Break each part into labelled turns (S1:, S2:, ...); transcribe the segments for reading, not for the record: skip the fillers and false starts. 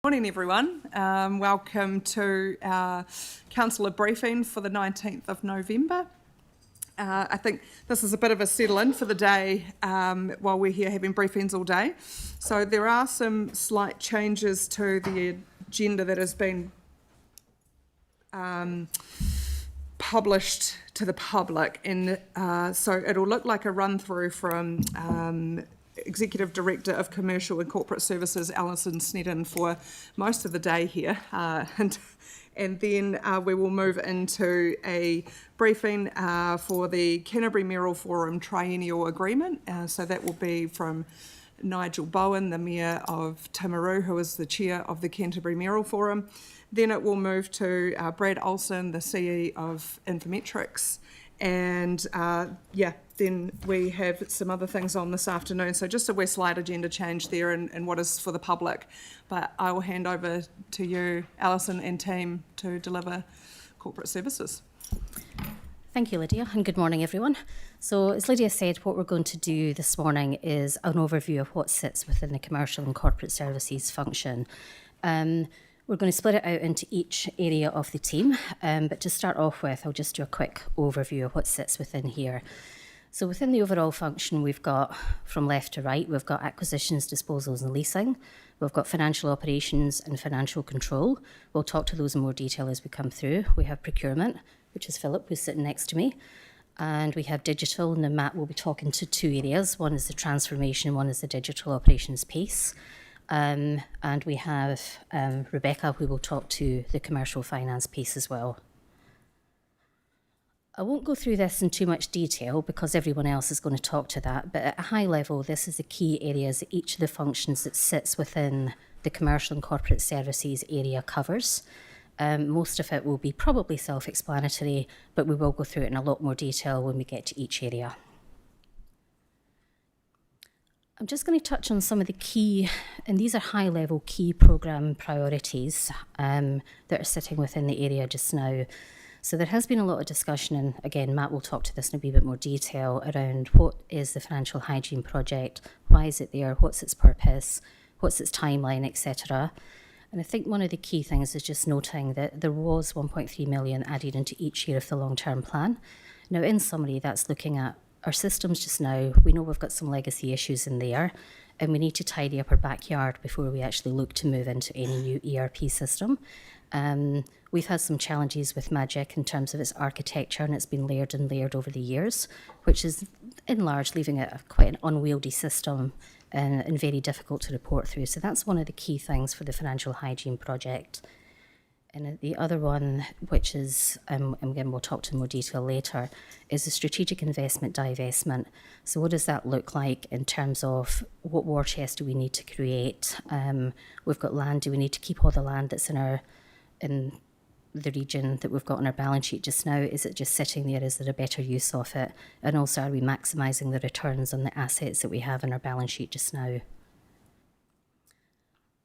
S1: Morning everyone, welcome to our Councillor briefing for the 19th of November. I think this is a bit of a settle-in for the day while we're here having briefings all day. So there are some slight changes to the agenda that has been published to the public, and so it'll look like a run-through from Executive Director of Commercial and Corporate Services, Alison Snedden, for most of the day here. And then we will move into a briefing for the Canterbury Mayoral Forum Triennial Agreement. So that will be from Nigel Bowen, the Mayor of Timaru, who is the Chair of the Canterbury Mayoral Forum. Then it will move to Brad Olsen, the CE of Infometrics. And then we have some other things on this afternoon. So just a slight agenda change there and what is for the public. But I will hand over to you, Alison and team, to deliver corporate services.
S2: Thank you, Lydia, and good morning, everyone. So as Lydia said, what we're going to do this morning is an overview of what sits within the commercial and corporate services function. We're going to split it out into each area of the team, but to start off with, I'll just do a quick overview of what sits within here. So within the overall function, we've got, from left to right, we've got acquisitions, disposals and leasing. We've got financial operations and financial control. We'll talk to those in more detail as we come through. We have procurement, which is Philip, who's sitting next to me. And we have digital, and then Matt will be talking to two areas. One is the transformation, one is the digital operations piece. And we have Rebecca, who will talk to the commercial finance piece as well. I won't go through this in too much detail because everyone else is going to talk to that, but at a high level, this is the key areas that each of the functions that sits within the commercial and corporate services area covers. Most of it will be probably self-explanatory, but we will go through it in a lot more detail when we get to each area. I'm just going to touch on some of the key, and these are high-level key programme priorities that are sitting within the area just now. So there has been a lot of discussion, and again, Matt will talk to this in a wee bit more detail around what is the financial hygiene project, why is it there, what's its purpose, what's its timeline, etc. And I think one of the key things is just noting that there was 1.3 million added into each year of the long-term plan. Now, in summary, that's looking at our systems just now. We know we've got some legacy issues in there, and we need to tidy up our backyard before we actually look to move into any new ERP system. We've had some challenges with Magic in terms of its architecture, and it's been layered and layered over the years, which is in large leaving it quite an unwieldy system and very difficult to report through. So that's one of the key things for the financial hygiene project. And the other one, which is, again, we'll talk to in more detail later, is the strategic investment divestment. So what does that look like in terms of what war chest do we need to create? We've got land. Do we need to keep all the land that's in the region that we've got on our balance sheet just now? Is it just sitting there? Is there a better use of it? And also, are we maximising the returns on the assets that we have in our balance sheet just now?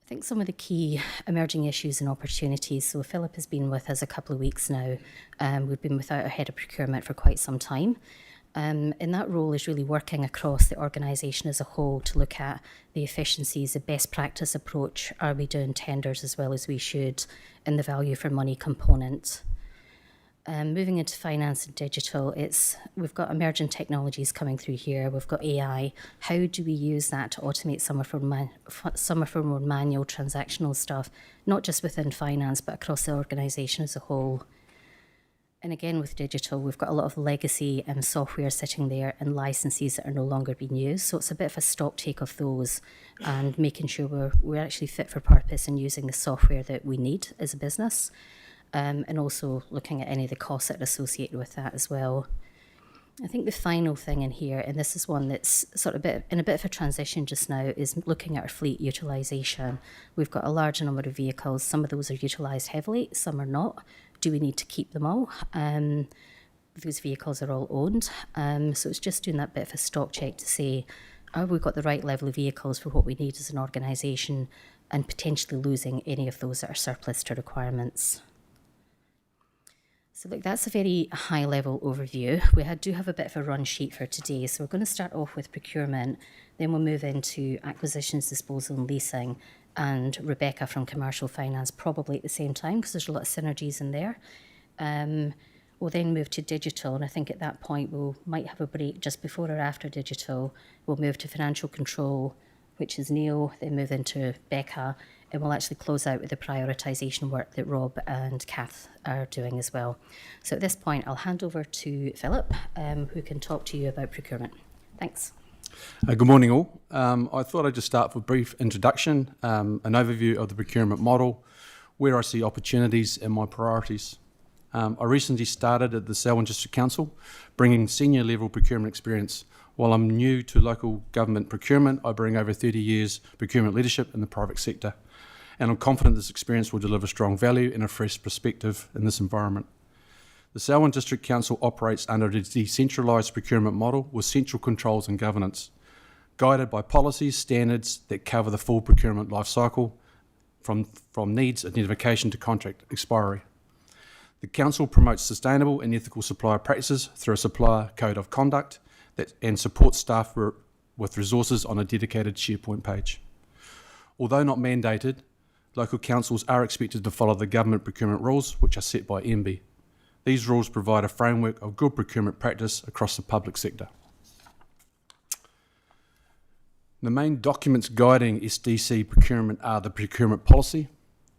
S2: I think some of the key emerging issues and opportunities, so Philip has been with us a couple of weeks now. We've been without a head of procurement for quite some time. And that role is really working across the organisation as a whole to look at the efficiencies, the best practice approach. Are we doing tenders as well as we should, and the value for money component? Moving into finance and digital, we've got emerging technologies coming through here. We've got AI. How do we use that to automate some of our more manual transactional stuff, not just within finance, but across the organisation as a whole? And again, with digital, we've got a lot of legacy software sitting there and licenses that are no longer being used. So it's a bit of a stock take of those and making sure we're actually fit for purpose and using the software that we need as a business. And also looking at any of the costs that are associated with that as well. I think the final thing in here, and this is one that's sort of in a bit of a transition just now, is looking at our fleet utilisation. We've got a large number of vehicles. Some of those are utilised heavily, some are not. Do we need to keep them all? Those vehicles are all owned. So it's just doing that bit of a stock check to say, have we got the right level of vehicles for what we need as an organisation, and potentially losing any of those that are surplus to requirements. So look, that's a very high-level overview. We do have a bit of a run sheet for today. So we're going to start off with procurement, then we'll move into acquisitions, disposal and leasing, and Rebecca from Commercial Finance probably at the same time, because there's a lot of synergies in there. We'll then move to digital, and I think at that point we might have a break just before or after digital. We'll move to financial control, which is Neil, then move into Becca, and we'll actually close out with the prioritisation work that Rob and Kath are doing as well. So at this point, I'll hand over to Philip, who can talk to you about procurement. Thanks.
S3: Good morning all. I thought I'd just start with a brief introduction, an overview of the procurement model, where I see opportunities and my priorities. I recently started at the Selwyn District Council, bringing senior level procurement experience. While I'm new to local government procurement, I bring over 30 years procurement leadership in the private sector, and I'm confident this experience will deliver strong value and a fresh perspective in this environment. The Selwyn District Council operates under a decentralised procurement model with central controls and governance, guided by policies, standards that cover the full procurement life cycle, from needs identification to contract expiry. The Council promotes sustainable and ethical supplier practices through a supplier code of conduct and supports staff with resources on a dedicated SharePoint page. Although not mandated, local councils are expected to follow the government procurement rules, which are set by MB. These rules provide a framework of good procurement practice across the public sector. The main documents guiding SDC procurement are the procurement policy.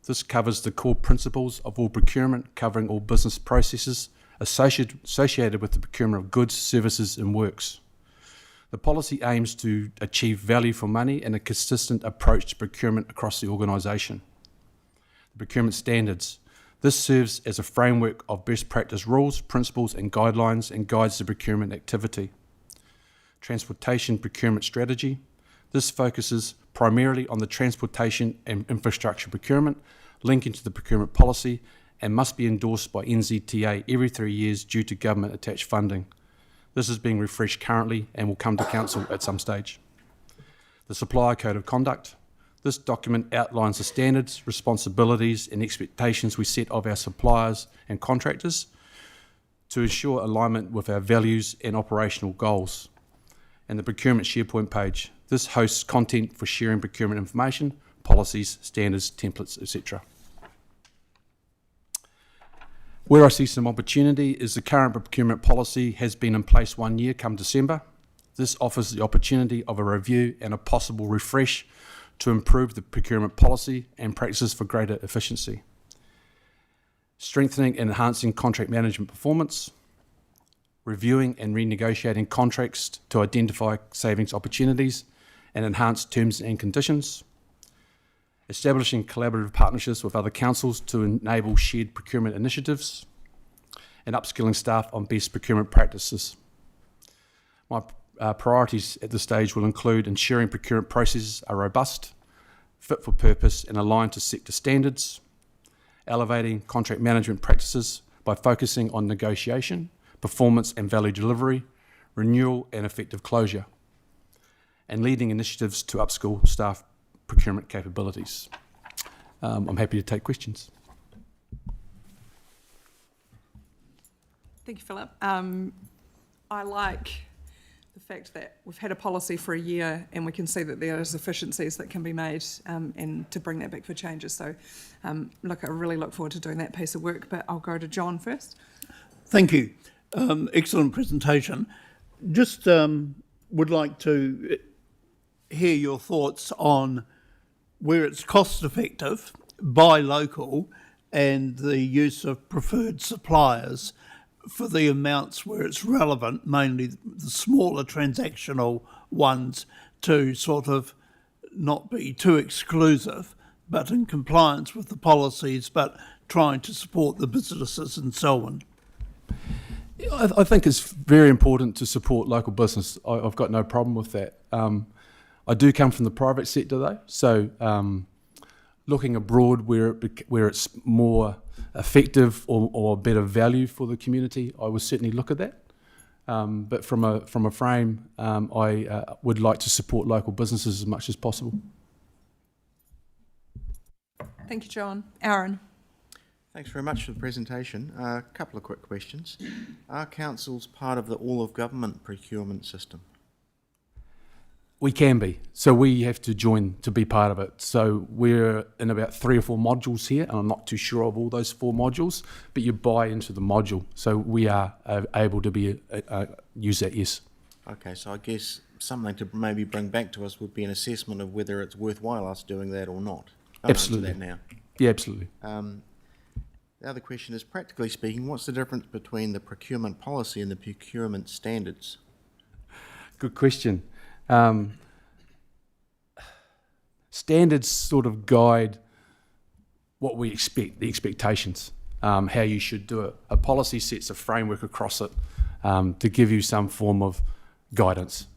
S3: This covers the core principles of all procurement, covering all business processes associated with the procurement of goods, services and works. The policy aims to achieve value for money and a consistent approach to procurement across the organisation. The procurement standards. This serves as a framework of best practice rules, principles and guidelines and guides the procurement activity. Transportation procurement strategy. This focuses primarily on the transportation and infrastructure procurement, linking to the procurement policy, and must be endorsed by NZTA every 3 years due to government attached funding. This is being refreshed currently and will come to Council at some stage. The Supplier Code of Conduct. This document outlines the standards, responsibilities and expectations we set of our suppliers and contractors to ensure alignment with our values and operational goals. And the Procurement SharePoint page. This hosts content for sharing procurement information, policies, standards, templates, etc. Where I see some opportunity is the current procurement policy has been in place 1 year come December. This offers the opportunity of a review and a possible refresh to improve the procurement policy and practices for greater efficiency. Strengthening and enhancing contract management performance, reviewing and renegotiating contracts to identify savings opportunities and enhance terms and conditions, establishing collaborative partnerships with other councils to enable shared procurement initiatives, and upskilling staff on best procurement practices. My priorities at this stage will include ensuring procurement processes are robust, fit for purpose and aligned to sector standards, elevating contract management practices by focusing on negotiation, performance and value delivery, renewal and effective closure, and leading initiatives to upskill staff procurement capabilities. I'm happy to take questions.
S1: Thank you, Philip. I like the fact that we've had a policy for a year and we can see that there's efficiencies that can be made and to bring that back for changes. So look, I really look forward to doing that piece of work, but I'll go to John first.
S4: Thank you. Excellent presentation. Just would like to hear your thoughts on where it's cost effective, buy local, and the use of preferred suppliers for the amounts where it's relevant, mainly the smaller transactional ones, to sort of not be too exclusive, but in compliance with the policies, but trying to support the businesses and so on.
S3: I think it's very important to support local business. I've got no problem with that. I do come from the private sector though, so looking abroad where it's more effective or better value for the community, I would certainly look at that. But from a frame, I would like to support local businesses as much as possible.
S1: Thank you, John. Aaron.
S5: Thanks very much for the presentation. A couple of quick questions. Are councils part of the all-of-government procurement system?
S3: We can be. So we have to join to be part of it. So we're in about 3 or 4 modules here, and I'm not too sure of all those 4 modules, but you buy into the module. So we are able to be use that, yes.
S5: Okay, so I guess something to maybe bring back to us would be an assessment of whether it's worthwhile us doing that or not. Don't
S3: Absolutely.
S5: answer that now.
S3: Yeah, absolutely.
S5: The other question is, practically speaking, what's the difference between the procurement policy and the procurement standards?
S3: Good question. Standards sort of guide what we expect, the expectations, how you should do it. A policy sets a framework across it to give you some form of guidance.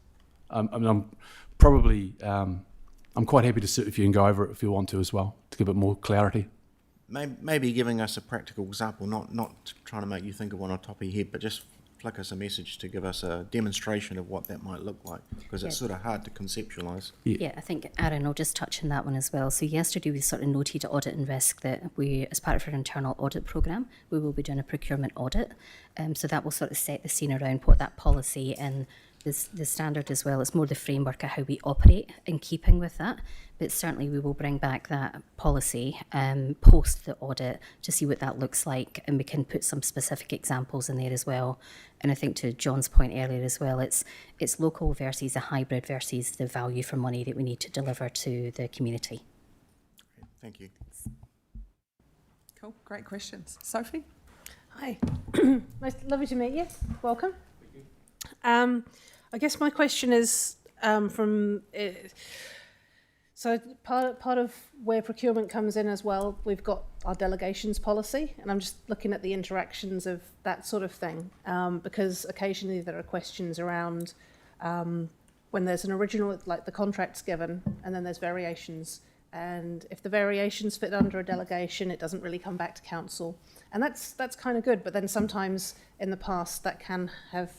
S3: I'm quite happy to sit with you and go over it if you want to as well, to give it more clarity.
S5: Maybe giving us a practical example, not trying to make you think of one on top of your head, but just flick us a message to give us a demonstration of what that might look like, because it's sort of hard to conceptualise.
S2: Yeah, I think, Aaron, I'll just touch on that one as well. So yesterday we sort of noted audit and risk that we, as part of our internal audit programme, we will be doing a procurement audit. So that will sort of set the scene around what that policy and the standard as well. It's more the framework of how we operate in keeping with that. But certainly we will bring back that policy post the audit to see what that looks like, and we can put some specific examples in there as well. And I think to John's point earlier as well, it's local versus a hybrid versus the value for money that we need to deliver to the community.
S5: Thank you.
S1: Cool, great questions. Sophie?
S6: Hi, lovely to meet you. Welcome. I guess my question is so part of where procurement comes in as well, we've got our delegations policy, and I'm just looking at the interactions of that sort of thing, because occasionally there are questions around when there's an original, like the contract's given, and then there's variations. And if the variations fit under a delegation, it doesn't really come back to council. And that's kind of good, but then sometimes in the past that can have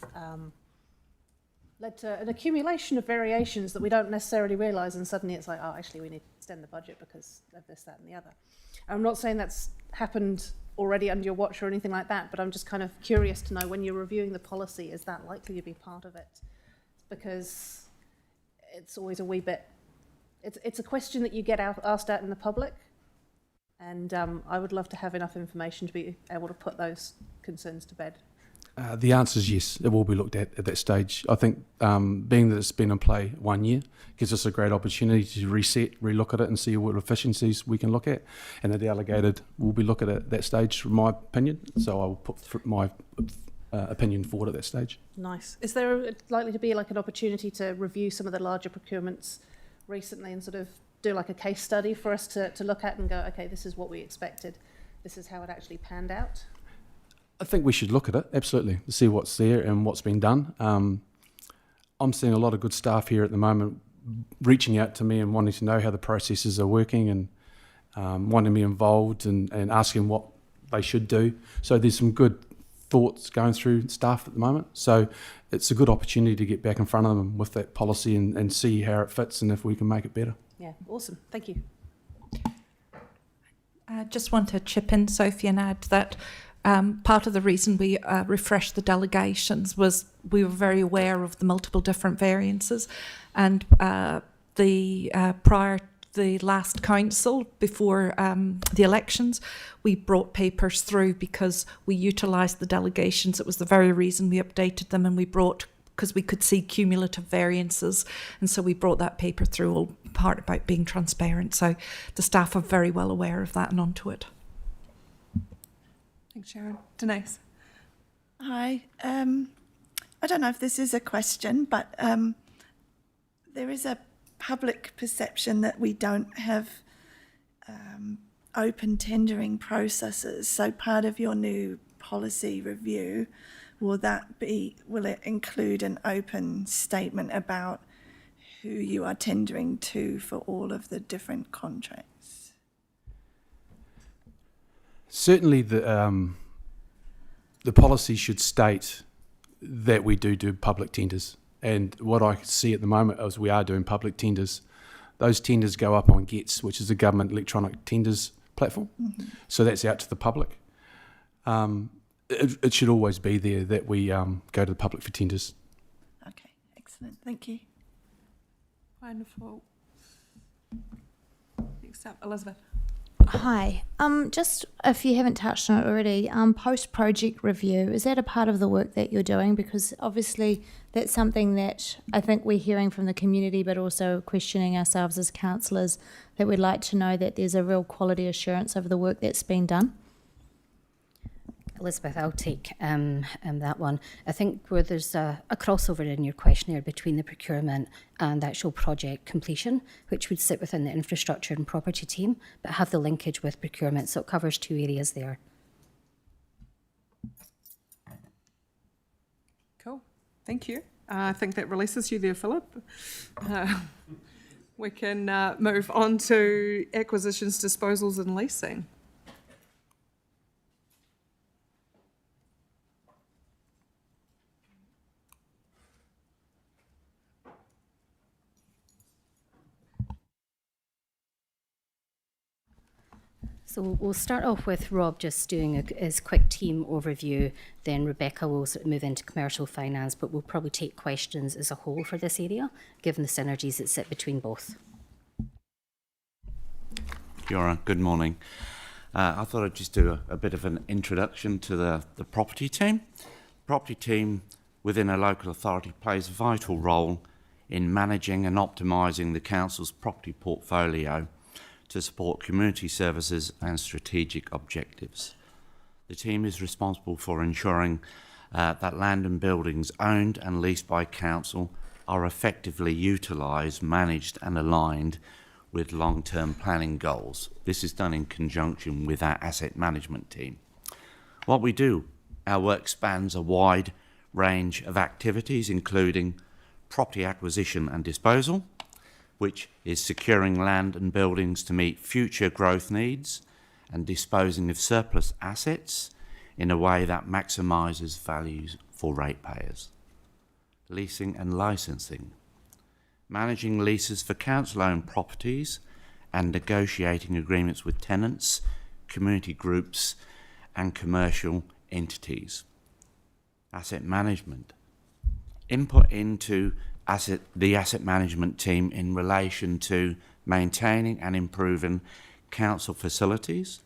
S6: led to an accumulation of variations that we don't necessarily realise, and suddenly it's like, oh, actually we need to extend the budget because of this, that and the other. I'm not saying that's happened already under your watch or anything like that, but I'm just kind of curious to know, when you're reviewing the policy, is that likely to be part of it? Because it's always a wee bit, it's a question that you get asked out in the public, and I would love to have enough information to be able to put those concerns to bed.
S3: The answer is yes, it will be looked at that stage. I think being that it's been in play 1 year gives us a great opportunity to reset, relook at it and see what efficiencies we can look at, and the delegated will be looked at that stage, from my opinion. So I will put my opinion forward at that stage.
S6: Nice. Is there likely to be like an opportunity to review some of the larger procurements recently and sort of do like a case study for us to look at and go, okay, this is what we expected, this is how it actually panned out?
S3: I think we should look at it, absolutely, to see what's there and what's been done. I'm seeing a lot of good staff here at the moment reaching out to me and wanting to know how the processes are working, and wanting me involved and asking what they should do. So there's some good thoughts going through staff at the moment. So it's a good opportunity to get back in front of them with that policy and see how it fits and if we can make it better.
S6: Yeah, awesome. Thank you.
S7: I just want to chip in, Sophie, and add that part of the reason we refreshed the delegations was we were very aware of the multiple different variances, and prior the last council, before the elections, we brought papers through because we utilised the delegations. It was the very reason we updated them, and we brought, because we could see cumulative variances, and so we brought that paper through, all part about being transparent. So the staff are very well aware of that and onto it.
S1: Thanks, Sharon. Denise?
S8: Hi. I don't know if this is a question, but there is a public perception that we don't have open tendering processes. So part of your new policy review, will it include an open statement about who you are tendering to for all of the different contracts?
S3: Certainly the policy should state that we do public tenders. And what I see at the moment is we are doing public tenders. Those tenders go up on GETS, which is a government electronic tenders platform. Mm-hmm. So that's out to the public. It should always be there that we go to the public for tenders.
S8: Okay, excellent. Thank you.
S1: Wonderful. Next up, Elizabeth.
S9: Hi. Just if you haven't touched on it already, post-project review, is that a part of the work that you're doing? Because obviously that's something that I think we're hearing from the community, but also questioning ourselves as councillors, that we'd like to know that there's a real quality assurance of the work that's been done.
S2: Elizabeth, I'll take that one. I think where there's a crossover in your questionnaire between the procurement and actual project completion, which would sit within the infrastructure and property team, but have the linkage with procurement, so it covers two areas there.
S1: Cool. Thank you. I think that releases you there, Philip. We can move on to acquisitions, disposals and leasing.
S2: So we'll start off with Rob just doing his quick team overview, then Rebecca will sort of move into commercial finance, but we'll probably take questions as a whole for this area, given the synergies that sit between both.
S10: Fiona, good morning. I thought I'd just do a bit of an introduction to the property team. The property team within a local authority plays a vital role in managing and optimising the council's property portfolio to support community services and strategic objectives. The team is responsible for ensuring that land and buildings owned and leased by council are effectively utilised, managed and aligned with long-term planning goals. This is done in conjunction with our asset management team. What we do, our work spans a wide range of activities, including property acquisition and disposal, which is securing land and buildings to meet future growth needs and disposing of surplus assets in a way that maximises values for ratepayers. Leasing and licensing, managing leases for council-owned properties and negotiating agreements with tenants, community groups and commercial entities. Asset management, input into the asset management team in relation to maintaining and improving council facilities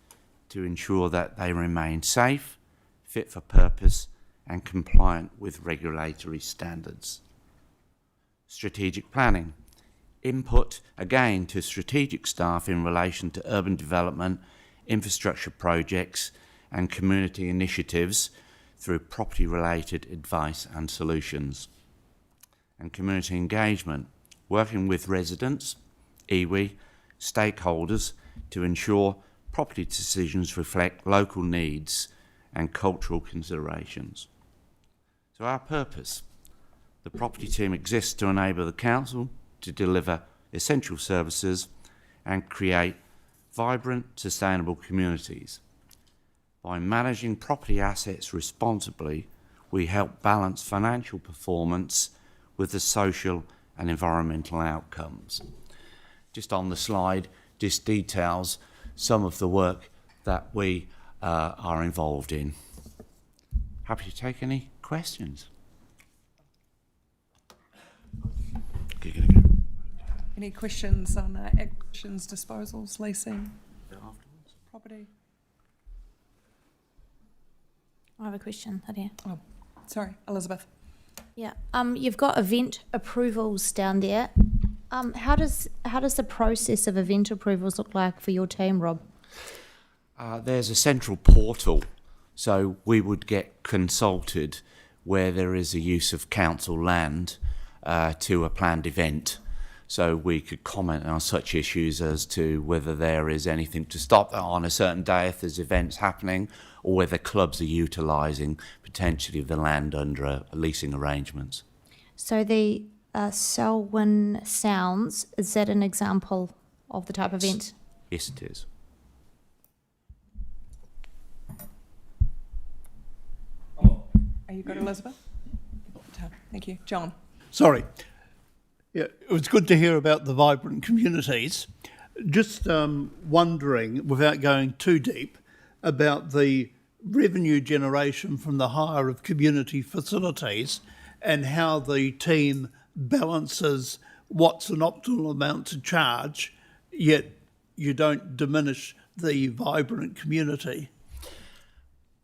S10: to ensure that they remain safe, fit for purpose and compliant with regulatory standards. Strategic planning, input again to strategic staff in relation to urban development, infrastructure projects and community initiatives through property related advice and solutions. And community engagement, working with residents, iwi, stakeholders to ensure property decisions reflect local needs and cultural considerations. So our purpose, the property team exists to enable the council to deliver essential services and create vibrant, sustainable communities. By managing property assets responsibly, we help balance financial performance with the social and environmental outcomes. Just on the slide, this details some of the work that we are involved in. Happy to take any questions.
S1: Any questions on acquisitions, disposals, leasing, property?
S9: I have a question, Lydia.
S1: Oh, sorry, Elizabeth.
S9: Yeah. You've got event approvals down there. How does the process of event approvals look like for your team, Rob?
S10: There's a central portal, so we would get consulted where there is a use of council land to a planned event. So we could comment on such issues as to whether there is anything to stop that on a certain day if there's events happening, or whether clubs are utilising potentially the land under leasing arrangements.
S9: So the Selwyn Sounds, is that an example of the type of event?
S10: Yes, it is.
S1: Are you good, Elizabeth? Thank you. John.
S4: Sorry. Yeah, it was good to hear about the vibrant communities. Just wondering, without going too deep, about the revenue generation from the hire of community facilities and how the team balances what's an optimal amount to charge, yet you don't diminish the vibrant community.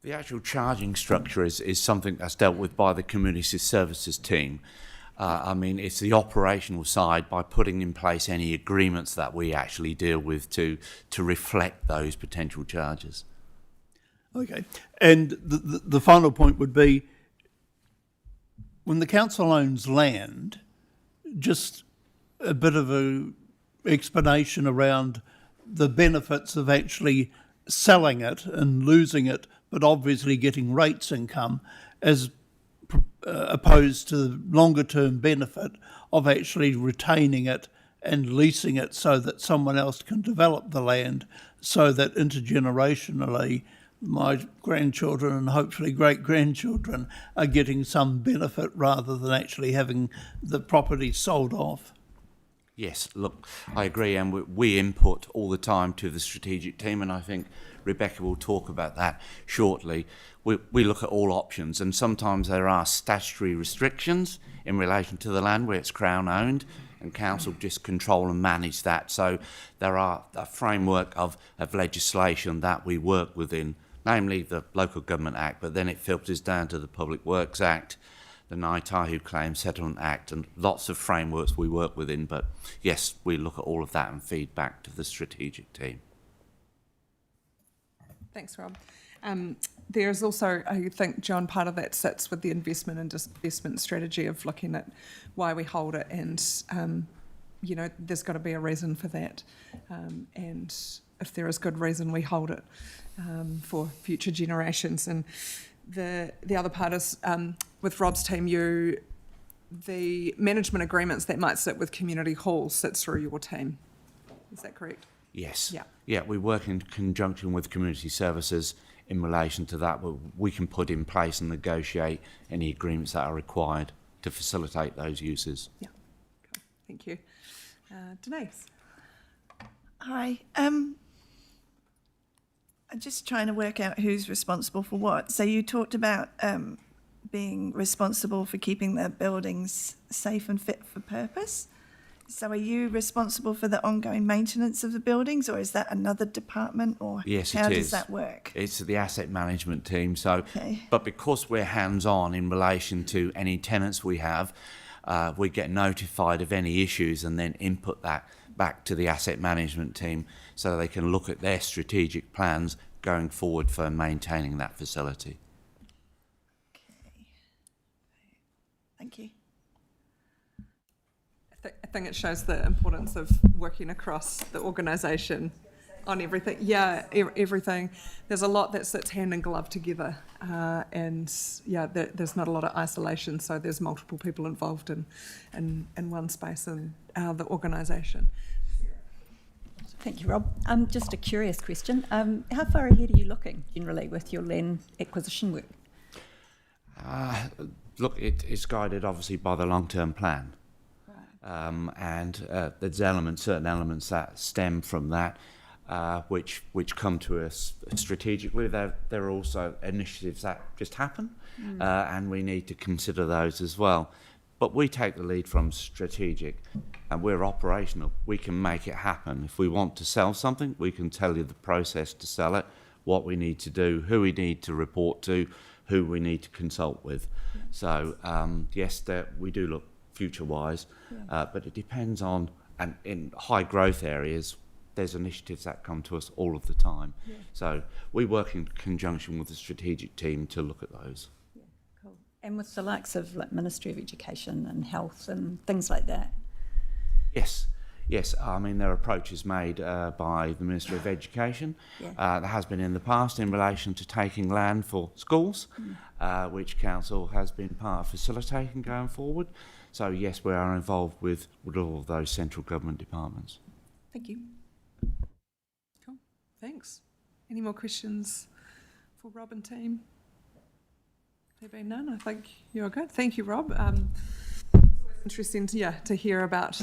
S10: The actual charging structure is something that's dealt with by the community services team. I mean, it's the operational side by putting in place any agreements that we actually deal with to reflect those potential charges.
S4: Okay, and the final point would be, when the council owns land, just a bit of a explanation around the benefits of actually selling it and losing it, but obviously getting rates income, as opposed to the longer term benefit of actually retaining it and leasing it so that someone else can develop the land, so that intergenerationally my grandchildren and hopefully great-grandchildren are getting some benefit rather than actually having the property sold off.
S10: Yes, look, I agree, and we input all the time to the strategic team, and I think Rebecca will talk about that shortly. We look at all options, and sometimes there are statutory restrictions in relation to the land where it's Crown owned, and council just control and manage that. So there are a framework of legislation that we work within, namely the Local Government Act, but then it filters down to the Public Works Act, the Ngāi Tahu Claim Settlement Act, and lots of frameworks we work within. But yes, we look at all of that and feed back to the strategic team.
S1: Thanks, Rob. There's also, I think, John, part of that sits with the investment and divestment strategy of looking at why we hold it, and you know, there's got to be a reason for that, and if there is good reason, we hold it for future generations. And the other part is with Rob's team, the management agreements that might sit with community halls sits through your team. Is that correct?
S10: Yes.
S1: Yeah.
S10: Yeah, we work in conjunction with community services in relation to that. We can put in place and negotiate any agreements that are required to facilitate those uses.
S1: Yeah. Cool. Thank you. Denise.
S8: Hi. I'm just trying to work out who's responsible for what. So you talked about being responsible for keeping the buildings safe and fit for purpose. So are you responsible for the ongoing maintenance of the buildings, or is that another department, or
S10: Yes,
S8: how
S10: it
S8: does
S10: is.
S8: that work?
S10: It's the asset management team. So,
S8: Okay.
S10: but because we're hands-on in relation to any tenants we have, we get notified of any issues and then input that back to the asset management team so they can look at their strategic plans going forward for maintaining that facility.
S8: Okay. Thank you.
S1: I think it shows the importance of working across the organisation on everything. Yeah, everything. There's a lot that sits hand in glove together, and yeah, there's not a lot of isolation. So there's multiple people involved in one space in the organisation.
S11: Thank you, Rob. Just a curious question. How far ahead are you looking generally with your land acquisition work?
S10: Look, it's guided obviously by the long-term plan. And there's certain elements that stem from that, which come to us strategically. There are also initiatives that just happen, and we need to consider those as well. But we take the lead from strategic, and we're operational. We can make it happen. If we want to sell something, we can tell you the process to sell it, what we need to do, who we need to report to, who we need to consult with. So yes, we do look future-wise, but it depends on, and in high growth areas, there's initiatives that come to us all of the time. Yeah. So we work in conjunction with the strategic team to look at those.
S11: Yeah, cool. And with the likes of like Ministry of Education and Health and things like that?
S10: Yes. I mean, there are approaches made by the Ministry of Education. Yeah. There has been in the past in relation to taking land for schools, which Council has been part of facilitating going forward. So yes, we are involved with all of those central government departments.
S1: Thank you. Cool. Thanks. Any more questions for Rob and team? There being none, I think you're good. Thank you, Rob. It's always interesting to hear about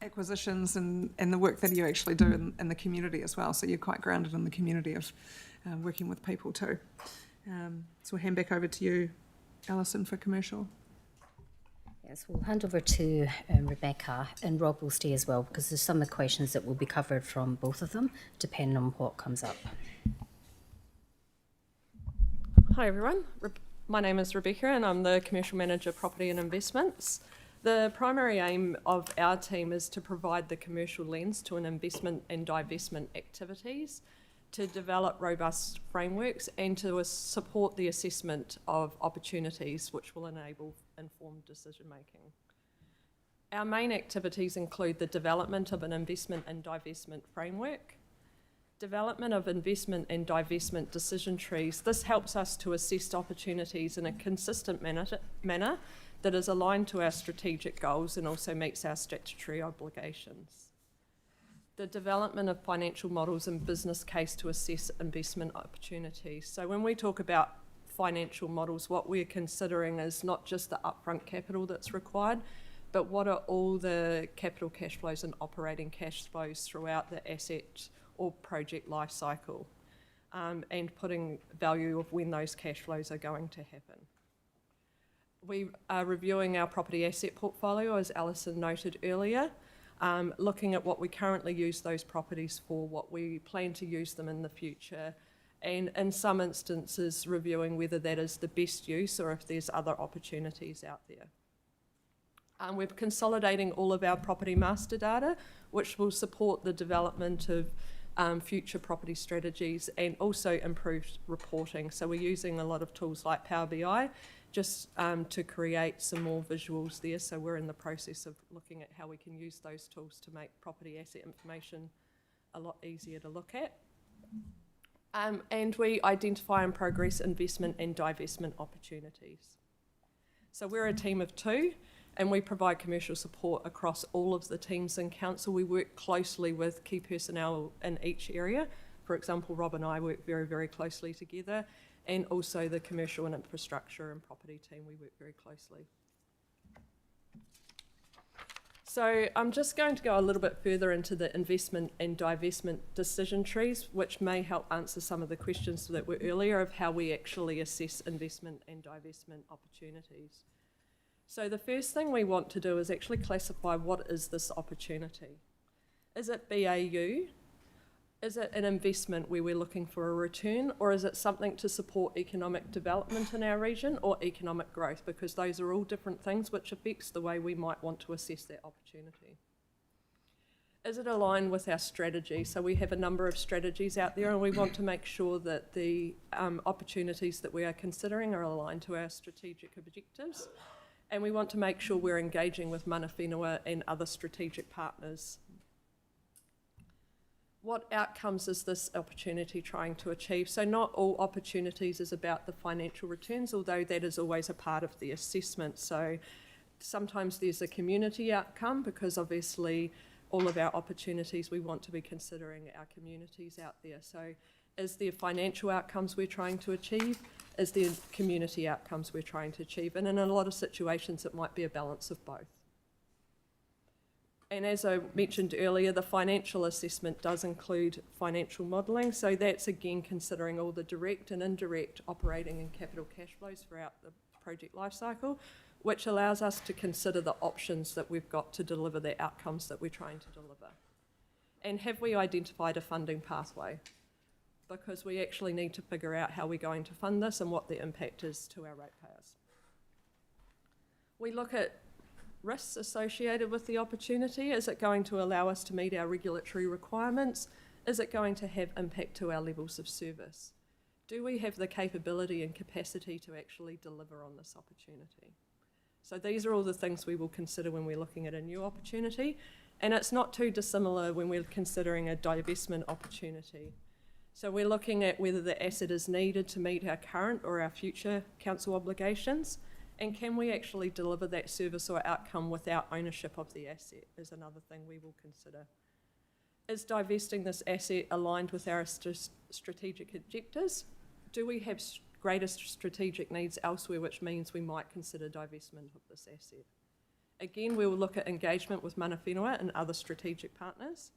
S1: acquisitions and the work that you actually do in the community as well. So you're quite grounded in the community of working with people too. So we'll hand back over to you, Alison, for commercial.
S2: Yes, we'll hand over to Rebecca, and Rob will stay as well because there's some of the questions that will be covered from both of them, depending on what comes up.
S12: Hi everyone, my name is Rebecca and I'm the Commercial Manager Property and Investments. The primary aim of our team is to provide the commercial lens to an investment and divestment activities, to develop robust frameworks and to support the assessment of opportunities which will enable informed decision making. Our main activities include the development of an investment and divestment framework, development of investment and divestment decision trees. This helps us to assess opportunities in a consistent manner that is aligned to our strategic goals and also meets our statutory obligations. The development of financial models and business case to assess investment opportunities. So when we talk about financial models, what we're considering is not just the upfront capital that's required, but what are all the capital cash flows and operating cash flows throughout the asset or project life cycle, and putting value of when those cash flows are going to happen. We are reviewing our property asset portfolio, as Alison noted earlier, looking at what we currently use those properties for, what we plan to use them in the future, and in some instances reviewing whether that is the best use or if there's other opportunities out there. We're consolidating all of our property master data, which will support the development of future property strategies and also improved reporting. So we're using a lot of tools like Power BI just to create some more visuals there. So we're in the process of looking at how we can use those tools to make property asset information a lot easier to look at. And we identify and progress investment and divestment opportunities. So we're a team of 2. And we provide commercial support across all of the teams in council. We work closely with key personnel in each area. For example, Rob and I work very, very closely together, and also the commercial and infrastructure and property team, we work very closely. So I'm just going to go a little bit further into the investment and divestment decision trees, which may help answer some of the questions that were earlier of how we actually assess investment and divestment opportunities. So the first thing we want to do is actually classify what is this opportunity. Is it BAU? Is it an investment where we're looking for a return, or is it something to support economic development in our region or economic growth? Because those are all different things which affects the way we might want to assess that opportunity. Is it aligned with our strategy? So we have a number of strategies out there and we want to make sure that the opportunities that we are considering are aligned to our strategic objectives. And we want to make sure we're engaging with mana whenua and other strategic partners. What outcomes is this opportunity trying to achieve? So not all opportunities is about the financial returns, although that is always a part of the assessment. So sometimes there's a community outcome, because obviously all of our opportunities we want to be considering our communities out there. So is there financial outcomes we're trying to achieve? Is there community outcomes we're trying to achieve? And in a lot of situations, it might be a balance of both. And as I mentioned earlier, the financial assessment does include financial modelling. So that's again considering all the direct and indirect operating and capital cash flows throughout the project lifecycle, which allows us to consider the options that we've got to deliver the outcomes that we're trying to deliver. And have we identified a funding pathway? Because we actually need to figure out how we're going to fund this and what the impact is to our ratepayers. We look at risks associated with the opportunity. Is it going to allow us to meet our regulatory requirements? Is it going to have impact to our levels of service? Do we have the capability and capacity to actually deliver on this opportunity? So these are all the things we will consider when we're looking at a new opportunity. And it's not too dissimilar when we're considering a divestment opportunity. So we're looking at whether the asset is needed to meet our current or our future council obligations, and can we actually deliver that service or outcome without ownership of the asset is another thing we will consider. Is divesting this asset aligned with our strategic objectives? Do we have greater strategic needs elsewhere, which means we might consider divestment of this asset? Again, we will look at engagement with mana whenua and other strategic partners.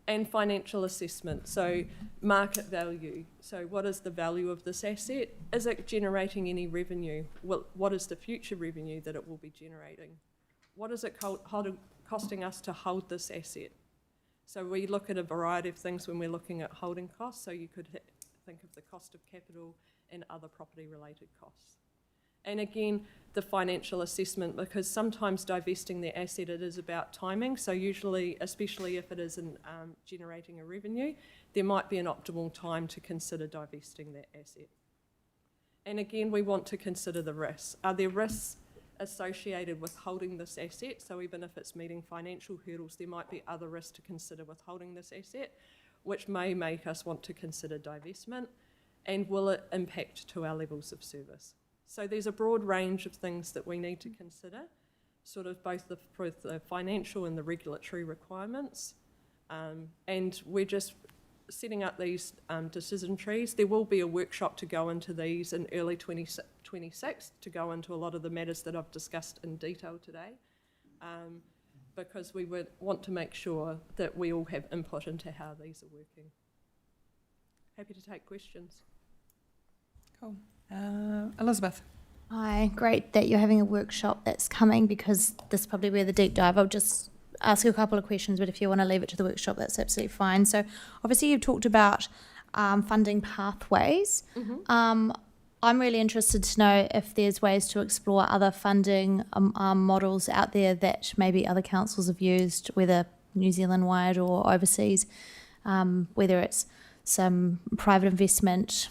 S12: And financial assessment, so market value. So what is the value of this asset? Is it generating any revenue? Well, what is the future revenue that it will be generating? What is it costing us to hold this asset? So we look at a variety of things when we're looking at holding costs. So you could think of the cost of capital and other property related costs. And again, the financial assessment, because sometimes divesting the asset, it is about timing. So usually, especially if it isn't generating a revenue, there might be an optimal time to consider divesting that asset. And again, we want to consider the risks. Are there risks associated with holding this asset? So even if it's meeting financial hurdles, there might be other risks to consider with holding this asset, which may make us want to consider divestment. And will it impact to our levels of service? So there's a broad range of things that we need to consider, sort of both the financial and the regulatory requirements. And we're just setting up these decision trees. There will be a workshop to go into these in early 2026 to go into a lot of the matters that I've discussed in detail today, because we would want to make sure that we all have input into how these are working. Happy to take questions.
S1: Cool. Elizabeth.
S9: Hi, great that you're having a workshop that's coming, because this is probably where the deep dive. I'll just ask you a couple of questions, but if you want to leave it to the workshop, that's absolutely fine. So obviously you've talked about funding pathways.
S12: Mm-hmm.
S9: I'm really interested to know if there's ways to explore other funding models out there that maybe other councils have used, whether New Zealand-wide or overseas, whether it's some private investment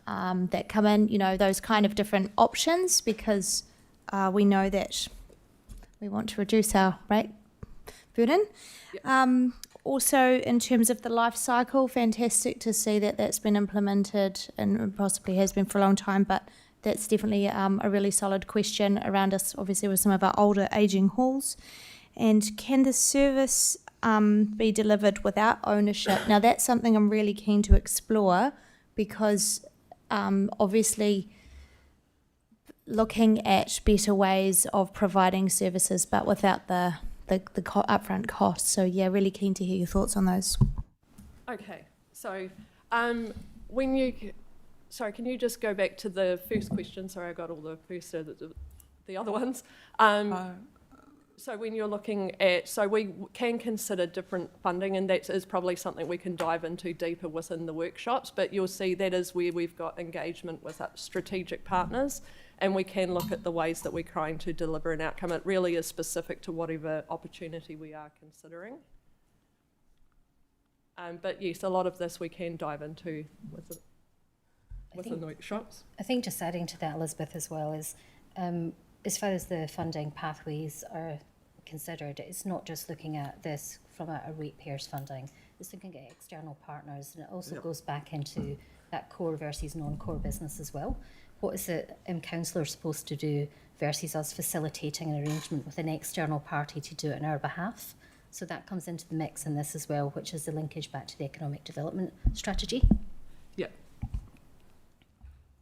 S9: that come in, you know, those kind of different options, because we know that we want to reduce our rate burden. Yep. Also, in terms of the life cycle, fantastic to see that that's been implemented and possibly has been for a long time, but that's definitely a really solid question around us, obviously, with some of our older ageing halls. And can the service be delivered without ownership? Now, that's something I'm really keen to explore, because obviously looking at better ways of providing services, but without the upfront costs. So yeah, really keen to hear your thoughts on those.
S12: Okay, so can you just go back to the first question? Sorry, I got all the first, the other ones. So when you're looking at, so we can consider different funding, and that is probably something we can dive into deeper within the workshops, but you'll see that is where we've got engagement with strategic partners, and we can look at the ways that we're trying to deliver an outcome. It really is specific to whatever opportunity we are considering. But yes, a lot of this we can dive into within the workshops.
S2: I think just adding to that, Elizabeth, as well, is as far as the funding pathways are considered, it's not just looking at this from a ratepayers funding, it's looking at external partners, and it also goes back into that core versus non-core business as well. What is the councillor supposed to do versus us facilitating an arrangement with an external party to do it on our behalf? So that comes into the mix in this as well, which is the linkage back to the economic development strategy.
S12: Yeah.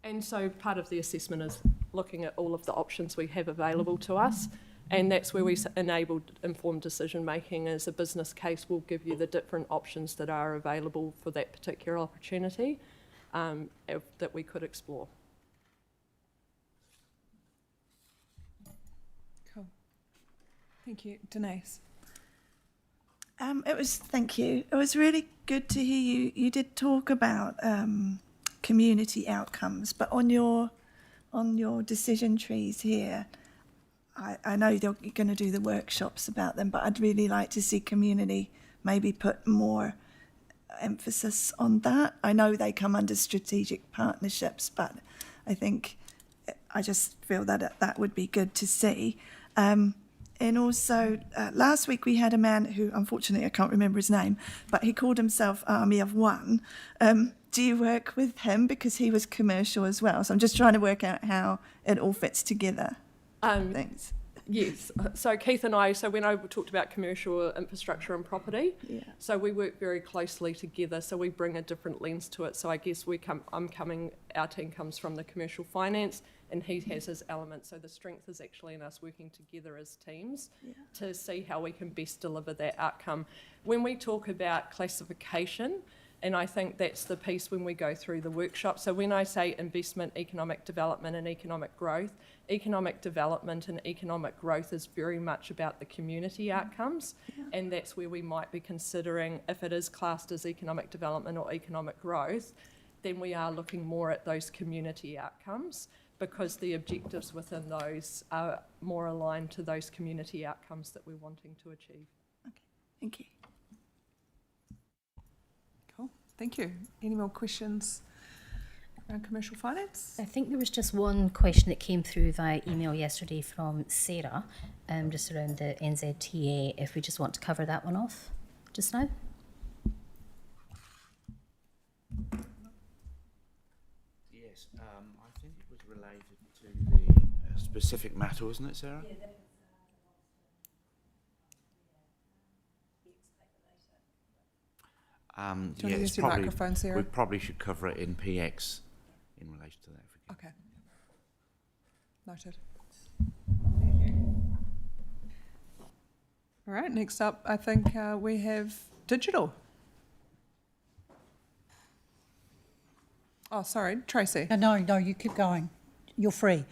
S12: And so part of the assessment is looking at all of the options we have available to us, and that's where we enable informed decision making. As a business case, will give you the different options that are available for that particular opportunity that we could explore.
S1: Cool. Thank you. Denise.
S8: Thank you. It was really good to hear you. You did talk about community outcomes, but on your decision trees here, I know you're going to do the workshops about them, but I'd really like to see community maybe put more emphasis on that. I know they come under strategic partnerships, but I just feel that that would be good to see. And also, last week we had a man who, unfortunately, I can't remember his name, but he called himself Army of One. Do you work with him? Because he was commercial as well. So I'm just trying to work out how it all fits together. Thanks.
S12: Yes. So Keith and I, so when I talked about commercial infrastructure and property, so we work very closely together. So we bring a different lens to it. So I guess our team comes from the commercial finance, and he has his element. So the strength is actually in us working together as teams to see how we can best deliver that outcome. When we talk about classification, and I think that's the piece when we go through the workshop. So when I say investment, economic development and economic growth and economic growth is very much about the community outcomes, and that's where we might be considering, if it is classed as economic development or economic growth, then we are looking more at those community outcomes, because the objectives within those are more aligned to those community outcomes that we're wanting to achieve.
S8: Okay, thank you.
S1: Cool, thank you. Any more questions around commercial finance?
S2: I think there was just one question that came through via email yesterday from Sarah, just around the NZTA, if we just want to cover that one off just now.
S10: Yes, I think it was related to the specific matter, wasn't it, Sarah? Yeah,
S1: Do you want to use your microphone, Sarah?
S10: We probably should cover it in PX in relation to that.
S1: Okay. Noted. All right, next up, I think we have digital. Oh, sorry, Tracy.
S13: No, you keep going. You're free.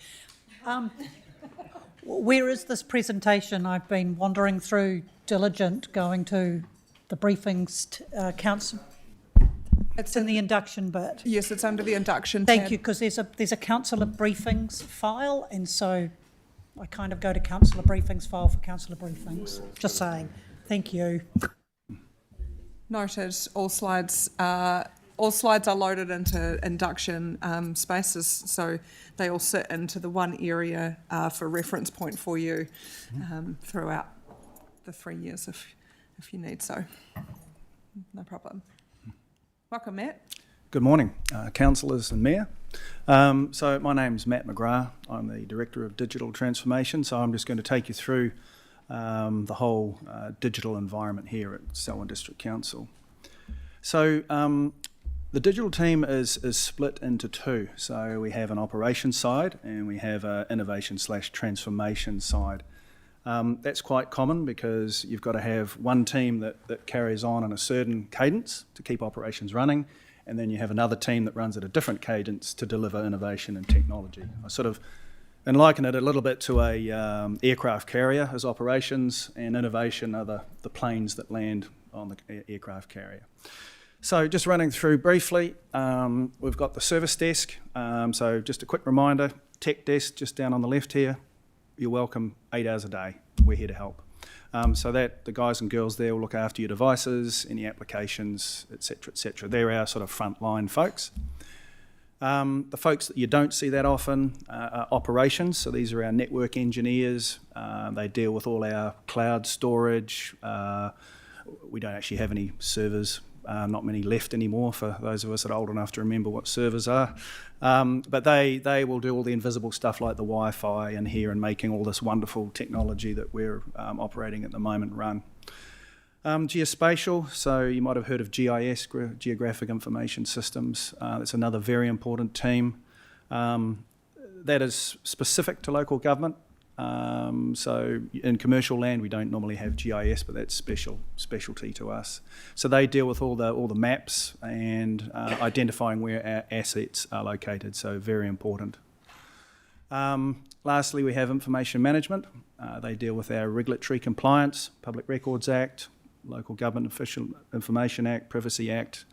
S13: Where is this presentation? I've been wandering through diligent, going to the briefings, council. It's in the induction bit.
S1: Yes, it's under the induction
S13: Thank
S1: tab.
S13: you, because there's a councillor briefings file, and so I kind of go to councillor briefings file for councillor briefings. Just saying. Thank you.
S1: Noted. All slides are loaded into induction spaces, so they all sit into the one area for reference point for you throughout the 3 years if you need so. No problem. Welcome, Matt.
S14: Good morning, councillors and mayor. So my name's Matt McGrath. I'm the Director of Digital Transformation, so I'm just going to take you through the whole digital environment here at Selwyn District Council. So the digital team is split into two. So we have an operations side and we have an innovation/transformation side. That's quite common because you've got to have one team that carries on in a certain cadence to keep operations running, and then you have another team that runs at a different cadence to deliver innovation and technology. I sort of liken it a little bit to a aircraft carrier as operations, and innovation are the planes that land on the aircraft carrier. So just running through briefly, we've got the service desk. So just a quick reminder, tech desk just down on the left here. You're welcome 8 hours a day. We're here to help. So that the guys and girls there will look after your devices, any applications, etc., etc. They're our sort of frontline folks. The folks that you don't see that often are operations. So these are our network engineers. They deal with all our cloud storage. We don't actually have any servers. Not many left anymore for those of us that are old enough to remember what servers are. But they will do all the invisible stuff like the Wi-Fi and here and making all this wonderful technology that we're operating at the moment run. Geospatial, so you might have heard of GIS, Geographic Information Systems. That's another very important team. That is specific to local government. So in commercial land, we don't normally have GIS, but that's specialty to us. So they deal with all the maps and identifying where our assets are located. So very important. Lastly, we have information management. They deal with our regulatory compliance, Public Records Act, Local Government Official Information Act, Privacy Act.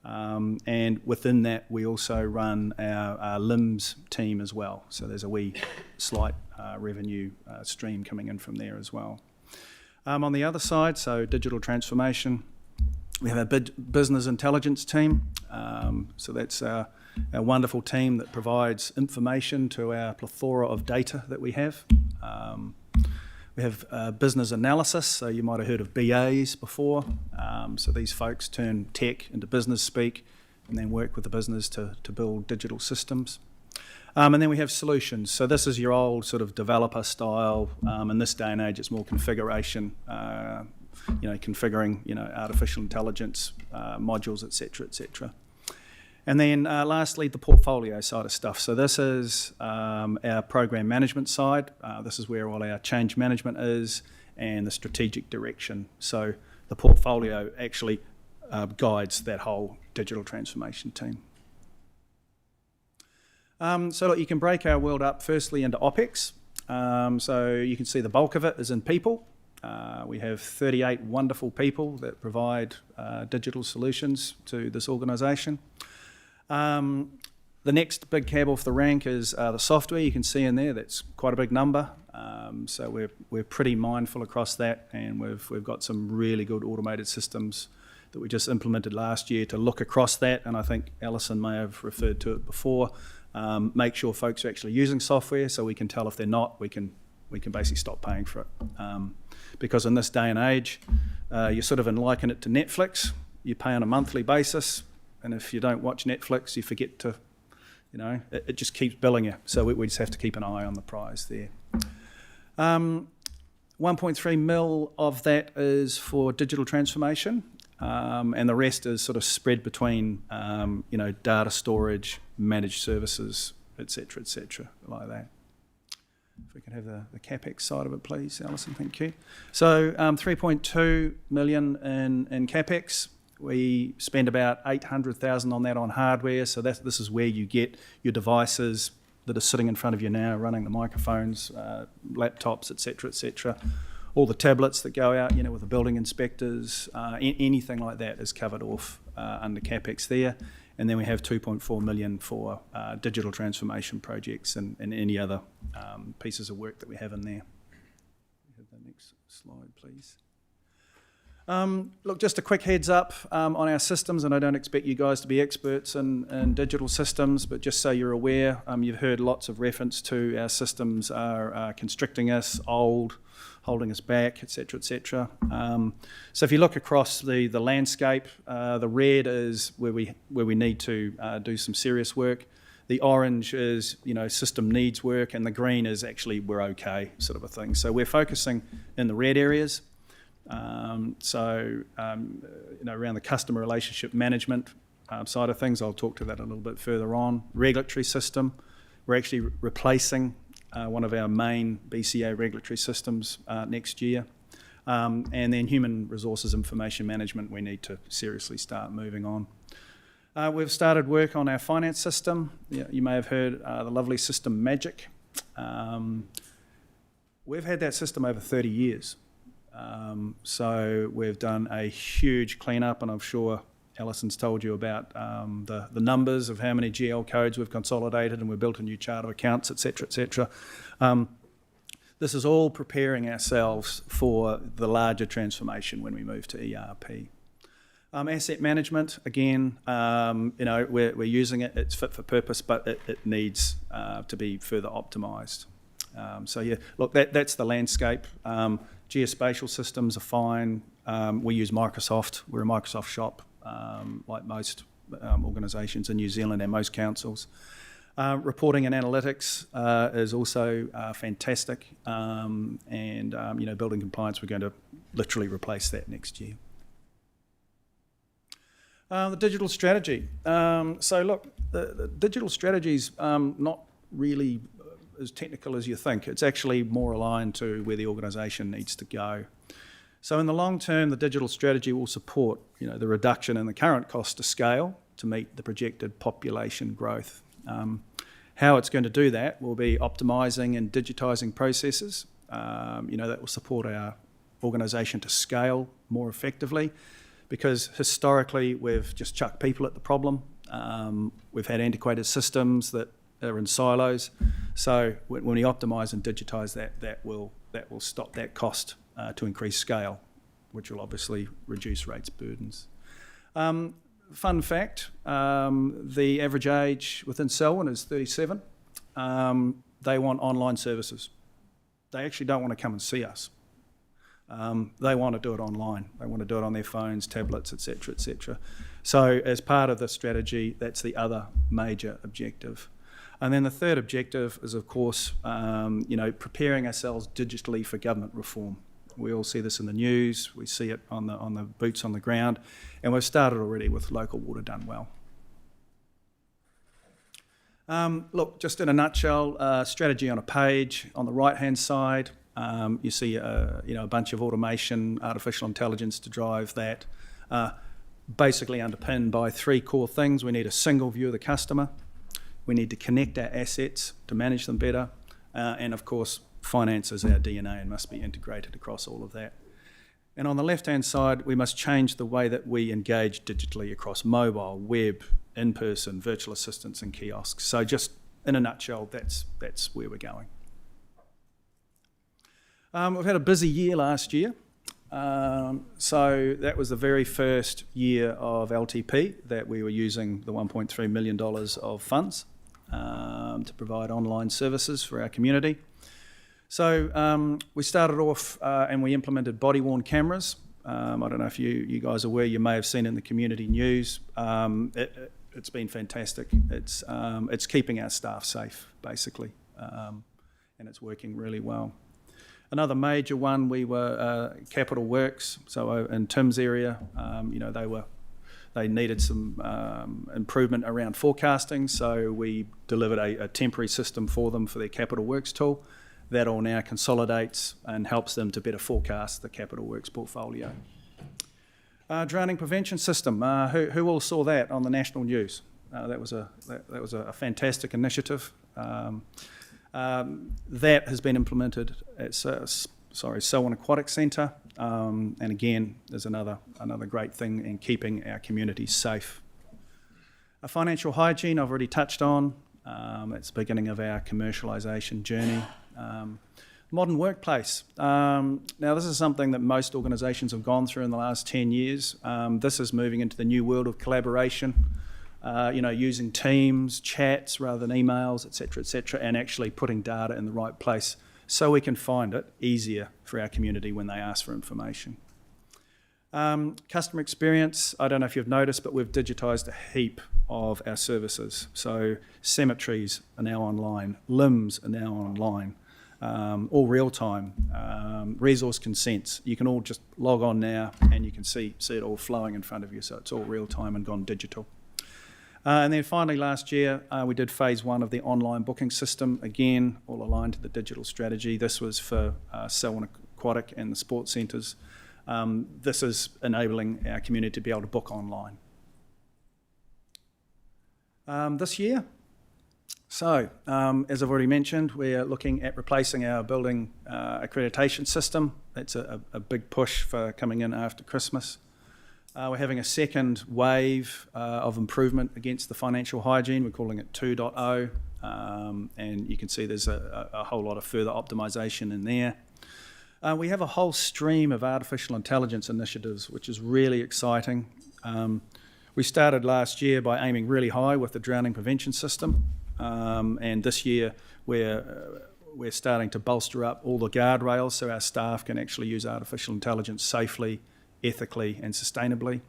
S14: And within that, we also run our LIMS team as well. So there's a wee slight revenue stream coming in from there as well. On the other side, so digital transformation, we have our business intelligence team. So that's our wonderful team that provides information to our plethora of data that we have. We have business analysis, so you might have heard of BAs before. So these folks turn tech into business speak and then work with the business to build digital systems. And then we have solutions. So this is your old sort of developer style. In this day and age, it's more configuration, configuring, artificial intelligence modules, etc., etc. And then lastly, the portfolio side of stuff. So this is our program management side. This is where all our change management is and the strategic direction. So the portfolio actually guides that whole digital transformation team. So look, you can break our world up firstly into OPEX. So you can see the bulk of it is in people. We have 38 wonderful people that provide digital solutions to this organisation. The next big cab off the rank is the software. You can see in there that's quite a big number. So we're pretty mindful across that, and we've got some really good automated systems that we just implemented last year to look across that. And I think Alison may have referred to it before. Make sure folks are actually using software, so we can tell if they're not. We can basically stop paying for it. Because in this day and age, you sort of liken it to Netflix. You pay on a monthly basis, and if you don't watch Netflix, you forget to, it just keeps billing you. So we just have to keep an eye on the prize there. 1.3 mil of that is for digital transformation, and the rest is sort of spread between, data storage, managed services, etc., like that. If we can have the CapEx side of it, please, Alison, thank you. So 3.2 million in CapEx. We spend about 800,000 on that on hardware. So this is where you get your devices that are sitting in front of you now, running the microphones, laptops, etc. All the tablets that go out, with the building inspectors, anything like that is covered off under CapEx there. And then we have 2.4 million for digital transformation projects and any other pieces of work that we have in there. Have the next slide, please. Look, just a quick heads up on our systems, and I don't expect you guys to be experts in digital systems, but just so you're aware, you've heard lots of reference to our systems are constricting us, old, holding us back, etc. So if you look across the landscape, the red is where we need to do some serious work. The orange is, system needs work, and the green is actually we're okay, sort of a thing. So we're focusing in the red areas. Around the customer relationship management side of things, I'll talk to that a little bit further on. Regulatory system, we're actually replacing one of our main BCA regulatory systems next year. And then human resources information management, we need to seriously start moving on. We've started work on our finance system. You may have heard the lovely system Magic. We've had that system over 30 years. So we've done a huge cleanup, and I'm sure Alison's told you about the numbers of how many GL codes we've consolidated, and we've built a new chart of accounts, etc. This is all preparing ourselves for the larger transformation when we move to ERP. Asset management, again, we're using it, it's fit for purpose, but it needs to be further optimised. Look, that's the landscape. Geospatial systems are fine. We use Microsoft. We're a Microsoft shop, like most organisations in New Zealand and most councils. Reporting and analytics is also fantastic. Building compliance, we're going to literally replace that next year. The digital strategy. The digital strategy's not really as technical as you think. It's actually more aligned to where the organisation needs to go. So in the long term, the digital strategy will support, the reduction in the current cost to scale to meet the projected population growth. How it's going to do that will be optimising and digitising processes. That will support our organisation to scale more effectively, because historically we've just chucked people at the problem. We've had antiquated systems that are in silos. So when we optimise and digitise that will stop that cost to increase scale, which will obviously reduce rates burdens. Fun fact, the average age within Selwyn is 37. They want online services. They actually don't want to come and see us. They want to do it online. They want to do it on their phones, tablets, etc. So as part of the strategy, that's the other major objective. And then the third objective is, of course, preparing ourselves digitally for government reform. We all see this in the news. We see it on the boots on the ground, and we've started already with local water done well. Look, just in a nutshell, strategy on a page. On the right-hand side, you see a bunch of automation, artificial intelligence to drive that. Basically underpinned by 3 core things. We need a single view of the customer. We need to connect our assets to manage them better. And of course, finance is our DNA and must be integrated across all of that. And on the left-hand side, we must change the way that we engage digitally across mobile, web, in-person, virtual assistants and kiosks. So just in a nutshell, that's where we're going. We've had a busy year last year. So that was the very first year of LTP that we were using the $1.3 million of funds to provide online services for our community. So we started off and we implemented body-worn cameras. I don't know if you guys are aware, you may have seen in the community news. It's been fantastic. It's keeping our staff safe, basically, and it's working really well. Another major one, we were Capital Works. So in Tim's area, they needed some improvement around forecasting. So we delivered a temporary system for them for their Capital Works tool. That all now consolidates and helps them to better forecast the Capital Works portfolio. Drowning prevention system. Who all saw that on the national news? That was a fantastic initiative. That has been implemented at Selwyn Aquatic Centre, and again, there's another great thing in keeping our communities safe. Financial hygiene, I've already touched on. It's the beginning of our commercialisation journey. Modern workplace. Now, this is something that most organisations have gone through in the last 10 years. This is moving into the new world of collaboration. Using Teams, chats rather than emails, etc., and actually putting data in the right place so we can find it easier for our community when they ask for information. Customer experience, I don't know if you've noticed, but we've digitised a heap of our services. So cemeteries are now online, limbs are now online, all real time, resource consents. You can all just log on now and you can see it all flowing in front of you, so it's all real time and gone digital. And then finally last year we did phase 1 of the online booking system, again all aligned to the digital strategy. This was for Selwyn Aquatic and the sports centres. This is enabling our community to be able to book online. This year, so as I've already mentioned, we're looking at replacing our building accreditation system. That's a big push for coming in after Christmas. We're having a second wave of improvement against the financial hygiene. We're calling it 2.0, and you can see there's a whole lot of further optimisation in there. We have a whole stream of artificial intelligence initiatives, which is really exciting. We started last year by aiming really high with the drowning prevention system, and this year we're starting to bolster up all the guardrails so our staff can actually use artificial intelligence safely, ethically and sustainably.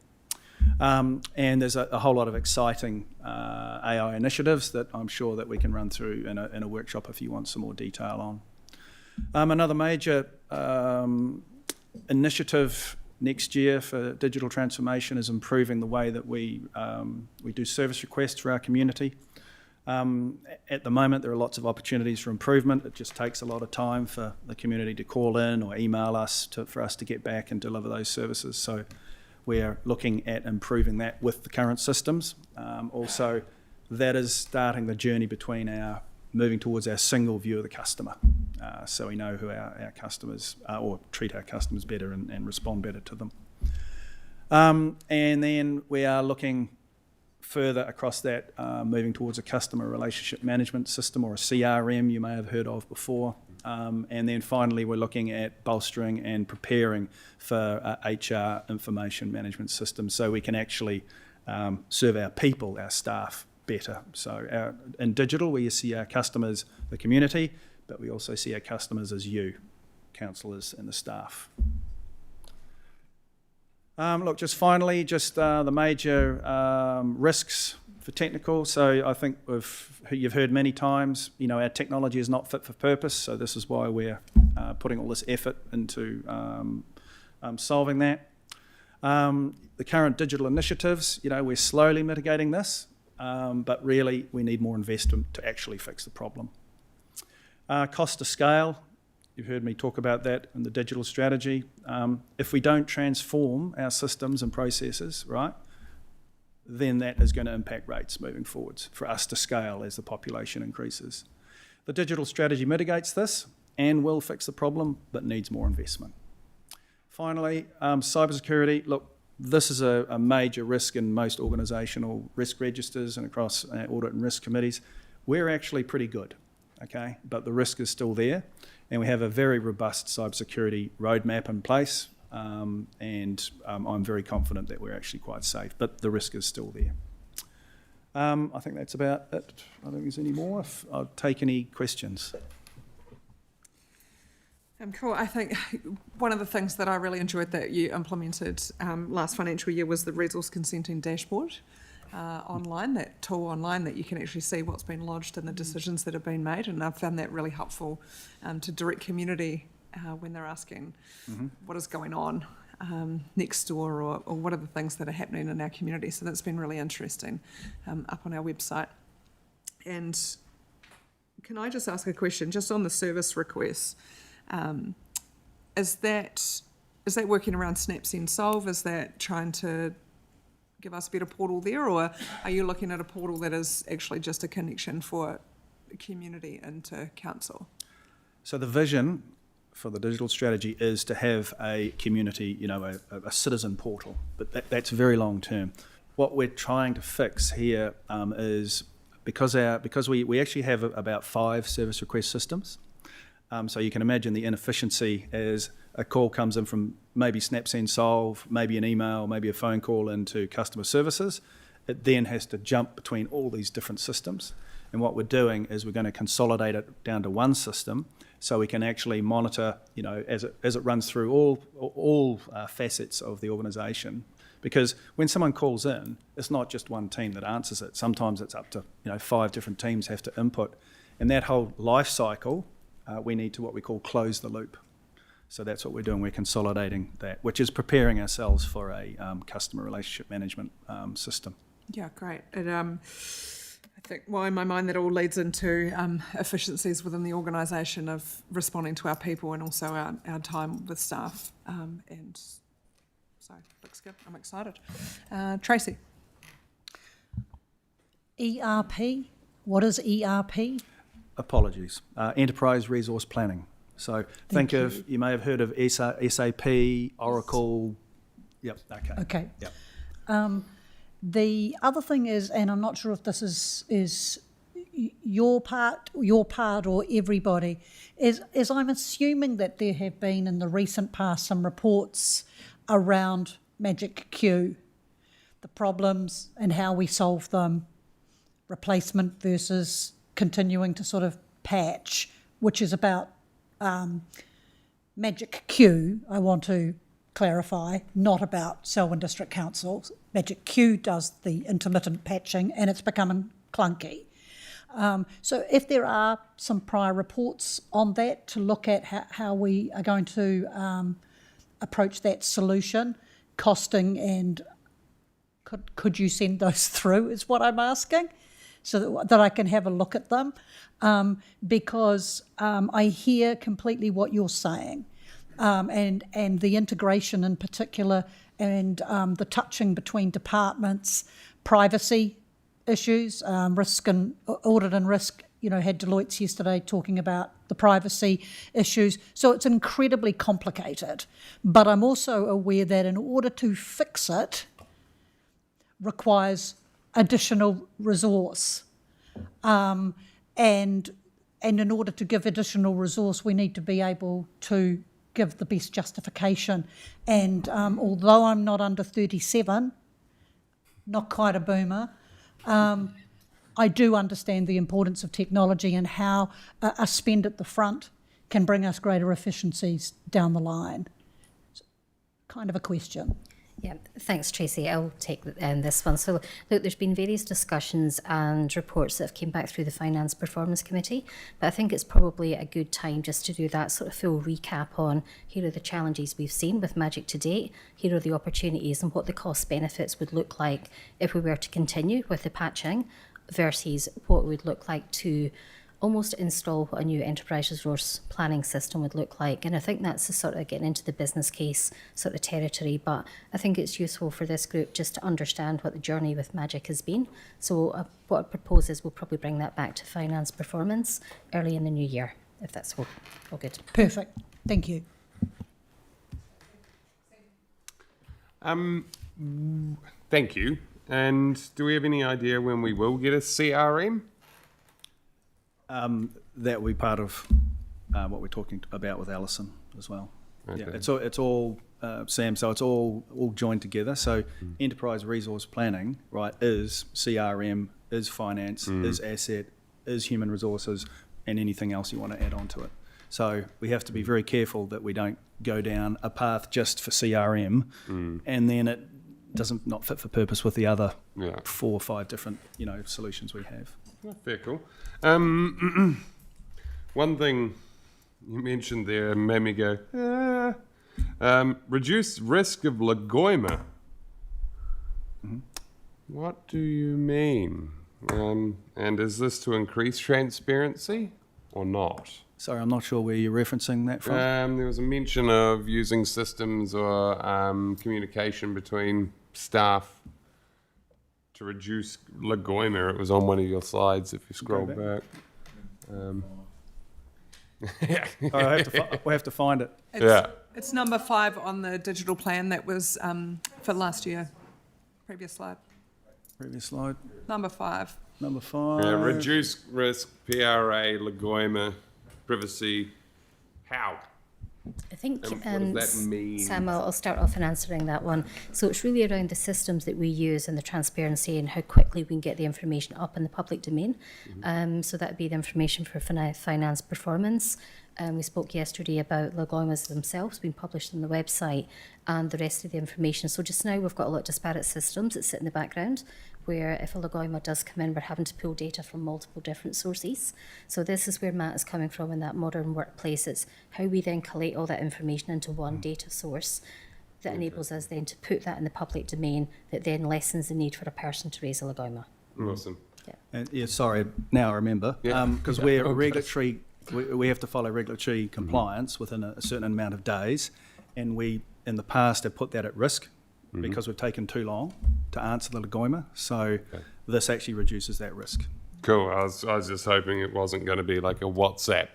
S14: And there's a whole lot of exciting AI initiatives that I'm sure that we can run through in a workshop if you want some more detail on. Another major initiative next year for digital transformation is improving the way that we do service requests for our community. At the moment, there are lots of opportunities for improvement. It just takes a lot of time for the community to call in or email us for us to get back and deliver those services. So we're looking at improving that with the current systems. Also, that is starting the journey between our moving towards our single view of the customer. So we know who our customers are, or treat our customers better and respond better to them. And then we are looking further across that, moving towards a customer relationship management system, or a CRM you may have heard of before. And then finally we're looking at bolstering and preparing for HR information management system so we can actually serve our people, our staff, better. So in digital we see our customers, the community, but we also see our customers as you, councillors and the staff. Look, just finally, the major risks for technical. So I think you've heard many times, our technology is not fit for purpose. So this is why we're putting all this effort into solving that. The current digital initiatives, we're slowly mitigating this. but really we need more investment to actually fix the problem. Cost to scale, you've heard me talk about that in the digital strategy. If we don't transform our systems and processes, right, then that is going to impact rates moving forwards for us to scale as the population increases. The digital strategy mitigates this and will fix the problem, but needs more investment. Finally, cybersecurity. Look, this is a major risk in most organisational risk registers and across audit and risk committees. We're actually pretty good, okay, but the risk is still there, and we have a very robust cybersecurity roadmap in place, and I'm very confident that we're actually quite safe, but the risk is still there. I think that's about it. I don't think there's any more. I'll take any questions.
S1: Cool. I think one of the things that I really enjoyed that you implemented last financial year was the resource consenting dashboard online, that tool online that you can actually see what's been lodged and the decisions that have been made, and I've found that really helpful to direct community when they're asking what is going on next door or what are the things that are happening in our community. So that's been really interesting up on our website. And can I just ask a question just on the service requests? Is that working around SnapSend Solve? Is that trying to give us a better portal there, or are you looking at a portal that is actually just a connection for the community into council?
S14: So the vision for the digital strategy is to have a community, a citizen portal, but that's very long term. What we're trying to fix here is because we actually have about 5 service request systems. So you can imagine the inefficiency as a call comes in from maybe SnapSend Solve, maybe an email, maybe a phone call into customer services. It then has to jump between all these different systems. And what we're doing is we're going to consolidate it down to one system so we can actually monitor, as it runs through all facets of the organisation. Because when someone calls in, it's not just one team that answers it. Sometimes it's up to 5 different teams have to input. And that whole life cycle, we need to what we call close the loop. So that's what we're doing. We're consolidating that, which is preparing ourselves for a customer relationship management system.
S1: Yeah, great. And I think, in my mind, that all leads into efficiencies within the organisation of responding to our people and also our time with staff. And so, looks good. I'm excited. Tracy.
S13: ERP. What is ERP?
S14: Apologies. Enterprise Resource Planning. So you may have heard of SAP, Oracle. Yep, okay.
S13: Okay.
S14: Yep.
S13: The other thing is, and I'm not sure if this is your part or everybody, is I'm assuming that there have been in the recent past some reports around Magic Q, the problems and how we solve them, replacement versus continuing to sort of patch, which is about Magic Q, I want to clarify, not about Selwyn District Council. Magic Q does the intermittent patching and it's becoming clunky. So if there are some prior reports on that to look at how we are going to approach that solution, costing, and could you send those through is what I'm asking, so that I can have a look at them, because I hear completely what you're saying, and the integration in particular, and the touching between departments, privacy issues, risk and audit and risk. Had Deloitte's yesterday talking about the privacy issues. So it's incredibly complicated. But I'm also aware that in order to fix it requires additional resource. And in order to give additional resource, we need to be able to give the best justification. And although I'm not under 37, not quite a boomer, I do understand the importance of technology and how a spend at the front can bring us greater efficiencies down the line. Kind of a question.
S2: Yeah, thanks, Tracy. I'll take this one. So, look, there's been various discussions and reports that have came back through the Finance Performance Committee, but I think it's probably a good time just to do that sort of full recap on here are the challenges we've seen with Magic to date, here are the opportunities and what the cost benefits would look like if we were to continue with the patching versus what it would look like to almost install what a new enterprise resource planning system would look like. And I think that's the sort of getting into the business case sort of territory, but I think it's useful for this group just to understand what the journey with Magic has been. So what I propose is we'll probably bring that back to finance performance early in the new year, if that's all good.
S13: Perfect. Thank you.
S15: Thank you. And do we have any idea when we will get a CRM?
S14: That will be part of what we're talking about with Alison as well.
S15: Okay.
S14: Yeah, it's all Sam. So it's all joined together. So enterprise resource planning, right, is CRM, is finance, is asset, is human resources, and anything else you want to add on to it. So we have to be very careful that we don't go down a path just for CRM, and then it doesn't not fit for purpose with the other 4 or 5 different solutions we have.
S15: Fair cool. One thing you mentioned there made me go, reduce risk of Lagoima. What do you mean? And is this to increase transparency or not?
S14: Sorry, I'm not sure where you're referencing that from.
S15: There was a mention of using systems or communication between staff to reduce Lagoima. It was on one of your slides if you scroll back.
S14: We have to find it.
S1: It's number 5 on the digital plan that was for last year. Previous slide. Number 5.
S14: Number 5.
S15: Reduce risk, PRA, Lagoima, privacy. How?
S2: I think,
S15: what does that mean?
S2: Sam, I'll start off in answering that one. So it's really around the systems that we use and the transparency and how quickly we can get the information up in the public domain. So that would be the information for finance performance. We spoke yesterday about Lagoimas themselves being published on the website and the rest of the information. So just now we've got a lot of disparate systems that sit in the background where if a Lagoima does come in, we're having to pull data from multiple different sources. So this is where Matt is coming from in that modern workplace. It's how we then collate all that information into one data source that enables us then to put that in the public domain that then lessens the need for a person to raise a Lagoima.
S15: Awesome.
S14: And sorry, now I remember. Because we're regulatory, we have to follow regulatory compliance within a certain amount of days. And we, in the past, have put that at risk because we've taken too long to answer the Lagoima. So this actually reduces that risk.
S15: Cool. I was just hoping it wasn't going to be like a WhatsApp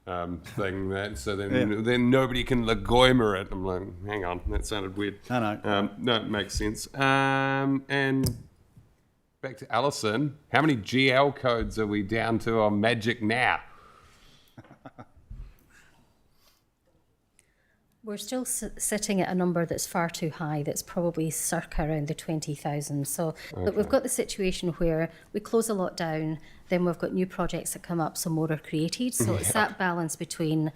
S15: thing so then nobody can Lagoima it. I'm like, hang on, that sounded weird.
S14: I know.
S15: No, it makes sense. And back to Alison, how many GL codes are we down to on Magic now?
S2: We're still sitting at a number that's far too high, that's probably circa around the 20,000. So look, we've got the situation where we close a lot down, then we've got new projects that come up, so more are created. So it's that balance between,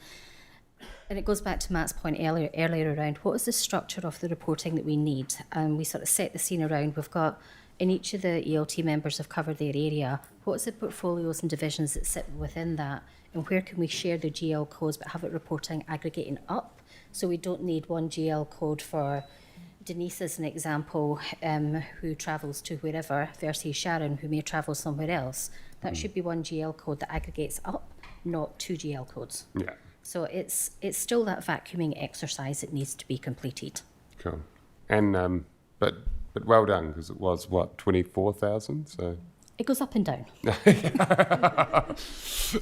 S2: and it goes back to Matt's point earlier around what is the structure of the reporting that we need. And we sort of set the scene around, we've got, in each of the ELT members have covered their area, what's the portfolios and divisions that sit within that, and where can we share the GL codes but have it reporting aggregating up? So we don't need one GL code for Denise, as an example, who travels to wherever, versus Sharon, who may travel somewhere else. That should be one GL code that aggregates up, not 2 GL codes.
S15: Yeah.
S2: So it's still that vacuuming exercise that needs to be completed.
S15: Cool. And but well done, because it was 24,000. So
S2: it goes up and down. It's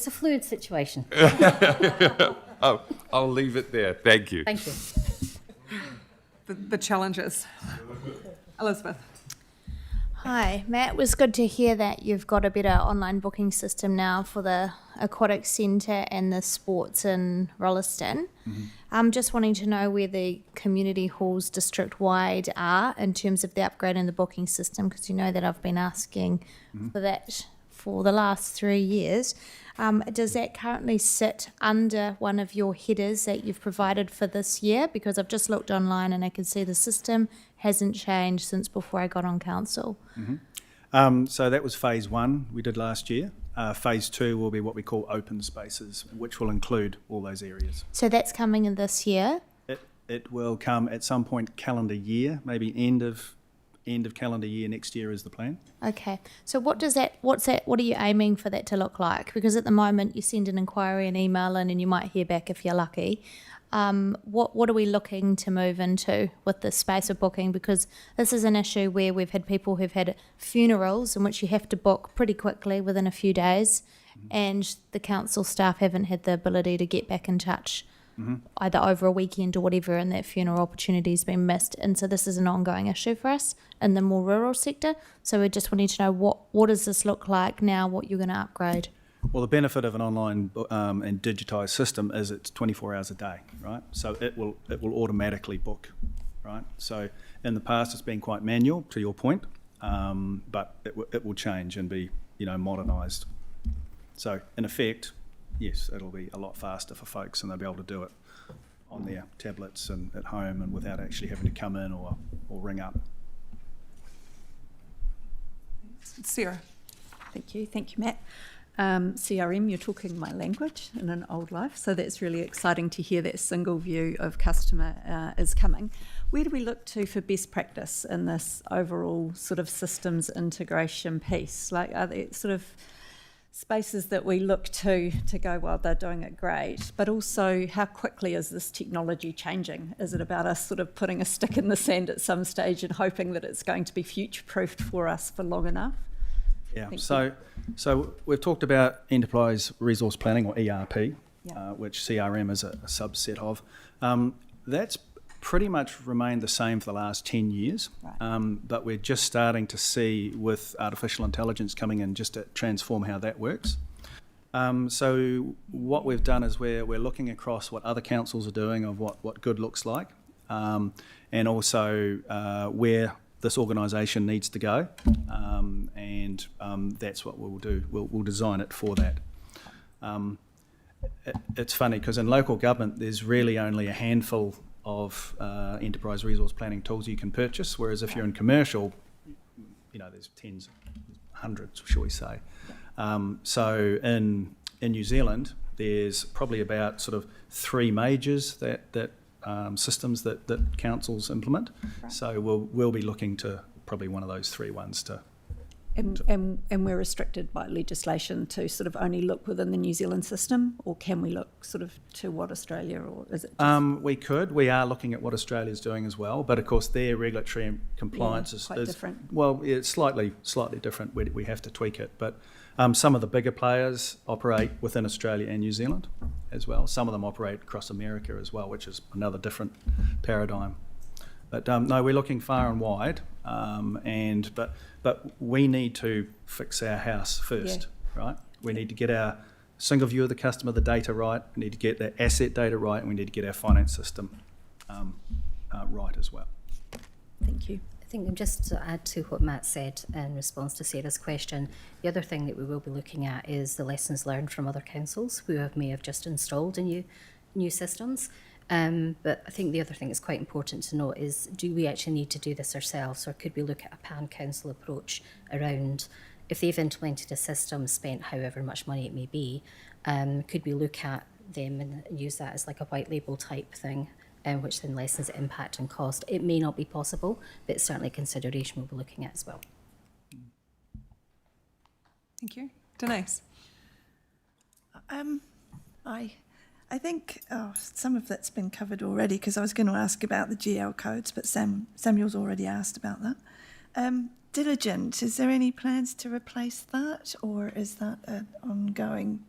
S2: a fluid situation.
S15: I'll leave it there. Thank you.
S2: Thank you.
S1: The challenges. Elizabeth.
S9: Hi, Matt. It was good to hear that you've got a better online booking system now for the aquatic centre and the sports in Rolleston. I'm just wanting to know where the community halls district-wide are in terms of the upgrade in the booking system, because you know that I've been asking for that for the last 3 years. Does that currently sit under one of your headers that you've provided for this year? Because I've just looked online and I can see the system hasn't changed since before I got on council.
S14: So that was phase 1 we did last year. Phase 2 will be what we call open spaces, which will include all those areas.
S9: So that's coming in this year?
S14: It will come at some point calendar year, maybe end of calendar year next year is the plan.
S9: Okay. So what are you aiming for that to look like? Because at the moment you send an inquiry, an email in, and you might hear back if you're lucky. What are we looking to move into with this space of booking? Because this is an issue where we've had people who've had funerals in which you have to book pretty quickly within a few days, and the council staff haven't had the ability to get back in touch either over a weekend or whatever, and that funeral opportunity's been missed. And so this is an ongoing issue for us in the more rural sector. So we just wanted to know what does this look like now, what you're going to upgrade?
S14: Well, the benefit of an online and digitised system is it's 24 hours a day, right? So it will automatically book, right? So in the past it's been quite manual, to your point, but it will change and be, modernised. So in effect, yes, it'll be a lot faster for folks, and they'll be able to do it on their tablets and at home and without actually having to come in or ring up.
S1: Sarah.
S11: Thank you, Matt. CRM, you're talking my language in an old life, so that's really exciting to hear that single view of customer is coming. Where do we look to for best practice in this overall sort of systems integration piece? Like, are there sort of spaces that we look to go, well, they're doing it great, but also how quickly is this technology changing? Is it about us sort of putting a stick in the sand at some stage and hoping that it's going to be future-proofed for us for long enough?
S14: Yeah, so we've talked about enterprise resource planning, or ERP, which CRM is a subset of. That's pretty much remained the same for the last 10 years, but we're just starting to see, with artificial intelligence coming in, just to transform how that works. So what we've done is we're looking across what other councils are doing of what good looks like, and also where this organisation needs to go, and that's what we'll do. We'll design it for that. It's funny because in local government there's really only a handful of enterprise resource planning tools you can purchase, whereas if you're in commercial, there's tens, hundreds, shall we say. So in New Zealand there's probably about sort of 3 majors that systems that councils implement. Right. So we'll be looking to probably one of those 3 ones to.
S11: And we're restricted by legislation to sort of only look within the New Zealand system, or can we look sort of to what Australia, or is it just...
S14: We are looking at what Australia's doing as well, but of course their regulatory compliance is
S11: quite different.
S14: Well, it's slightly different. We have to tweak it, but some of the bigger players operate within Australia and New Zealand as well. Some of them operate across America as well, which is another different paradigm. But no, we're looking far and wide, but we need to fix our house first, right? We need to get our single view of the customer, the data right. We need to get the asset data right, and we need to get our finance system right as well.
S11: Thank you.
S2: I think just to add to what Matt said in response to Sarah's question, the other thing that we will be looking at is the lessons learned from other councils who may have just installed new systems. But I think the other thing that's quite important to note is, do we actually need to do this ourselves, or could we look at a pan-council approach around, if they've implemented a system, spent however much money it may be, could we look at them and use that as like a white label type thing, which then lessens the impact and cost? It may not be possible, but it's certainly a consideration we'll be looking at as well.
S1: Thank you. Denise?
S8: I think some of that's been covered already, because I was going to ask about the GL codes, but Samuel's already asked about that. Diligent, is there any plans to replace that, or is that an ongoing?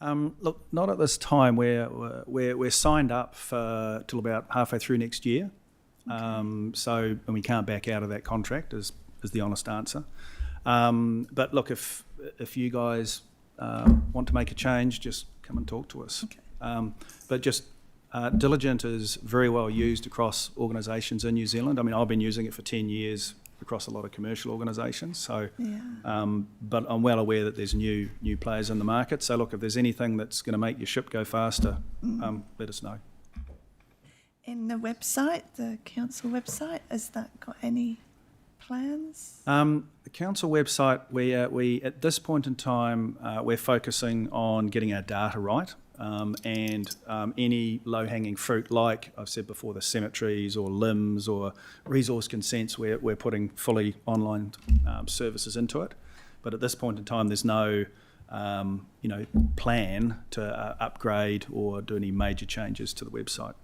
S14: Look, not at this time. We're signed up till about halfway through next year, okay. And we can't back out of that contract is the honest answer. But look, if you guys want to make a change, just come and talk to us. Okay. But just Diligent is very well used across organisations in New Zealand. I mean, I've been using it for 10 years. across a lot of commercial organisations. So, but I'm well aware that there's new players in the market. So look, if there's anything that's going to make your ship go faster, let us know.
S8: And the website, the council website, has that got any plans?
S14: The council website, we at this point in time, we're focusing on getting our data right, and any low-hanging fruit, like I've said before, the cemeteries or limbs or resource consents, we're putting fully online services into it. But at this point in time, there's no plan to upgrade or do any major changes to the website.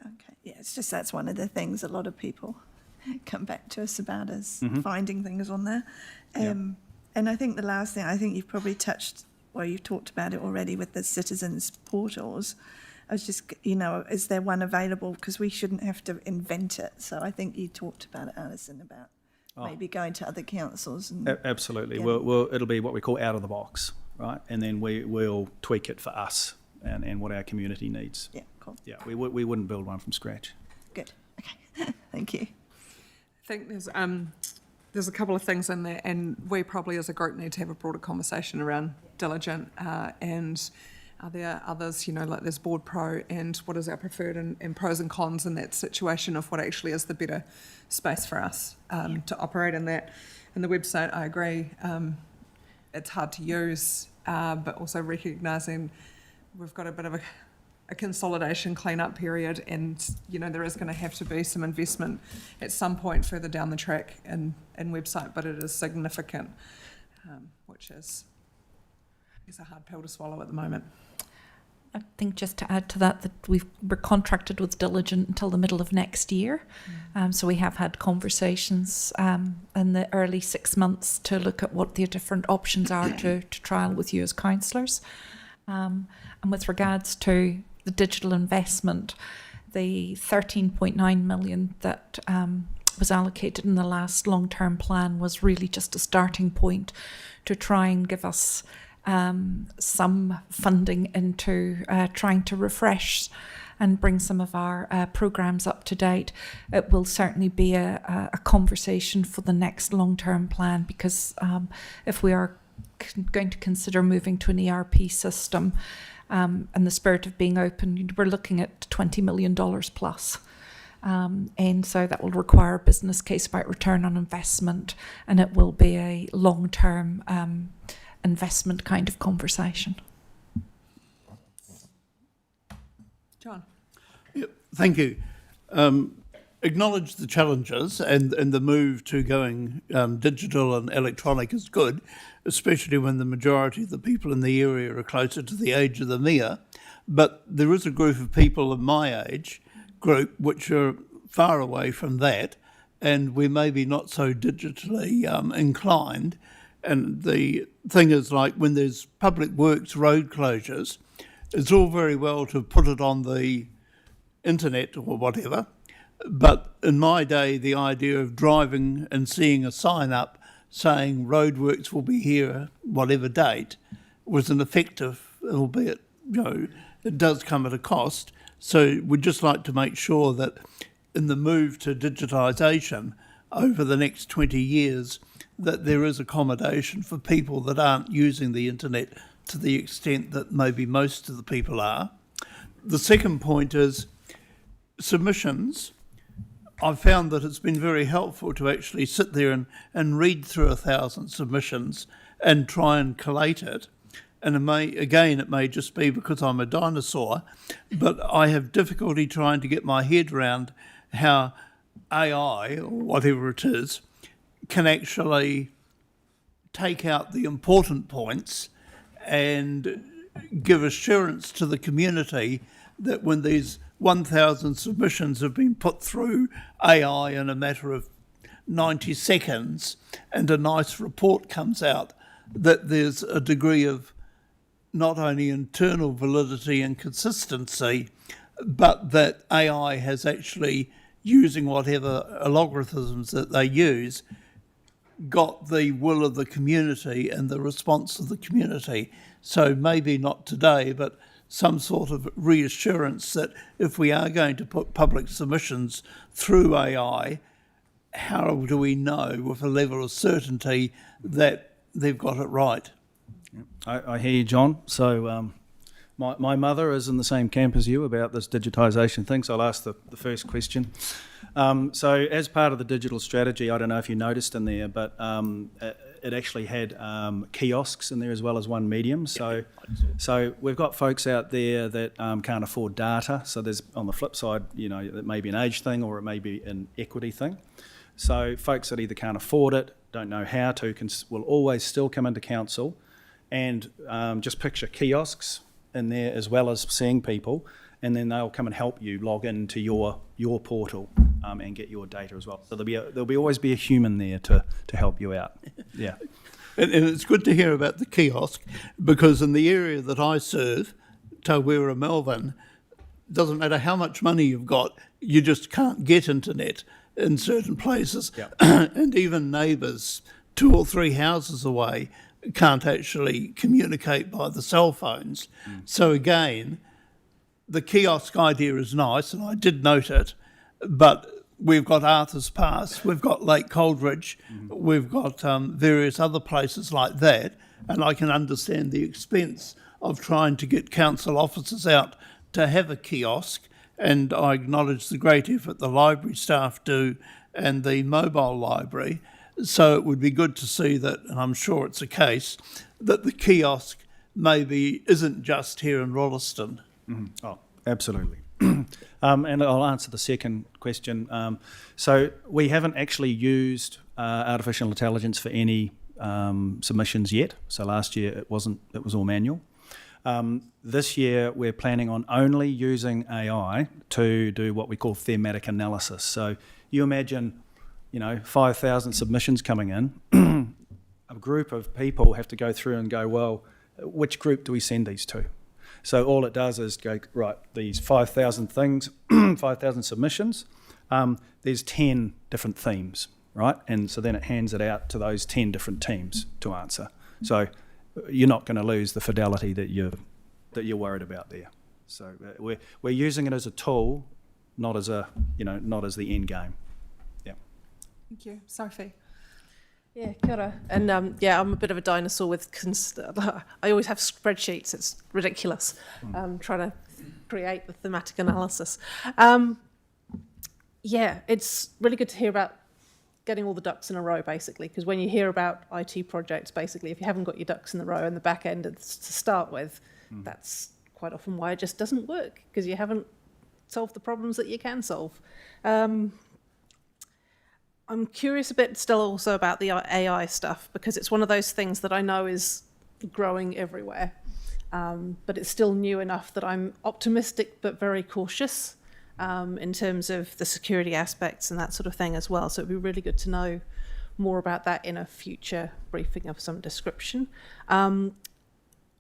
S8: Okay, yeah, it's just that's one of the things a lot of people come back to us about is finding things on there. And I think the last thing, I think you've probably you've talked about it already with the citizens portals. I was just, is there one available? Because we shouldn't have to invent it. So I think you talked about it, Alison, about maybe going to other councils. And
S14: absolutely. It'll be what we call out of the box, right? And then we'll tweak it for us and what our community needs.
S8: Yeah, cool.
S14: Yeah, we wouldn't build one from scratch.
S8: Good. Okay. Thank you.
S1: I think there's a couple of things in there, and we probably as a group need to have a broader conversation around diligent, and are there others, like there's board pro, and what is our preferred and pros and cons in that situation of what actually is the better space for us to operate in that. And the website, I agree, it's hard to use, but also recognising we've got a bit of a consolidation clean-up period, and there is going to have to be some investment at some point further down the track in website, but it is significant, which is a hard pill to swallow at the moment.
S7: I think just to add to that we're contracted with Diligent until the middle of next year. So we have had conversations in the early 6 months to look at what the different options are to trial with you as councillors. And with regards to the digital investment, the 13.9 million that was allocated in the last long-term plan was really just a starting point to try and give us some funding into trying to refresh and bring some of our programmes up to date. It will certainly be a conversation for the next long-term plan, because if we are going to consider moving to an ERP system, in the spirit of being open, we're looking at $20 million plus. And so that will require a business case about return on investment, and it will be a long-term investment kind of conversation.
S1: John.
S4: Yep, thank you. Acknowledge the challenges, and the move to going digital and electronic is good, especially when the majority of the people in the area are closer to the age of the Mia. But there is a group of people in my age group which are far away from that, and we may be not so digitally inclined. And the thing is, like when there's public works road closures, it's all very well to put it on the internet or whatever. But in my day, the idea of driving and seeing a sign up saying roadworks will be here whatever date was an effective, albeit, it does come at a cost. So we'd just like to make sure that in the move to digitisation over the next 20 years, that there is accommodation for people that aren't using the internet to the extent that maybe most of the people are. The second point is submissions. I've found that it's been very helpful to actually sit there and read through 1,000 submissions and try and collate it. And it may just be because I'm a dinosaur, but I have difficulty trying to get my head around how AI, or whatever it is, can actually take out the important points and give assurance to the community that when these 1,000 submissions have been put through AI in a matter of 90 seconds and a nice report comes out, that there's a degree of not only internal validity and consistency, but that AI has actually, using whatever algorithms that they use, got the will of the community and the response of the community. So maybe not today, but some sort of reassurance that if we are going to put public submissions through AI, how do we know with a level of certainty that they've got it right?
S14: I hear you, John. So my mother is in the same camp as you about this digitisation thing, so I'll ask the first question. So as part of the digital strategy, I don't know if you noticed in there, but it actually had kiosks in there as well as one medium. So we've got folks out there that can't afford data. So there's, on the flip side, you know, it may be an age thing or it may be an equity thing. So folks that either can't afford it, don't know how to, will always still come into council and just picture kiosks in there as well as seeing people, and then they'll come and help you log into your portal and get your data as well. So there'll always be a human there to help you out. Yeah.
S4: And it's good to hear about the kiosk, because in the area that I serve, Tawera, Melbourne, doesn't matter how much money you've got, you just can't get internet in certain places.
S14: Yep.
S4: And even neighbours 2 or 3 houses away can't actually communicate by the cell phones. So again, the kiosk idea is nice, and I did note it, but we've got Arthur's Pass, we've got Lake Coleridge, we've got various other places like that, and I can understand the expense of trying to get council officers out to have a kiosk, and I acknowledge the great effort the library staff do and the mobile library. So it would be good to see that, and I'm sure it's a case, that the kiosk maybe isn't just here in Rolleston.
S14: Oh, absolutely. And I'll answer the second question. So we haven't actually used artificial intelligence for any submissions yet. So last year it was all manual. This year we're planning on only using AI to do what we call thematic analysis. So you imagine, 5,000 submissions coming in. A group of people have to go through and go, well, which group do we send these to? So all it does is go, right, these 5,000 things, 5,000 submissions, there's 10 different themes, right? And so then it hands it out to those 10 different teams to answer. So you're not going to lose the fidelity that you're worried about there. So we're using it as a tool, not as not as the end game. Yeah.
S7: Thank you. Sophie.
S6: Yeah, kia ora. And I'm a bit of a dinosaur with I always have spreadsheets. It's ridiculous. Trying to create the thematic analysis. It's really good to hear about getting all the ducks in a row, basically, because when you hear about IT projects, basically, if you haven't got your ducks in the row and the back end to start with, that's quite often why it just doesn't work, because you haven't solved the problems that you can solve. I'm curious a bit still also about the AI stuff, because it's one of those things that I know is growing everywhere, but it's still new enough that I'm optimistic but very cautious in terms of the security aspects and that sort of thing as well. So it'd be really good to know more about that in a future briefing of some description. On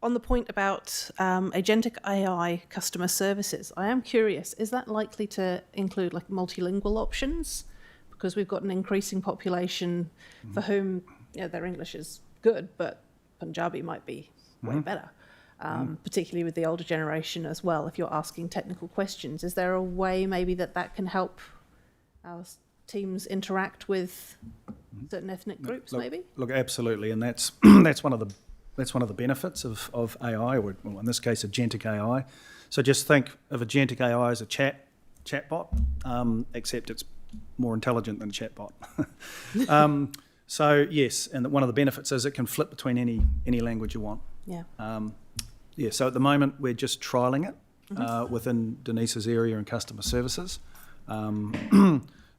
S6: the point about agentic AI customer services, I am curious, is that likely to include like multilingual options? Because we've got an increasing population for whom their English is good, but Punjabi might be way better, particularly with the older generation as well. If you're asking technical questions, is there a way maybe that can help our teams interact with certain ethnic groups?
S14: Look, absolutely, and that's one of the benefits of AI, or in this case, agentic AI. So just think of agentic AI as a chatbot, except it's more intelligent than a chatbot. So yes, and one of the benefits is it can flip between any language you want.
S6: Yeah.
S14: So at the moment we're just trialling it within Denise's area and customer services.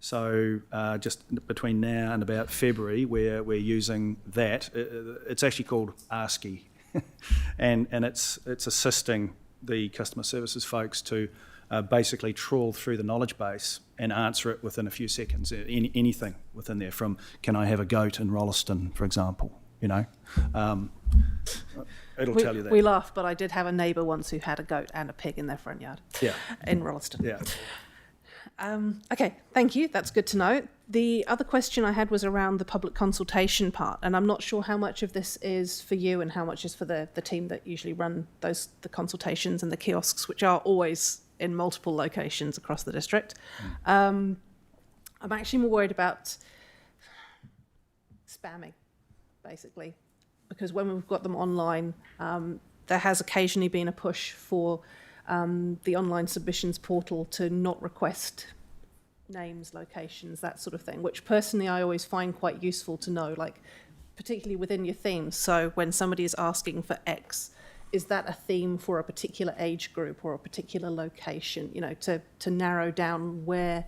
S14: So just between now and about February, we're using that. It's actually called ASCII, and it's assisting the customer services folks to basically trawl through the knowledge base and answer it within a few seconds. Anything within there, from can I have a goat in Rolleston, for example, It'll tell you that.
S6: We laugh, but I did have a neighbour once who had a goat and a pig in their front yard.
S14: Yeah.
S6: In Rolleston.
S14: Yeah.
S6: Okay, thank you. That's good to know. The other question I had was around the public consultation part, and I'm not sure how much of this is for you and how much is for the team that usually run the consultations and the kiosks, which are always in multiple locations across the district. I I'm actually more worried about spamming, basically, because when we've got them online, there has occasionally been a push for the online submissions portal to not request names, locations, that sort of thing, which personally I always find quite useful to know, like particularly within your themes. So when somebody is asking for X, is that a theme for a particular age group or a particular location, you know, to narrow down where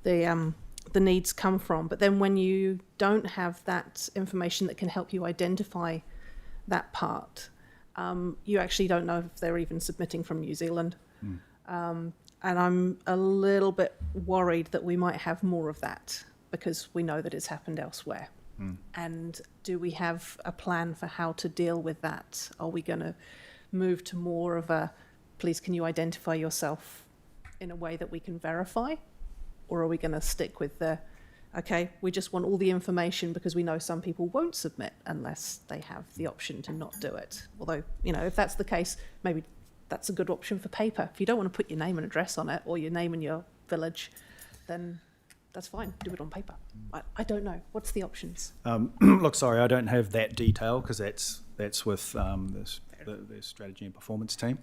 S6: the needs come from. But then when you don't have that information that can help you identify that part, you actually don't know if they're even submitting from New Zealand. And I'm a little bit worried that we might have more of that because we know that it's happened elsewhere. And do we have a plan for how to deal with that? Are we going to move to more of a, please can you identify yourself in a way that we can verify? Or are we going to stick with the, okay, we just want all the information because we know some people won't submit unless they have the option to not do it. Although, you know, if that's the case, maybe that's a good option for paper. If you don't want to put your name and address on it or your name and your village, then that's fine, do it on paper. I don't know. What's the options?
S14: Look, sorry, I don't have that detail because that's with the strategy and performance team.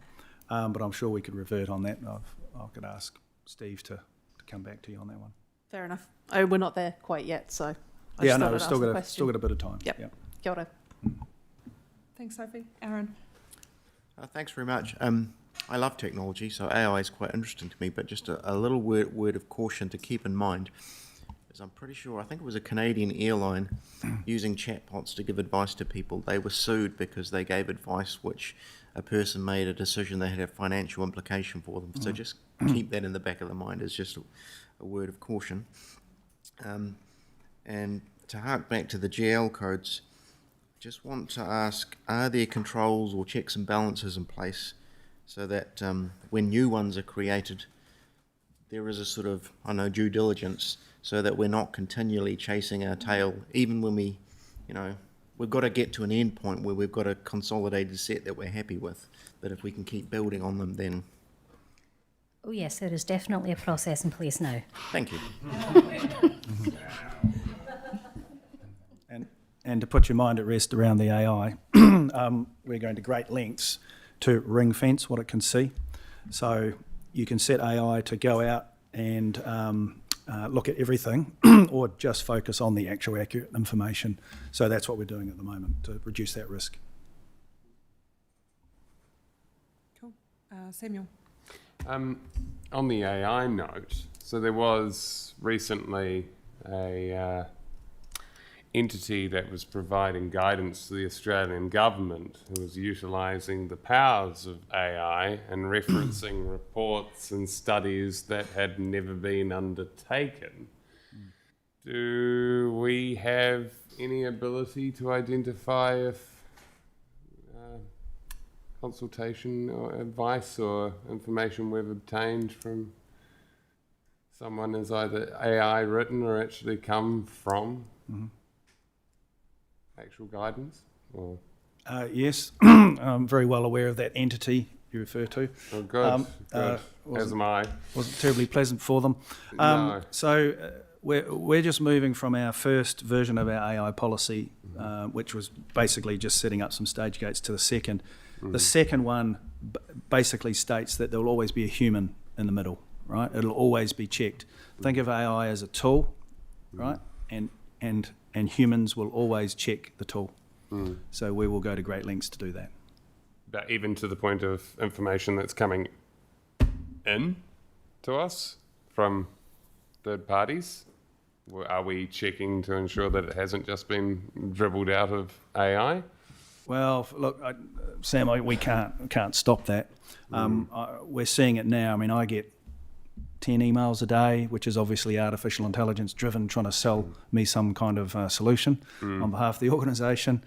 S14: But I'm sure we could revert on that. I could ask Steve to come back to you on that one.
S6: Fair enough. Oh, we're not there quite yet, so I
S14: Yeah,
S6: just
S14: no,
S6: thought
S14: we've
S6: I'd
S14: still
S6: ask the
S14: got
S6: question.
S14: still got a bit of time.
S6: Yep. Kia ora.
S7: Thanks, Sophie. Aaron.
S5: Thanks very much. I love technology, so AI is quite interesting to me, but just a little word of caution to keep in mind is I'm pretty sure, I think it was a Canadian airline using chatbots to give advice to people. They were sued because they gave advice which a person made a decision that had a financial implication for them. So just keep that in the back of the mind as just a word of caution. And to hark back to the GL codes, just want to ask, are there controls or checks and balances in place so that when new ones are created, there is a sort of, I know, due diligence so that we're not continually chasing our tail, even when we, you know, we've got to get to an end point where we've got a consolidated set that we're happy with, that if we can keep building on them, then...
S2: Oh yes, there is definitely a process in place now.
S5: Thank you.
S14: And to put your mind at rest around the AI, we're going to great lengths to ring fence what it can see. So you can set AI to go out and look at everything or just focus on the actual accurate information. So that's what we're doing at the moment to reduce that risk.
S1: Cool. Samuel.
S15: On the AI note, so there was recently a entity that was providing guidance to the Australian government who was utilising the powers of AI and referencing reports and studies that had never been undertaken. Do we have any ability to identify if consultation or advice or information we've obtained from someone is either AI written or actually come from actual guidance? Or?
S14: Yes, I'm very well aware of that entity you refer to.
S15: Oh, good. Good. As am I.
S14: Wasn't terribly pleasant for them.
S15: No.
S14: So we're just moving from our first version of our AI policy, which was basically just setting up some stage gates, to the second. The second one basically states that there will always be a human in the middle, right? It'll always be checked. Think of AI as a tool, right? And humans will always check the tool. So we will go to great lengths to do that.
S15: But even to the point of information that's coming in to us from third parties, are we checking to ensure that it hasn't just been dribbled out of AI?
S14: Well, look, Sam, we can't stop that. We're seeing it now. I mean, I get 10 emails a day, which is obviously artificial intelligence driven, trying to sell me some kind of solution on behalf of the organisation.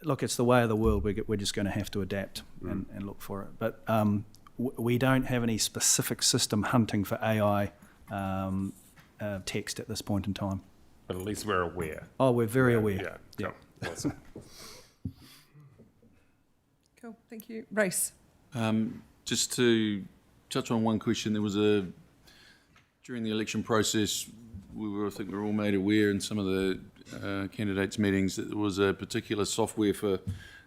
S14: Look, it's the way of the world. We're just going to have to adapt and look for it. But we don't have any specific system hunting for AI text at this point in time.
S15: But at least we're aware.
S14: Oh, we're very aware.
S15: Yeah. Awesome.
S1: Cool. Thank you. Race.
S16: Just to touch on one question, there was a During the election process, I think we were all made aware in some of the candidates' meetings that there was a particular software for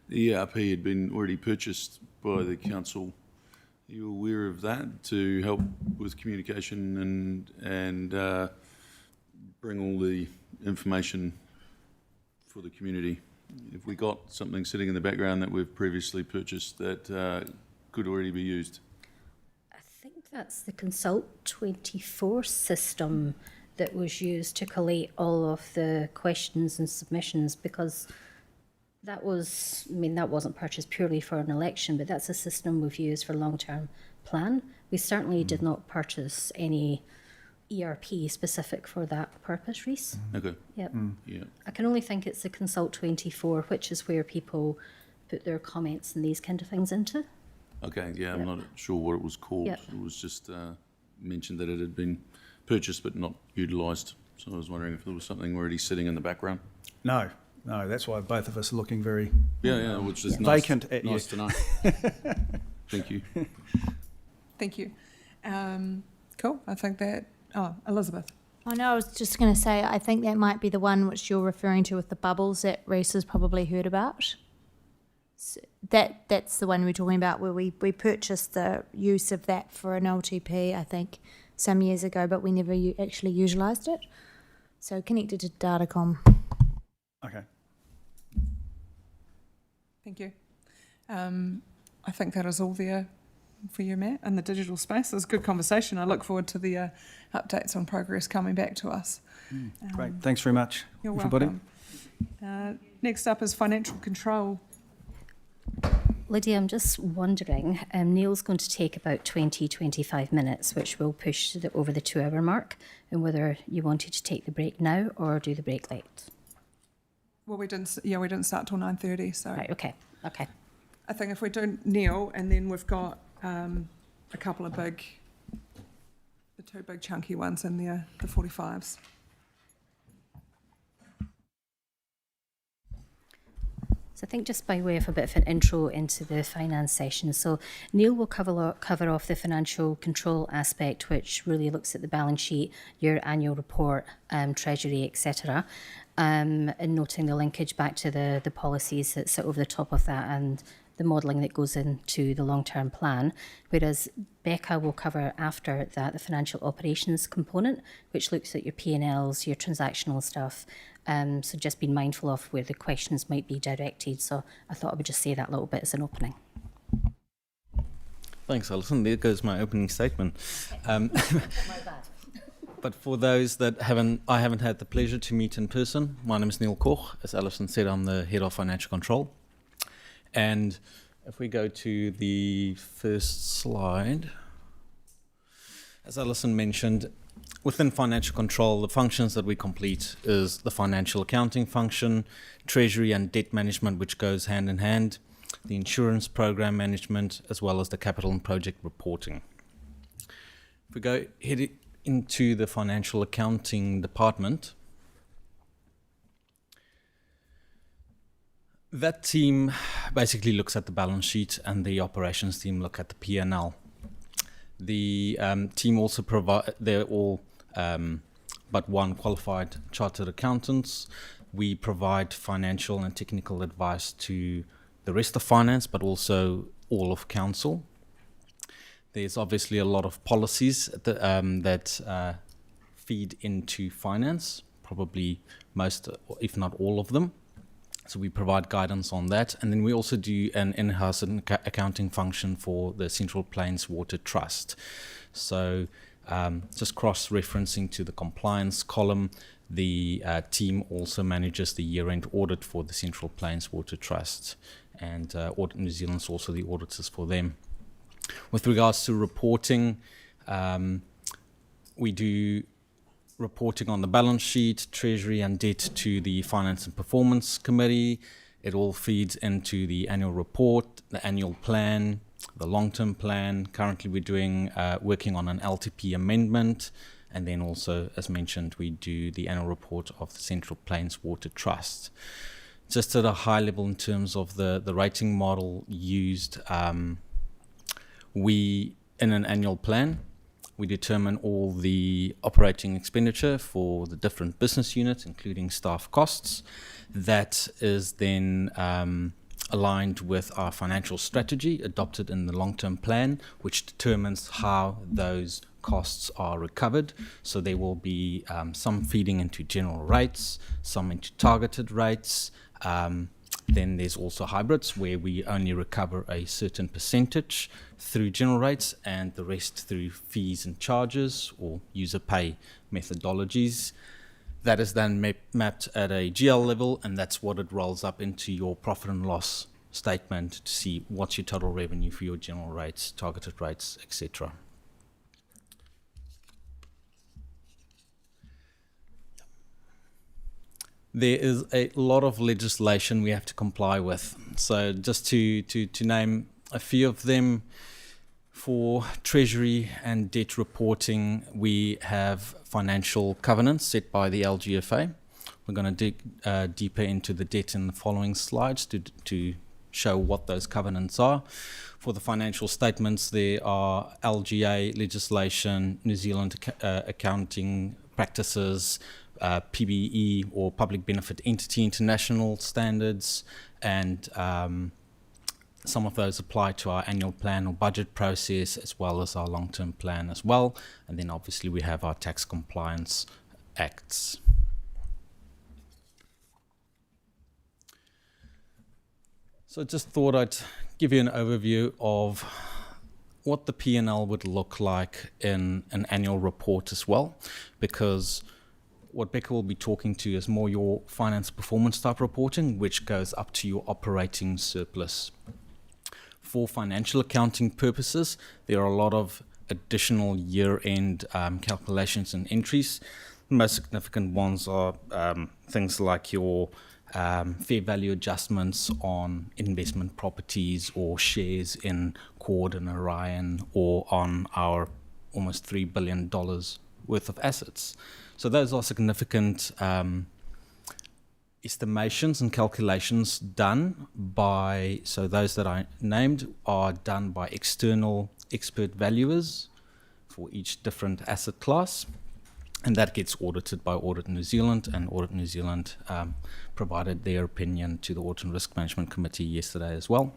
S16: the ERP had been already purchased by the council. Are you aware of that to help with communication and bring all the information for the community? Have we got something sitting in the background that we've previously purchased that could already be used?
S2: I think that's the Consult 24 system that was used to collate all of the questions and submissions, because that was, I mean, that wasn't purchased purely for an election, but that's a system we've used for long-term plan. We certainly did not purchase any ERP specific for that purpose, Rhys.
S16: Okay.
S2: Yep.
S16: Yeah.
S2: I can only think it's the Consult 24, which is where people put their comments and these kind of things into.
S16: Okay, yeah,
S2: Yep.
S16: I'm not sure what it was called.
S2: Yep.
S16: It was just mentioned that it had been purchased but not utilised. So I was wondering if there was something already sitting in the background.
S14: No, that's why both of us are looking very
S16: Yeah, which is
S14: vacant at
S16: nice
S14: you.
S16: to know. Thank you.
S1: Thank you. Cool. I think that. Oh, Elizabeth.
S9: Oh no, I was just going to say, I think that might be the one which you're referring to with the bubbles that Reese has probably heard about. So that's the one we're talking about, where we purchased the use of that for an LTP, I think, some years ago, but we never actually utilised it. So connected to Datacom.
S14: Okay.
S1: Thank you. I think that is all there for you, Matt, in the digital space. It was a good conversation. I look forward to the updates on progress coming back to us.
S14: Great. Thanks very much,
S1: You're
S14: everybody.
S1: welcome. Next up is financial control.
S2: Lydia, I'm just wondering, Neil's going to take about 25 minutes, which will push over the 2-hour mark, and whether you wanted to take the break now or do the break late.
S1: Well, we didn't start till 9:30, so.
S2: Right, okay.
S1: I think if we do Neil, and then we've got a couple of the 2 big chunky ones in there, the 45s.
S2: So I think just by way of a bit of an intro into the finance session, so Neil will cover off the financial control aspect, which really looks at the balance sheet, your annual report, treasury, etc., and noting the linkage back to the policies that sit over the top of that and the modelling that goes into the long-term plan, whereas Becca will cover after that the financial operations component, which looks at your P&Ls, your transactional stuff. So just being mindful of where the questions might be directed. So I thought I would just say that little bit as an opening.
S17: Thanks, Alison. There goes my opening statement. But for those that I haven't had the pleasure to meet in person, my name is Neil Koch. As Alison said, I'm the Head of Financial Control. And if we go to the first slide, as Alison mentioned, within financial control, the functions that we complete is the financial accounting function, treasury and debt management, which goes hand in hand, the insurance program management, as well as the capital and project reporting. If we go into the financial accounting department, that team basically looks at the balance sheet, and the operations team look at the P&L. The team also provide, they're all but one qualified chartered accountants. We provide financial and technical advice to the rest of finance, but also all of council. There's obviously a lot of policies that feed into finance, probably most, if not all of them. So we provide guidance on that. And then we also do an in-house accounting function for the Central Plains Water Trust. So just cross-referencing to the compliance column, the team also manages the year-end audit for the Central Plains Water Trust. And Audit New Zealand's also the auditors for them. With regards to reporting, we do reporting on the balance sheet, treasury and debt to the Finance and Performance Committee. It all feeds into the annual report, the annual plan, the long-term plan. Currently we're doing working on an LTP amendment, and then also, as mentioned, we do the annual report of the Central Plains Water Trust. Just at a high level in terms of the rating model used, we, in an annual plan, We determine all the operating expenditure for the different business units, including staff costs. That is then aligned with our financial strategy adopted in the long-term plan, which determines how those costs are recovered. So there will be some feeding into general rates, some into targeted rates. Then there's also hybrids, where we only recover a certain percentage through general rates and the rest through fees and charges or user pay methodologies. That is then mapped at a GL level, and that's what it rolls up into your profit and loss statement to see what's your total revenue for your general rates, targeted rates, etc. There is a lot of legislation we have to comply with. So just to name a few of them, for Treasury and debt reporting, we have financial covenants set by the LGFA. We're going to dig deeper into the debt in the following slides to show what those covenants are. For the financial statements, there are LGA legislation, New Zealand accounting practices, PBE or Public Benefit Entity International standards, and some of those apply to our annual plan or budget process as well as our long-term plan as well. And then obviously we have our tax compliance acts. So just thought I'd give you an overview of what the P&L would look like in an annual report as well, because what Becca will be talking to is more your finance performance type reporting, which goes up to your operating surplus. For financial accounting purposes, there are a lot of additional year-end calculations and entries. The most significant ones are things like your fair value adjustments on investment properties or shares in Cord and Orion, or on our almost $3 billion worth of assets. So those are significant estimations and calculations done by, so those that I named are done by external expert valuers for each different asset class. And that gets audited by Audit New Zealand, and Audit New Zealand provided their opinion to the Audit and Risk Management Committee yesterday as well.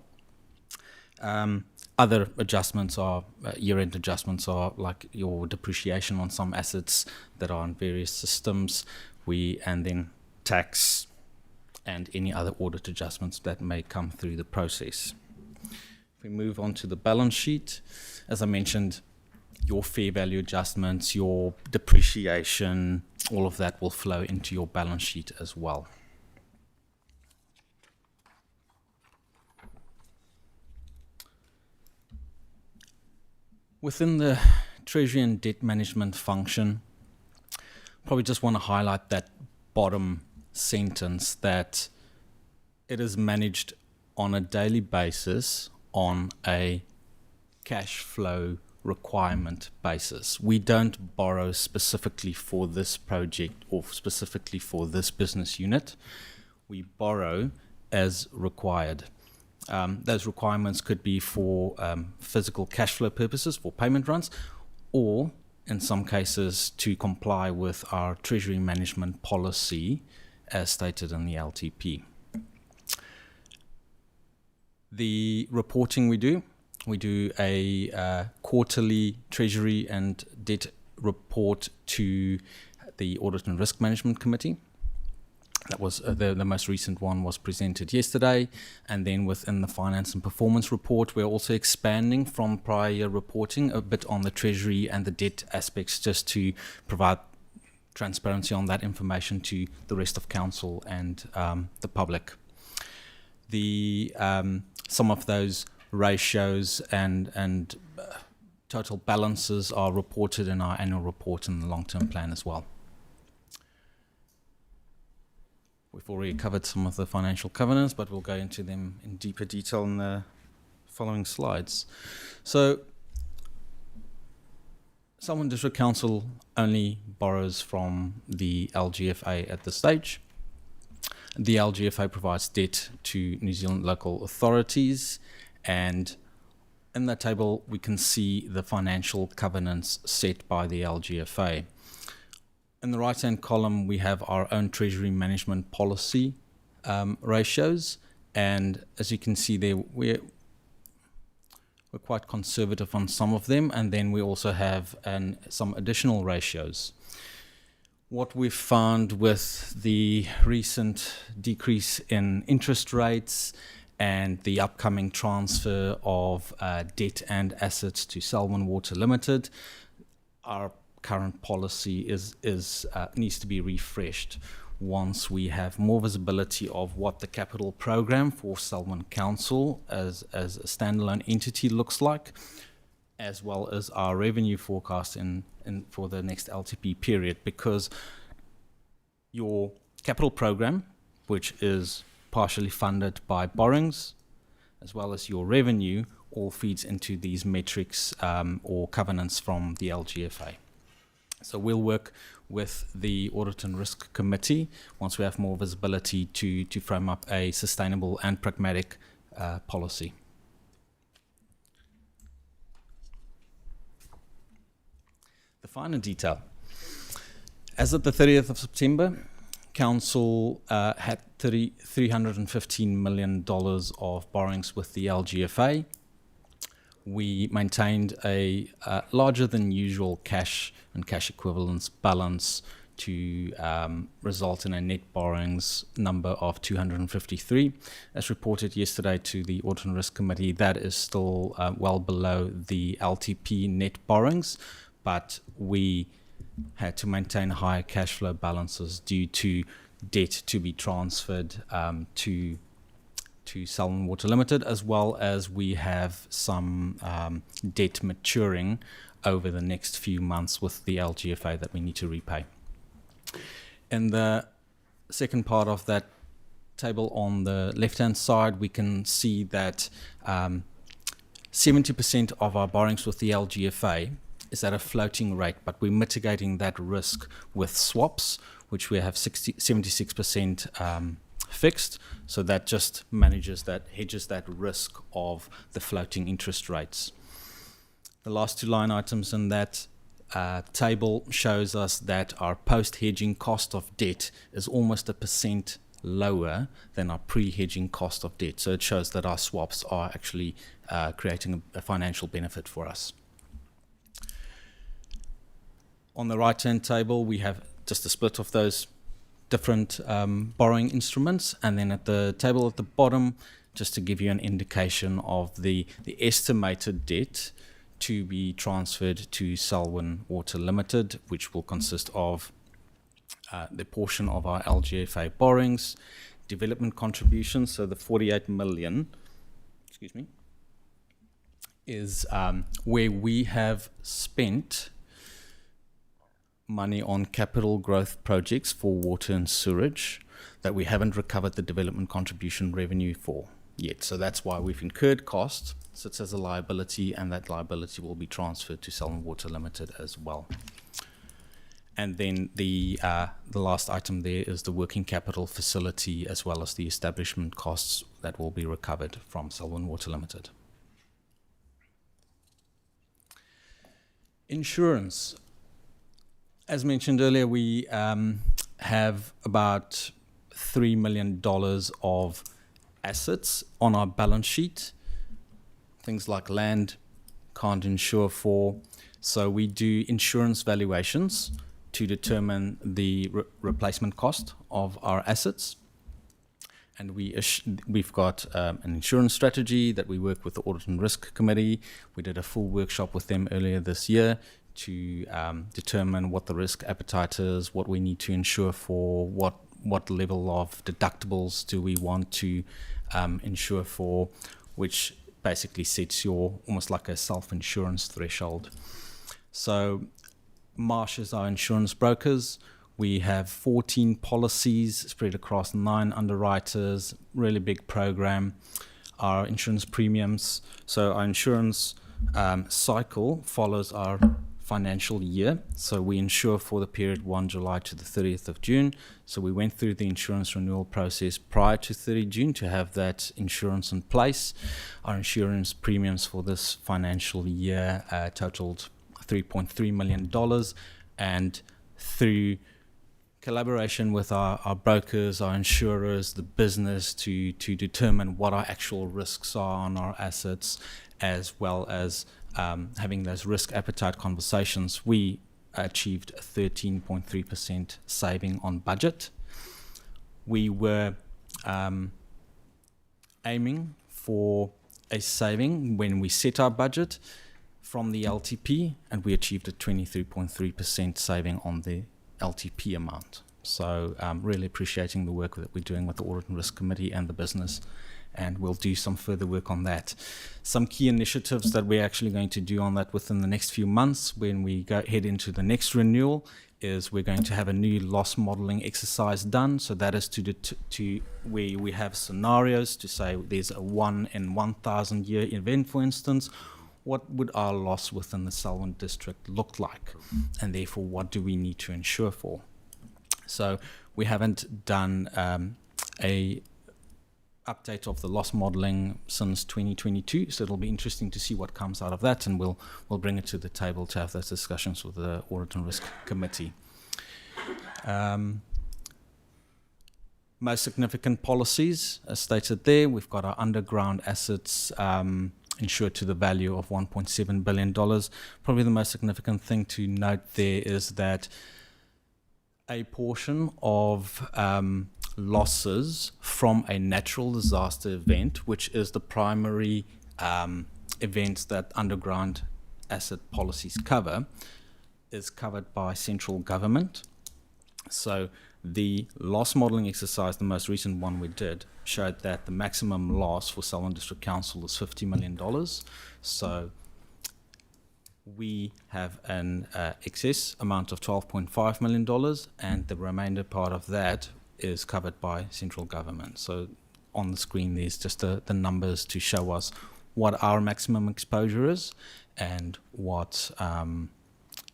S17: Other adjustments are, year-end adjustments are like your depreciation on some assets that are on various systems, and then tax and any other audit adjustments that may come through the process. If we move on to the balance sheet, as I mentioned, your fair value adjustments, your depreciation, all of that will flow into your balance sheet as well. Within the Treasury and Debt Management function, probably just want to highlight that bottom sentence, that it is managed on a daily basis on a cash flow requirement basis. We don't borrow specifically for this project or specifically for this business unit. We borrow as required. Those requirements could be for physical cash flow purposes, for payment runs, or in some cases to comply with our treasury management policy as stated in the LTP. The reporting we do a quarterly treasury and debt report to the Audit and Risk Management Committee. That was the most recent one was presented yesterday, and then within the finance and performance report, we're also expanding from prior year reporting a bit on the treasury and the debt aspects, just to provide transparency on that information to the rest of council and the public. Some of those ratios and total balances are reported in our annual report and the long-term plan as well. We've already covered some of the financial covenants, but we'll go into them in deeper detail in the following slides. So, Selwyn District Council only borrows from the LGFA at this stage. The LGFA provides debt to New Zealand local authorities, and in that table, we can see the financial covenants set by the LGFA. In the right-hand column, we have our own treasury management policy ratios, and as you can see there, we're quite conservative on some of them, and then we also have some additional ratios. What we've found with the recent decrease in interest rates and the upcoming transfer of debt and assets to Selwyn Water Limited, our current policy needs to be refreshed once we have more visibility of what the capital program for Selwyn Council as a standalone entity looks like, as well as our revenue forecast for the next LTP period, because your capital program, which is partially funded by borrowings, as well as your revenue, all feeds into these metrics or covenants from the LGFA. So we'll work with the Audit and Risk Committee once we have more visibility to frame up a sustainable and pragmatic policy. The finer detail. As of the 30th of September, Council had $315 million of borrowings with the LGFA. We maintained a larger than usual cash and cash equivalents balance to result in a net borrowings number of 253. As reported yesterday to the Audit and Risk Committee, that is still well below the LTP net borrowings, but we had to maintain higher cash flow balances due to debt to be transferred to Selwyn Water Limited, as well as we have some debt maturing over the next few months with the LGFA that we need to repay. In the second part of that table on the left-hand side, we can see that 70% of our borrowings with the LGFA is at a floating rate, but we're mitigating that risk with swaps, which we have 76% fixed, so that just hedges that risk of the floating interest rates. The last two line items in that table shows us that our post-hedging cost of debt is almost 1% lower than our pre-hedging cost of debt. So it shows that our swaps are actually creating a financial benefit for us. On the right-hand table, we have just a split of those different borrowing instruments, and then at the table at the bottom, just to give you an indication of the estimated debt to be transferred to Selwyn Water Limited, which will consist of the portion of our LGFA borrowings, development contributions, so the 48 million, is where we have spent money on capital growth projects for water and sewerage that we haven't recovered the development contribution revenue for yet. So that's why we've incurred costs, sits as a liability, and that liability will be transferred to Selwyn Water Limited as well. And then the last item there is the working capital facility, as well as the establishment costs that will be recovered from Selwyn Water Limited. Insurance. As mentioned earlier, we have about $3 million of assets on our balance sheet. Things like land can't insure for. So we do insurance valuations to determine the replacement cost of our assets. And we've got an insurance strategy that we work with the Audit and Risk Committee. We did a full workshop with them earlier this year to determine what the risk appetite is, what we need to insure for, what level of deductibles do we want to insure for, which basically sets your almost like a self-insurance threshold. So Marsh is our insurance brokers. We have 14 policies spread across 9 underwriters, really big program. Our insurance premiums, so our insurance cycle follows our financial year. So we insure for the period 1 July to the 30th of June. So we went through the insurance renewal process prior to 30 June to have that insurance in place. Our insurance premiums for this financial year totaled $3.3 million, and through collaboration with our brokers, our insurers, the business to determine what our actual risks are on our assets, as well as having those risk appetite conversations, we achieved a 13.3% saving on budget. We were aiming for a saving when we set our budget from the LTP, and we achieved a 23.3% saving on the LTP amount. So really appreciating the work that we're doing with the Audit and Risk Committee and the business, and we'll do some further work on that. Some key initiatives that we're actually going to do on that within the next few months when we head into the next renewal is we're going to have a new loss modelling exercise done. So that is to where we have scenarios to say there's a 1 in 1,000 year event, for instance. What would our loss within the Selwyn district look like? And therefore, what do we need to insure for? So we haven't done a update of the loss modelling since 2022, so it'll be interesting to see what comes out of that, and we'll bring it to the table to have those discussions with the Audit and Risk Committee. Most significant policies, as stated there, we've got our underground assets insured to the value of $1.7 billion. Probably the most significant thing to note there is that a portion of losses from a natural disaster event, which is the primary events that underground asset policies cover, is covered by central government. So the loss modelling exercise, the most recent one we did, showed that the maximum loss for Selwyn District Council is $50 million. So we have an excess amount of $12.5 million, and the remainder part of that is covered by central government. So on the screen there's just the numbers to show us what our maximum exposure is and what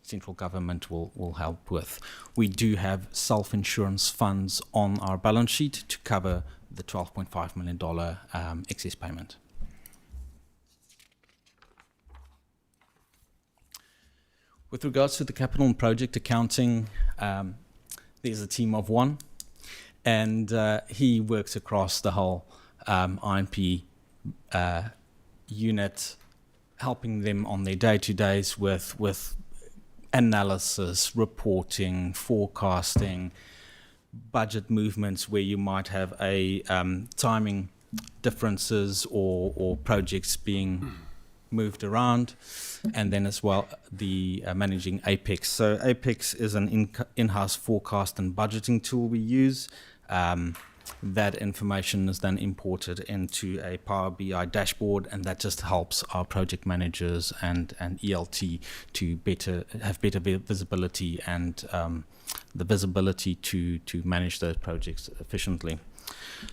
S17: central government will help with. We do have self-insurance funds on our balance sheet to cover the $12.5 million excess payment. With regards to the capital and project accounting, there's a team of one, and he works across the whole INP unit, helping them on their day-to-days with analysis, reporting, forecasting, budget movements where you might have a timing differences or projects being moved around, and then as well the managing Apex. So Apex is an in-house forecast and budgeting tool we use. That information is then imported into a Power BI dashboard, and that just helps our project managers and ELT to have better visibility and the visibility to manage those projects efficiently.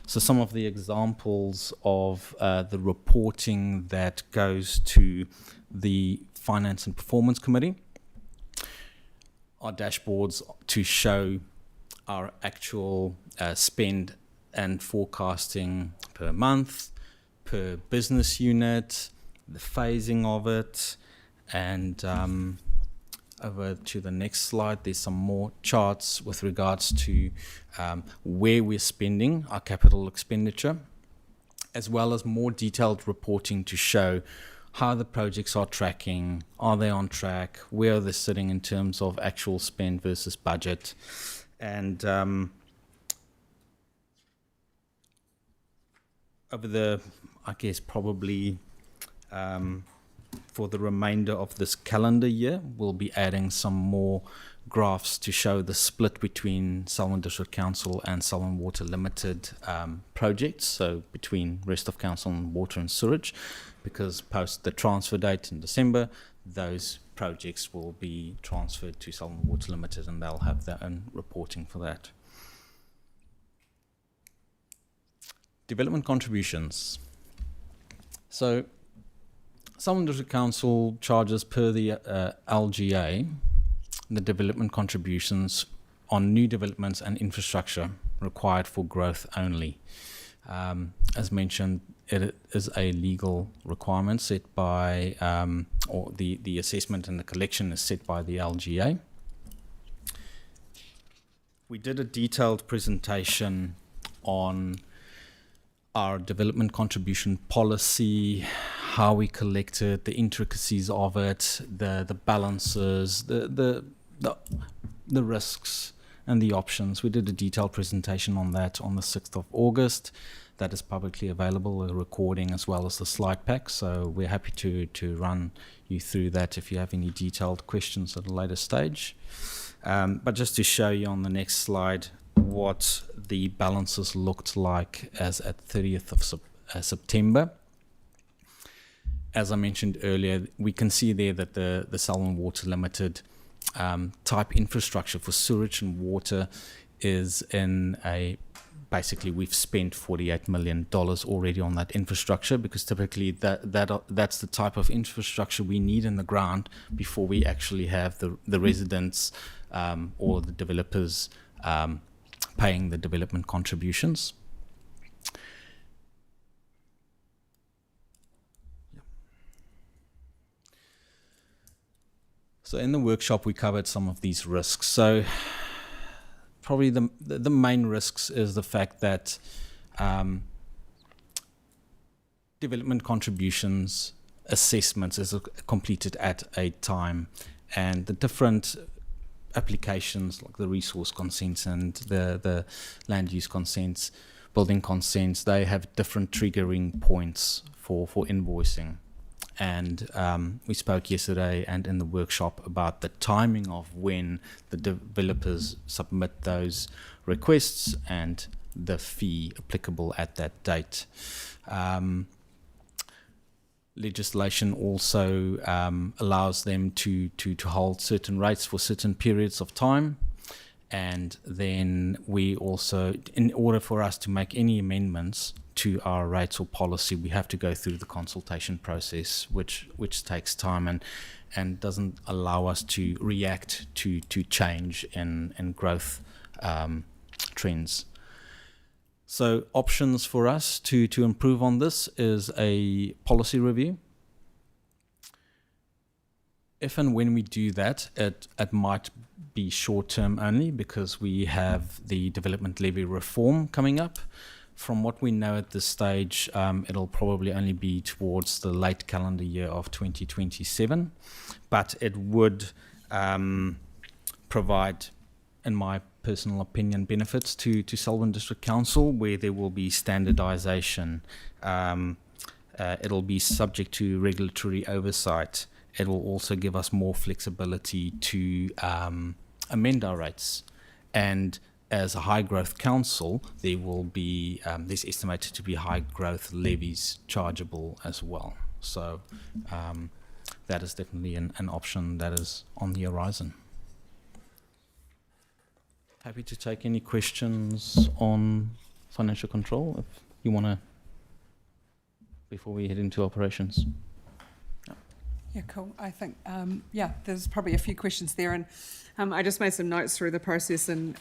S17: So some of the examples of the reporting that goes to the Finance and Performance Committee are dashboards to show our actual spend and forecasting per month, per business unit, the phasing of it, and over to the next slide, there's some more charts with regards to where we're spending our capital expenditure, as well as more detailed reporting to show how the projects are tracking, are they on track, where are they sitting in terms of actual spend versus budget, and over the, I guess, probably for the remainder of this calendar year, we'll be adding some more graphs to show the split between Selwyn District Council and Selwyn Water Limited projects, so between rest of council and water and sewage, because post the transfer date in December, those projects will be transferred to Selwyn Water Limited, and they'll have their own reporting for that. Development contributions. So Selwyn District Council charges per the LGA the development contributions on new developments and infrastructure required for growth only. As mentioned, it is a legal requirement set by, or the assessment and the collection is set by the LGA. We did a detailed presentation on our development contribution policy, how we collect it, the intricacies of it, the balances, the risks and the options. We did a detailed presentation on that on the 6th of August. That is publicly available, a recording as well as the slide pack. So we're happy to run you through that if you have any detailed questions at a later stage. But just to show you on the next slide what the balances looked like as at 30th of September. As I mentioned earlier, we can see there that the Selwyn Water Limited type infrastructure for sewerage and water is in a, basically we've spent $48 million already on that infrastructure, because typically that's the type of infrastructure we need in the ground before we actually have the residents or the developers paying the development contributions. So in the workshop we covered some of these risks. So probably the main risks is the fact that development contributions assessments is completed at a time, and the different applications like the resource consents and the land use consents, building consents, they have different triggering points for invoicing. And we spoke yesterday and in the workshop about the timing of when the developers submit those requests and the fee applicable at that date. Legislation also allows them to hold certain rates for certain periods of time. And then we also, in order for us to make any amendments to our rates or policy, we have to go through the consultation process, which takes time and doesn't allow us to react to change in growth trends. So options for us to improve on this is a policy review. If and when we do that, it might be short-term only, because we have the development levy reform coming up. From what we know at this stage, it'll probably only be towards the late calendar year of 2027, but it would provide, in my personal opinion, benefits to Selwyn District Council, where there will be standardization. It'll be subject to regulatory oversight. It will also give us more flexibility to amend our rates. And as a high growth council, there will be, there's estimated to be high growth levies chargeable as well. So that is definitely an option that is on the horizon. Happy to take any questions on financial control if you want to, before we head into operations.
S1: Yeah, cool. I think, there's probably a few questions there, and I just made some notes through the process and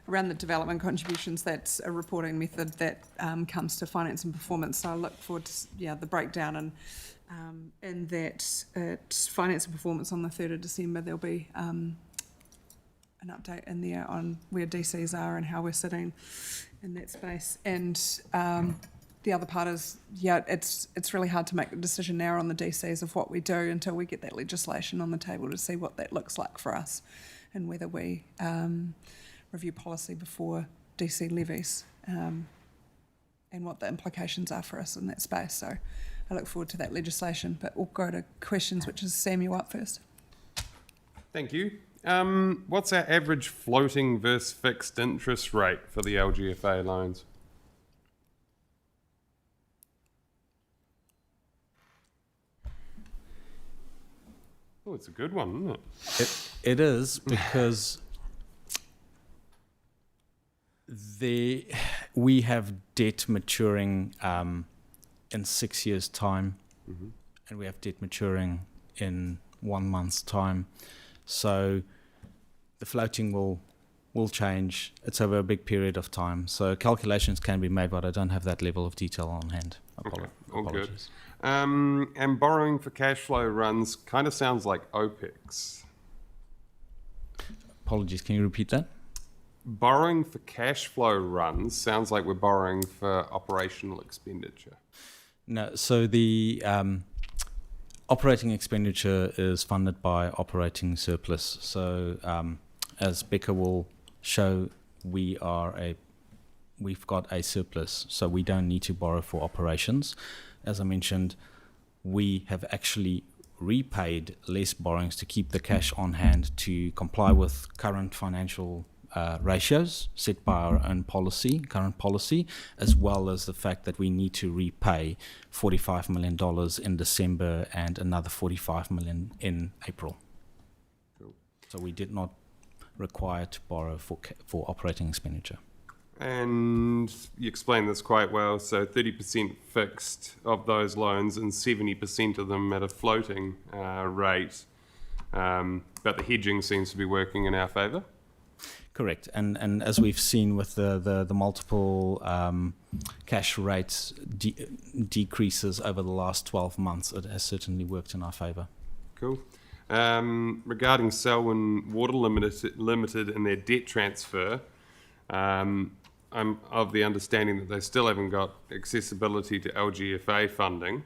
S1: around the development contributions. That's a reporting method that comes to finance and performance. So I look forward to the breakdown, and that at finance and performance on the 3rd of December there'll be an update in there on where DCs are and how we're sitting in that space. And the other part is, it's really hard to make a decision now on the DCs of what we do until we get that legislation on the table to see what that looks like for us, and whether we review policy before DC levies, and what the implications are for us in that space. So I look forward to that legislation, but we'll go to questions, which is Sam, you up first.
S15: Thank you. What's our average floating versus fixed interest rate for the LGFA loans? Oh, it's a good one, isn't it?
S17: It is, because we have debt maturing in 6 years' time, and we have debt maturing in 1 month's time. So the floating will change. It's over a big period of time. So calculations can be made, but I don't have that level of detail on hand.
S15: Okay, all good.
S17: Apologies.
S15: And borrowing for cash flow runs kind of sounds like OPEX.
S17: Apologies, can you repeat that?
S15: Borrowing for cash flow runs sounds like we're borrowing for operational expenditure.
S17: No, so the operating expenditure is funded by operating surplus. So as Becca will show, we've got a surplus, so we don't need to borrow for operations. As I mentioned, we have actually repaid less borrowings to keep the cash on hand to comply with current financial ratios set by our own current policy, as well as the fact that we need to repay $45 million in December and another $45 million in April.
S15: Cool.
S17: So we did not require to borrow for operating expenditure.
S15: And you explained this quite well. So 30% fixed of those loans and 70% of them at a floating rate. But the hedging seems to be working in our favour.
S17: Correct. And as we've seen with the multiple cash rates decreases over the last 12 months, it has certainly worked in our favour.
S15: Cool. Regarding Selwyn Water Limited and their debt transfer, I'm of the understanding that they still haven't got accessibility to LGFA funding.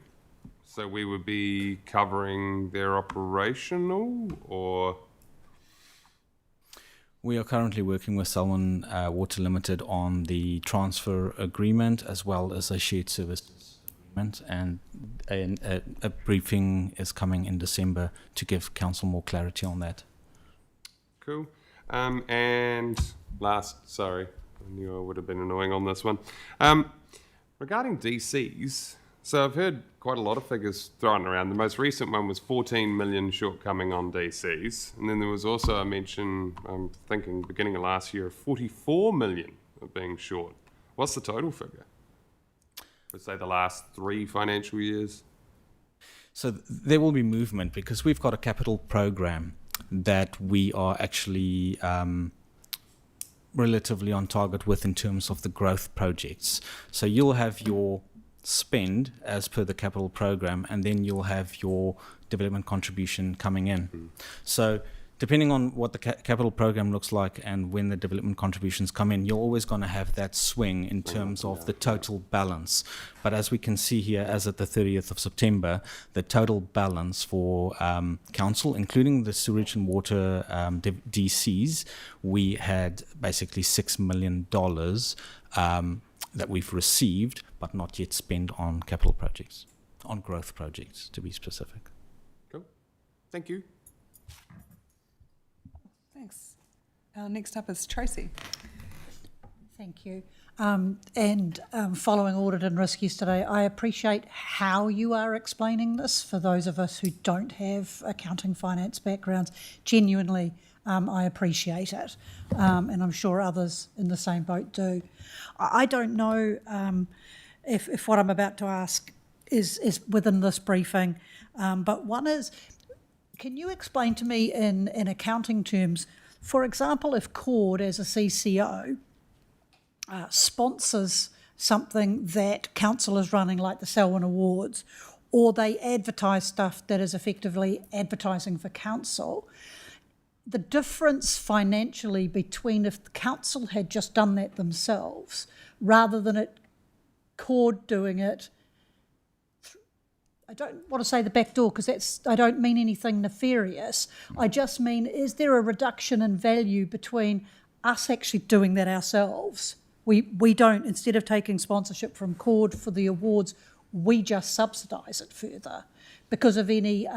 S15: So we would be covering their operational, or?
S17: We are currently working with Selwyn Water Limited on the transfer agreement as well as a shared services agreement, and a briefing is coming in December to give council more clarity on that.
S15: Cool. And last, sorry, I knew I would have been annoying on this one. Regarding DCs, so I've heard quite a lot of figures thrown around. The most recent one was 14 million shortcoming on DCs. And then there was also a mention, I'm thinking beginning of last year, of 44 million of being short. What's the total figure for, say, the last 3 financial years?
S17: So there will be movement because we've got a capital program that we are actually relatively on target with in terms of the growth projects. So you'll have your spend as per the capital program, and then you'll have your development contribution coming in. So depending on what the capital program looks like and when the development contributions come in, you're always going to have that swing in terms of the total balance. But as we can see here, as at the 30th of September, the total balance for council, including the sewage and water DCs, we had basically $6 million that we've received but not yet spent on capital projects, on growth projects to be specific.
S15: Cool. Thank you.
S1: Thanks. Next up is Tracy.
S13: Thank you. Following audit and risk yesterday, I appreciate how you are explaining this for those of us who don't have accounting finance backgrounds. Genuinely, I appreciate it, and I'm sure others in the same boat do. I don't know if what I'm about to ask is within this briefing, but one is, can you explain to me in accounting terms, for example, if CORD as a CCO sponsors something that council is running like the Selwyn Awards, or they advertise stuff that is effectively advertising for council, the difference financially between if the council had just done that themselves rather than CORD doing it, I don't want to say the back door because I don't mean anything nefarious. I just mean, is there a reduction in value between us actually doing that ourselves? We don't, instead of taking sponsorship from CORD for the awards, we just subsidise it further because of any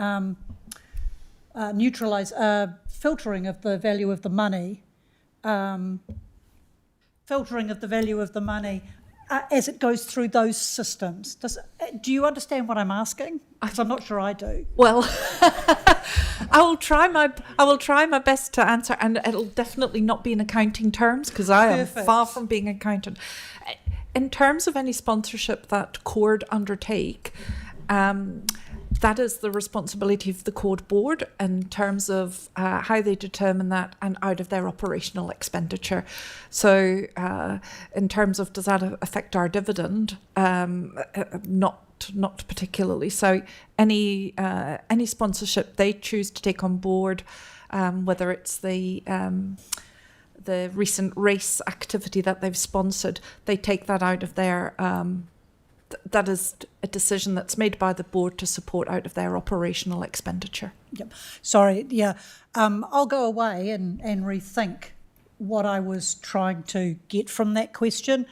S13: filtering of the value of the money, as it goes through those systems. Do you understand what I'm asking? Because I'm not sure I do.
S7: Well, I will try my best to answer, and it'll definitely not be in accounting terms because I am far from being an accountant. In terms of any sponsorship that CORD undertake, that is the responsibility of the CORD board in terms of how they determine that and out of their operational expenditure. So in terms of does that affect our dividend? Not particularly. So any sponsorship they choose to take on board, whether it's the recent race activity that they've sponsored, they take that out of their that is a decision that's made by the board to support out of their operational expenditure.
S13: Yep. Sorry, yeah. I'll go away and rethink what I was trying to get from that question,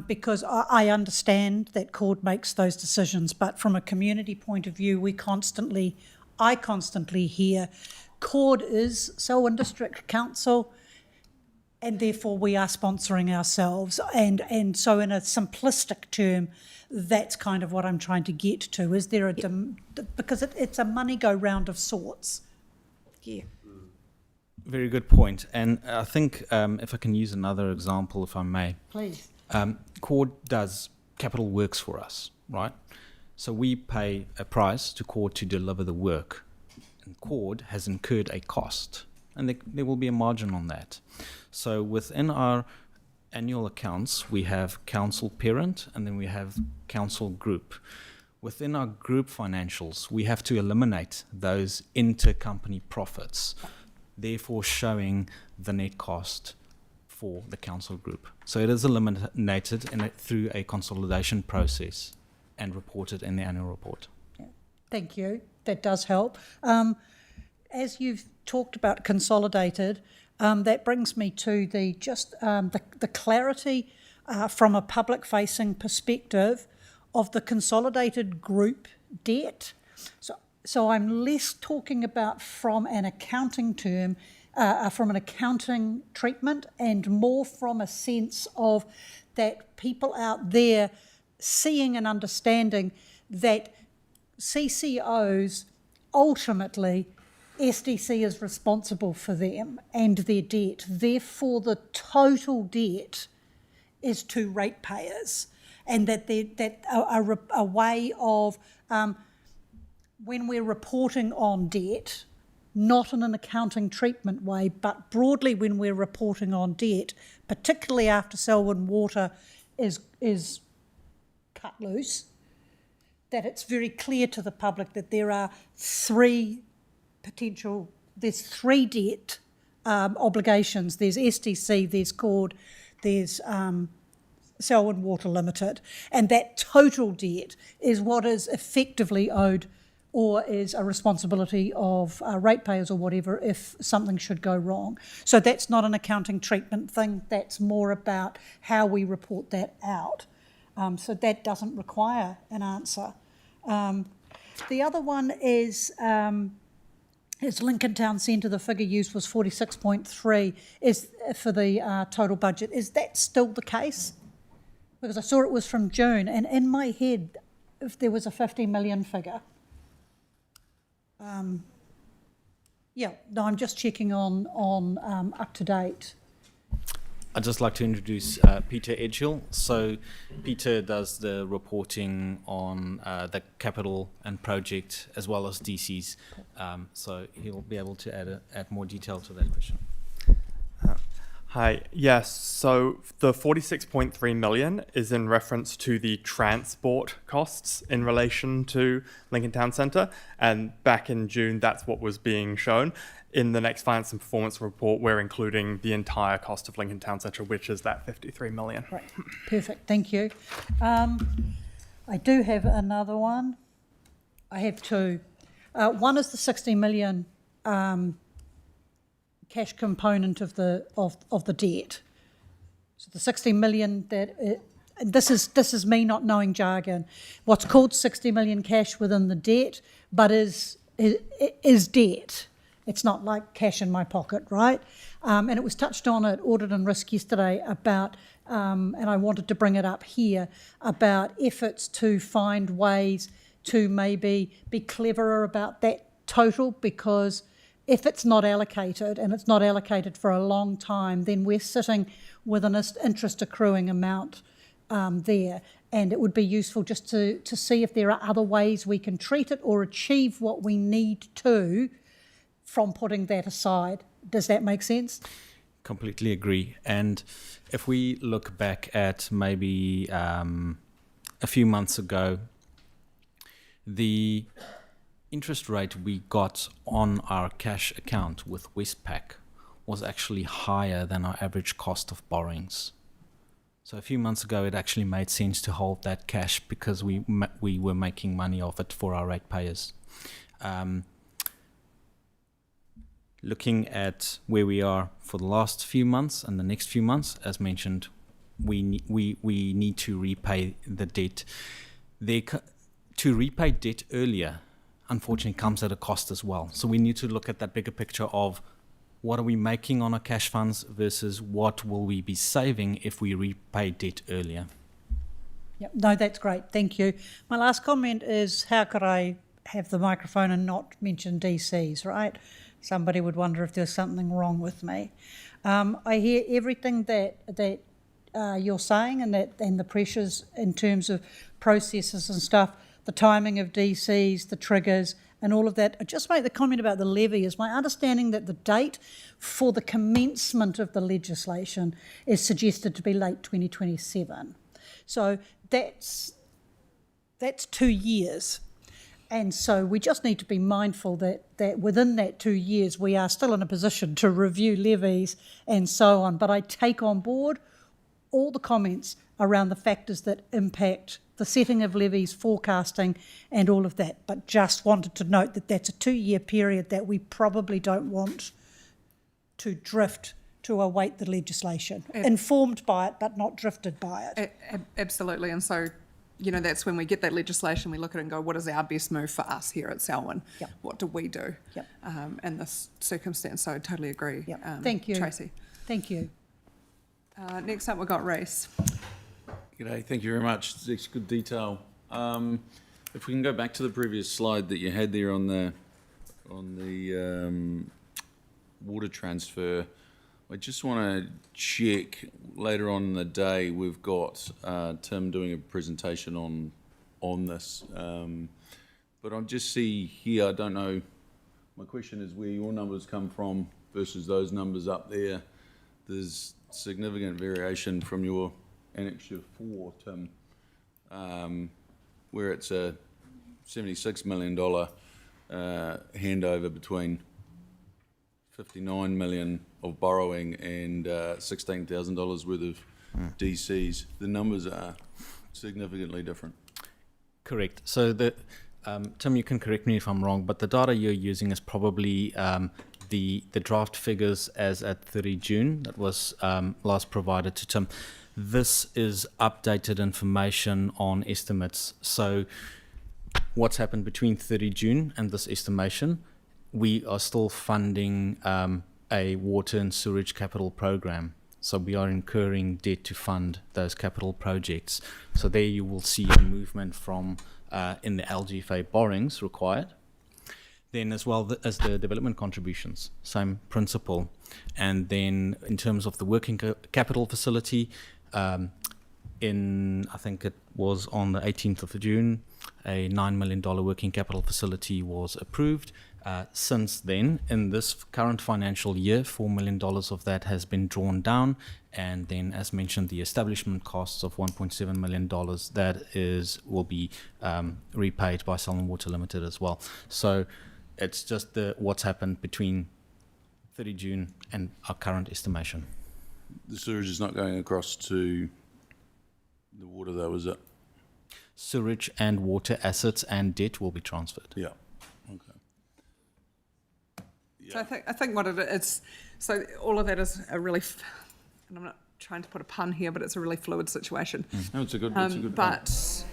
S13: because I understand that CORD makes those decisions, but from a community point of view, I constantly hear CORD is Selwyn District Council, and therefore we are sponsoring ourselves. And so in a simplistic term, that's kind of what I'm trying to get to. Is there because it's a money go round of sorts.
S7: Yeah.
S17: Very good point. And I think if I can use another example, if I may.
S13: Please.
S17: CORD does capital works for us, right? So we pay a price to CORD to deliver the work. And CORD has incurred a cost. And there will be a margin on that. So within our annual accounts, we have council parent and then we have council group. Within our group financials, we have to eliminate those intercompany profits, therefore showing the net cost for the council group. So it is eliminated through a consolidation process and reported in the annual report.
S13: Thank you. That does help. As you've talked about consolidated, that brings me to the clarity from a public-facing perspective of the consolidated group debt. So I'm less talking about from an accounting term, from an accounting treatment, and more from a sense of that people out there seeing and understanding that CCOs ultimately SDC is responsible for them and their debt. Therefore, the total debt is to ratepayers, and that a way of when we're reporting on debt, not in an accounting treatment way, but broadly when we're reporting on debt, particularly after Selwyn Water is cut loose, that it's very clear to the public that there are three debt obligations. There's SDC, there's CORD, there's Selwyn Water Limited, and that total debt is what is effectively owed or is a responsibility of ratepayers or whatever if something should go wrong. So that's not an accounting treatment thing, that's more about how we report that out. So that doesn't require an answer. The other one is Lincoln Town Centre. The figure used was 46.3 is for the total budget. Is that still the case? Because I saw it was from June, and in my head, if there was a 50 million figure. I'm just checking on up to date.
S17: I'd just like to introduce Peter Edgehill. So Peter does the reporting on the capital and project as well as DCs. So he'll be able to add more detail to that question.
S18: Hi, yes, so the 46.3 million is in reference to the transport costs in relation to Lincoln Town Centre, and back in June that's what was being shown. In the next finance and performance report, we're including the entire cost of Lincoln Town Centre, which is that 53 million.
S13: Right, perfect, thank you. I do have another one. I have two. One is the 60 million cash component of the debt. So the 60 million this is me not knowing jargon. What's called 60 million cash within the debt, but is debt. It's not like cash in my pocket, right? And it was touched on at Audit and Risk yesterday about, and I wanted to bring it up here, about efforts to find ways to maybe be cleverer about that total, because if it's not allocated, and it's not allocated for a long time, then we're sitting with an interest accruing amount there. And it would be useful just to see if there are other ways we can treat it or achieve what we need to from putting that aside. Does that make sense?
S17: Completely agree. And if we look back at maybe a few months ago, the interest rate we got on our cash account with Westpac was actually higher than our average cost of borrowings. So a few months ago, it actually made sense to hold that cash because we were making money off it for our ratepayers. Looking at where we are for the last few months and the next few months, as mentioned, we need to repay the debt. To repay debt earlier, unfortunately, comes at a cost as well. So we need to look at that bigger picture of what are we making on our cash funds versus what will we be saving if we repay debt earlier.
S13: Yep. No, that's great. Thank you. My last comment is, how could I have the microphone and not mention DCs, right? Somebody would wonder if there's something wrong with me. I hear everything that you're saying and the pressures in terms of processes and stuff, the timing of DCs, the triggers, and all of that. I just make the comment about the levy. Is my understanding that the date for the commencement of the legislation is suggested to be late 2027. So that's 2 years. And so we just need to be mindful that within that 2 years we are still in a position to review levies and so on. But I take on board all the comments around the factors that impact the setting of levies, forecasting and all of that. But just wanted to note that that's a 2-year period that we probably don't want to drift to await the legislation. Informed by it, but not drifted by it.
S1: Absolutely. And so, you know, that's when we get that legislation, we look at it and go, what is our best move for us here at Selwyn?
S13: Yep.
S1: What do we do
S13: Yep.
S1: in this circumstance? So I totally agree.
S13: Yep. Thank you.
S1: Tracy.
S13: Thank you.
S1: Next up, we've got Reece.
S16: G'day, thank you very much. It's good detail. If we can go back to the previous slide that you had there on the water transfer, I just want to check later on in the day. We've got Tim doing a presentation on this, but I just see here. I don't know. My question is where your numbers come from versus those numbers up there. There's significant variation from your Annexure 4, Tim, where it's a $76 million handover between $59 million of borrowing and $16,000 worth of DCs. The numbers are significantly different.
S17: Correct. So Tim, you can correct me if I'm wrong, but the data you're using is probably the draft figures as at 30 June that was last provided to Tim. This is updated information on estimates. So what's happened between 30 June and this estimation, we are still funding a water and sewage capital program. So we are incurring debt to fund those capital projects. So there you will see a movement from in the LGFA borrowings required. Then as well as the development contributions, same principle. And then in terms of the working capital facility, I think it was on the 18th of June, a $9 million working capital facility was approved. Since then, in this current financial year, $4 million of that has been drawn down. And then, as mentioned, the establishment costs of $1.7 million, that will be repaid by Selwyn Water Limited as well. So it's just what's happened between 30 June and our current estimation.
S16: The sewage is not going across to the water, though, is it?
S17: Sewage and water assets and debt will be transferred.
S16: Yeah. Okay.
S1: So I think what it is, so all of that is a really, and I'm not trying to put a pun here, but it's a really fluid situation.
S16: No, it's a good
S1: but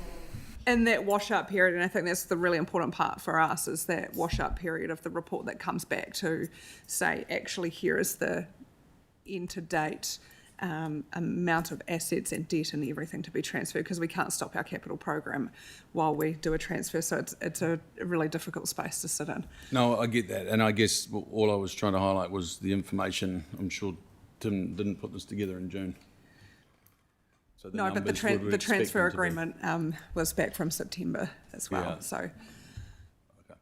S1: in that wash-up period, and I think that's the really important part for us, is that wash-up period of the report that comes back to say, actually, here is the end-to-date amount of assets and debt and everything to be transferred, because we can't stop our capital program while we do a transfer. So it's a really difficult space to sit in.
S16: No, I get that. And I guess all I was trying to highlight was the information. I'm sure Tim didn't put this together in June. So
S1: No, but the,
S16: numbers, would we
S1: the
S16: expect
S1: transfer
S16: them to be-
S1: agreement was back from September as well.
S16: Yeah.
S1: So
S16: Okay.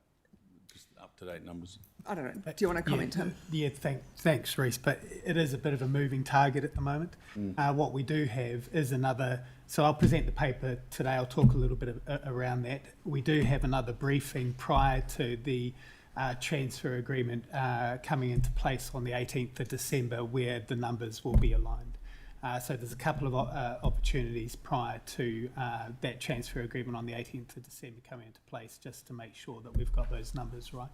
S16: Just up-to-date numbers.
S1: I don't know. Do you want to comment, Tim?
S19: Yeah, thanks, Reese. But it is a bit of a moving target at the moment. What we do have is another. So I'll present the paper today. I'll talk a little bit around that. We do have another briefing prior to the transfer agreement coming into place on the 18th of December, where the numbers will be aligned. So there's a couple of opportunities prior to that transfer agreement on the 18th of December coming into place, just to make sure that we've got those numbers right.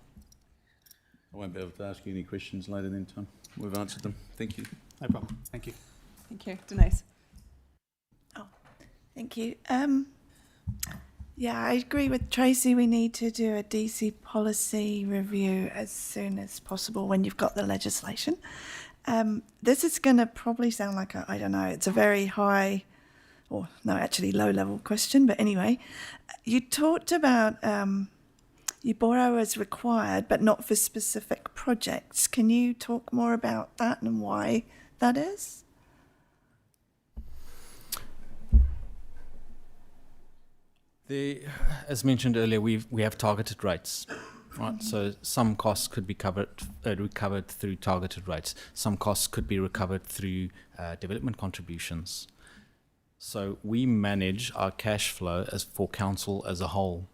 S16: I won't be able to ask you any questions later then, Tom. We've answered them. Thank you.
S19: No problem. Thank you.
S1: Thank you. Denise?
S8: Thank you. Yeah, I agree with Tracy. We need to do a DC policy review as soon as possible when you've got the legislation. This is going to probably sound like I don't know, it's a very high, or no, actually low-level question, but anyway, you talked about you borrow as required, but not for specific projects. Can you talk more about that and why that is?
S17: As mentioned earlier, we have targeted rates, right? So some costs could be recovered through targeted rates. Some costs could be recovered through development contributions. So we manage our cash flow as for council as a whole,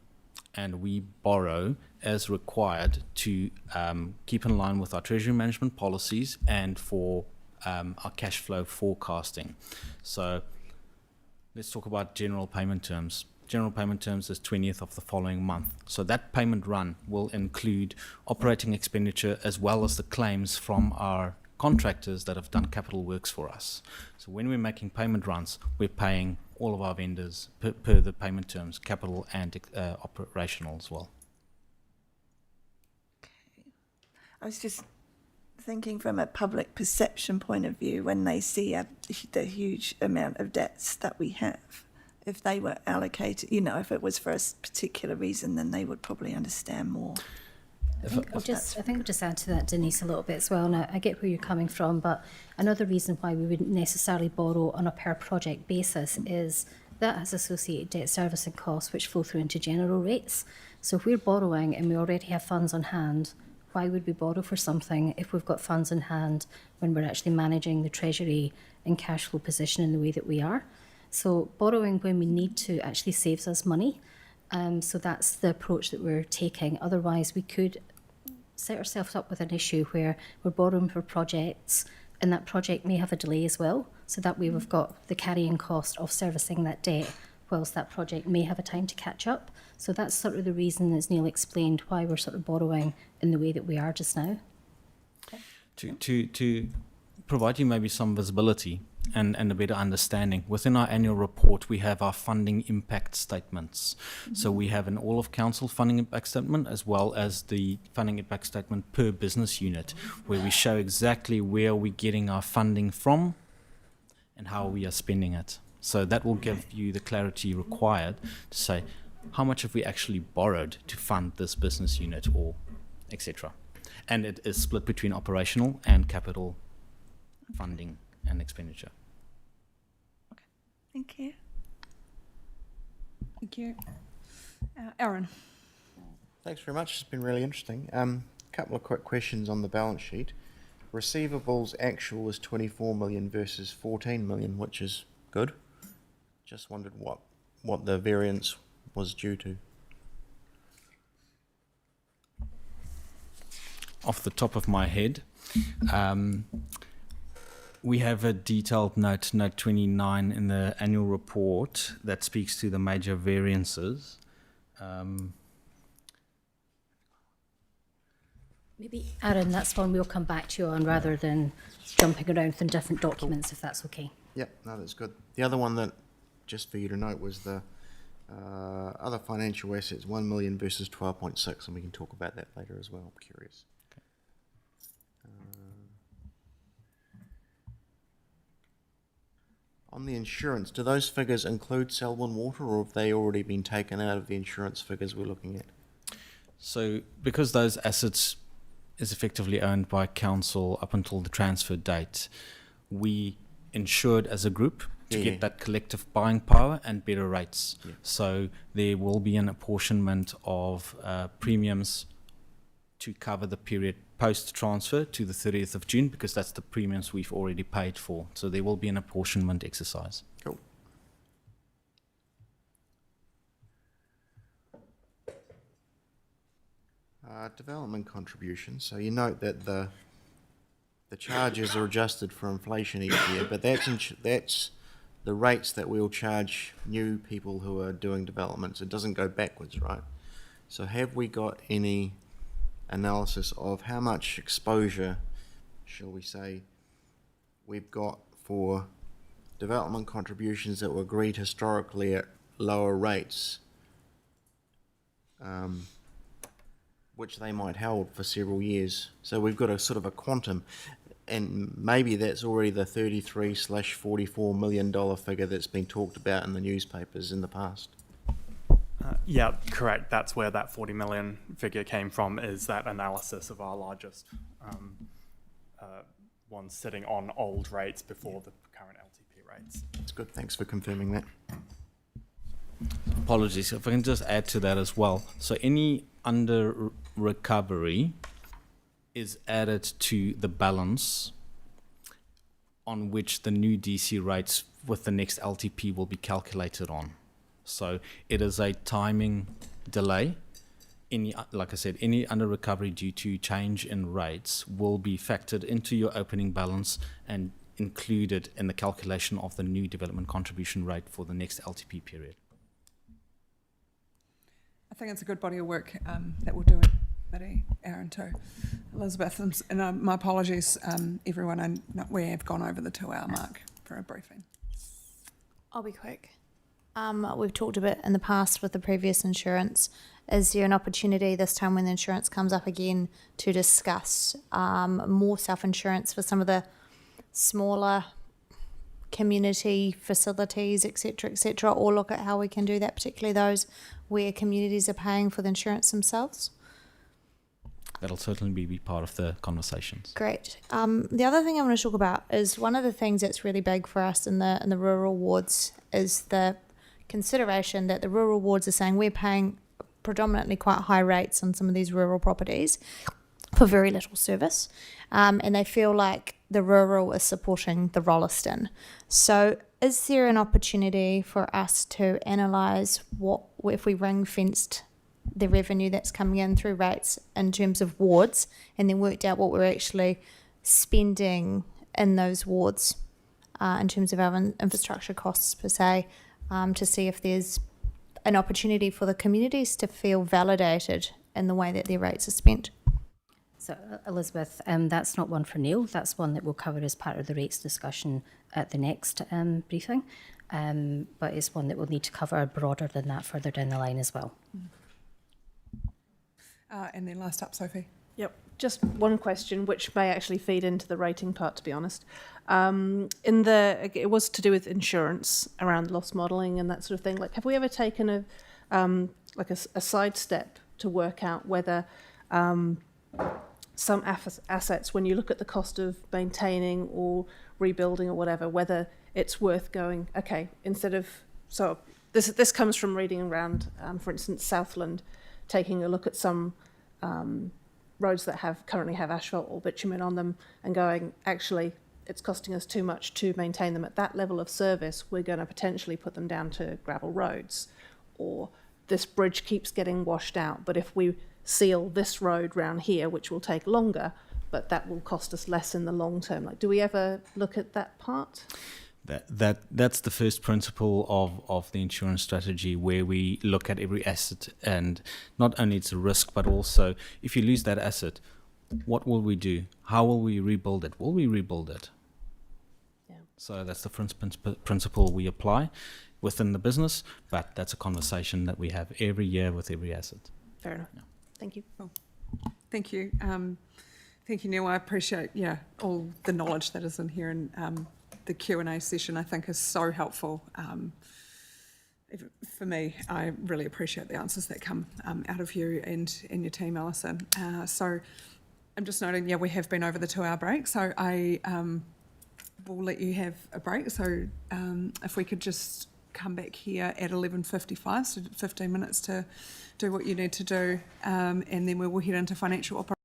S17: and we borrow as required to keep in line with our treasury management policies and for our cash flow forecasting. So let's talk about general payment terms. General payment terms is 20th of the following month. So that payment run will include operating expenditure as well as the claims from our contractors that have done capital works for us. So when we're making payment runs, we're paying all of our vendors per the payment terms, capital and operational as well.
S8: Okay. I was just thinking from a public perception point of view, when they see the huge amount of debts that we have, if they were allocated, if it was for a particular reason, then they would probably understand more.
S2: I think I'll just add to that, Denise, a little bit as well. Now, I get where you're coming from, but another reason why we wouldn't necessarily borrow on a per project basis is that has associated debt servicing costs which flow through into general rates. So if we're borrowing and we already have funds on hand, why would we borrow for something if we've got funds in hand when we're actually managing the treasury and cash flow position in the way that we are? So borrowing when we need to actually saves us money. So that's the approach that we're taking. Otherwise, we could set ourselves up with an issue where we're borrowing for projects and that project may have a delay as well. So that way we've got the carrying cost of servicing that debt whilst that project may have a time to catch up. So that's sort of the reason, as Neil explained, why we're sort of borrowing in the way that we are just now.
S17: To provide you maybe some visibility and a better understanding, within our annual report we have our funding impact statements. So we have an all of council funding impact statement as well as the funding impact statement per business unit, where we show exactly where we're getting our funding from and how we are spending it. So that will give you the clarity required to say how much have we actually borrowed to fund this business unit or etc. And it is split between operational and capital funding and expenditure.
S8: Okay, thank you.
S1: Thank you. Aaron.
S5: Thanks very much. It's been really interesting. Couple of quick questions on the balance sheet. Receivables actual is 24 million versus 14 million, which is good. Just wondered what the variance was due to.
S17: Off the top of my head, we have a detailed note 29 in the annual report that speaks to the major variances.
S2: Maybe, Aaron, that's one we'll come back to you on rather than jumping around in different documents, if that's okay.
S5: Yep, no, that's good. The other one that, just for you to note, was the other financial assets, 1 million versus 12.6, and we can talk about that later as well. I'm curious. On the insurance, do those figures include Selwyn Water, or have they already been taken out of the insurance figures we're looking at?
S17: So because those assets is effectively owned by council up until the transfer date, we insured as a group to
S5: Yeah.
S17: get that collective buying power and better rates.
S5: Yeah.
S17: So there will be an apportionment of premiums to cover the period post-transfer to the 30th of June, because that's the premiums we've already paid for. So there will be an apportionment exercise.
S5: Cool. Development contributions. So you note that the charges are adjusted for inflation each year, but that's the rates that we'll charge new people who are doing developments. It doesn't go backwards, right? So have we got any analysis of how much exposure, shall we say, we've got for development contributions that were agreed historically at lower rates, which they might hold for several years. So we've got a sort of a quantum, and maybe that's already the $33/44 million figure that's been talked about in the newspapers in the past.
S18: Yeah, correct. That's where that 40 million figure came from, is that analysis of our largest ones sitting on old rates before the current LTP rates.
S5: That's good. Thanks for confirming that.
S17: Apologies, if I can just add to that as well. So any under recovery is added to the balance on which the new DC rates with the next LTP will be calculated on. So it is a timing delay. Any, like I said, any under recovery due to change in rates will be factored into your opening balance and included in the calculation of the new development contribution rate for the next LTP period.
S1: I think it's a good body of work that we'll do it, Mitty, Aaron too, Elizabeth, and my apologies, everyone. I know we have gone over the 2-hour mark for a briefing.
S9: I'll be quick. We've talked a bit in the past with the previous insurance. Is there an opportunity this time when the insurance comes up again to discuss more self-insurance for some of the smaller community facilities, etc., or look at how we can do that, particularly those where communities are paying for the insurance themselves?
S17: That'll certainly be part of the conversations.
S9: Great. The other thing I want to talk about is one of the things that's really big for us in the rural wards is the consideration that the rural wards are saying we're paying predominantly quite high rates on some of these rural properties for very little service, and they feel like the rural is supporting the Rolleston. So is there an opportunity for us to analyse what if we ring-fenced the revenue that's coming in through rates in terms of wards, and then worked out what we're actually spending in those wards in terms of our infrastructure costs per se, to see if there's an opportunity for the communities to feel validated in the way that their rates are spent?
S2: So, Elizabeth, that's not one for Neil. That's one that we'll cover as part of the rates discussion at the next briefing. But it's one that we'll need to cover broader than that further down the line as well.
S1: And then last up, Sophie.
S6: Yep. Just one question, which may actually feed into the rating part, to be honest. It was to do with insurance around loss modelling and that sort of thing. Like, have we ever taken a sidestep to work out whether some assets, when you look at the cost of maintaining or rebuilding or whatever, whether it's worth going, okay, instead of, so this comes from reading around, for instance, Southland, taking a look at some roads that currently have asphalt or bitumen on them and going, actually, it's costing us too much to maintain them at that level of service. We're going to potentially put them down to gravel roads, or this bridge keeps getting washed out, but if we seal this road round here, which will take longer, but that will cost us less in the long term. Like, do we ever look at that part?
S17: That's the first principle of the insurance strategy, where we look at every asset, and not only it's a risk, but also if you lose that asset, what will we do? How will we rebuild it? Will we rebuild it?
S6: Yeah.
S17: So that's the first principle we apply within the business, but that's a conversation that we have every year with every asset.
S6: Fair enough.
S17: Yeah.
S6: Thank you.
S1: Cool. Thank you. Thank you, Neil. I appreciate all the knowledge that is in here, and the Q&A session I think is so helpful. For me, I really appreciate the answers that come out of you and your team, Alison. So I'm just noting, we have been over the 2-hour break, so I we'll let you have a break. So if we could just come back here at 11:55, so 15 minutes to do what you need to do, and then we will head into financial operations.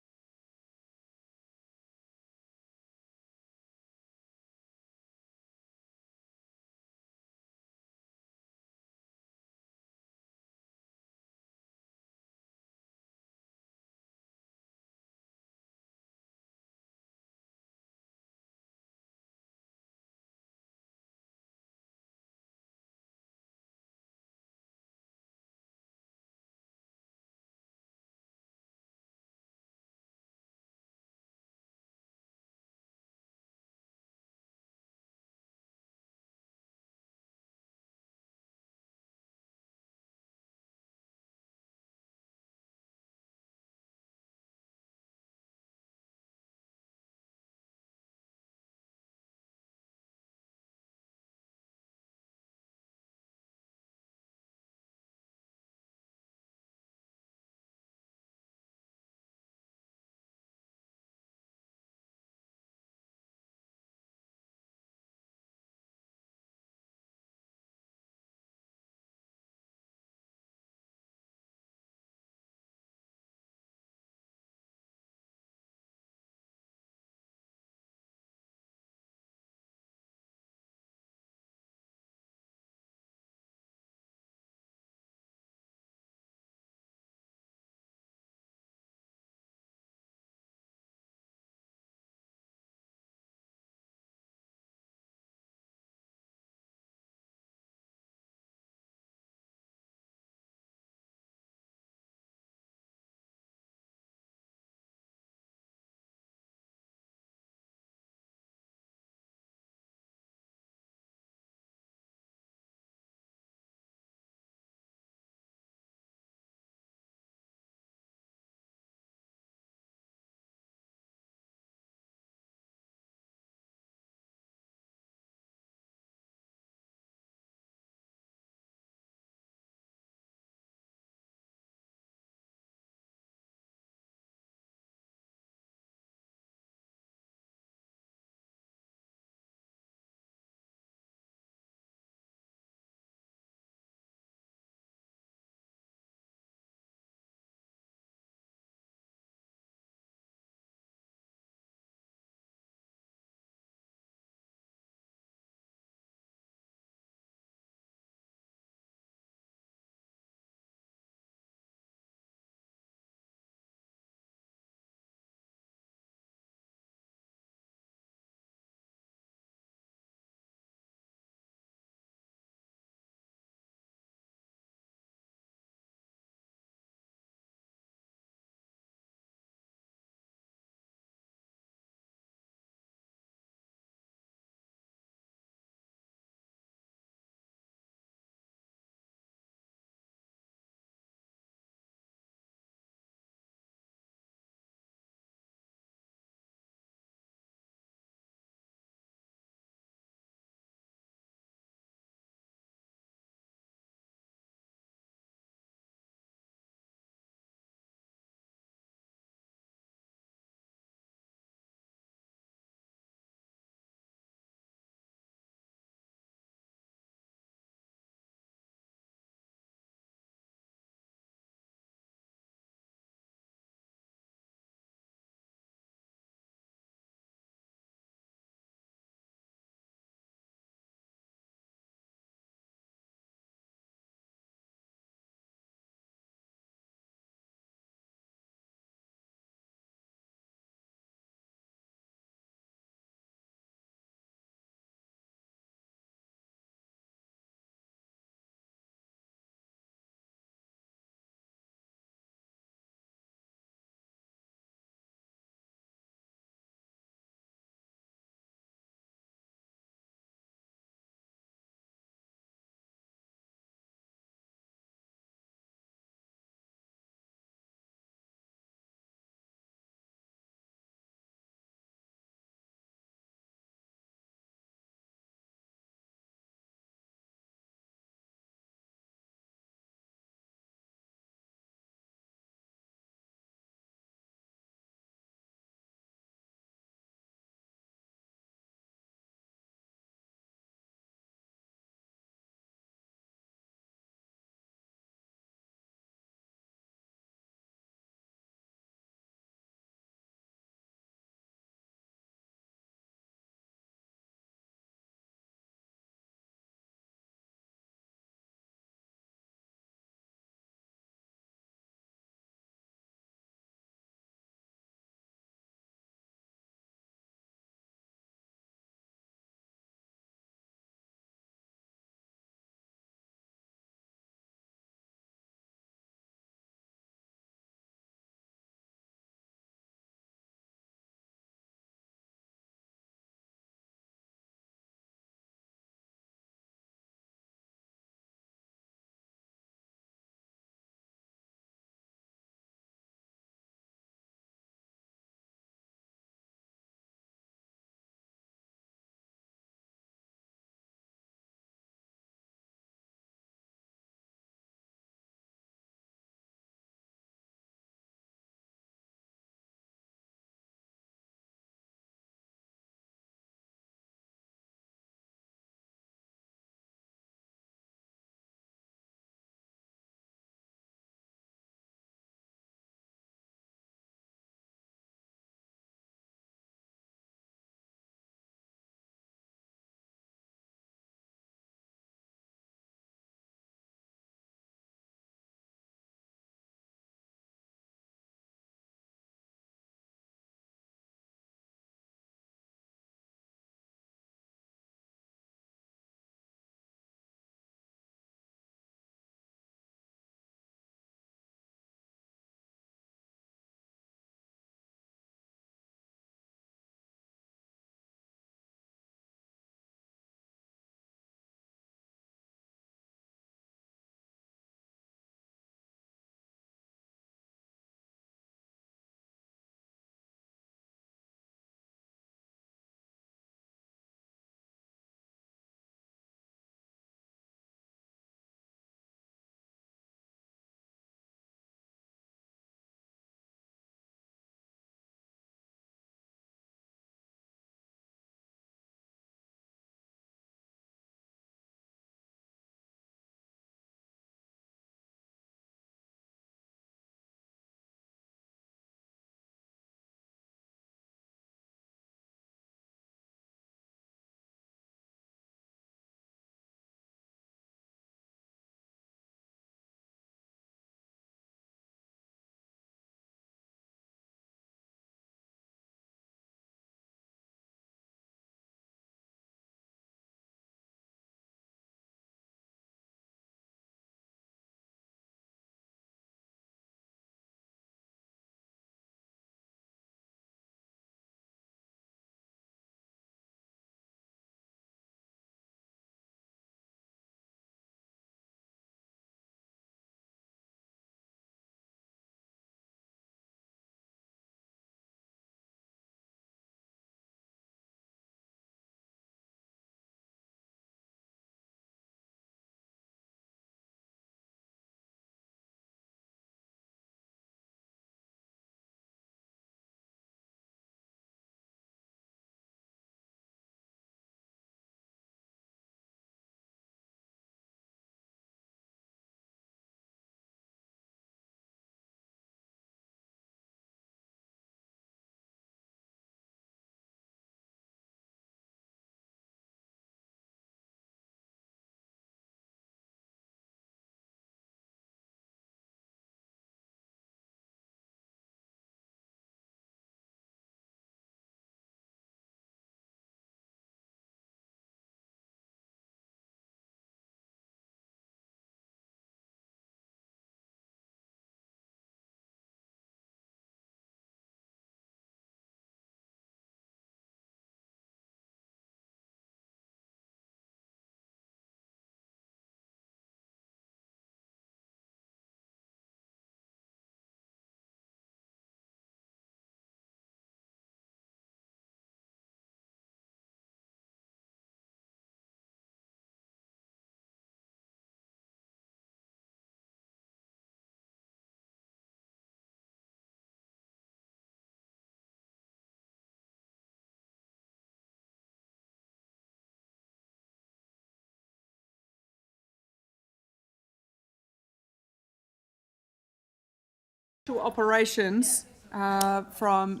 S1: Operations from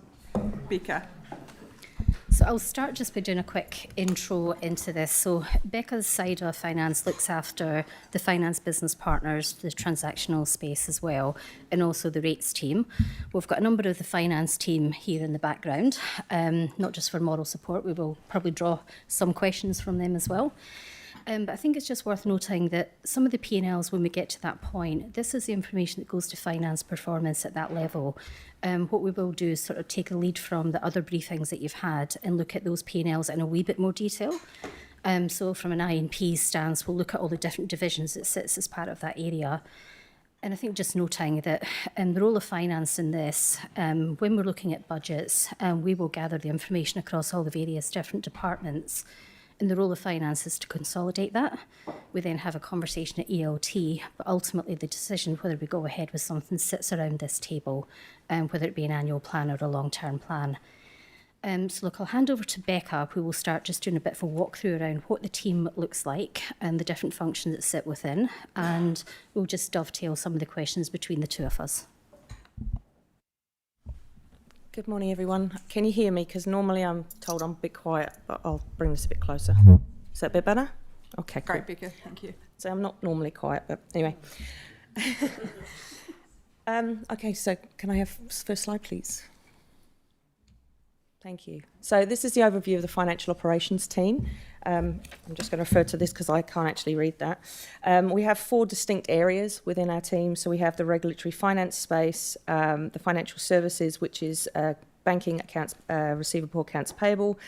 S1: Becca.
S2: So I'll start just by doing a quick intro into this. So Becca's side of finance looks after the finance business partners, the transactional space as well, and also the rates team. We've got a number of the finance team here in the background, not just for moral support. We will probably draw some questions from them as well. But I think it's just worth noting that some of the P&Ls, when we get to that point, this is the information that goes to finance performance at that level. What we will do is sort of take a lead from the other briefings that you've had and look at those P&Ls in a wee bit more detail. So from an I&P stance, we'll look at all the different divisions that sits as part of that area. And I think just noting that the role of finance in this, when we're looking at budgets, we will gather the information across all the various different departments. And the role of finance is to consolidate that. We then have a conversation at ELT, but ultimately the decision whether we go ahead with something sits around this table, whether it be an annual plan or a long-term plan. So look, I'll hand over to Becca, who will start just doing a bit of a walkthrough around what the team looks like and the different functions that sit within, and we'll just dovetail some of the questions between the two of us.
S20: Good morning, everyone. Can you hear me? Because normally I'm told I'm a bit quiet, but I'll bring this a bit closer. Is that a bit better? Okay, cool.
S1: Great, Becca. Thank you.
S20: So I'm not normally quiet, but anyway. Okay, so can I have first slide, please? Thank you. So this is the overview of the financial operations team. I'm just going to refer to this because I can't actually read that. We have 4 distinct areas within our team. So we have the regulatory finance space, the financial services, which is banking, accounts receivable, accounts payable.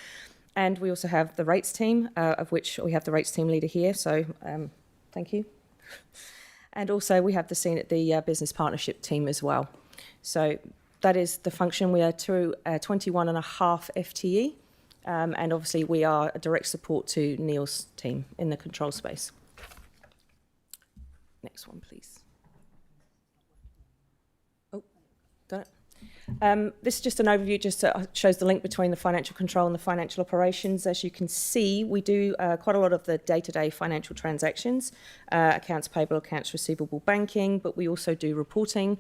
S20: And we also have the rates team, of which we have the rates team leader here. So thank you. And also we have the business partnership team as well. So that is the function. We are 21.5 FTE. And obviously we are a direct support to Neil's team in the control space. Next one, please. Oh, done it. This is just an overview, just shows the link between the financial control and the financial operations. As you can see, we do quite a lot of the day-to-day financial transactions, accounts payable, accounts receivable, banking, but we also do reporting.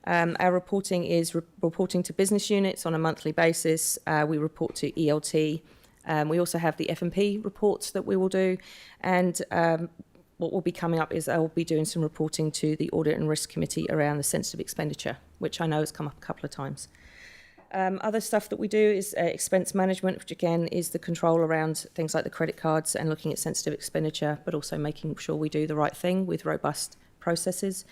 S20: Our reporting is reporting to business units on a monthly basis. We report to ELT. We also have the F&P reports that we will do. And what will be coming up is I will be doing some reporting to the Audit and Risk Committee around the sensitive expenditure, which I know has come up a couple of times. Other stuff that we do is expense management, which again is the control around things like the credit cards and looking at sensitive expenditure, but also making sure we do the right thing with robust processes.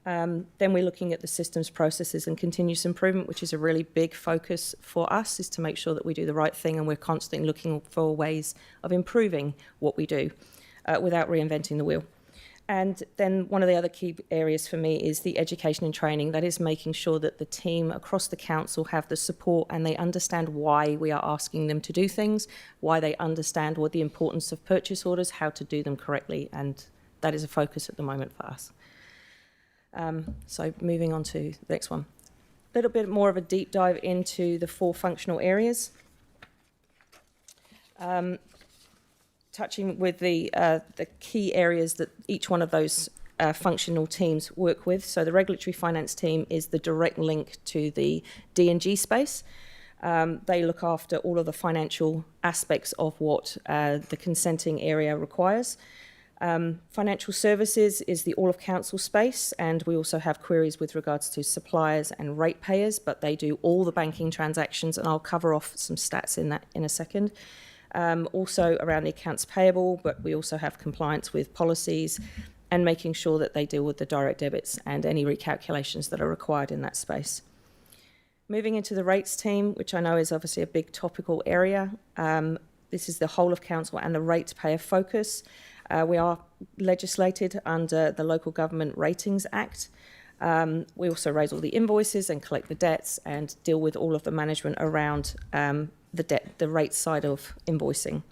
S20: Then we're looking at the systems, processes and continuous improvement, which is a really big focus for us, is to make sure that we do the right thing and we're constantly looking for ways of improving what we do without reinventing the wheel. And then one of the other key areas for me is the education and training. That is making sure that the team across the council have the support and they understand why we are asking them to do things, why they understand what the importance of purchase orders, how to do them correctly, and that is a focus at the moment for us. So moving on to the next one. A little bit more of a deep dive into the 4 functional areas. Touching with the key areas that each one of those functional teams work with. So the regulatory finance team is the direct link to the D&G space. They look after all of the financial aspects of what the consenting area requires. Financial services is the all of council space, and we also have queries with regards to suppliers and ratepayers, but they do all the banking transactions, and I'll cover off some stats in that in a second. Also around the accounts payable, but we also have compliance with policies and making sure that they deal with the direct debits and any recalculations that are required in that space. Moving into the rates team, which I know is obviously a big topical area. This is the whole of council and the ratepayer focus. We are legislated under the Local Government Ratings Act. We also raise all the invoices and collect the debts and deal with all of the management around the rate side of invoicing.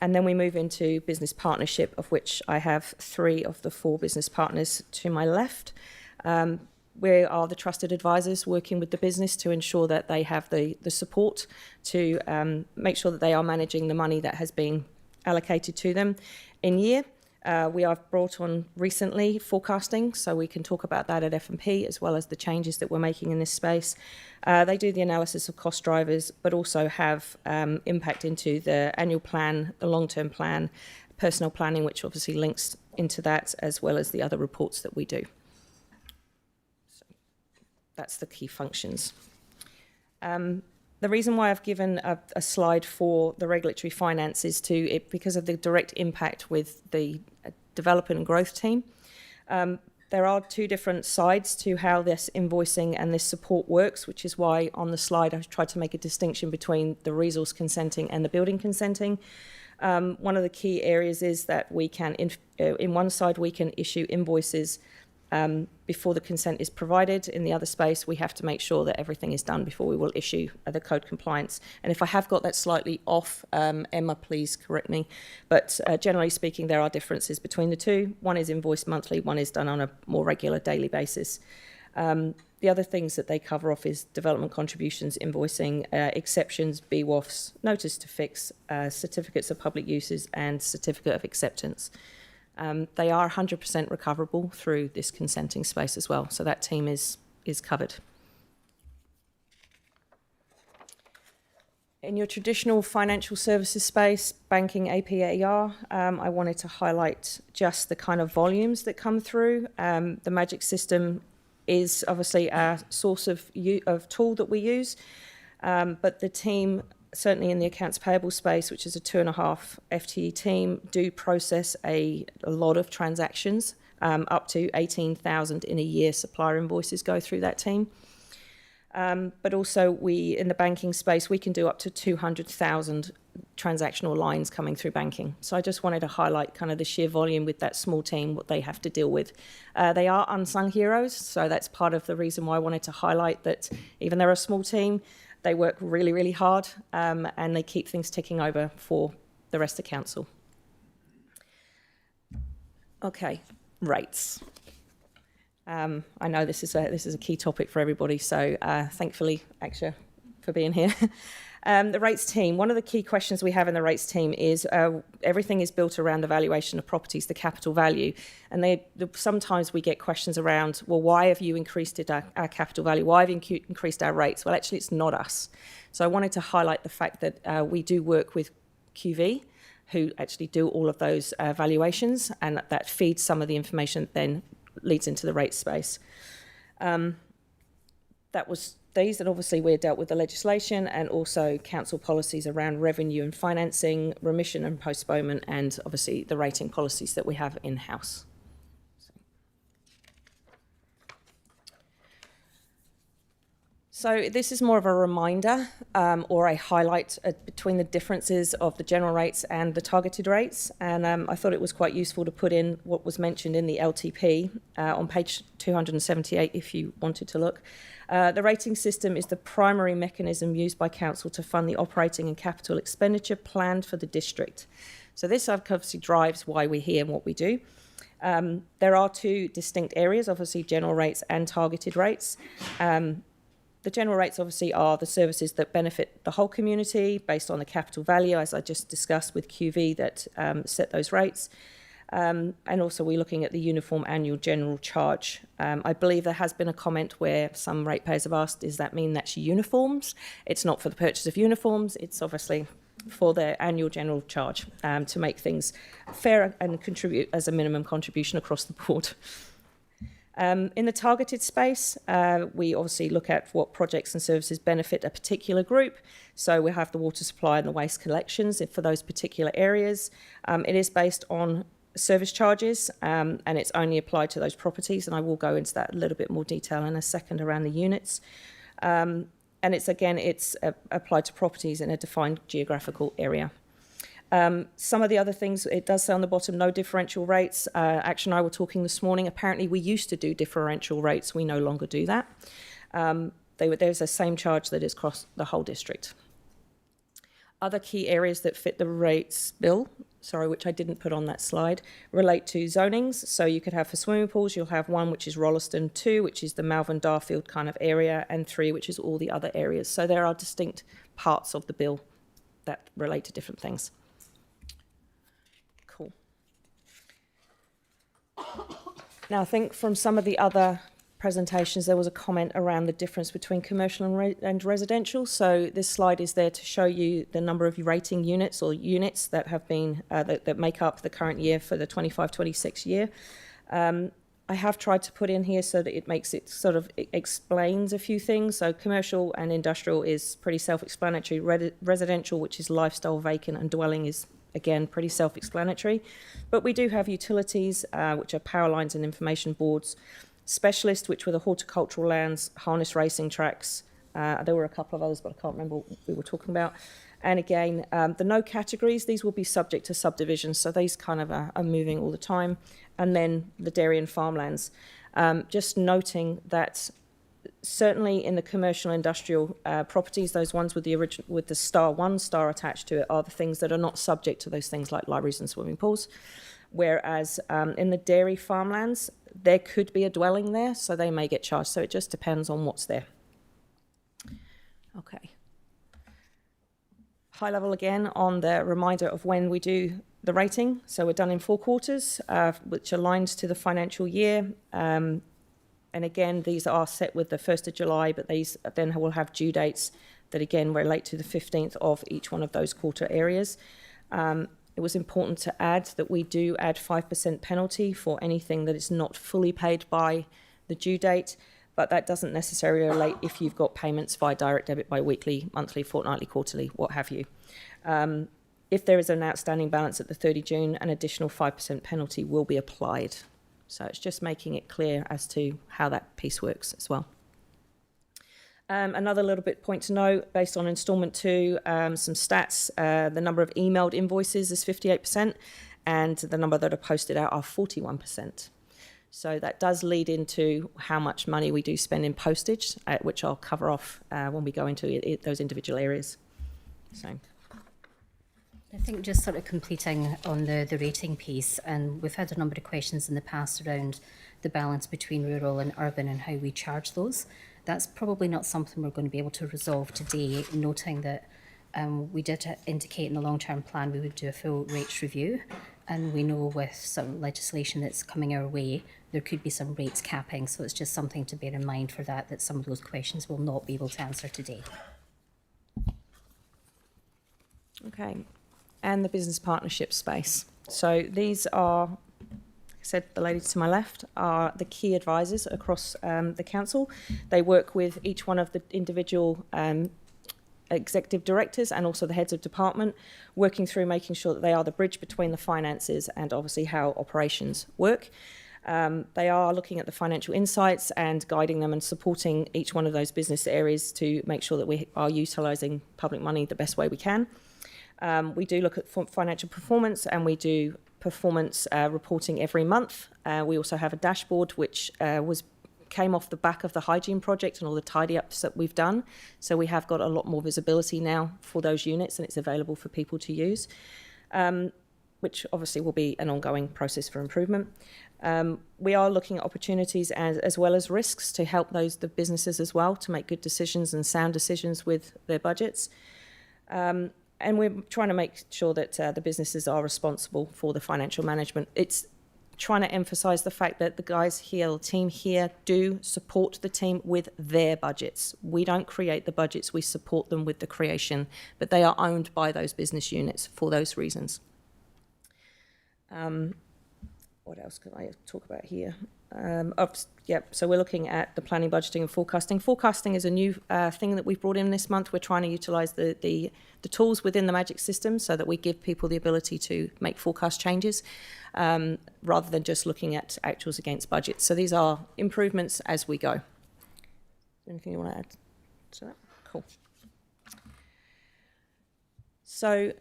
S20: And then we move into business partnership, of which I have 3 of the 4 business partners to my left. We are the trusted advisors working with the business to ensure that they have the support to make sure that they are managing the money that has been allocated to them in year. We have brought on recently forecasting, so we can talk about that at F&P, as well as the changes that we're making in this space. They do the analysis of cost drivers, but also have impact into the annual plan, the long-term plan, personal planning, which obviously links into that, as well as the other reports that we do. So that's the key functions. The reason why I've given a slide for the regulatory finance is because of the direct impact with the development and growth team. There are two different sides to how this invoicing and this support works, which is why on the slide I've tried to make a distinction between the resource consenting and the building consenting. One of the key areas is that we can, in one side, we can issue invoices before the consent is provided. In the other space, we have to make sure that everything is done before we will issue the code compliance. And if I have got that slightly off, Emma, please correct me. But generally speaking, there are differences between the two. One is invoiced monthly, one is done on a more regular daily basis. The other things that they cover off is development contributions, invoicing, exceptions, BWOFs, notice to fix, certificates of public uses, and certificate of acceptance. They are 100% recoverable through this consenting space as well, so that team is covered. In your traditional financial services space, banking, APAR, I wanted to highlight just the kind of volumes that come through. The Magic system is obviously a source of tool that we use, but the team, certainly in the accounts payable space, which is a 2.5 FTE team, do process a lot of transactions. Up to 18,000 in a year supplier invoices go through that team. But also in the banking space, we can do up to 200,000 transactional lines coming through banking. So I just wanted to highlight kind of the sheer volume with that small team, what they have to deal with. They are unsung heroes, so that's part of the reason why I wanted to highlight that even they're a small team, they work really, really hard, and they keep things ticking over for the rest of council. Okay, rates. I know this is a key topic for everybody, so thankfully, Aksha, for being here. The rates team, one of the key questions we have in the rates team is everything is built around the valuation of properties, the capital value. And sometimes we get questions around, well, why have you increased our capital value? Why have you increased our rates? Well, actually, it's not us. So I wanted to highlight the fact that we do work with QV, who actually do all of those valuations, and that feeds some of the information that then leads into the rate space. That was these, and obviously we're dealt with the legislation and also council policies around revenue and financing, remission and postponement, and obviously the rating policies that we have in-house. So this is more of a reminder or a highlight between the differences of the general rates and the targeted rates. And I thought it was quite useful to put in what was mentioned in the LTP on page 278 if you wanted to look. The rating system is the primary mechanism used by council to fund the operating and capital expenditure planned for the district. So this obviously drives why we're here and what we do. There are two distinct areas, obviously general rates and targeted rates. The general rates obviously are the services that benefit the whole community based on the capital value, as I just discussed with QV, that set those rates. And also we're looking at the uniform annual general charge. I believe there has been a comment where some ratepayers have asked, does that mean that's uniforms? It's not for the purchase of uniforms, it's obviously for their annual general charge to make things fair and contribute as a minimum contribution across the board. In the targeted space, we obviously look at what projects and services benefit a particular group. So we have the water supply and the waste collections for those particular areas. It is based on service charges and it's only applied to those properties, and I will go into that a little bit more detail in a second around the units. And it's applied to properties in a defined geographical area. Some of the other things, it does say on the bottom, no differential rates. Action and I were talking this morning. Apparently, we used to do differential rates. We no longer do that. There's a same charge that is across the whole district. Other key areas that fit the rates bill, which I didn't put on that slide, relate to zonings. So you could have for swimming pools, you'll have 1, which is Rolleston, 2, which is the Malvern Darfield kind of area, and 3, which is all the other areas. So there are distinct parts of the bill that relate to different things. Now, I think from some of the other presentations, there was a comment around the difference between commercial and residential. So this slide is there to show you the number of rating units or units that have been that make up the current year for the 25-26 year. I have tried to put in here so that it makes it sort of it explains a few things. So commercial and industrial is pretty self-explanatory. Residential, which is lifestyle, vacant, and dwelling, is again pretty self-explanatory. But we do have utilities, which are power lines and information boards. Specialist, which were the horticultural lands, harness racing tracks. There were a couple of others, but I can't remember what we were talking about. And again, the no categories, these will be subject to subdivisions, so these kind of are moving all the time. And then the dairy and farmlands. Just noting that certainly in the commercial industrial properties, those ones with the star, 1 star attached to it, are the things that are not subject to those things like libraries and swimming pools. Whereas in the dairy farmlands, there could be a dwelling there, so they may get charged. So it just depends on what's there. Okay. High level again on the reminder of when we do the rating. So we're done in 4 quarters, which aligns to the financial year. And again, these are set with the 1st of July, but these then will have due dates that again relate to the 15th of each one of those quarter areas. It was important to add that we do add 5% penalty for anything that is not fully paid by the due date, but that doesn't necessarily relate if you've got payments via direct debit, bi-weekly, monthly, fortnightly, quarterly, what have you. If there is an outstanding balance at the 30 June, an additional 5% penalty will be applied. So it's just making it clear as to how that piece works as well. Another little bit point to note, based on instalment 2, some stats, the number of emailed invoices is 58%, and the number that are posted out are 41%. So that does lead into how much money we do spend in postage, which I'll cover off when we go into those individual areas. So.
S2: I think just sort of completing on the rating piece, and we've had a number of questions in the past around the balance between rural and urban and how we charge those. That's probably not something we're going to be able to resolve today, noting that we did indicate in the long-term plan we would do a full rates review, and we know with some legislation that's coming our way, there could be some rates capping, so it's just something to bear in mind for that some of those questions will not be able to answer today.
S20: Okay. And the business partnership space. So these are, like I said, the ladies to my left are the key advisors across the council. They work with each one of the individual executive directors and also the heads of department, working through making sure that they are the bridge between the finances and obviously how operations work. They are looking at the financial insights and guiding them and supporting each one of those business areas to make sure that we are utilising public money the best way we can. We do look at financial performance, and we do performance reporting every month. We also have a dashboard which came off the back of the hygiene project and all the tidy ups that we've done. So we have got a lot more visibility now for those units, and it's available for people to use, which obviously will be an ongoing process for improvement. We are looking at opportunities as well as risks to help the businesses as well to make good decisions and sound decisions with their budgets. And we're trying to make sure that the businesses are responsible for the financial management. It's trying to emphasise the fact that the guys here, the team here, do support the team with their budgets. We don't create the budgets, we support them with the creation, but they are owned by those business units for those reasons. What else can I talk about here? So we're looking at the planning, budgeting and forecasting. Forecasting is a new thing that we've brought in this month. We're trying to utilise the tools within the Magic System so that we give people the ability to make forecast changes rather than just looking at actuals against budgets. So these are improvements as we go. Anything you want to add to that? Cool. So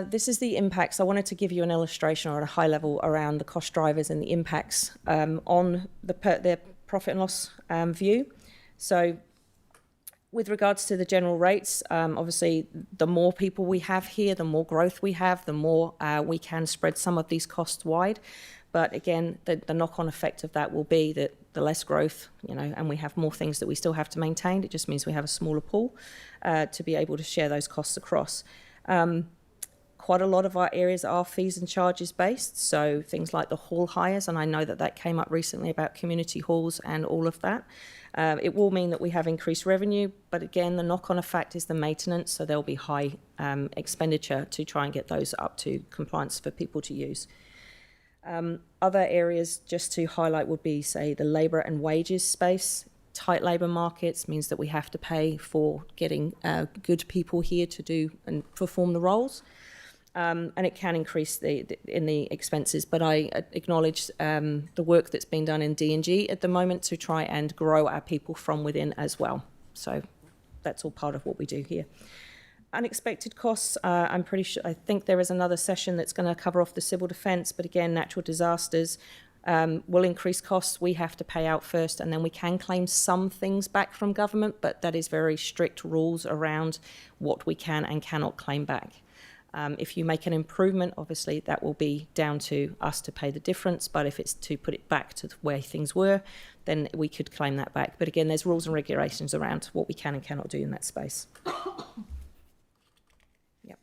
S20: this is the impacts. I wanted to give you an illustration or at a high level around the cost drivers and the impacts on their profit and loss view. So with regards to the general rates, obviously the more people we have here, the more growth we have, the more we can spread some of these costs wide. But again, the knock-on effect of that will be that the less growth, and we have more things that we still have to maintain. It just means we have a smaller pool to be able to share those costs across. quite a lot of our areas are fees and charges based, so things like the hall hires, and I know that that came up recently about community halls and all of that. It will mean that we have increased revenue, but again, the knock-on effect is the maintenance, so there'll be high expenditure to try and get those up to compliance for people to use. Other areas just to highlight would be, say, the labour and wages space. Tight labour markets means that we have to pay for getting good people here to do and perform the roles. And it can increase in the expenses, but I acknowledge the work that's been done in D&G at the moment to try and grow our people from within as well. So that's all part of what we do here. Unexpected costs, I'm pretty sure, I think there is another session that's going to cover off the civil defence, but again, natural disasters will increase costs. We have to pay out first, and then we can claim some things back from government, but that is very strict rules around what we can and cannot claim back. If you make an improvement, obviously that will be down to us to pay the difference, but if it's to put it back to the way things were, then we could claim that back. But again, there's rules and regulations around what we can and cannot do in that space. Yep.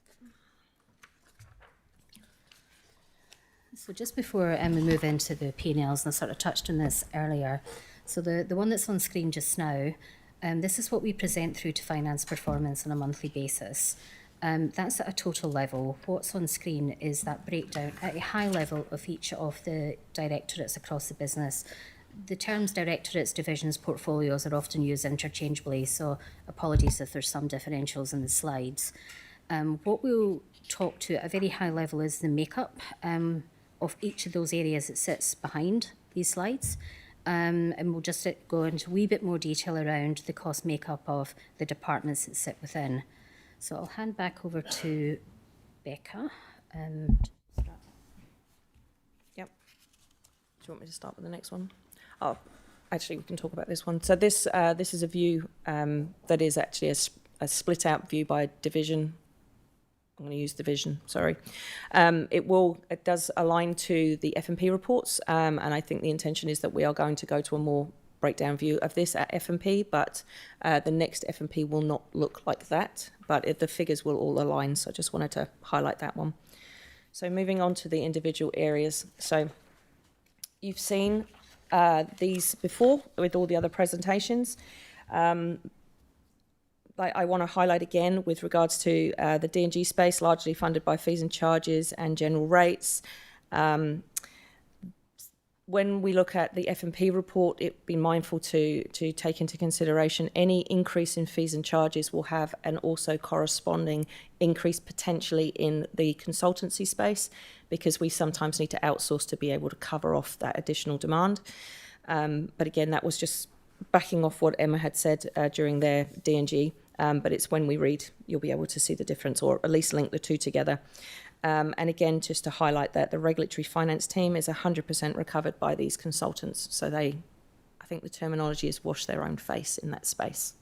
S2: So just before we move into the P&Ls, and I sort of touched on this earlier, so the one that's on screen just now, this is what we present through to finance performance on a monthly basis. That's at a total level. What's on screen is that breakdown at a high level of each of the directorates across the business. The terms directorates, divisions, portfolios are often used interchangeably, so apologies if there's some differentials in the slides. What we'll talk to at a very high level is the makeup of each of those areas that sits behind these slides. And we'll just go into a wee bit more detail around the cost makeup of the departments that sit within. So I'll hand back over to Becca.
S20: Yep. Do you want me to start with the next one? Oh, actually, we can talk about this one. So this is a view that is actually a split out view by division. I'm going to use division, sorry. It does align to the F&P reports, and I think the intention is that we are going to go to a more breakdown view of this at F&P, but the next F&P will not look like that, but the figures will all align, so I just wanted to highlight that one. So moving on to the individual areas. So you've seen these before with all the other presentations. I want to highlight again with regards to the D&G space, largely funded by fees and charges and general rates. When we look at the F&P report, be mindful to take into consideration any increase in fees and charges will have an also corresponding increase potentially in the consultancy space, because we sometimes need to outsource to be able to cover off that additional demand. But again, that was just backing off what Emma had said during their D&G, but it's when we read, you'll be able to see the difference, or at least link the two together. And again, just to highlight that the regulatory finance team is 100% recovered by these consultants. So I think the terminology is wash their own face in that space.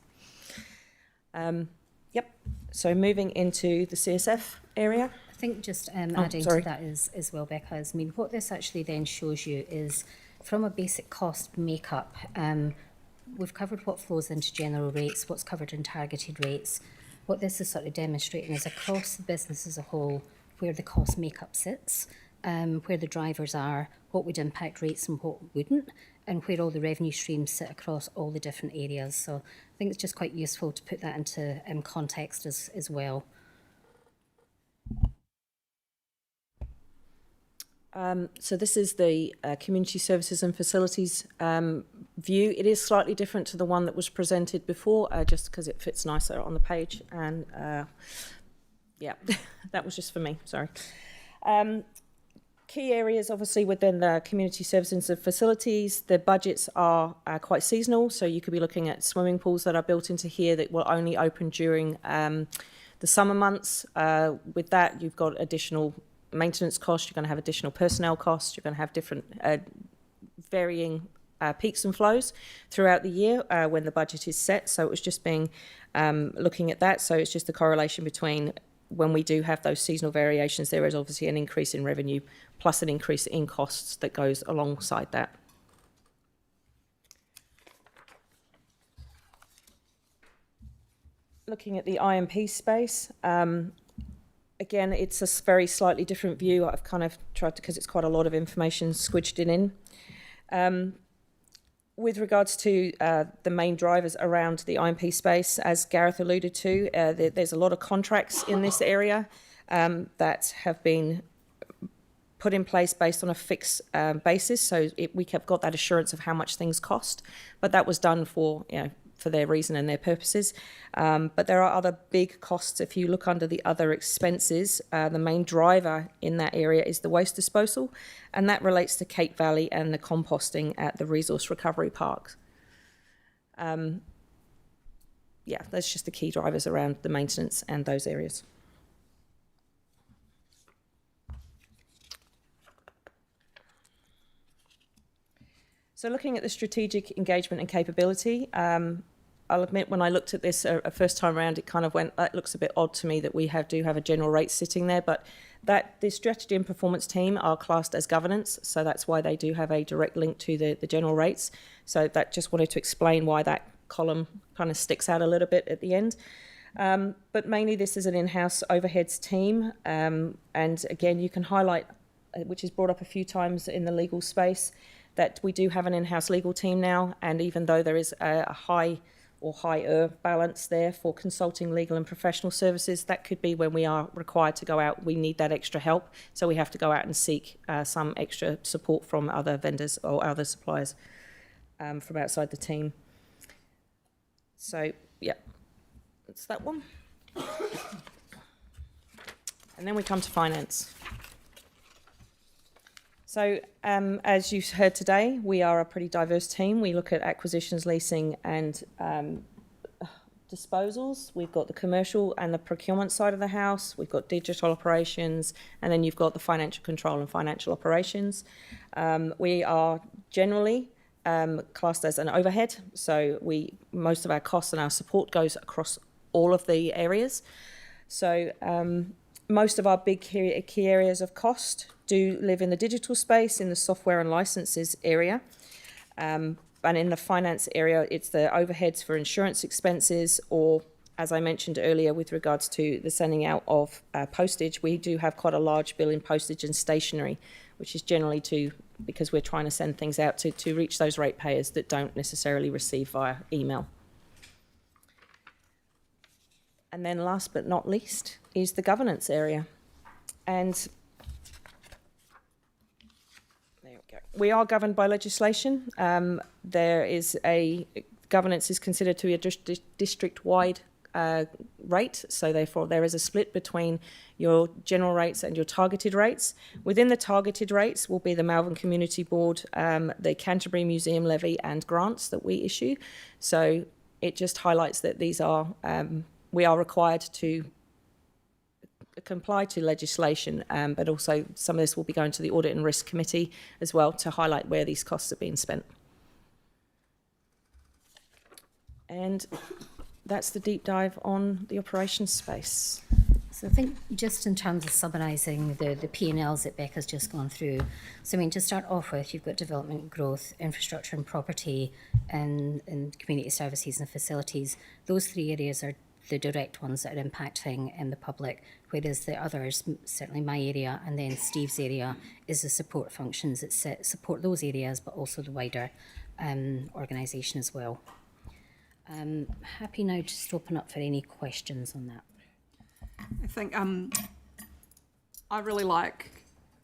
S20: Yep. So moving into the CSF area.
S2: I think just adding to that as well, Becca, I mean, what this actually then shows you is from a basic cost makeup, we've covered what flows into general rates, what's covered in targeted rates. What this is sort of demonstrating is across the business as a whole, where the cost makeup sits, where the drivers are, what would impact rates and what wouldn't, and where all the revenue streams sit across all the different areas. So I think it's just quite useful to put that into context as well.
S20: So this is the community services and facilities view. It is slightly different to the one that was presented before, just because it fits nicer on the page. And yeah, that was just for me, sorry. Key areas, obviously, within the community services and facilities, the budgets are quite seasonal. So you could be looking at swimming pools that are built into here that will only open during the summer months. With that, you've got additional maintenance costs, you're going to have additional personnel costs, you're going to have different varying peaks and flows throughout the year when the budget is set. So it was just being looking at that. So it's just the correlation between when we do have those seasonal variations, there is obviously an increase in revenue plus an increase in costs that goes alongside that. Looking at the IMP space, Again, it's a very slightly different view. I've kind of tried to, because it's quite a lot of information squidged in. With regards to the main drivers around the IMP space, as Gareth alluded to, there's a lot of contracts in this area that have been put in place based on a fixed basis. So we have got that assurance of how much things cost, but that was done for, for their reason and their purposes. But there are other big costs. If you look under the other expenses, the main driver in that area is the waste disposal, and that relates to Cape Valley and the composting at the resource recovery parks. That's just the key drivers around the maintenance and those areas. So looking at the strategic engagement and capability, I'll admit when I looked at this a first time around, it kind of went, that looks a bit odd to me that we do have a general rate sitting there, but the strategy and performance team are classed as governance, so that's why they do have a direct link to the general rates. So that just wanted to explain why that column kind of sticks out a little bit at the end. But mainly this is an in-house overheads team, and again you can highlight, which is brought up a few times in the legal space, that we do have an in-house legal team now, and even though there is a high or higher balance there for consulting, legal and professional services, that could be when we are required to go out, we need that extra help, so we have to go out and seek some extra support from other vendors or other suppliers from outside the team. So, yeah, that's that one. And then we come to finance. So, as you heard today, we are a pretty diverse team. We look at acquisitions, leasing and disposals. We've got the commercial and the procurement side of the house. We've got digital operations, and then you've got the financial control and financial operations. We are generally classed as an overhead, so most of our costs and our support goes across all of the areas. So most of our big key areas of cost do live in the digital space, in the software and licenses area. And in the finance area, it's the overheads for insurance expenses, or, as I mentioned earlier, with regards to the sending out of postage, we do have quite a large bill in postage and stationery, which is generally because we're trying to send things out to reach those ratepayers that don't necessarily receive via email. And then last but not least is the governance area. And there we go. We are governed by legislation. Governance is considered to be a district-wide rate, so therefore there is a split between your general rates and your targeted rates. Within the targeted rates will be the Malvern Community Board, the Canterbury Museum levy and grants that we issue. So it just highlights that these are we are required to comply to legislation, but also some of this will be going to the Audit and Risk Committee as well to highlight where these costs are being spent. And that's the deep dive on the operations space.
S2: So I think just in terms of summarising the P&Ls that Becca's just gone through, so I mean, to start off with, you've got development, growth, infrastructure and property, and community services and facilities. Those three areas are the direct ones that are impacting the public, whereas the others, certainly my area and then Steve's area, is the support functions that support those areas, but also the wider organisation as well. Happy now just to open up for any questions on that.
S1: I think I really like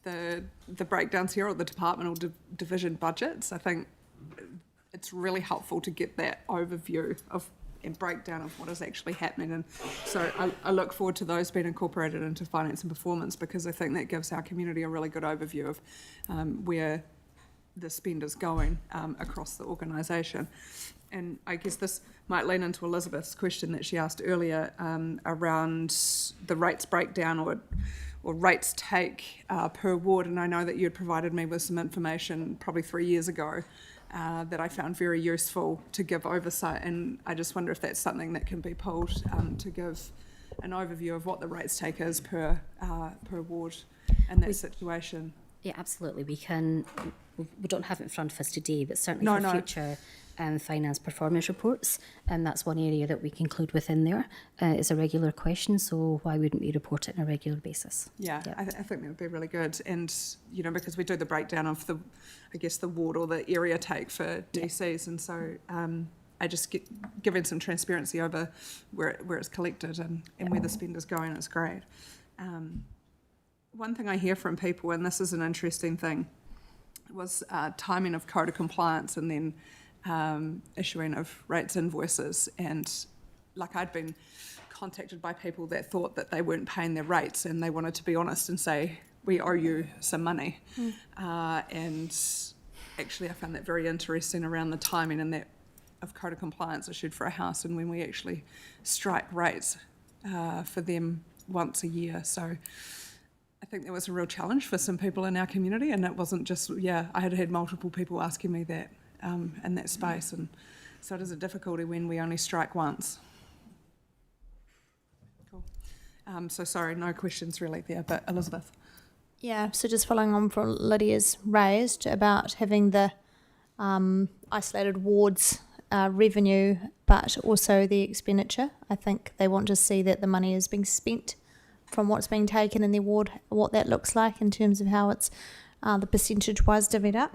S1: the breakdowns here, or the departmental division budgets. I think it's really helpful to get that overview of and breakdown of what is actually happening, and so I look forward to those being incorporated into finance and performance, because I think that gives our community a really good overview of where the spend is going across the organisation. And I guess this might lean into Elizabeth's question that she asked earlier around the rates breakdown or rates take per ward, and I know that you had provided me with some information probably 3 years ago that I found very useful to give oversight, and I just wonder if that's something that can be pulled to give an overview of what the rates take is per ward in that situation.
S2: Yeah, absolutely. We can we don't have it in front of us today, but certainly
S1: No,
S2: for
S1: no.
S2: future finance performance reports, and that's one area that we can include within there. It's a regular question, so why wouldn't we report it on a regular basis?
S1: Yeah,
S2: Yep.
S1: I think that would be really good. And, you know, because we do the breakdown of the, I guess, the ward or the area take for DCs. And so I just get giving some transparency over where it's collected and where the spend is going is great. One thing I hear from people, and this is an interesting thing, was timing of code of compliance and then issuing of rates invoices. And like I'd been contacted by people that thought that they weren't paying their rates and they wanted to be honest and say, we owe you some money. And actually I found that very interesting around the timing and that of code of compliance issued for a house and when we actually strike rates for them once a year. So I think there was a real challenge for some people in our community, and it wasn't just, I had multiple people asking me that in that space, and so it is a difficulty when we only strike once. Cool. So sorry, no questions really there, but Elizabeth.
S9: Yeah, so just following on from Lydia's raised about having the isolated wards revenue, but also the expenditure. I think they want to see that the money is being spent from what's being taken in their ward, what that looks like in terms of how it's the percentage-wise divvied up.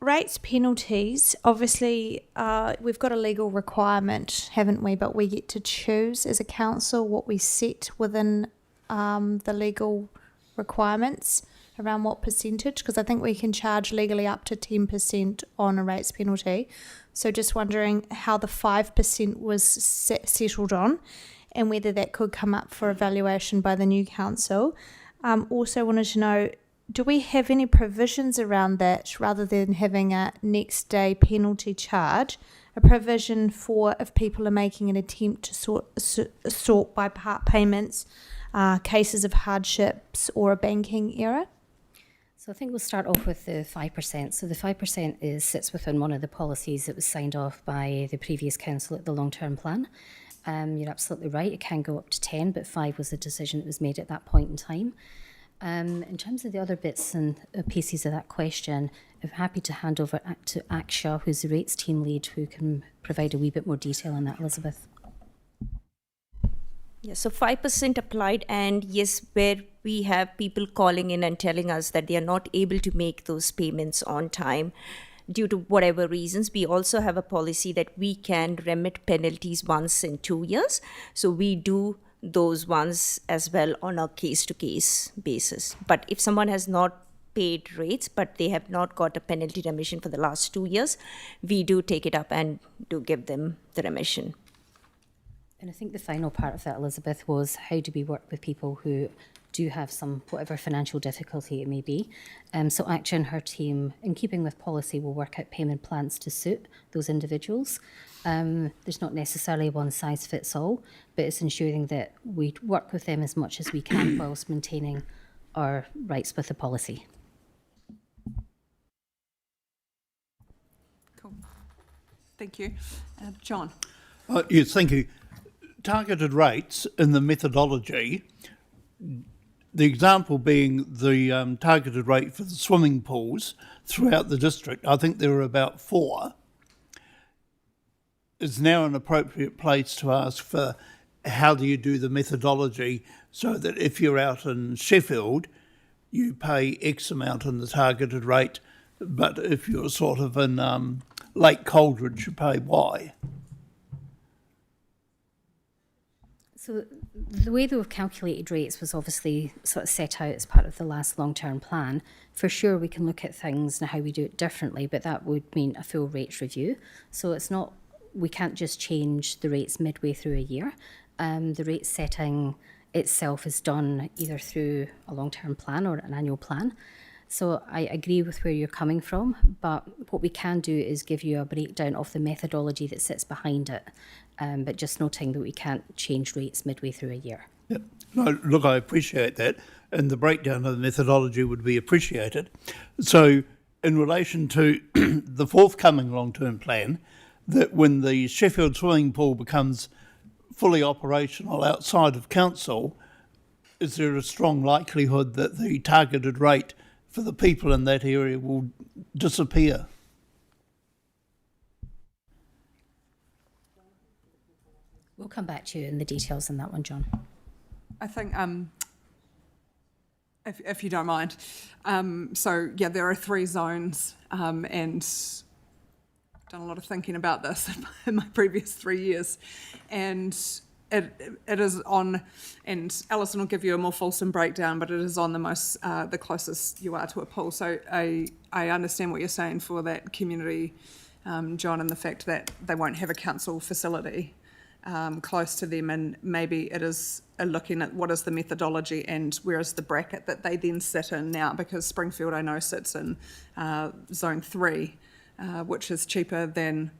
S9: Rates, penalties, obviously we've got a legal requirement, haven't we? But we get to choose as a council what we set within the legal requirements around what percentage, because I think we can charge legally up to 10% on a rates penalty. So just wondering how the 5% was settled on and whether that could come up for evaluation by the new council. Also wanted to know, do we have any provisions around that rather than having a next day penalty charge, a provision for if people are making an attempt to sort by part payments, cases of hardships or a banking error?
S2: So I think we'll start off with the 5%. So the 5% sits within one of the policies that was signed off by the previous council at the long-term plan. You're absolutely right, it can go up to 10, but 5 was the decision that was made at that point in time. In terms of the other bits and pieces of that question, I'm happy to hand over to Aksha, who's the rates team lead, who can provide a wee bit more detail on that. Elizabeth.
S21: Yeah, so 5% applied, and yes, where we have people calling in and telling us that they are not able to make those payments on time due to whatever reasons, we also have a policy that we can remit penalties once in 2 years. So we do those ones as well on a case-to-case basis. But if someone has not paid rates, but they have not got a penalty remission for the last 2 years, we do take it up and do give them the remission.
S2: And I think the final part of that, Elizabeth, was how do we work with people who do have some, whatever financial difficulty it may be. So Aksha and her team, in keeping with policy, will work out payment plans to suit those individuals. There's not necessarily one size fits all, but it's ensuring that we work with them as much as we can whilst maintaining our rights with the policy.
S1: Cool. Thank you. John.
S4: Yes, thank you. Targeted rates in the methodology, the example being the targeted rate for the swimming pools throughout the district, I think there are about 4, is now an appropriate place to ask for how do you do the methodology so that if you're out in Sheffield, you pay X amount in the targeted rate, but if you're sort of in Lake Coldridge, you pay Y.
S2: So the way that we've calculated rates was obviously sort of set out as part of the last long-term plan. For sure, we can look at things and how we do it differently, but that would mean a full rates review. So it's not, we can't just change the rates midway through a year. The rate setting itself is done either through a long-term plan or an annual plan. So I agree with where you're coming from, but what we can do is give you a breakdown of the methodology that sits behind it, but just noting that we can't change rates midway through a year.
S4: Yep. No, look, I appreciate that, and the breakdown of the methodology would be appreciated. So in relation to the forthcoming long-term plan, that when the Sheffield swimming pool becomes fully operational outside of council, is there a strong likelihood that the targeted rate for the people in that area will disappear.
S2: We'll come back to you in the details on that one, John.
S1: I think, if you don't mind, so yeah, there are 3 zones, and I've done a lot of thinking about this in my previous 3 years, and it is on, and Alison will give you a more fulsome breakdown, but it is on the closest you are to a pool. So I understand what you're saying for that community, John, and the fact that they won't have a council facility close to them, and maybe it is looking at what is the methodology and where is the bracket that they then sit in now, because Springfield I know sits in zone 3, which is cheaper than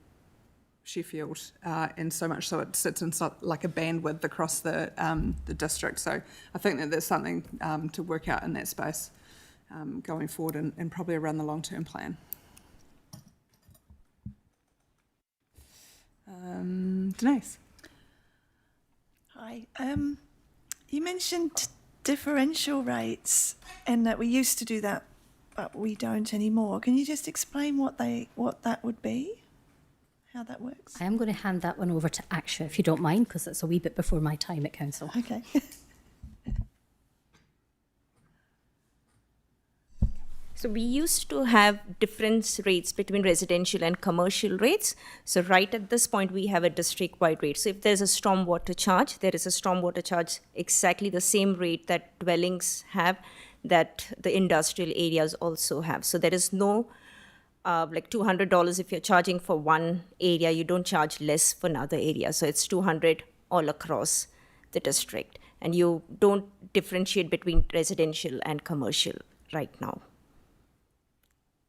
S1: Sheffield, and so much so it sits in like a bandwidth across the district. So I think that there's something to work out in that space going forward, and probably around the long-term plan. Denise.
S8: Hi. You mentioned differential rates and that we used to do that, but we don't anymore. Can you just explain what that would be? How that works?
S2: I am going to hand that one over to Aksha, if you don't mind, because it's a wee bit before my time at council.
S8: Okay.
S21: So we used to have difference rates between residential and commercial rates. So right at this point, we have a district-wide rate. So if there's a stormwater charge, there is a stormwater charge exactly the same rate that dwellings have, that the industrial areas also have. So there is no like $200 if you're charging for one area, you don't charge less for another area. So it's $200 all across the district. And you don't differentiate between residential and commercial right now.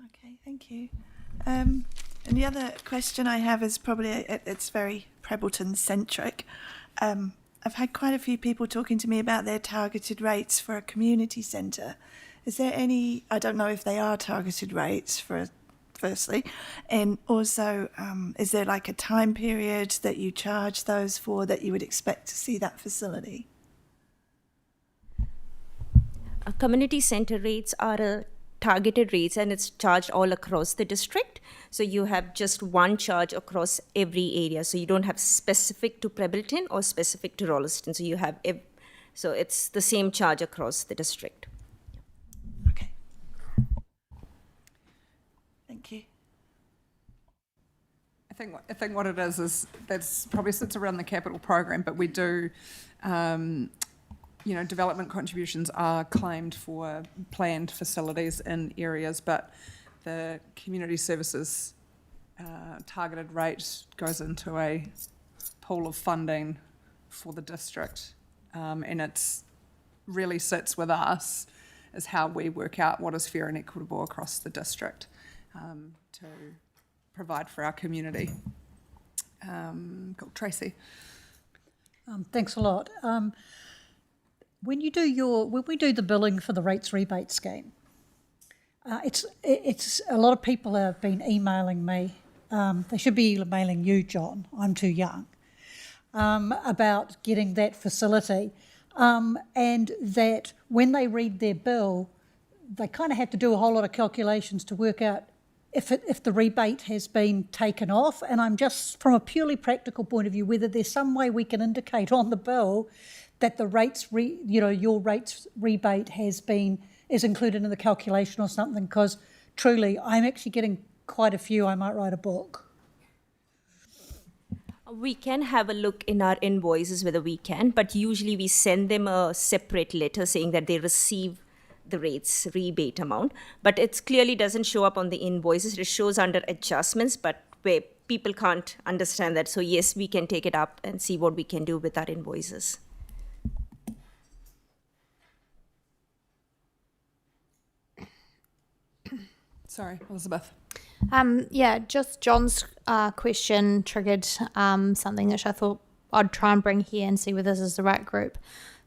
S8: Okay, thank you. And the other question I have is probably, it's very Prebbleton-centric. I've had quite a few people talking to me about their targeted rates for a community centre. Is there any, I don't know if they are targeted rates firstly, and also is there like a time period that you charge those for that you would expect to see that facility?
S21: Community centre rates are targeted rates, and it's charged all across the district. So you have just one charge across every area. So you don't have specific to Prebbleton or specific to Rolleston. So you have, so it's the same charge across the district.
S8: Okay. Thank you.
S1: I think what it is that's probably sits around the capital program, but we do, development contributions are claimed for planned facilities in areas, but the community services targeted rate goes into a pool of funding for the district, and it's really sits with us is how we work out what is fair and equitable across the district to provide for our community. Tracy.
S13: Thanks a lot. When we do the billing for the rates rebate scheme, it's a lot of people have been emailing me. They should be emailing you, John. I'm too young. About getting that facility, and that when they read their bill, they kind of have to do a whole lot of calculations to work out if the rebate has been taken off. And I'm just, from a purely practical point of view, whether there's some way we can indicate on the bill that the rates, your rates rebate is included in the calculation or something, because truly I'm actually getting quite a few. I might write a book.
S21: We can have a look in our invoices whether we can, but usually we send them a separate letter saying that they receive the rates rebate amount, but it clearly doesn't show up on the invoices. It shows under adjustments, but where people can't understand that. So yes, we can take it up and see what we can do with our invoices.
S1: Sorry, Elizabeth.
S9: Just John's question triggered something which I thought I'd try and bring here and see whether this is the right group.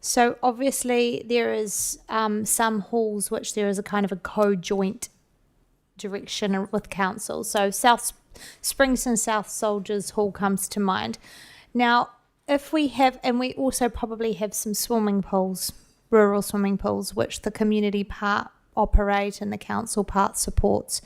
S9: So obviously there is some halls which there is a kind of a co-joint direction with council. So South Springston South Soldiers Hall comes to mind. Now, if we have, and we also probably have some swimming pools, rural swimming pools, which the community operate and the council part supports.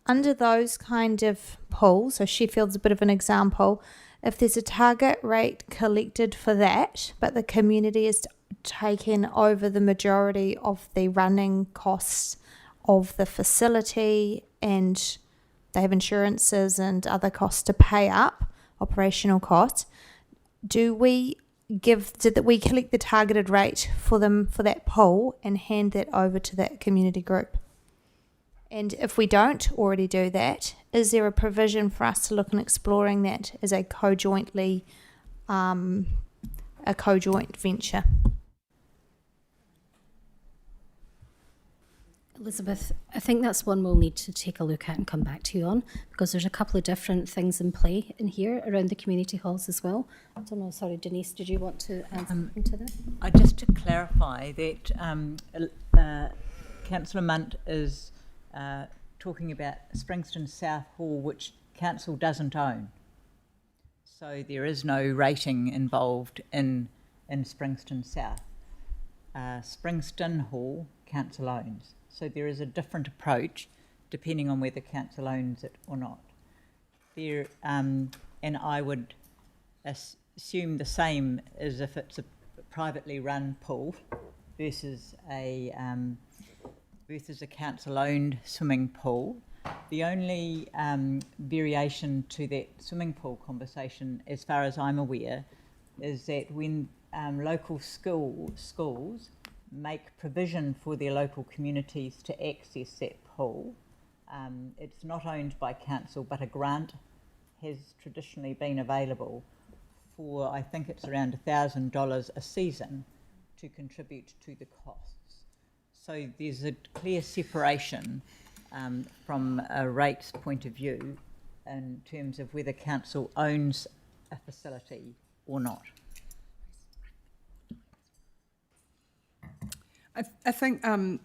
S9: Under those kind of pools, so Sheffield's a bit of an example, if there's a target rate collected for that, but the community is taking over the majority of the running costs of the facility and they have insurances and other costs to pay up, operational costs, do we collect the targeted rate for them for that pool and hand that over to that community group? And if we don't already do that, is there a provision for us to look and exploring that as a co-joint venture?
S2: Elizabeth, I think that's one we'll need to take a look at and come back to you on, because there's a couple of different things in play in here around the community halls as well. I don't know, sorry, Denise, did you want to add something to that?
S3: Just to clarify that Councillor Munt is talking about Springston South Hall, which council doesn't own. So there is no rating involved in Springston South. Springston Hall, council owns. So there is a different approach depending on whether council owns it or not. There, and I would assume the same as if it's a privately run pool versus a council-owned swimming pool. The only variation to that swimming pool conversation, as far as I'm aware, is that when local schools make provision for their local communities to access that pool, it's not owned by council, but a grant has traditionally been available for, I think it's around $1,000 a season to contribute to the costs. So there's a clear separation from a rates point of view in terms of whether council owns a facility or not.
S1: I think, and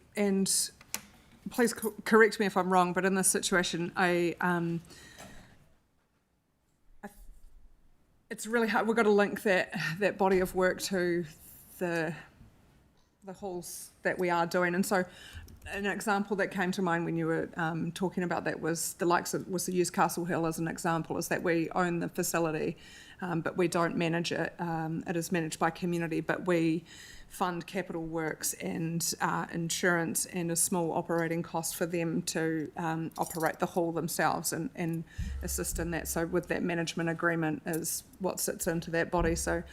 S1: please correct me if I'm wrong, but in this situation, it's really hard. We've got to link that body of work to the halls that we are doing. And so an example that came to mind when you were talking about that was the use Castle Hill as an example, is that we own the facility, but we don't manage it. It is managed by community, but we fund capital works and insurance and a small operating cost for them to operate the hall themselves and assist in that. So with that management agreement is what sits into that body. So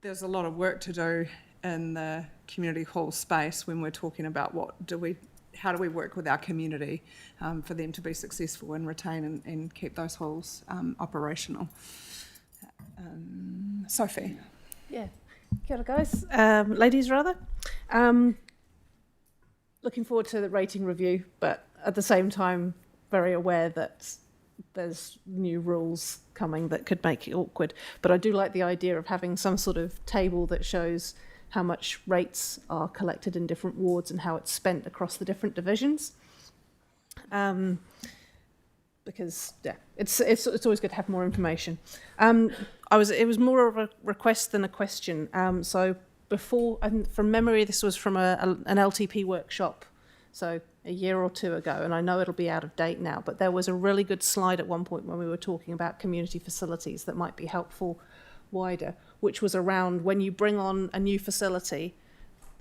S1: there's a lot of work to do in the community hall space when we're talking about how do we work with our community for them to be successful and retain and keep those halls operational. Sophie.
S6: Yeah. Kia ora, guys. Ladies, rather. Looking forward to the rating review, but at the same time, very aware that there's new rules coming that could make it awkward. But I do like the idea of having some sort of table that shows how much rates are collected in different wards and how it's spent across the different divisions. Because it's always good to have more information. It was more of a request than a question. So before, from memory, this was from an LTP workshop, so a year or two ago, and I know it'll be out of date now, but there was a really good slide at one point when we were talking about community facilities that might be helpful wider, which was around when you bring on a new facility,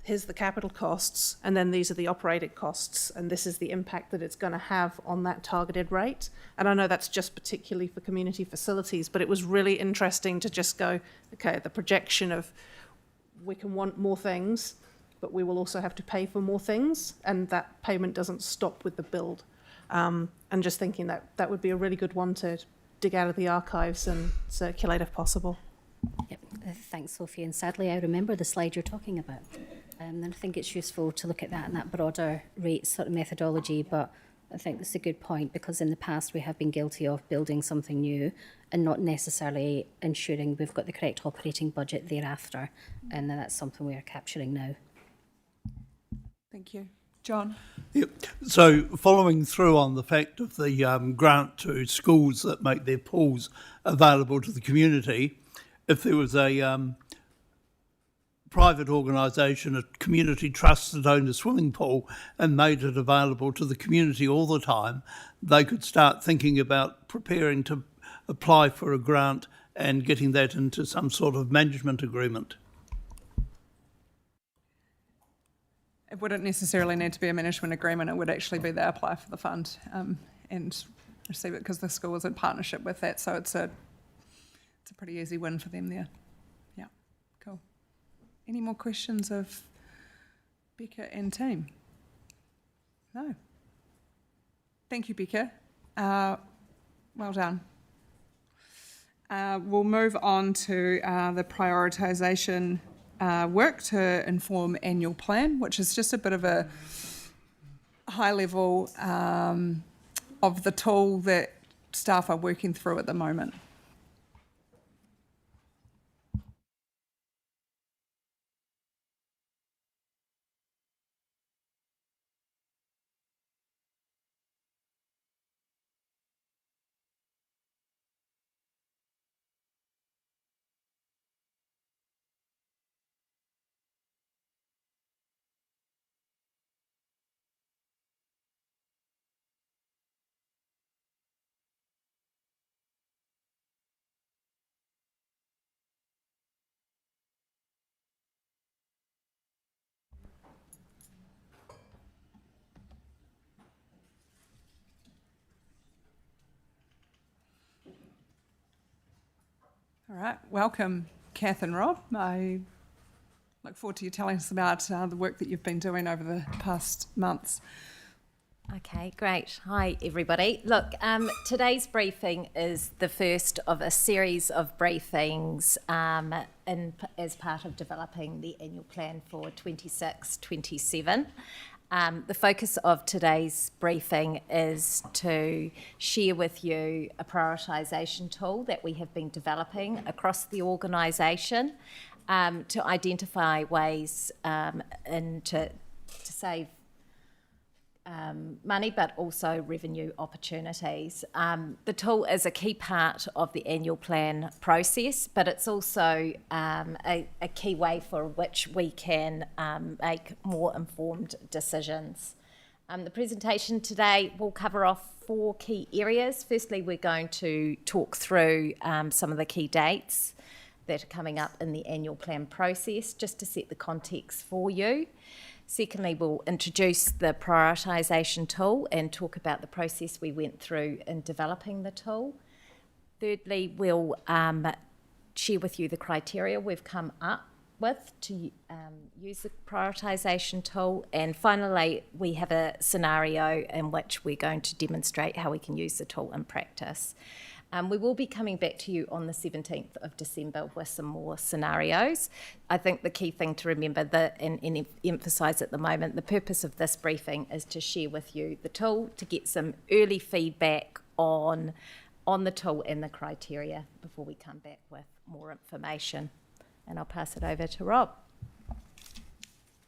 S6: here's the capital costs, and then these are the operating costs, and this is the impact that it's going to have on that targeted rate. And I know that's just particularly for community facilities, but it was really interesting to just go, okay, the projection of we can want more things, but we will also have to pay for more things, and that payment doesn't stop with the build. And just thinking that would be a really good one to dig out of the archives and circulate if possible.
S2: Yep. Thanks, Sophie. And sadly, I remember the slide you're talking about. And I think it's useful to look at that and that broader rate sort of methodology. But I think that's a good point, because in the past we have been guilty of building something new and not necessarily ensuring we've got the correct operating budget thereafter. And that's something we are capturing now.
S1: Thank you. John?
S4: Yep. So following through on the fact of the grant to schools that make their pools available to the community, if there was a private organisation, a community trust that owned a swimming pool and made it available to the community all the time, they could start thinking about preparing to apply for a grant and getting that into some sort of management agreement.
S1: It wouldn't necessarily need to be a management agreement. It would actually be they apply for the fund and receive it because the school is in partnership with that. So it's a pretty easy win for them there. Yeah, cool. Any more questions of Becca and team? No. Thank you, Becca. Well done. We'll move on to the prioritisation work to inform annual plan, which is just a bit of a high level of the tool that staff are working through at the moment. All right, welcome, Kath and Rob. I look forward to you telling us about the work that you've been doing over the past months.
S12: Okay, great. Hi, everybody. Look, today's briefing is the first of a series of briefings as part of developing the annual plan for 26-27. The focus of today's briefing is to share with you a prioritisation tool that we have been developing across the organisation to identify ways to save money, but also revenue opportunities. The tool is a key part of the annual plan process, but it's also a key way for which we can make more informed decisions. The presentation today will cover off 4 key areas. Firstly, we're going to talk through some of the key dates that are coming up in the annual plan process, just to set the context for you. Secondly, we'll introduce the prioritisation tool and talk about the process we went through in developing the tool. Thirdly, we'll share with you the criteria we've come up with to use the prioritisation tool. And finally, we have a scenario in which we're going to demonstrate how we can use the tool in practice. We will be coming back to you on the 17th of December with some more scenarios. I think the key thing to remember and emphasise at the moment, the purpose of this briefing is to share with you the tool, to get some early feedback on the tool and the criteria before we come back with more information. And I'll pass it over to Rob.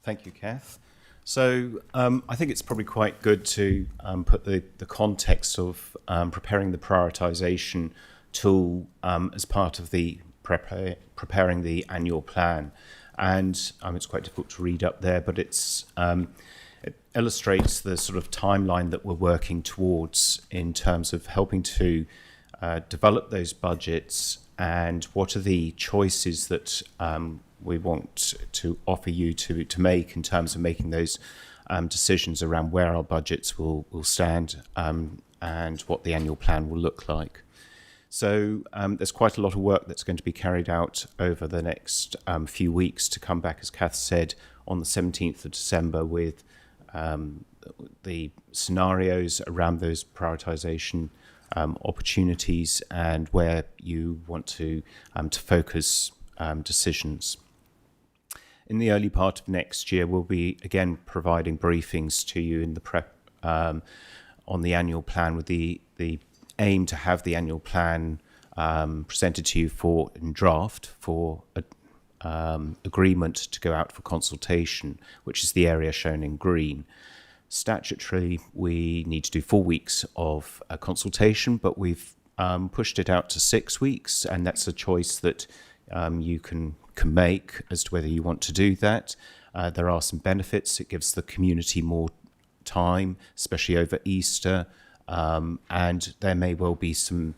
S22: Thank you, Kath. So I think it's probably quite good to put the context of preparing the prioritisation tool as part of the preparing the annual plan. And it's quite difficult to read up there, but it illustrates the sort of timeline that we're working towards in terms of helping to develop those budgets and what are the choices that we want to offer you to make in terms of making those decisions around where our budgets will stand and what the annual plan will look like. So there's quite a lot of work that's going to be carried out over the next few weeks to come back, as Kath said, on the 17th of December with the scenarios around those prioritisation opportunities and where you want to focus decisions. In the early part of next year, we'll be again providing briefings to you in the prep on the annual plan with the aim to have the annual plan presented to you in draft for agreement to go out for consultation, which is the area shown in green. Statutorily, we need to do 4 weeks of consultation, but we've pushed it out to 6 weeks, and that's a choice that you can can make as to whether you want to do that. There are some benefits. It gives the community more time, especially over Easter, and there may well be some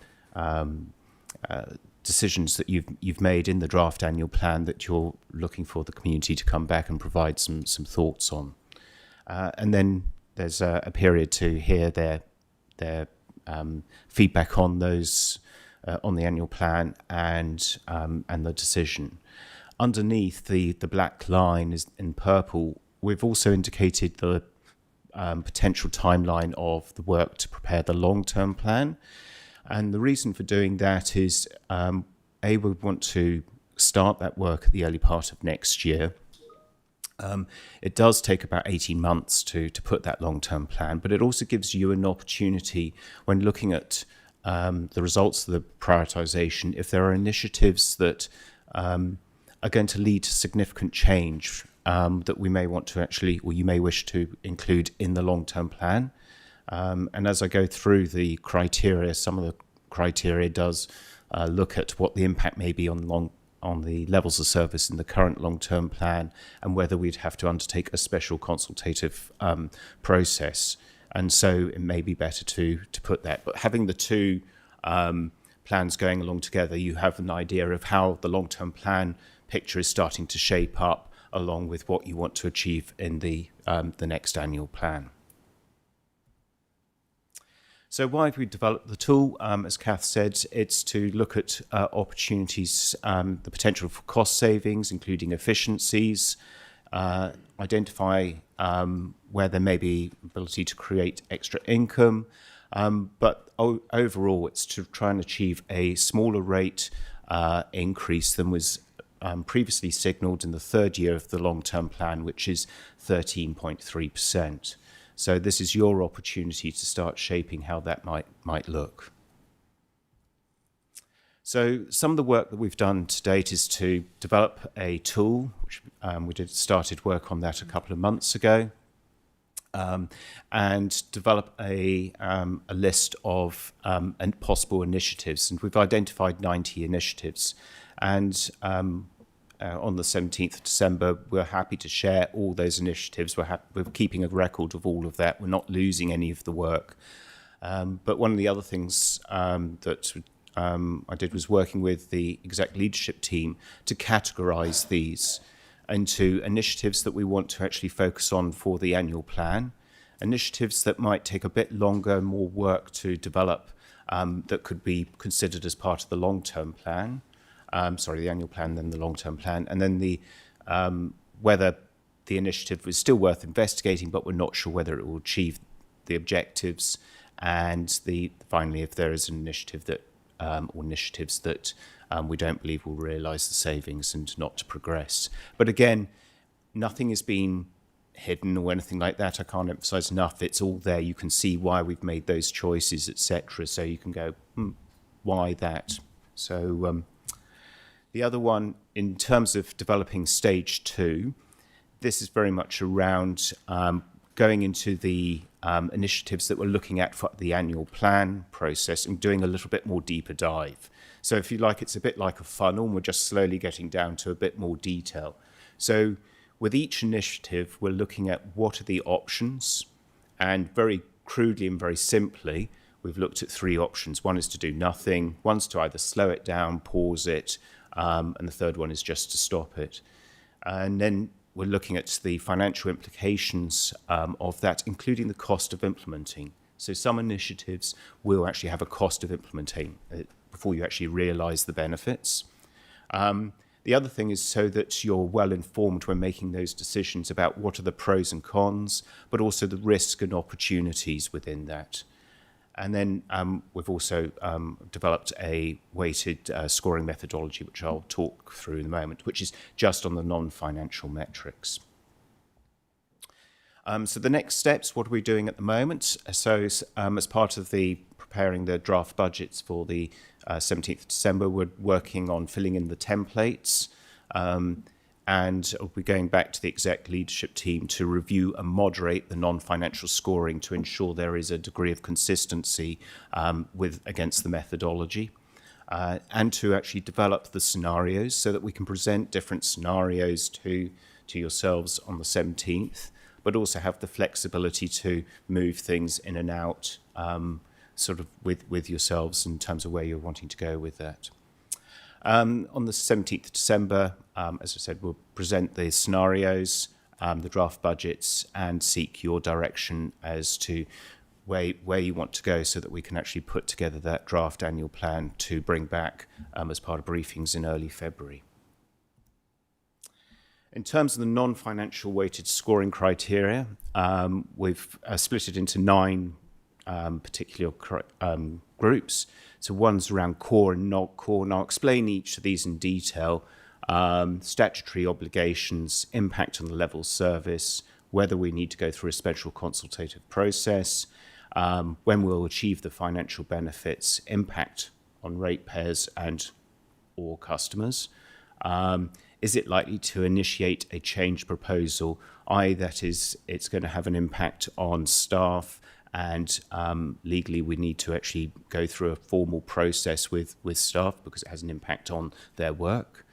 S22: decisions that you've made in the draft annual plan that you're looking for the community to come back and provide some thoughts on. And then there's a period to hear their feedback on those on the annual plan and the decision. Underneath the black line is in purple. We've also indicated the potential timeline of the work to prepare the long-term plan. And the reason for doing that is, we want to start that work at the early part of next year. It does take about 18 months to put that long-term plan, but it also gives you an opportunity when looking at the results of the prioritisation, if there are initiatives that are going to lead to significant change that we may want to actually, or you may wish to include in the long-term plan. And as I go through the criteria, some of the criteria does look at what the impact may be on the levels of service in the current long-term plan and whether we'd have to undertake a special consultative process. And so it may be better to put that. But having the two plans going along together, you have an idea of how the long-term plan picture is starting to shape up along with what you want to achieve in the next annual plan. So why have we developed the tool? As Kath said, it's to look at opportunities, the potential for cost savings, including efficiencies, identify where there may be ability to create extra income, but overall it's to try and achieve a smaller rate increase than was previously signalled in the third year of the long-term plan, which is 13.3%. So this is your opportunity to start shaping how that might look. So some of the work that we've done to date is to develop a tool, which we started work on that a couple of months ago, and develop a list of possible initiatives. And we've identified 90 initiatives. And on the 17th of December, we're happy to share all those initiatives. We're keeping a record of all of that. We're not losing any of the work. But one of the other things that I did was working with the exec leadership team to categorise these into initiatives that we want to actually focus on for the annual plan, initiatives that might take a bit longer, more work to develop, that could be considered as part of the long-term plan. The annual plan, then the long-term plan, and then the whether the initiative is still worth investigating, but we're not sure whether it will achieve the objectives, and finally, if there is an initiative that or initiatives that we don't believe will realise the savings and not to progress. But again, nothing has been hidden or anything like that. I can't emphasise enough. It's all there. You can see why we've made those choices, etc. So you can go, why that? So. The other one, in terms of developing stage 2, this is very much around going into the initiatives that we're looking at for the annual plan process and doing a little bit more deeper dive. So if you like, it's a bit like a funnel, and we're just slowly getting down to a bit more detail. So with each initiative, we're looking at what are the options, and very crudely and very simply, we've looked at 3 options. One is to do nothing, one's to either slow it down, pause it, and the third one is just to stop it. And then we're looking at the financial implications of that, including the cost of implementing. So some initiatives will actually have a cost of implementing before you actually realise the benefits. The other thing is so that you're well informed when making those decisions about what are the pros and cons, but also the risk and opportunities within that. And then we've also developed a weighted scoring methodology, which I'll talk through in a moment, which is just on the non-financial metrics. So the next steps, what are we doing at the moment? So as part of preparing the draft budgets for the 17th of December, we're working on filling in the templates. And we're going back to the exec leadership team to review and moderate the non-financial scoring to ensure there is a degree of consistency against the methodology. and to actually develop the scenarios so that we can present different scenarios to yourselves on the 17th, but also have the flexibility to move things in and out sort of with yourselves in terms of where you're wanting to go with that. On the 17th of December, as I said, we'll present the scenarios, the draft budgets, and seek your direction as to where you want to go so that we can actually put together that draft annual plan to bring back as part of briefings in early February. In terms of the non-financial weighted scoring criteria, we've split it into 9 particular groups. So one's around core and not core, and I'll explain each of these in detail. Statutory obligations, impact on the level of service, whether we need to go through a special consultative process, when we'll achieve the financial benefits, impact on ratepayers and or customers. Is it likely to initiate a change proposal, i.e. that is, it's going to have an impact on staff, and legally we need to actually go through a formal process with staff because it has an impact on their work.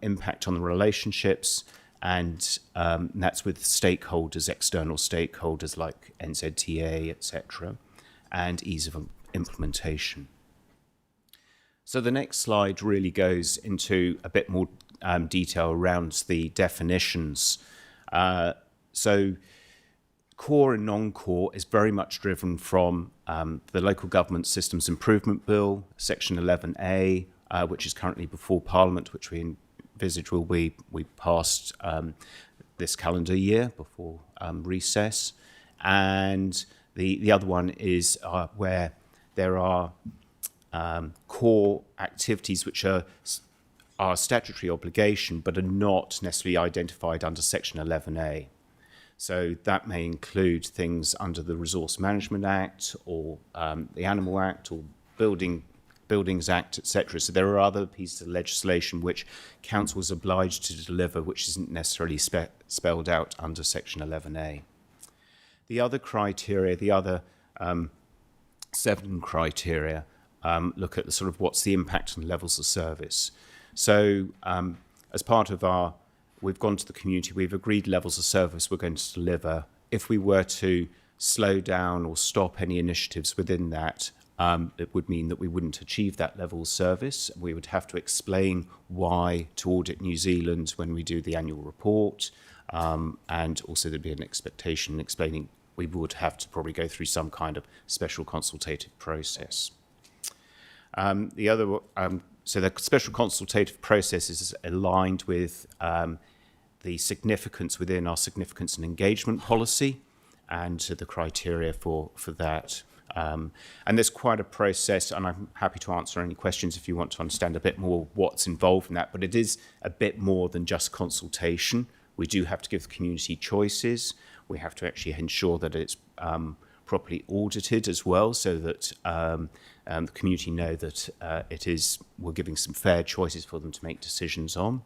S22: Impact on the relationships, and that's with stakeholders, external stakeholders like NZTA, etc., and ease of implementation. So the next slide really goes into a bit more detail around the definitions. So core and non-core is very much driven from the Local Government Systems Improvement Bill, Section 11A, which is currently before Parliament, which we envisage will be passed this calendar year before recess. And the other one is where there are core activities which are statutory obligation but are not necessarily identified under Section 11A. So that may include things under the Resource Management Act or the Animal Act or Buildings Act, etc. So there are other pieces of legislation which council is obliged to deliver, which isn't necessarily spelled out under Section 11A. The other criteria, the other 7 criteria, look at the sort of what's the impact on levels of service. So as part of we've gone to the community, we've agreed levels of service we're going to deliver. If we were to slow down or stop any initiatives within that, it would mean that we wouldn't achieve that level of service. We would have to explain why to Audit New Zealand when we do the annual report, and also there'd be an expectation explaining we would have to probably go through some kind of special consultative process. So the special consultative process is aligned with the significance within our significance and engagement policy and the criteria for that. And there's quite a process, and I'm happy to answer any questions if you want to understand a bit more what's involved in that, but it is a bit more than just consultation. We do have to give the community choices. We have to actually ensure that it's properly audited as well, so that the community know that we're giving some fair choices for them to make decisions on.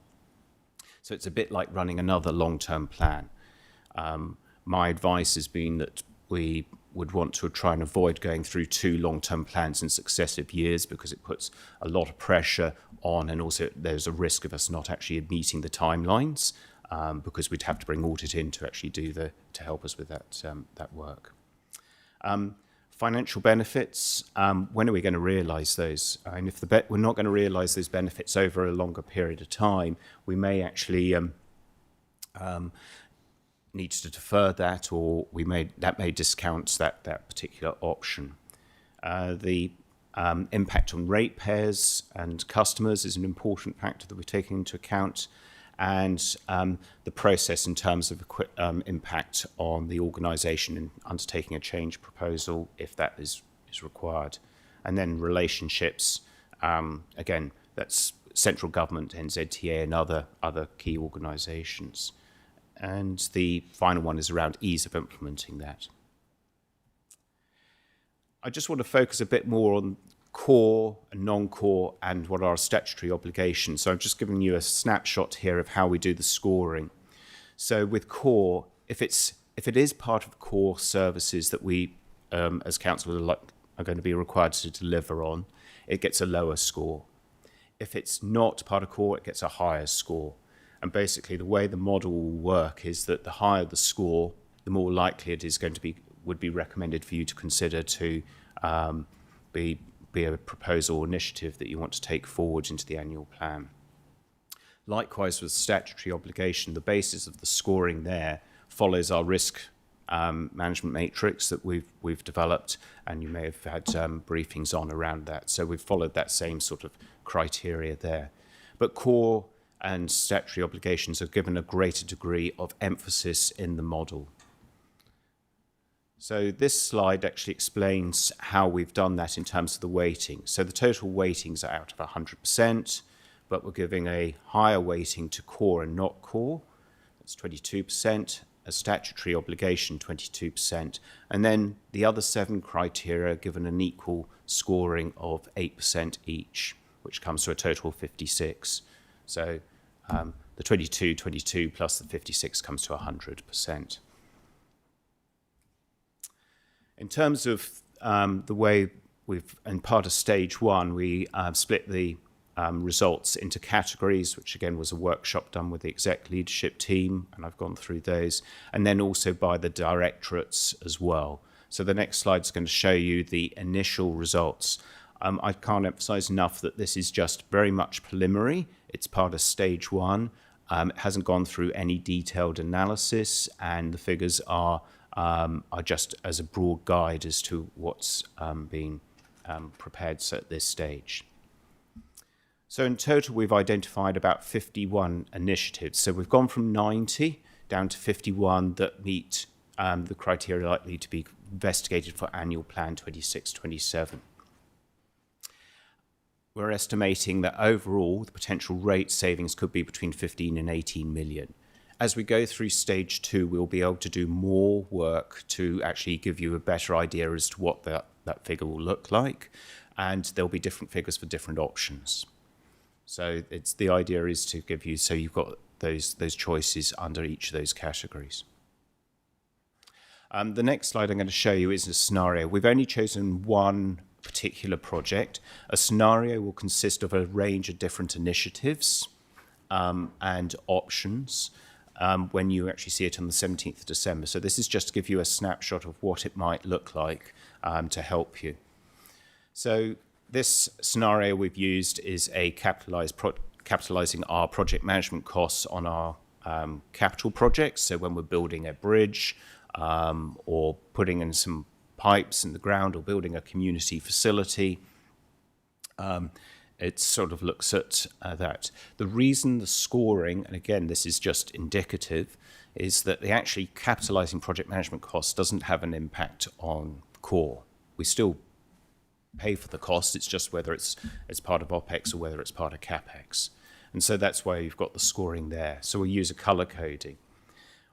S22: So it's a bit like running another long-term plan. My advice has been that we would want to try and avoid going through 2 long-term plans in successive years because it puts a lot of pressure on, and also there's a risk of us not actually meeting the timelines because we'd have to bring audit in to actually to help us with that work. Financial benefits, when are we going to realise those? And if we're not going to realise those benefits over a longer period of time, we may actually need to defer that, or that may discount that particular option. The impact on ratepayers and customers is an important factor that we're taking into account, and the process in terms of impact on the organisation in undertaking a change proposal, if that is required. And then relationships, again, that's central government, NZTA, and other key organisations. And the final one is around ease of implementing that. I just want to focus a bit more on core and non-core and what are our statutory obligations. So I've just given you a snapshot here of how we do the scoring. So with core, if it is part of core services that we as council are going to be required to deliver on, it gets a lower score. If it's not part of core, it gets a higher score. And basically the way the model will work is that the higher the score, the more likely it is going to be, would be recommended for you to consider to be a proposal or initiative that you want to take forward into the annual plan. Likewise with statutory obligation, the basis of the scoring there follows our risk management matrix that we've developed, and you may have had briefings on around that. So we've followed that same sort of criteria there. But core and statutory obligations are given a greater degree of emphasis in the model. So this slide actually explains how we've done that in terms of the weighting. So the total weightings are out of 100%, but we're giving a higher weighting to core and not core. That's 22%, a statutory obligation 22%, and then the other 7 criteria are given an equal scoring of 8% each, which comes to a total of 56. So the 22 plus the 56 comes to 100%. In terms of the way we've, in part of stage 1, we split the results into categories, which again was a workshop done with the exec leadership team, and I've gone through those, and then also by the directorates as well. So the next slide is going to show you the initial results. I can't emphasize enough that this is just very much preliminary. It's part of stage 1. It hasn't gone through any detailed analysis, and the figures are just as a broad guide as to what's being prepared at this stage. So in total, we've identified about 51 initiatives. So we've gone from 90 down to 51 that meet the criteria likely to be investigated for annual plan 26-27. We're estimating that overall, the potential rate savings could be between 15 and 18 million. As we go through stage 2, we'll be able to do more work to actually give you a better idea as to what that figure will look like, and there'll be different figures for different options. So the idea is to give you, so you've got those choices under each of those categories. The next slide I'm going to show you is a scenario. We've only chosen one particular project. A scenario will consist of a range of different initiatives and options when you actually see it on the 17th of December. So this is just to give you a snapshot of what it might look like to help you. So this scenario we've used is a capitalising our project management costs on our capital projects. So when we're building a bridge or putting in some pipes in the ground or building a community facility, it sort of looks at that. The reason the scoring, and again this is just indicative, is that the actually capitalising project management costs doesn't have an impact on core. We still pay for the cost, it's just whether it's part of OPEX or whether it's part of CAPEX. And so that's why you've got the scoring there. So we use a colour coding.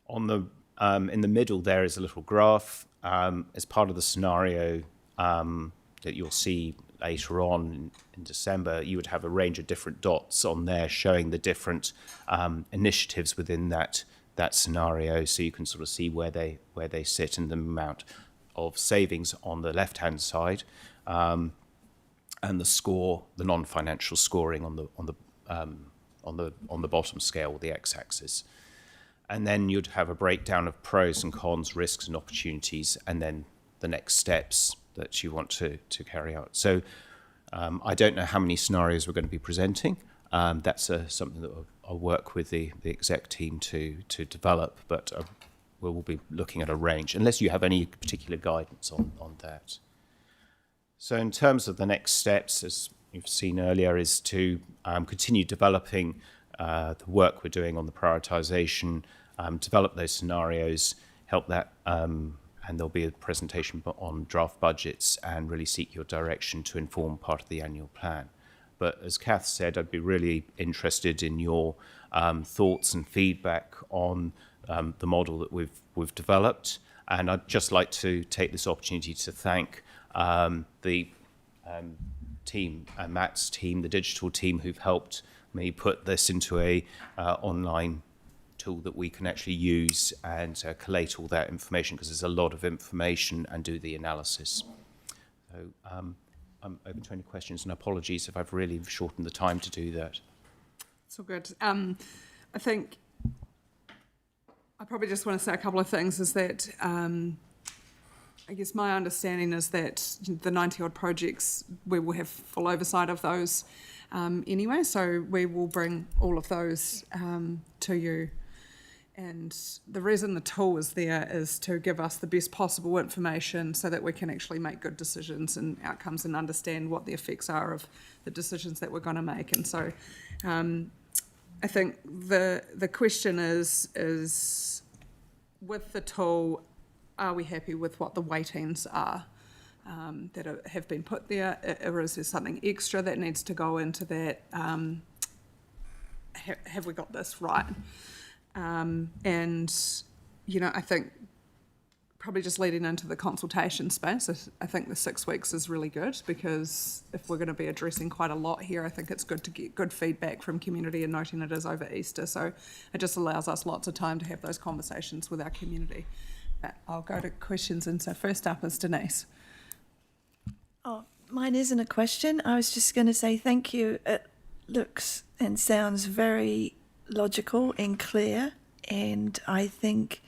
S22: On the in the middle there is a little graph as part of the scenario that you'll see later on in December. You would have a range of different dots on there showing the different initiatives within that scenario, so you can sort of see where they sit and the amount of savings on the left-hand side, and the score, the non-financial scoring on the bottom scale, the x-axis. And then you'd have a breakdown of pros and cons, risks and opportunities, and then the next steps that you want to carry out. So I don't know how many scenarios we're going to be presenting. That's something that I'll work with the exec team to develop, but we'll be looking at a range, unless you have any particular guidance on that. So in terms of the next steps, as you've seen earlier, is to continue developing the work we're doing on the prioritisation, develop those scenarios, help that, and there'll be a presentation on draft budgets and really seek your direction to inform part of the annual plan. But as Kath said, I'd be really interested in your thoughts and feedback on the model that we've developed. And I'd just like to take this opportunity to thank the team, Matt's team, the digital team, who've helped me put this into a online tool that we can actually use and collate all that information, because there's a lot of information, and do the analysis. So over 20 questions, and apologies if I've really shortened the time to do that.
S1: It's all good. I think I probably just want to say a couple of things, is that I guess my understanding is that the 90 odd projects, we will have full oversight of those anyway, so we will bring all of those to you. And the reason the tool is there is to give us the best possible information so that we can actually make good decisions and outcomes and understand what the effects are of the decisions that we're going to make. And so I think the question is with the tool, are we happy with what the weightings are that have been put there, or is there something extra that needs to go into that? Have we got this right? And, you know, I think probably just leading into the consultation space, I think the 6 weeks is really good, because if we're going to be addressing quite a lot here, I think it's good to get good feedback from community, and noting it is over Easter. So it just allows us lots of time to have those conversations with our community. But I'll go to questions. And so first up is Denise.
S8: Oh, mine isn't a question. I was just going to say thank you. It looks and sounds very logical and clear, and I think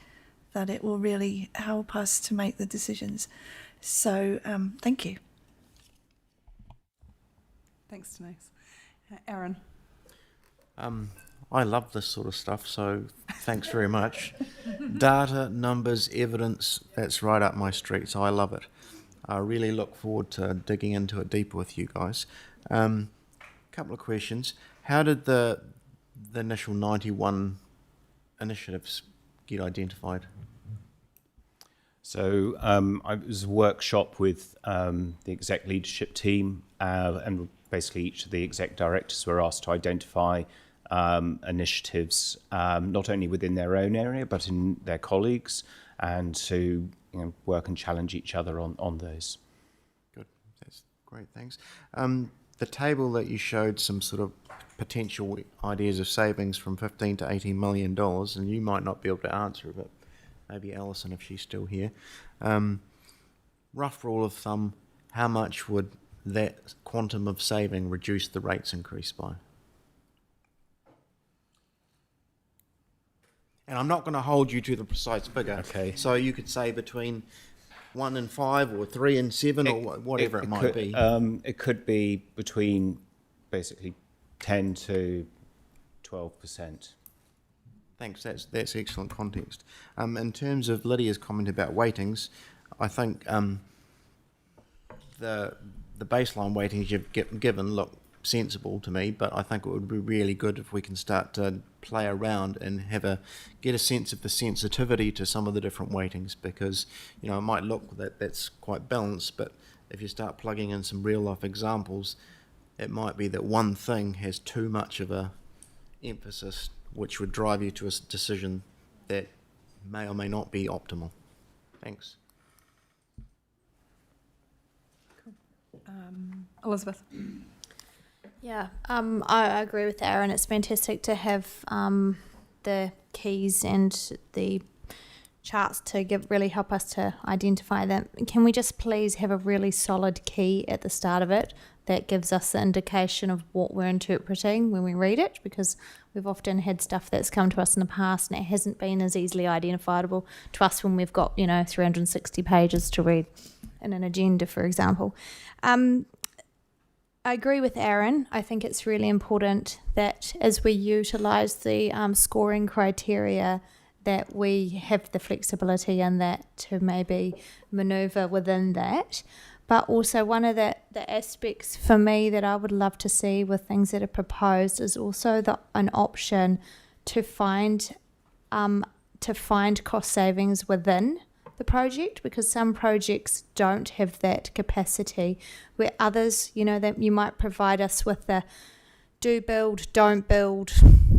S8: that it will really help us to make the decisions. So thank you.
S1: Thanks, Denise. Aaron.
S5: I love this sort of stuff, so thanks very much. Data, numbers, evidence, that's right up my street, so I love it. I really look forward to digging into it deeper with you guys. Couple of questions. How did the initial 91 initiatives get identified?
S22: So it was a workshop with the exec leadership team, and basically each of the exec directors were asked to identify initiatives, not only within their own area, but in their colleagues, and to work and challenge each other on those.
S5: Good, that's great, thanks. The table that you showed some sort of potential ideas of savings from $15 to $18 million, and you might not be able to answer it, but maybe Alison, if she's still here. Rough rule of thumb, how much would that quantum of saving reduce the rates increase by? And I'm not going to hold you to the precise figure.
S22: Okay.
S5: So you could say between 1 and 5 or 3 and 7 or whatever it might
S22: could,
S5: be.
S22: It could be between basically 10 to 12%.
S5: Thanks, that's excellent context. In terms of Lydia's comment about weightings, I think the baseline weightings you've given look sensible to me, but I think it would be really good if we can start to play around and get a sense of the sensitivity to some of the different weightings, because it might look that that's quite balanced, but if you start plugging in some real life examples, it might be that one thing has too much of a emphasis, which would drive you to a decision that may or may not be optimal. Thanks.
S1: Elizabeth.
S9: Yeah, I agree with Aaron. It's fantastic to have the keys and the charts to really help us to identify them. Can we just please have a really solid key at the start of it that gives us the indication of what we're interpreting when we read it? Because we've often had stuff that's come to us in the past and it hasn't been as easily identifiable to us when we've got 360 pages to read in an agenda, for example. I agree with Aaron. I think it's really important that as we utilise the scoring criteria, that we have the flexibility and that to maybe manoeuvre within that. But also one of the aspects for me that I would love to see with things that are proposed is also an option to find cost savings within the project, because some projects don't have that capacity, where others, that you might provide us with the do build, don't build,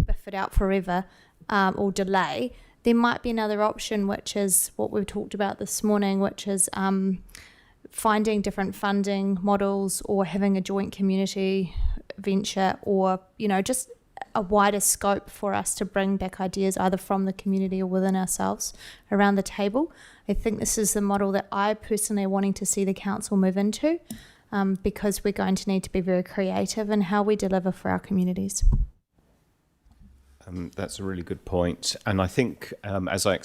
S9: biff it out forever, or delay. There might be another option, which is what we've talked about this morning, which is finding different funding models, or having a joint community venture, or just a wider scope for us to bring back ideas either from the community or within ourselves around the table. I think this is the model that I personally am wanting to see the council move into. because we're going to need to be very creative in how we deliver for our communities.
S22: That's a really good point. And I think, as I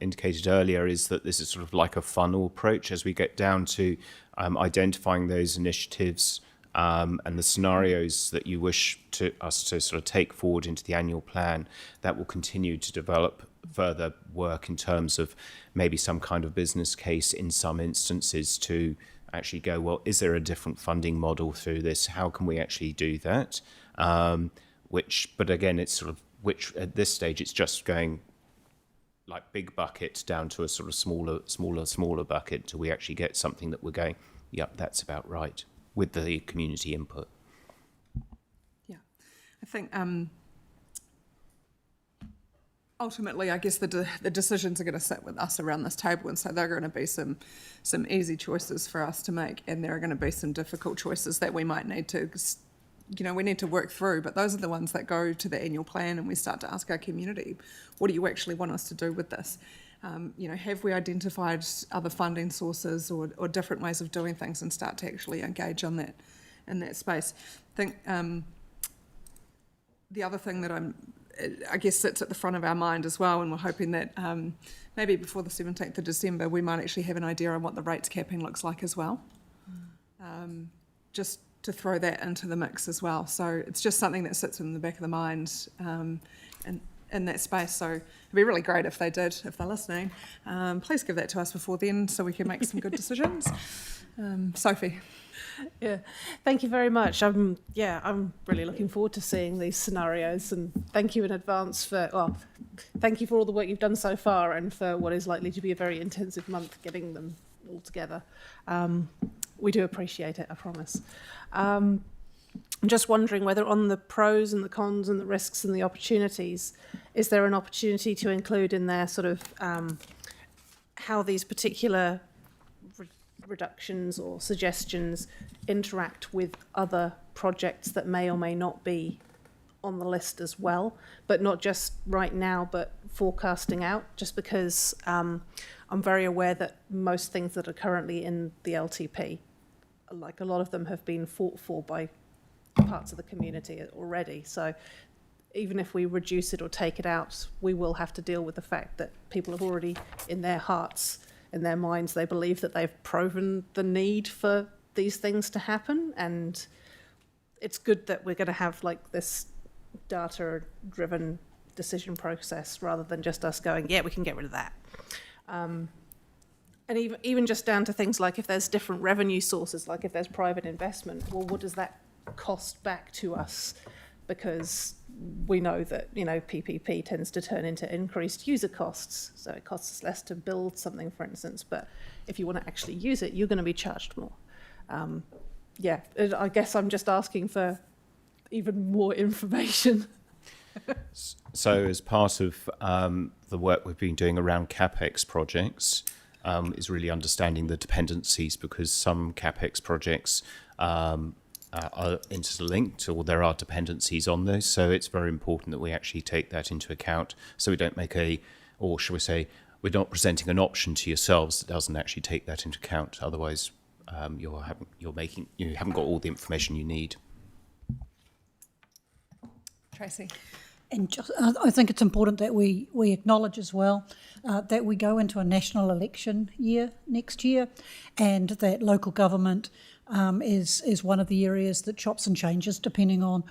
S22: indicated earlier, is that this is sort of like a funnel approach as we get down to identifying those initiatives and the scenarios that you wish us to sort of take forward into the annual plan. That will continue to develop further work in terms of maybe some kind of business case in some instances to actually go, well, is there a different funding model through this? How can we actually do that? But again, it's sort of, which at this stage, it's just going like big bucket down to a sort of smaller bucket till we actually get something that we're going, yep, that's about right, with the community input.
S1: Yeah, I think ultimately, I guess the decisions are going to sit with us around this table, and so there are going to be some easy choices for us to make, and there are going to be some difficult choices that we might need to, we need to work through. But those are the ones that go to the annual plan, and we start to ask our community, what do you actually want us to do with this? Have we identified other funding sources or different ways of doing things, and start to actually engage on that in that space? I think the other thing that I guess sits at the front of our mind as well, and we're hoping that maybe before the 17th of December we might actually have an idea on what the rates capping looks like as well. Just to throw that into the mix as well. So it's just something that sits in the back of the mind in that space. So it'd be really great if they did, if they're listening. Please give that to us before then so we can make some good decisions. Sophie.
S6: Yeah, thank you very much. I'm really looking forward to seeing these scenarios, and thank you in advance thank you for all the work you've done so far, and for what is likely to be a very intensive month getting them all together. We do appreciate it, I promise. I'm just wondering whether on the pros and the cons and the risks and the opportunities, is there an opportunity to include in there sort of how these particular reductions or suggestions interact with other projects that may or may not be on the list as well, but not just right now, but forecasting out, just because I'm very aware that most things that are currently in the LTP, like a lot of them have been fought for by parts of the community already. So even if we reduce it or take it out, we will have to deal with the fact that people have already, in their hearts, in their minds, they believe that they've proven the need for these things to happen. And it's good that we're going to have like this data-driven decision process rather than just us going, yeah, we can get rid of that. And even just down to things like if there's different revenue sources, like if there's private investment, well, what does that cost back to us? Because we know that, PPP tends to turn into increased user costs. So it costs us less to build something, for instance, but if you want to actually use it, you're going to be charged more. I guess I'm just asking for even more information.
S22: So as part of the work we've been doing around CapEx projects, is really understanding the dependencies, because some CapEx projects are interlinked, or there are dependencies on those. So it's very important that we actually take that into account, so we don't make or shall we say, we're not presenting an option to yourselves that doesn't actually take that into account. Otherwise, you haven't got all the information you need.
S1: Tracy.
S13: And just, I think it's important that we acknowledge as well that we go into a national election year next year, and that local government is one of the areas that chops and changes depending on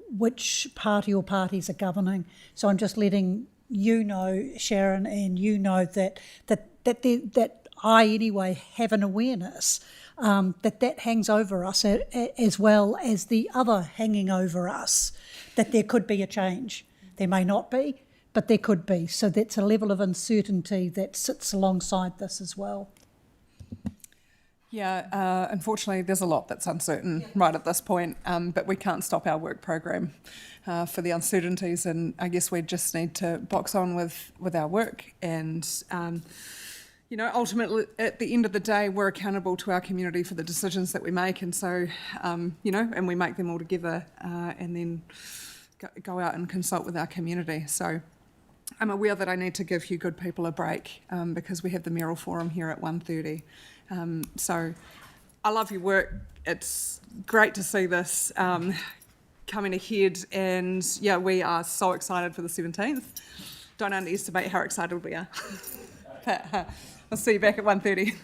S13: which party or parties are governing. So I'm just letting you know, Sharon, and you know that I anyway have an awareness that hangs over us as well as the other hanging over us, that there could be a change. There may not be, but there could be. So that's a level of uncertainty that sits alongside this as well.
S1: Yeah, unfortunately, there's a lot that's uncertain right at this point, but we can't stop our work program for the uncertainties, and I guess we just need to box on with our work. And ultimately, at the end of the day, we're accountable to our community for the decisions that we make, and so and we make them all together, and then go out and consult with our community. So I'm aware that I need to give you good people a break because we have the Mayoral Forum here at 1:30. So I love your work. It's great to see this coming ahead, and yeah, we are so excited for the 17th. Don't underestimate how excited we are. I'll see you back at 1:30.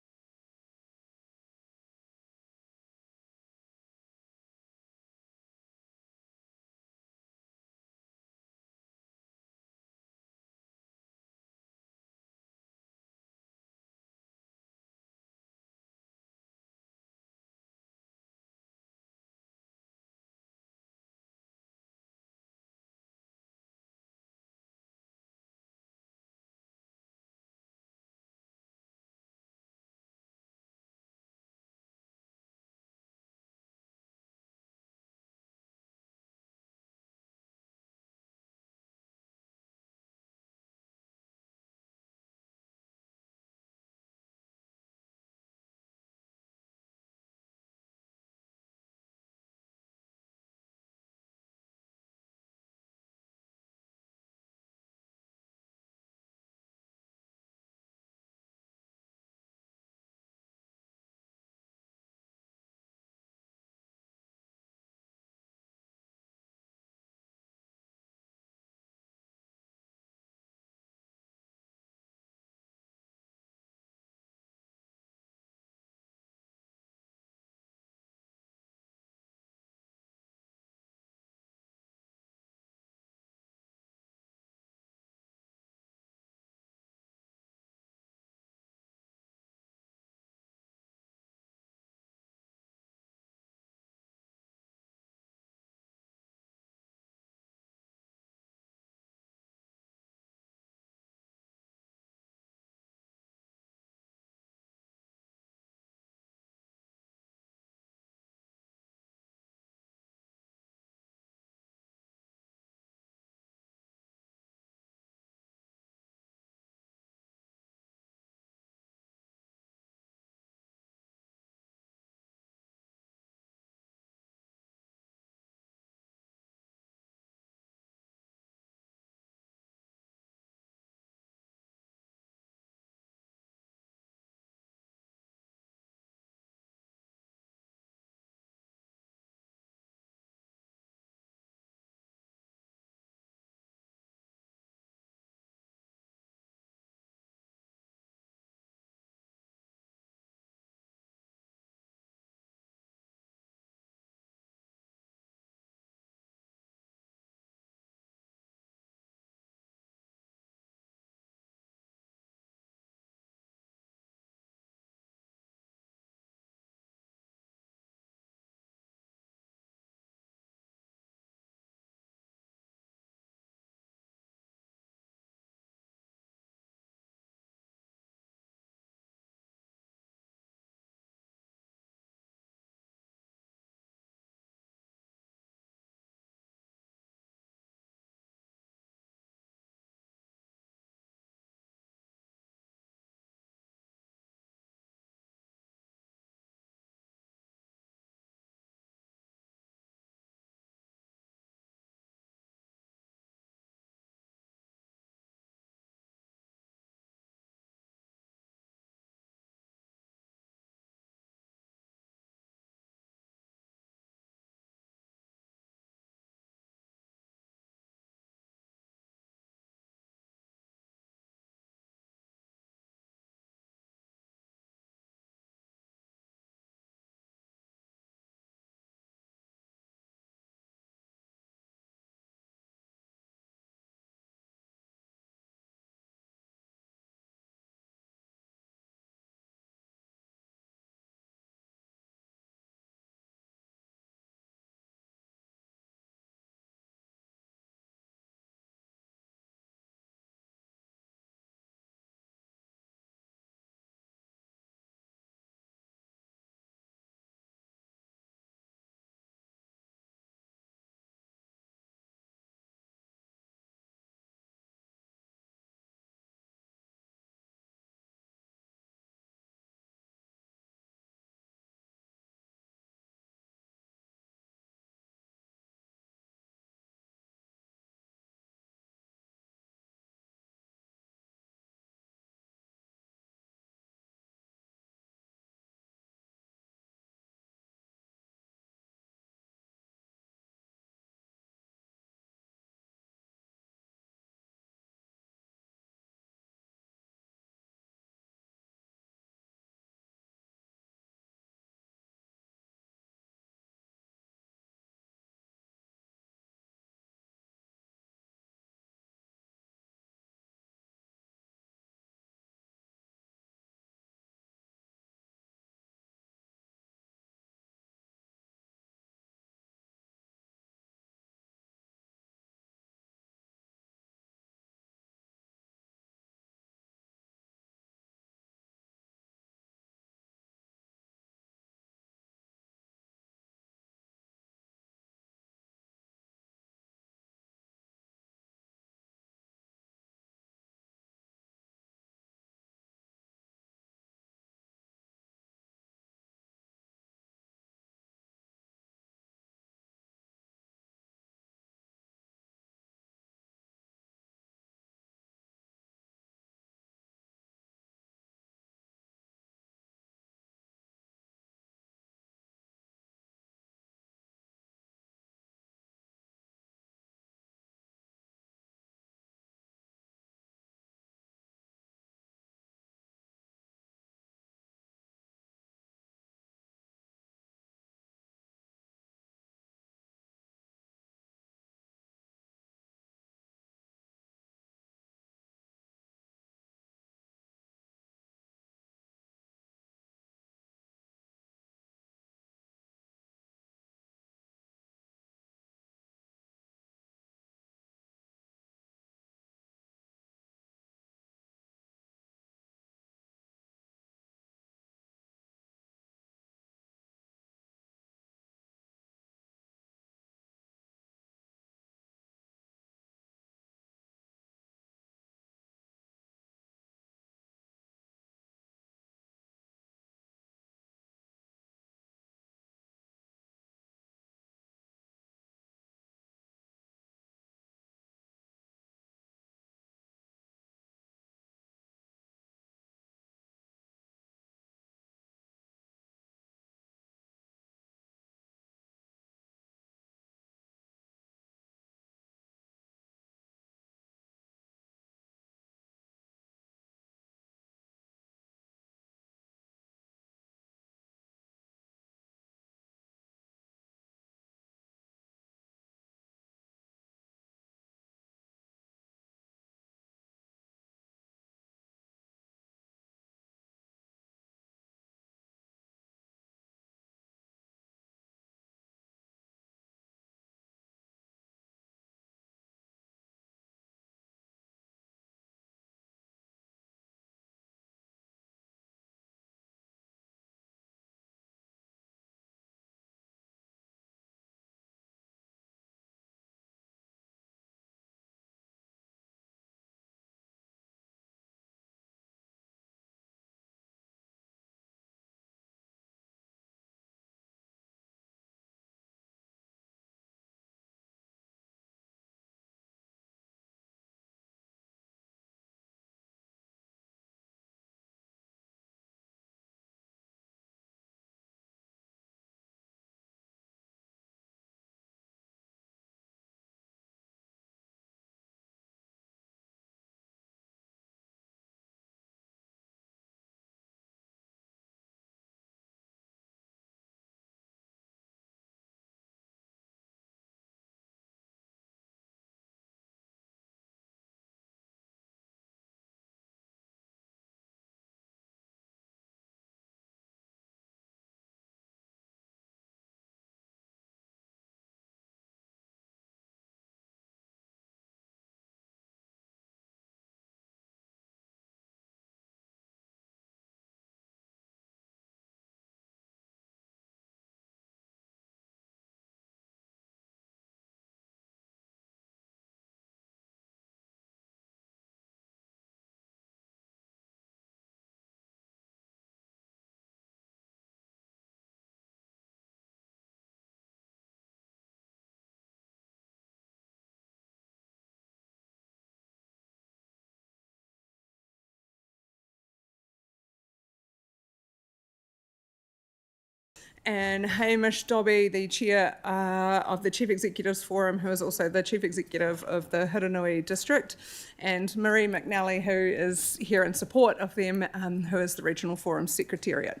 S1: and Hamish Dobby, the chair of the Chief Executives Forum, who is also the Chief Executive of the Hiranui District, and Marie McNally, who is here in support of them, who is the Regional Forum Secretariat.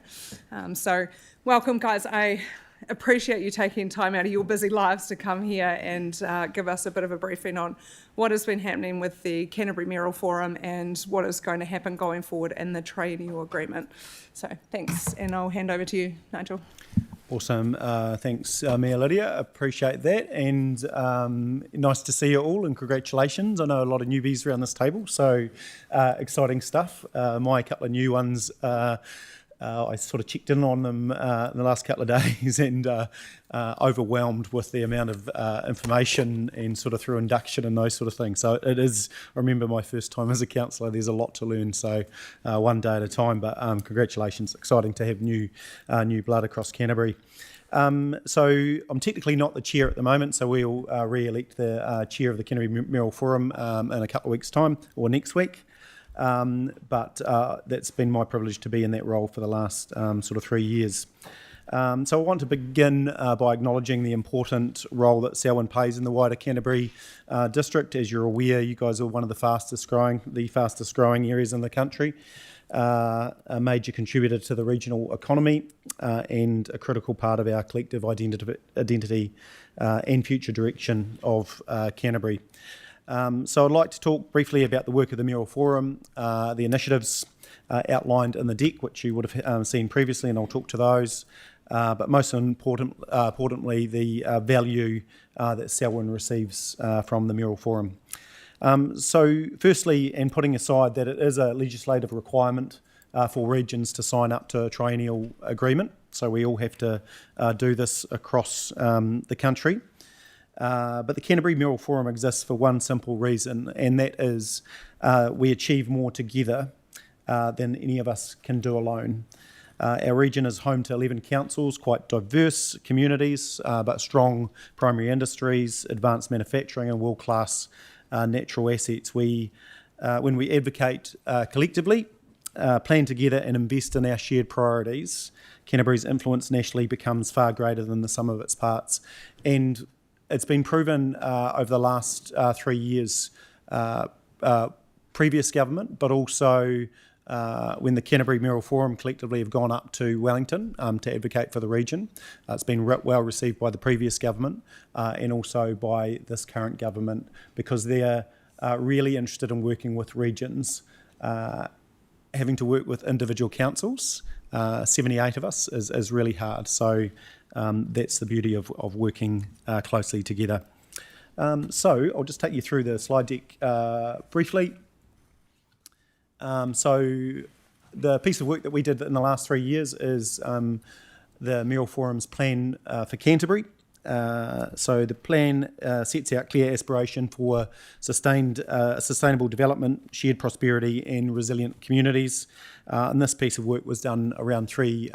S1: So welcome, guys. I appreciate you taking time out of your busy lives to come here and give us a bit of a briefing on what has been happening with the Canterbury Mayoral Forum and what is going to happen going forward in the triennial agreement. So thanks, and I'll hand over to you, Nigel.
S14: Awesome. Thanks, Mayor Lydia. Appreciate that. And nice to see you all, and congratulations. I know a lot of newbies around this table, so exciting stuff. My couple of new ones, I sort of checked in on them in the last couple of days and overwhelmed with the amount of information and sort of through induction and those sort of things. So it is, I remember my first time as a councillor, there's a lot to learn, so one day at a time, but congratulations. Exciting to have new blood across Canterbury. So I'm technically not the chair at the moment, so we'll re-elect the chair of the Canterbury Mayoral Forum in a couple of weeks' time, or next week. But that's been my privilege to be in that role for the last sort of 3 years. So I want to begin by acknowledging the important role that Selwyn plays in the wider Canterbury district. As you're aware, you guys are one of the fastest growing areas in the country, a major contributor to the regional economy and a critical part of our collective identity and future direction of Canterbury. So I'd like to talk briefly about the work of the Mayoral Forum, the initiatives outlined in the deck, which you would have seen previously, and I'll talk to those. But most importantly, the value that Selwyn receives from the Mayoral Forum. So firstly, and putting aside that it is a legislative requirement for regions to sign up to a triennial agreement, so we all have to do this across the country. But the Canterbury Mayoral Forum exists for one simple reason, and that is we achieve more together than any of us can do alone. Our region is home to 11 councils, quite diverse communities, but strong primary industries, advanced manufacturing and world-class natural assets. When we advocate collectively, plan together and invest in our shared priorities, Canterbury's influence nationally becomes far greater than the sum of its parts. And it's been proven over the last 3 years, previous government, but also when the Canterbury Mayoral Forum collectively have gone up to Wellington to advocate for the region. It's been well received by the previous government and also by this current government, because they're really interested in working with regions. Having to work with individual councils, 78 of us, is really hard. So that's the beauty of working closely together. So I'll just take you through the slide deck briefly. So the piece of work that we did in the last 3 years is the Mayoral Forum's plan for Canterbury. So the plan sets out clear aspiration for sustainable development, shared prosperity and resilient communities. And this piece of work was done around 3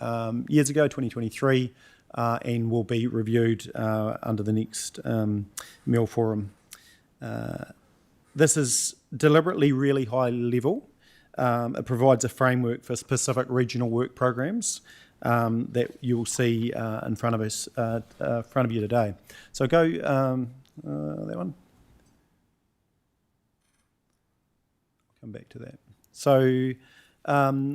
S14: years ago, 2023, and will be reviewed under the next Mayoral Forum. This is deliberately really high level. It provides a framework for specific regional work programs that you'll see in front of us, front of you today. So go that one. Come back to that. So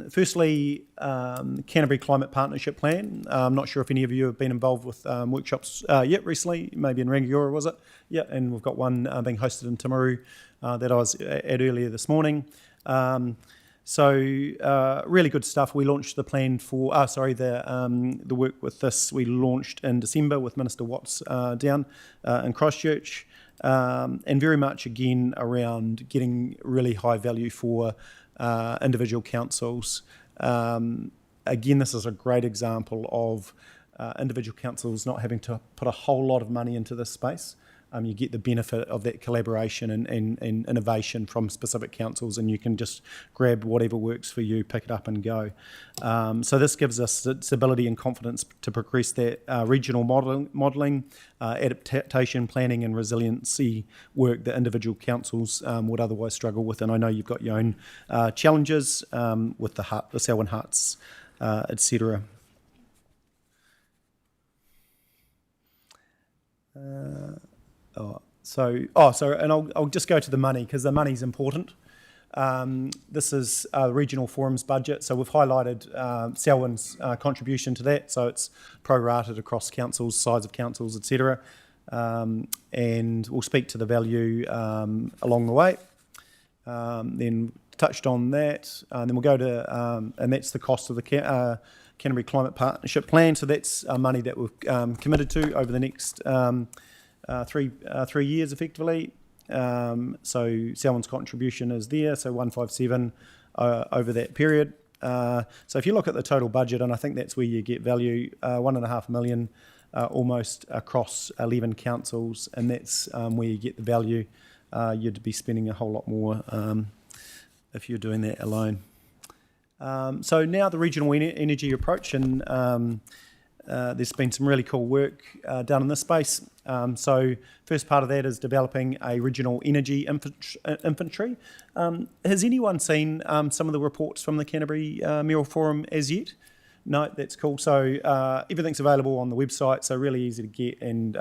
S14: firstly, Canterbury Climate Partnership Plan. I'm not sure if any of you have been involved with workshops yet recently, maybe in Rangiora, was it? Yeah, and we've got one being hosted in Timaru that I was at earlier this morning. So really good stuff. We launched the plan for, the work with this we launched in December with Minister Watts down in Christchurch, and very much again around getting really high value for individual councils. Again, this is a great example of individual councils not having to put a whole lot of money into this space. You get the benefit of that collaboration and innovation from specific councils, and you can just grab whatever works for you, pick it up and go. So this gives us stability and confidence to progress that regional modelling, adaptation planning and resiliency work that individual councils would otherwise struggle with. And I know you've got your own challenges with the Selwyn Huts, etc. And I'll just go to the money because the money's important. This is the regional forums budget, so we've highlighted Selwyn's contribution to that, so it's prorated across councils, size of councils, etc. And we'll speak to the value along the way. Then touched on that, then we'll go to, and that's the cost of the Canterbury Climate Partnership Plan, so that's money that we've committed to over the next 3 years effectively. So Selwyn's contribution is there, so 157 over that period. So if you look at the total budget, and I think that's where you get value, 1.5 million almost across 11 councils, and that's where you get the value. You'd be spending a whole lot more if you're doing that alone. So now the regional energy approach, and there's been some really cool work done in this space. So first part of that is developing a regional energy inventory. Has anyone seen some of the reports from the Canterbury Mayoral Forum as yet? No, that's cool. So everything's available on the website, so really easy to get, and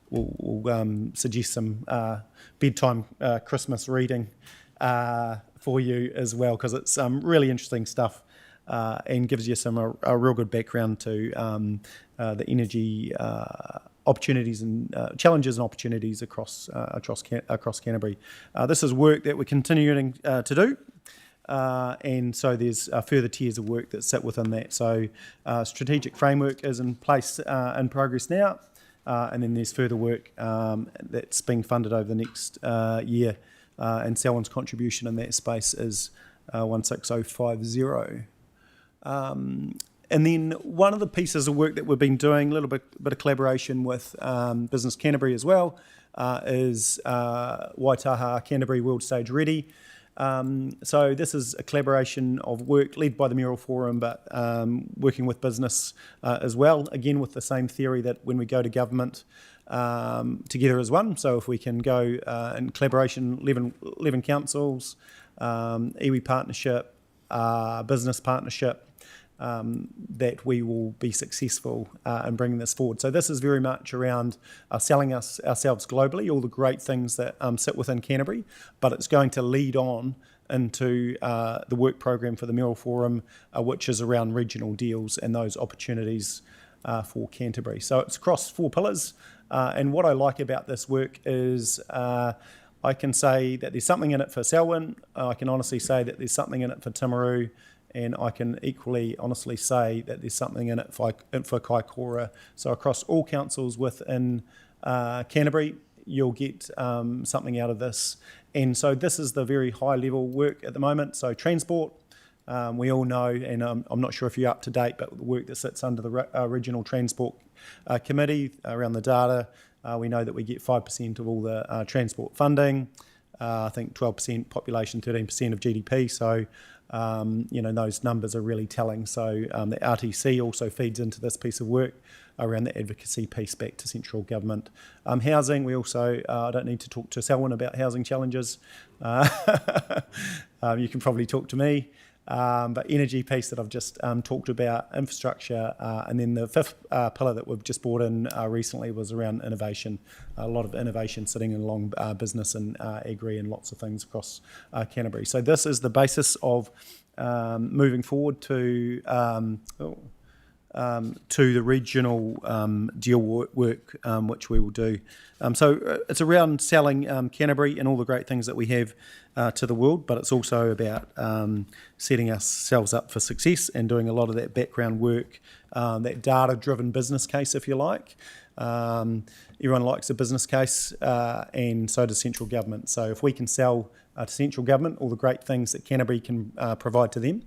S14: we'll suggest some bedtime Christmas reading for you as well, because it's really interesting stuff. And gives you a real good background to the energy opportunities and challenges and opportunities across Canterbury. This is work that we're continuing to do, and so there's further tiers of work that sit within that. So strategic framework is in place, in progress now, and then there's further work that's being funded over the next year, and Selwyn's contribution in that space is 16050. And then one of the pieces of work that we've been doing, a little bit of collaboration with Business Canterbury as well, is Waitaha Canterbury World Stage Ready. So this is a collaboration of work led by the Mayoral Forum, but working with business as well, again with the same theory that when we go to government, together as one. So if we can go in collaboration, 11 councils, iwi partnership, business partnership, that we will be successful in bringing this forward. So this is very much around selling ourselves globally, all the great things that sit within Canterbury, but it's going to lead on into the work program for the Mayoral Forum, which is around regional deals and those opportunities for Canterbury. So it's across 4 pillars, and what I like about this work is I can say that there's something in it for Selwyn, I can honestly say that there's something in it for Timaru, and I can equally honestly say that there's something in it for Kaikoura. So across all councils within Canterbury, you'll get something out of this. And so this is the very high level work at the moment. So transport, we all know, and I'm not sure if you're up to date, but the work that sits under the Regional Transport Committee around the data, we know that we get 5% of all the transport funding, I think 12% population, 13% of GDP. So, those numbers are really telling. So the RTC also feeds into this piece of work around the advocacy piece back to central government. Housing, we also, I don't need to talk to Selwyn about housing challenges. You can probably talk to me. But energy piece that I've just talked about, infrastructure, and then the 5th pillar that we've just brought in recently was around innovation. A lot of innovation sitting along business and agri and lots of things across Canterbury. So this is the basis of moving forward to the regional deal work, which we will do. So it's around selling Canterbury and all the great things that we have to the world, but it's also about setting ourselves up for success and doing a lot of that background work, that data-driven business case, if you like. Everyone likes a business case, and so does central government. So if we can sell to central government all the great things that Canterbury can provide to them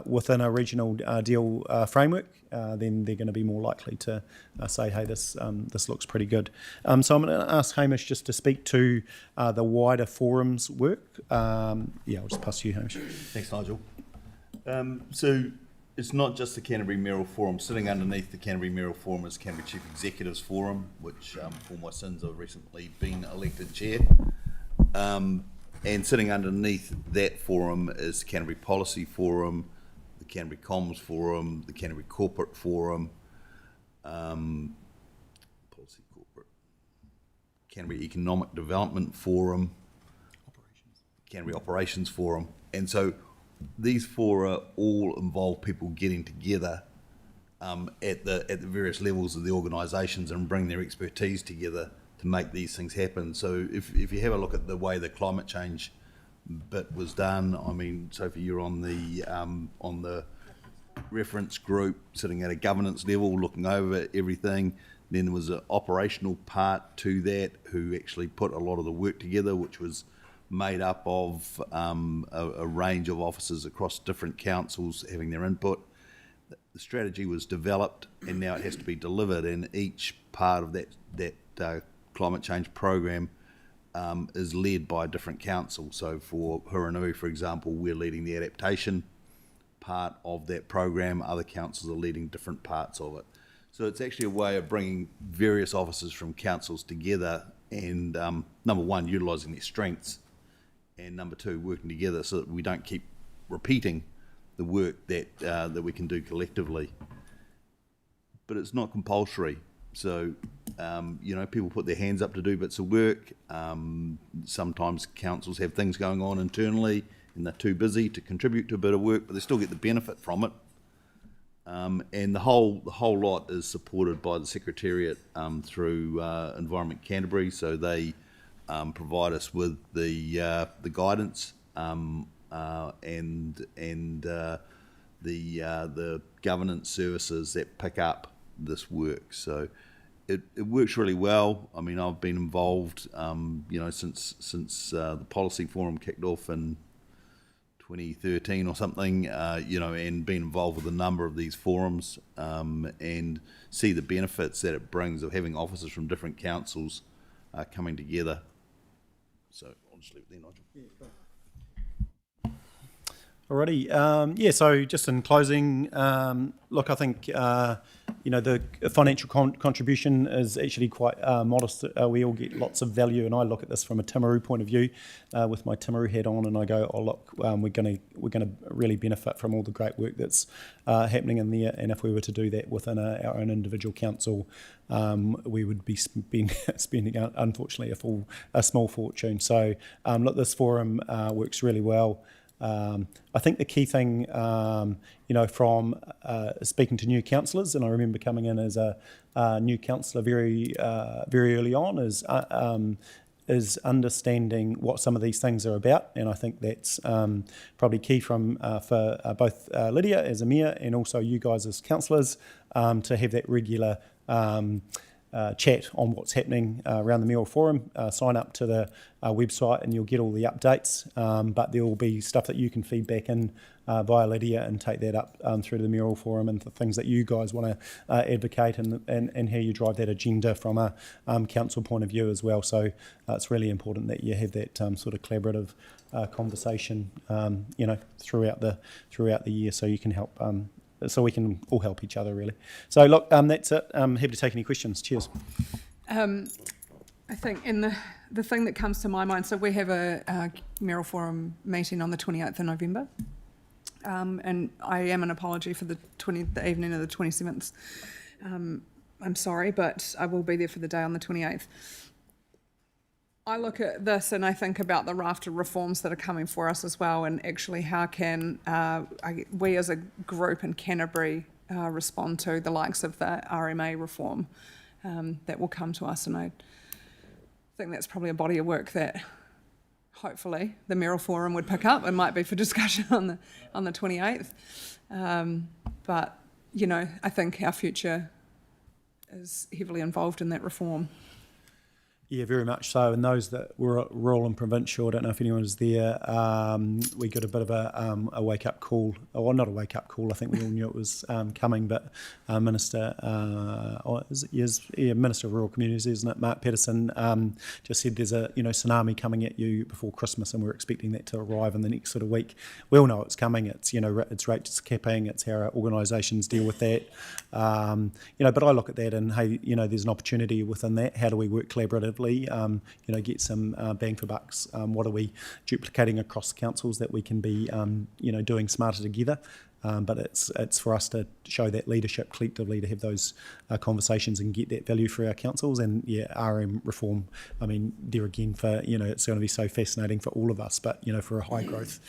S14: within a regional deal framework, then they're going to be more likely to say, hey, this looks pretty good. So I'm going to ask Hamish just to speak to the wider forums work. I'll just pass to you, Hamish.
S10: Thanks, Nigel. So it's not just the Canterbury Mayoral Forum. Sitting underneath the Canterbury Mayoral Forum is Canterbury Chief Executives Forum, which for my sins I've recently been elected chair. And sitting underneath that forum is the Canterbury Policy Forum, the Canterbury Comms Forum, the Canterbury Corporate Forum, Policy Corporate, Canterbury Economic Development Forum, Canterbury Operations Forum, and so these fora all involve people getting together at the various levels of the organisations and bring their expertise together to make these things happen. So if you have a look at the way the climate change bit was done, I mean, Sophie, you're on the reference group sitting at a governance level looking over everything. Then there was an operational part to that who actually put a lot of the work together, which was made up of a range of officers across different councils having their input. The strategy was developed and now it has to be delivered, and each part of that climate change program is led by a different council. So for Huranui, for example, we're leading the adaptation part of that program. Other councils are leading different parts of it. So it's actually a way of bringing various officers from councils together and, number one, utilising their strengths, and number two, working together so that we don't keep repeating the work that we can do collectively. But it's not compulsory. So, people put their hands up to do bits of work. Sometimes councils have things going on internally and they're too busy to contribute to a bit of work, but they still get the benefit from it. And the whole lot is supported by the Secretariat through Environment Canterbury, so they provide us with the guidance and the governance services that pick up this work. So it works really well. I mean, I've been involved, since the policy forum kicked off in 2013 or something, and been involved with a number of these forums and see the benefits that it brings of having officers from different councils coming together. So I'll just leave it there, Nigel.
S14: Alrighty, so just in closing, look, I think, the financial contribution is actually quite modest. We all get lots of value, and I look at this from a Timaru point of view with my Timaru hat on, and I go, oh look, we're going to really benefit from all the great work that's happening in there, and if we were to do that within our own individual council, we would be spending unfortunately a small fortune. So look, this forum works really well. I think the key thing, from speaking to new councillors, and I remember coming in as a new councillor very early on, is understanding what some of these things are about, and I think that's probably key for both Lydia as a mayor and also you guys as councillors to have that regular chat on what's happening around the Mayoral Forum. Sign up to the website and you'll get all the updates, but there will be stuff that you can feed back in via Lydia and take that up through to the Mayoral Forum and the things that you guys want to advocate and how you drive that agenda from a council point of view as well. So it's really important that you have that sort of collaborative conversation throughout the year, so you can help so we can all help each other, really. So look, that's it. I'm happy to take any questions. Cheers.
S1: I think the thing that comes to my mind, so we have a Mayoral Forum meeting on the 28th of November, and I am an apology for the evening of the 27th. I'm sorry, but I will be there for the day on the 28th. I look at this and I think about the raft of reforms that are coming for us as well, and actually how can we as a group in Canterbury respond to the likes of the RMA reform that will come to us, and I think that's probably a body of work that hopefully the Mayoral Forum would pick up. It might be for discussion on the 28th, but I think our future is heavily involved in that reform.
S14: Yeah, very much so. And those that were rural and provincial, I don't know if anyone was there, we got a bit of a wake-up call. Well, not a wake-up call, I think we all knew it was coming, but Minister Minister of Rural Communities, isn't it, Mark Patterson, just said there's a tsunami coming at you before Christmas, and we're expecting that to arrive in the next sort of week. We all know it's coming. It's it's rates capping. It's how our organisations deal with that. But I look at that and hey, there's an opportunity within that. How do we work collaboratively? Get some bang for bucks. What are we duplicating across the councils that we can be, doing smarter together? but it's for us to show that leadership collectively, to have those conversations and get that value for our councils. And RM reform, I mean, there again, for it's going to be so fascinating for all of us, but for a high growth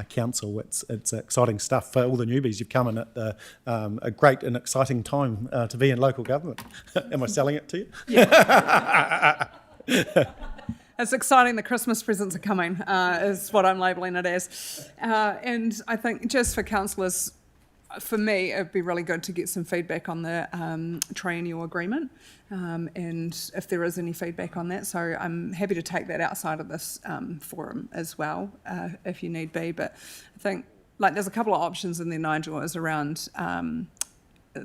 S14: council, it's exciting stuff for all the newbies. You've come in at a great and exciting time to be in local government. Am I selling it to you?
S1: Yeah. It's exciting. The Christmas presents are coming, is what I'm labelling it as. And I think just for councillors, for me, it'd be really good to get some feedback on the triennial agreement, and if there is any feedback on that. So I'm happy to take that outside of this forum as well, if you need be. But I think there's a couple of options in there, Nigel, is around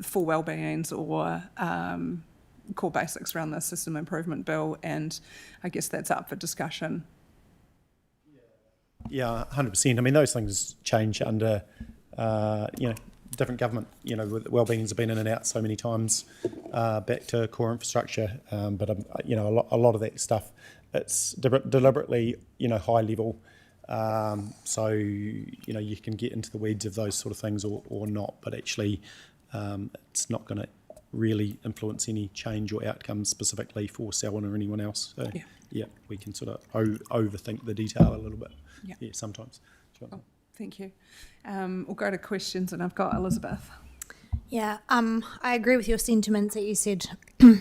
S1: full wellbeings or core basics around the system improvement bill, and I guess that's up for discussion.
S14: Yeah, 100%. I mean, those things change under, different government. Wellbeings have been in and out so many times, back to core infrastructure. But a lot of that stuff, it's deliberately, high level. So you can get into the weeds of those sort of things or not. But actually, it's not going to really influence any change or outcomes specifically for Selwyn or anyone else. So we can sort of overthink the detail a little bit. Yeah, sometimes. Sure.
S1: Oh, thank you. We'll go to questions, and I've got Elizabeth.
S9: Yeah, I agree with your sentiments that you said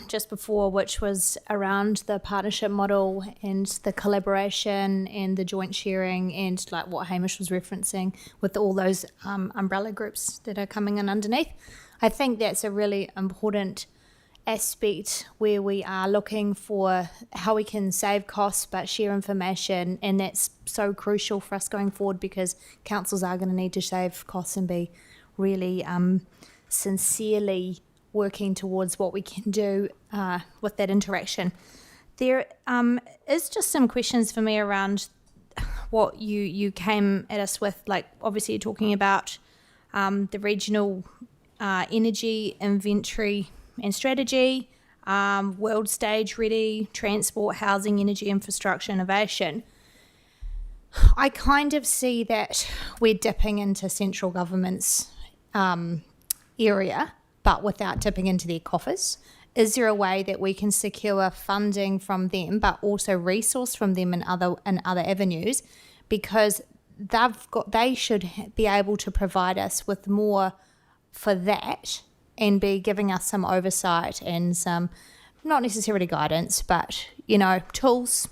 S9: just before, which was around the partnership model and the collaboration and the joint sharing, and like what Hamish was referencing with all those umbrella groups that are coming in underneath. I think that's a really important aspect where we are looking for how we can save costs but share information, and that's so crucial for us going forward, because councils are going to need to save costs and be really sincerely working towards what we can do with that interaction. There is just some questions for me around what you came at us with, like obviously you're talking about the regional energy inventory and strategy, world stage ready, transport, housing, energy infrastructure, innovation. I kind of see that we're dipping into central government's area, but without dipping into their coffers. Is there a way that we can secure funding from them, but also resource from them in other avenues? Because they should be able to provide us with more for that, and be giving us some oversight and some, not necessarily guidance, but tools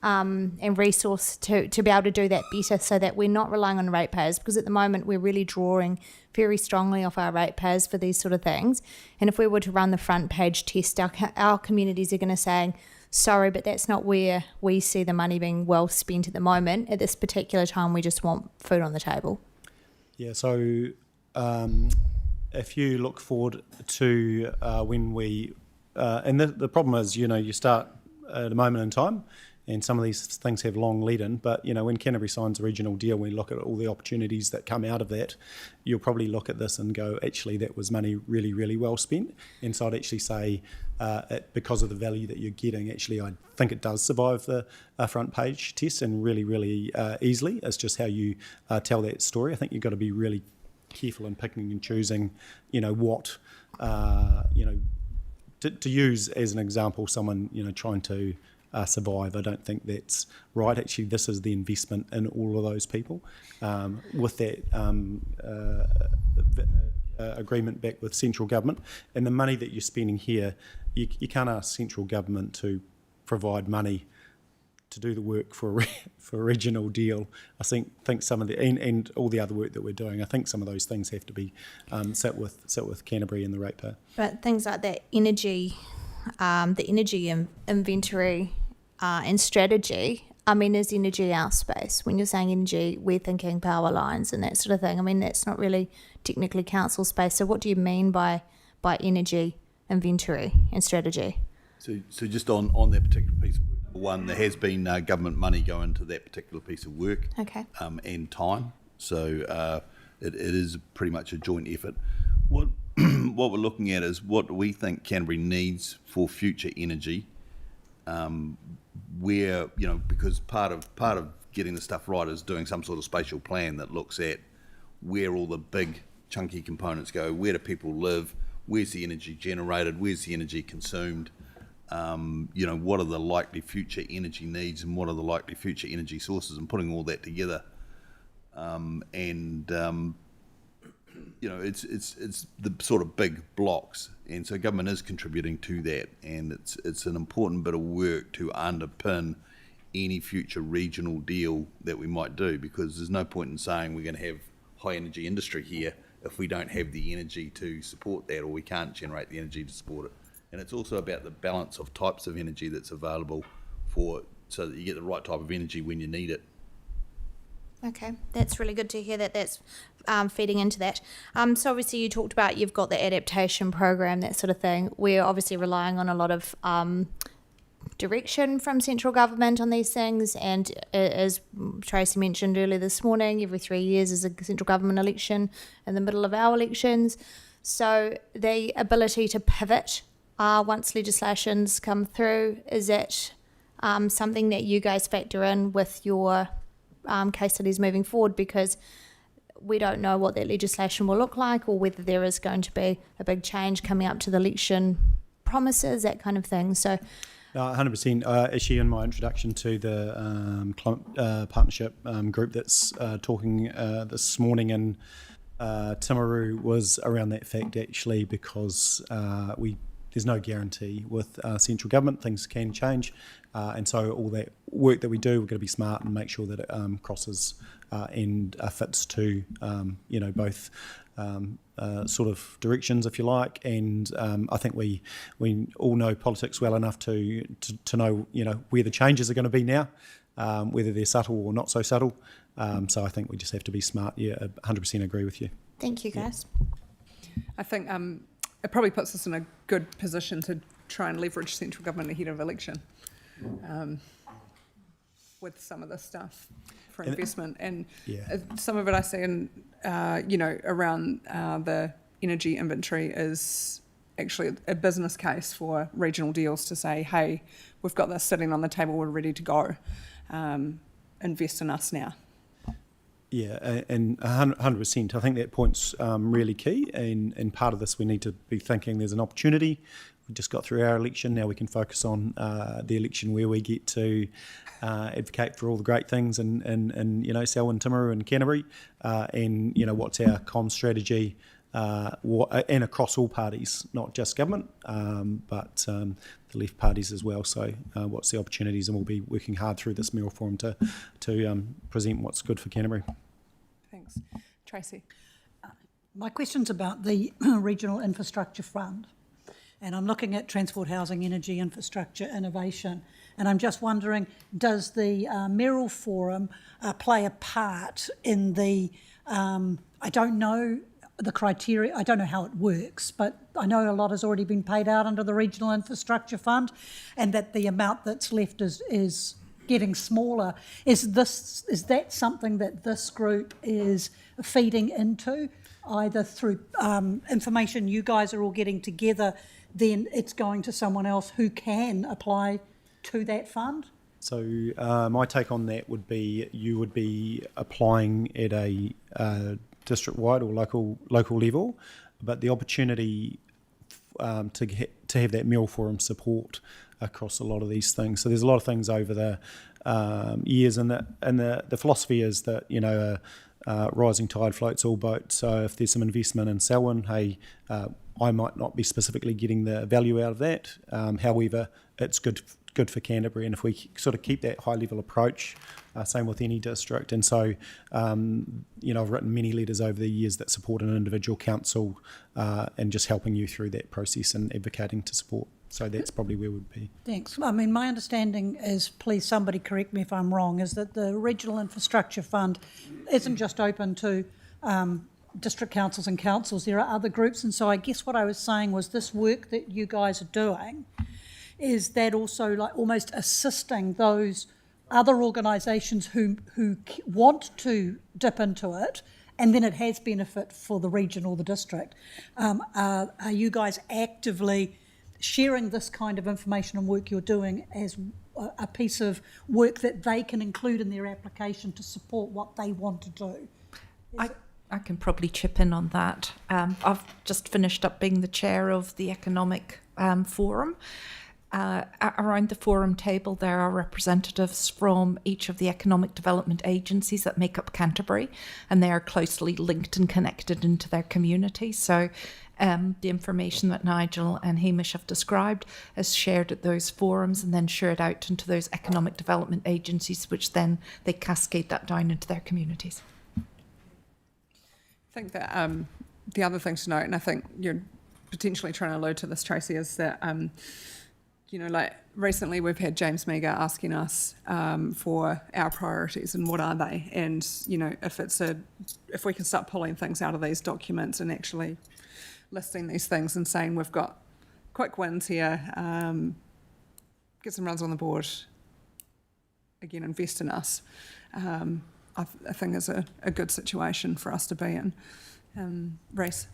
S9: and resource to be able to do that better, so that we're not relying on ratepayers, because at the moment we're really drawing very strongly off our ratepayers for these sort of things. And if we were to run the front page test, our communities are going to say, sorry, but that's not where we see the money being well spent at the moment. At this particular time, we just want food on the table.
S14: Yeah, so if you look forward to when we, and the problem is, you start at a moment in time, and some of these things have long lead in, but when Canterbury signs a regional deal, we look at all the opportunities that come out of that, you'll probably look at this and go, actually, that was money really, really well spent. And so I'd actually say, because of the value that you're getting, actually, I think it does survive the front page test, and really, really easily. It's just how you tell that story. I think you've got to be really careful in picking and choosing, what, to use as an example, someone, trying to survive. I don't think that's right. Actually, this is the investment in all of those people. With that agreement back with central government, and the money that you're spending here, you can't ask central government to provide money to do the work for a regional deal. I think some of the and all the other work that we're doing, I think some of those things have to be sat with Canterbury and the ratepayer.
S9: But things like that energy, the energy inventory and strategy. I mean, is energy our space? When you're saying energy, we're thinking power lines and that sort of thing. I mean, that's not really technically council space. So what do you mean by energy inventory and strategy?
S10: So just on that particular piece of work, one, there has been government money going to that particular piece of work,
S9: okay,
S10: and time. So it is pretty much a joint effort. What we're looking at is what we think Canterbury needs for future energy, where, because part of getting the stuff right is doing some sort of spatial plan that looks at where all the big chunky components go. Where do people live? Where's the energy generated? Where's the energy consumed? What are the likely future energy needs and what are the likely future energy sources, and putting all that together. It's the sort of big blocks, and so government is contributing to that, and it's an important bit of work to underpin any future regional deal that we might do, because there's no point in saying we're going to have high energy industry here if we don't have the energy to support that, or we can't generate the energy to support it. And it's also about the balance of types of energy that's available so that you get the right type of energy when you need it.
S9: Okay, that's really good to hear that that's feeding into that. So obviously you talked about you've got the adaptation program, that sort of thing. We're obviously relying on a lot of direction from central government on these things, and as Tracy mentioned earlier this morning, every 3 years is a central government election in the middle of our elections. So the ability to pivot once legislations come through, is that something that you guys factor in with your case studies moving forward, because we don't know what that legislation will look like, or whether there is going to be a big change coming up to the election promises, that kind of thing. So
S14: 100%. Actually, in my introduction to the partnership group that's talking this morning in Timaru was around that fact, actually, because there's no guarantee with central government. Things can change, and so all that work that we do, we're going to be smart and make sure that it crosses and fits to both sort of directions, if you like. And I think we all know politics well enough to know where the changes are going to be now, whether they're subtle or not so subtle. So I think we just have to be smart. Yeah, 100% agree with you.
S9: Thank you, guys.
S1: I think it probably puts us in a good position to try and leverage central government ahead of election with some of this stuff for investment. And some of it I see in, around the energy inventory is actually a business case for regional deals to say, hey, we've got this sitting on the table, we're ready to go. Invest in us now.
S14: Yeah, and 100%. I think that point's really key, and part of this we need to be thinking there's an opportunity. We just got through our election, now we can focus on the election where we get to advocate for all the great things in Selwyn, Timaru and Canterbury, and what's our comm strategy, and across all parties, not just government, but the left parties as well. So what's the opportunities, and we'll be working hard through this mayoral forum to present what's good for Canterbury.
S1: Thanks. Tracy.
S13: My question's about the Regional Infrastructure Fund, and I'm looking at transport, housing, energy, infrastructure, innovation, and I'm just wondering, does the mayoral forum play a part in the, I don't know the criteria, I don't know how it works, but I know a lot has already been paid out under the Regional Infrastructure Fund, and that the amount that's left is getting smaller. Is that something that this group is feeding into, either through information you guys are all getting together, then it's going to someone else who can apply to that fund?
S14: So my take on that would be you would be applying at a district-wide or local level, but the opportunity to have that mayoral forum support across a lot of these things. So there's a lot of things over the years, and the philosophy is that rising tide floats all boats. So if there's some investment in Selwyn, hey, I might not be specifically getting the value out of that. However, it's good for Canterbury, and if we sort of keep that high level approach, same with any district. And so I've written many letters over the years that support an individual council, and just helping you through that process and advocating to support. So that's probably where we'd be.
S13: Thanks. I mean, my understanding is, please somebody correct me if I'm wrong, is that the Regional Infrastructure Fund isn't just open to district councils and councils. There are other groups, and so I guess what I was saying was this work that you guys are doing, is that also like almost assisting those other organisations who want to dip into it, and then it has benefit for the region or the district. Are you guys actively sharing this kind of information and work you're doing as a piece of work that they can include in their application to support what they want to do?
S7: I can probably chip in on that. I've just finished up being the chair of the Economic Forum. Around the forum table, there are representatives from each of the economic development agencies that make up Canterbury, and they are closely linked and connected into their community. So the information that Nigel and Hamish have described is shared at those forums and then shared out into those economic development agencies, which then they cascade that down into their communities.
S1: I think that the other thing to note, and I think you're potentially trying to allude to this, Tracy, is that like recently we've had James Meagher asking us for our priorities and what are they, and if we can start pulling things out of these documents and actually listing these things and saying we've got quick wins here, get some runs on the board, again invest in us. I think is a good situation for us to be in. Reece?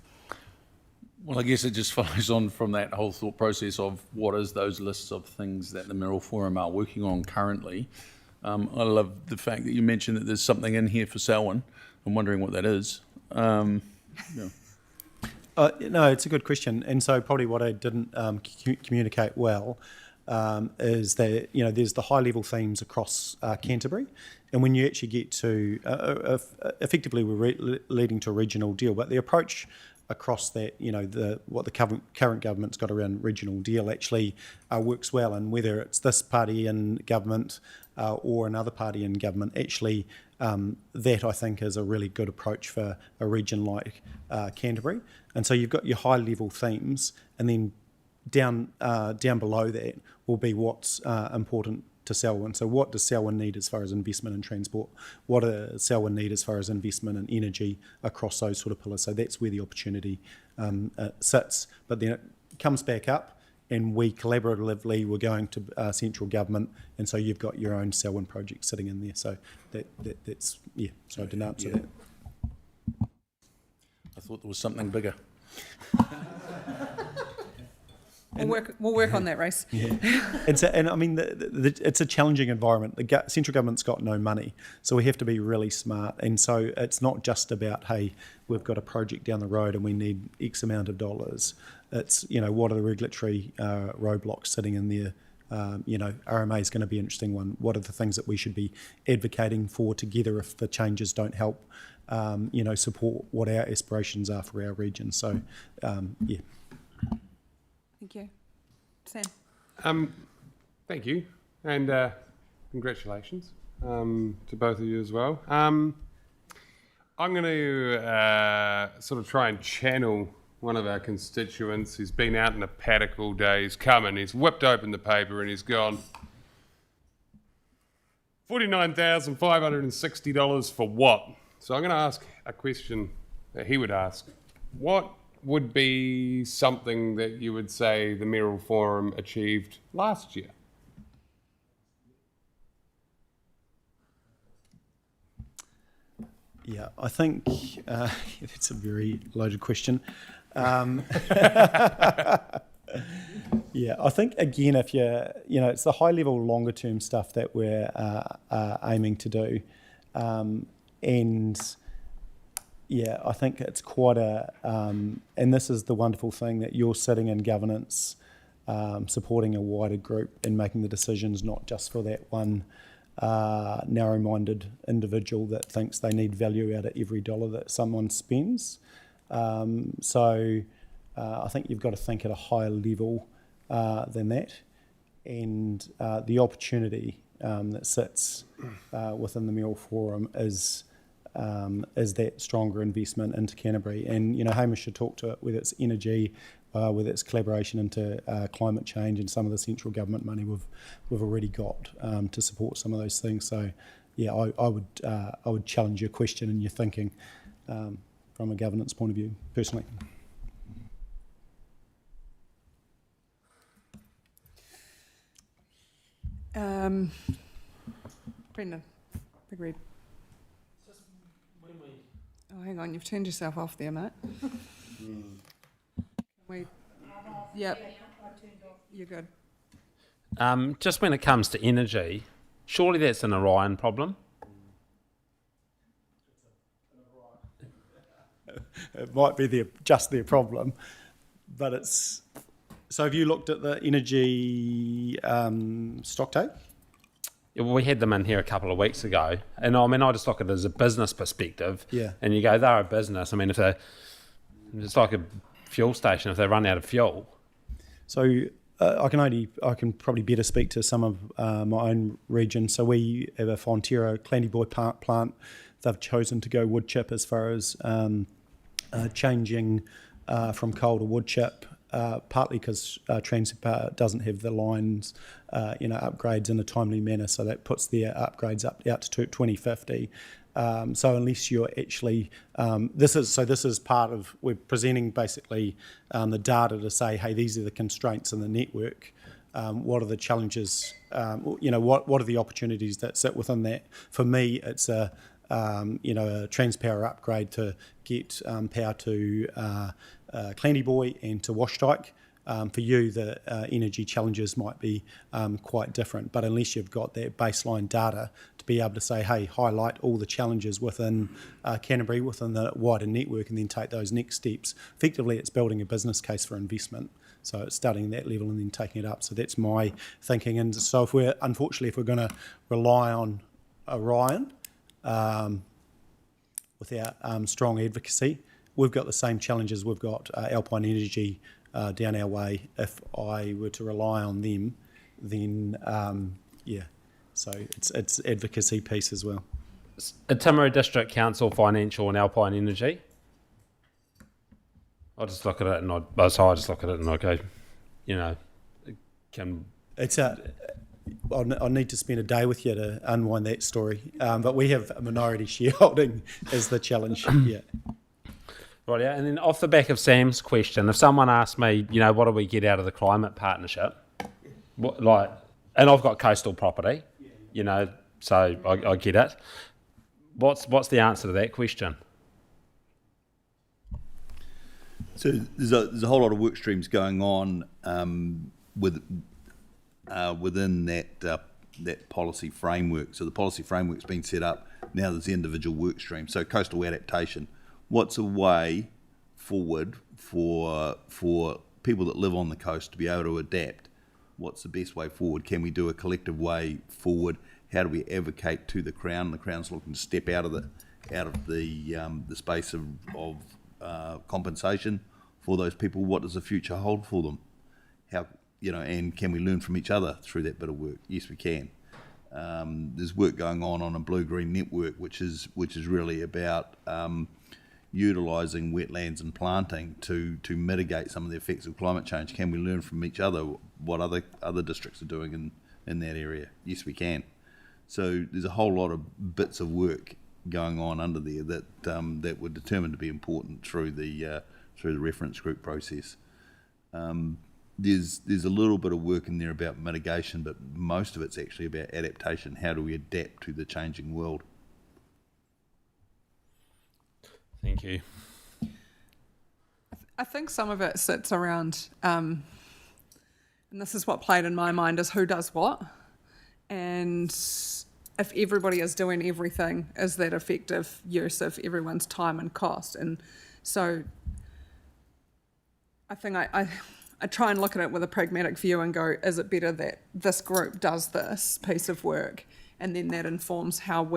S16: Well, I guess it just follows on from that whole thought process of what is those lists of things that the Mayoral Forum are working on currently. I love the fact that you mentioned that there's something in here for Selwyn. I'm wondering what that is.
S14: No, it's a good question. And so probably what I didn't communicate well is that, there's the high-level themes across Canterbury. And when you actually get to, effectively we're leading to a regional deal, but the approach across that, what the current government's got around regional deal actually works well. And whether it's this party in government or another party in government, actually that I think is a really good approach for a region like Canterbury. And so you've got your high level themes, and then down below that will be what's important to Selwyn. So what does Selwyn need as far as investment in transport? What does Selwyn need as far as investment in energy across those sort of pillars? So that's where the opportunity sits. But then it comes back up, and we collaboratively were going to central government, and so you've got your own Selwyn project sitting in there. So that's so I didn't answer that.
S16: I thought there was something bigger.
S1: We'll work on that, Reece.
S14: Yeah, and I mean, it's a challenging environment. The central government's got no money, so we have to be really smart. And so it's not just about, hey, we've got a project down the road and we need X amount of dollars. It's, what are the regulatory roadblocks sitting in there? RMA is going to be an interesting one. What are the things that we should be advocating for together if the changes don't help, support what our aspirations are for our region? So, yeah.
S1: Thank you. Sam?
S11: Thank you, and congratulations to both of you as well. I'm going to sort of try and channel one of our constituents who's been out in a paddock all day. He's come and he's whipped open the paper and he's gone, $49,560 for what? So I'm going to ask a question that he would ask. What would be something that you would say the Mayoral Forum achieved last year?
S14: Yeah, I think that's a very loaded question. Yeah, I think, again, if it's the high-level, longer-term stuff that we're aiming to do. And, yeah, I think it's quite and this is the wonderful thing, that you're sitting in governance, supporting a wider group and making the decisions, not just for that one narrow-minded individual that thinks they need value out of every dollar that someone spends. So I think you've got to think at a higher level than that, and the opportunity that sits within the Mayoral Forum is that stronger investment into Canterbury. And Hamish should talk to it, whether it's energy, whether it's collaboration into climate change, and some of the central government money we've already got to support some of those things. So yeah, I would challenge your question and your thinking from a governance point of view, personally.
S1: Brendan, big red. Oh, hang on, you've turned yourself off there, mate. Yep, you're good.
S15: Just when it comes to energy, surely that's an Orion problem.
S14: it might be just their problem, but it's. So have you looked at the energy stock take?
S15: Yeah, well, we had them in here a couple of weeks ago, and I mean, I just look at it as a business perspective.
S14: Yeah.
S15: And you go, they're a business. I mean, if it's like a fuel station, if they run out of fuel.
S14: So I can probably better speak to some of my own region. So we have a Fonterra Clandyboy plant. They've chosen to go wood chip as far as changing from coal to wood chip. Partly because Transpower doesn't have the lines, upgrades in a timely manner, so that puts their upgrades out to 2050. So unless you're actually, this is part of, we're presenting basically the data to say, hey, these are the constraints in the network. What are the challenges? What are the opportunities that sit within that? For me, it's a Transpower upgrade to get power to Clandyboy and to Washdyke. For you, the energy challenges might be quite different, but unless you've got that baseline data to be able to say, hey, highlight all the challenges within Canterbury, within the wider network, and then take those next steps, effectively it's building a business case for investment. So it's starting at that level and then taking it up. So that's my thinking. And so if we're going to rely on Orion without strong advocacy, we've got the same challenges we've got Alpine Energy down our way. If I were to rely on them, then so it's advocacy piece as well.
S15: Timaru District Council Financial and Alpine Energy. I just look at it and I go,
S14: I need to spend a day with you to unwind that story. But we have a minority shareholding as the challenge. Yeah.
S15: Right, yeah. And then off the back of Sam's question, if someone asked me, what do we get out of the climate partnership? And I've got coastal property, so I get it. What's the answer to that question?
S10: So there's a whole lot of work streams going on within that policy framework. So the policy framework's been set up. Now there's the individual work streams. So coastal adaptation. What's a way forward for people that live on the coast to be able to adapt? What's the best way forward? Can we do a collective way forward? How do we advocate to the Crown? The Crown's looking to step out of the space of compensation for those people. What does the future hold for them? How and can we learn from each other through that bit of work? Yes, we can. There's work going on a blue-green network, which is really about utilising wetlands and planting to mitigate some of the effects of climate change. Can we learn from each other what other districts are doing in that area? Yes, we can. So there's a whole lot of bits of work going on under there that were determined to be important through the reference group process. There's a little bit of work in there about mitigation, but most of it's actually about adaptation. How do we adapt to the changing world?
S15: Thank you.
S1: I think some of it sits around, and this is what played in my mind, is who does what. And if everybody is doing everything, is that effective use of everyone's time and cost? And so I think I try and look at it with a pragmatic view and go, is it better that this group does this piece of work, and then that informs how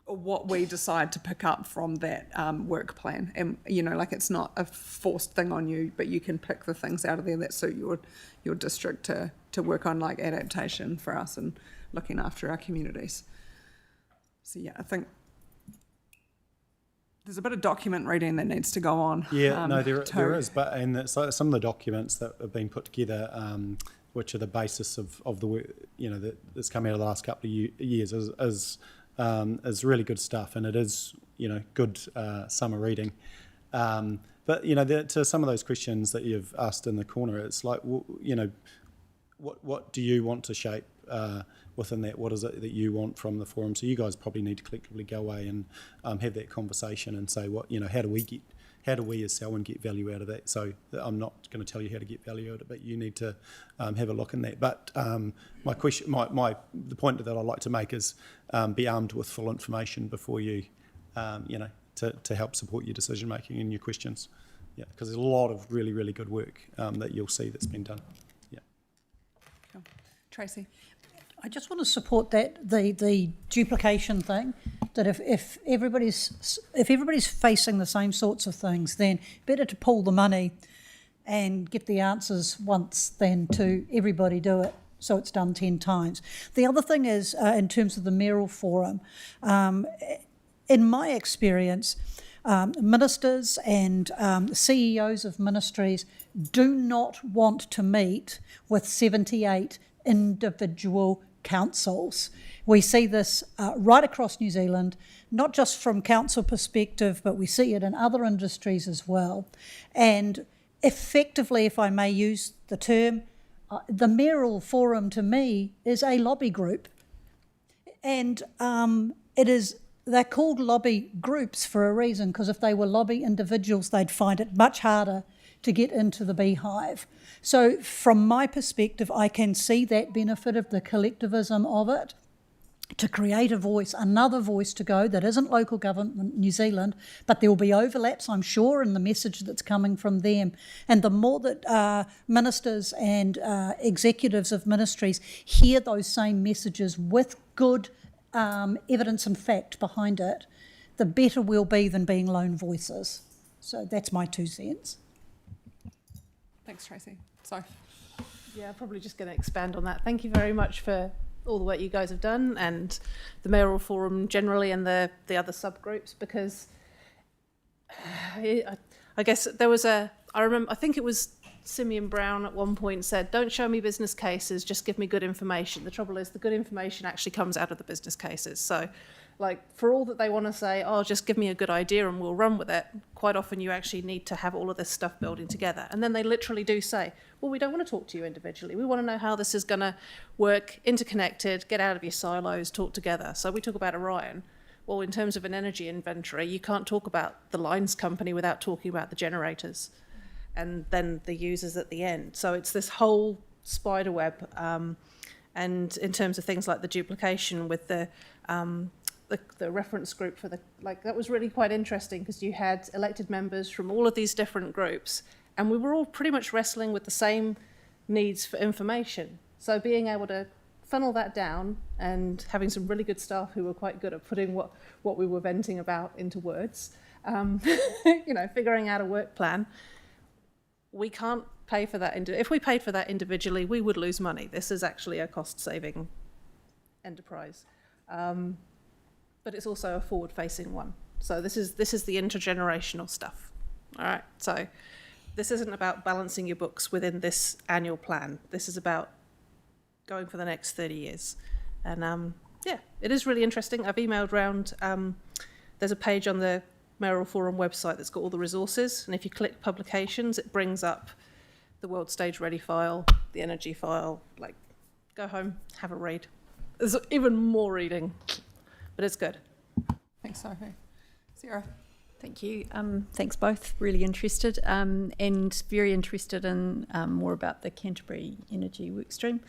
S1: what we decide to pick up from that work plan. And it's not a forced thing on you, but you can pick the things out of there that suit your district to work on, like adaptation for us and looking after our communities. So yeah, I think there's a bit of document reading that needs to go on.
S14: Yeah, there is, but some of the documents that have been put together, which are the basis of the work, that's come out of the last couple of years, is really good stuff, and it is good summer reading. But to some of those questions that you've asked in the corner, it's like what do you want to shape within that? What is it that you want from the forum? So you guys probably need to collectively go away and have that conversation and say how do we as Selwyn get value out of that? So I'm not going to tell you how to get value out of it, but you need to have a look in that. But the point that I'd like to make is be armed with full information before you to help support your decision making and your questions. Yeah, because there's a lot of really, really good work that you'll see that's been done. Yeah.
S1: Cool. Tracy?
S13: I just want to support that the duplication thing. That if everybody's facing the same sorts of things, then better to pool the money and get the answers once than to everybody do it so it's done 10 times. The other thing is in terms of the mayoral forum, in my experience, ministers and CEOs of ministries do not want to meet with 78 individual councils. We see this right across New Zealand, not just from council perspective, but we see it in other industries as well. And effectively, if I may use the term, the mayoral forum to me is a lobby group. And they're called lobby groups for a reason, because if they were lobby individuals, they'd find it much harder to get into the beehive. So from my perspective, I can see that benefit of the collectivism of it, to create a voice, another voice to go that isn't local government New Zealand, but there will be overlaps, I'm sure, in the message that's coming from them. And the more that ministers and executives of ministries hear those same messages with good evidence and fact behind it, the better we'll be than being lone voices. So that's my 2 cents.
S1: Thanks, Tracy. So,
S6: yeah, probably just going to expand on that. Thank you very much for all the work you guys have done, and the mayoral forum generally, and the other subgroups, because I guess there was I think it was Simeon Brown at one point said, don't show me business cases, just give me good information. The trouble is the good information actually comes out of the business cases. So like, for all that they want to say, oh, just give me a good idea and we'll run with it, quite often you actually need to have all of this stuff building together. And then they literally do say, well, we don't want to talk to you individually. We want to know how this is going to work, interconnected, get out of your silos, talk together. So we talk about Orion. Well, in terms of an energy inventory, you can't talk about the lines company without talking about the generators and then the users at the end. So it's this whole spider web. And in terms of things like the duplication with the reference group for that was really quite interesting, because you had elected members from all of these different groups, and we were all pretty much wrestling with the same needs for information. So being able to funnel that down and having some really good staff who were quite good at putting what we were venting about into words, figuring out a work plan. We can't pay for that. If we paid for that individually, we would lose money. This is actually a cost-saving enterprise. But it's also a forward-facing one. So this is the intergenerational stuff. All right. So this isn't about balancing your books within this annual plan. This is about going for the next 30 years. And it is really interesting. I've emailed round. There's a page on the Mayoral Forum website that's got all the resources. And if you click publications, it brings up the World Stage Ready file, the energy file. Like, go home, have a read. There's even more reading. But it's good.
S1: Thanks, Sophie. Sarah?
S18: Thank you. Thanks both. Really interested and very interested in more about the Canterbury Energy Workstream.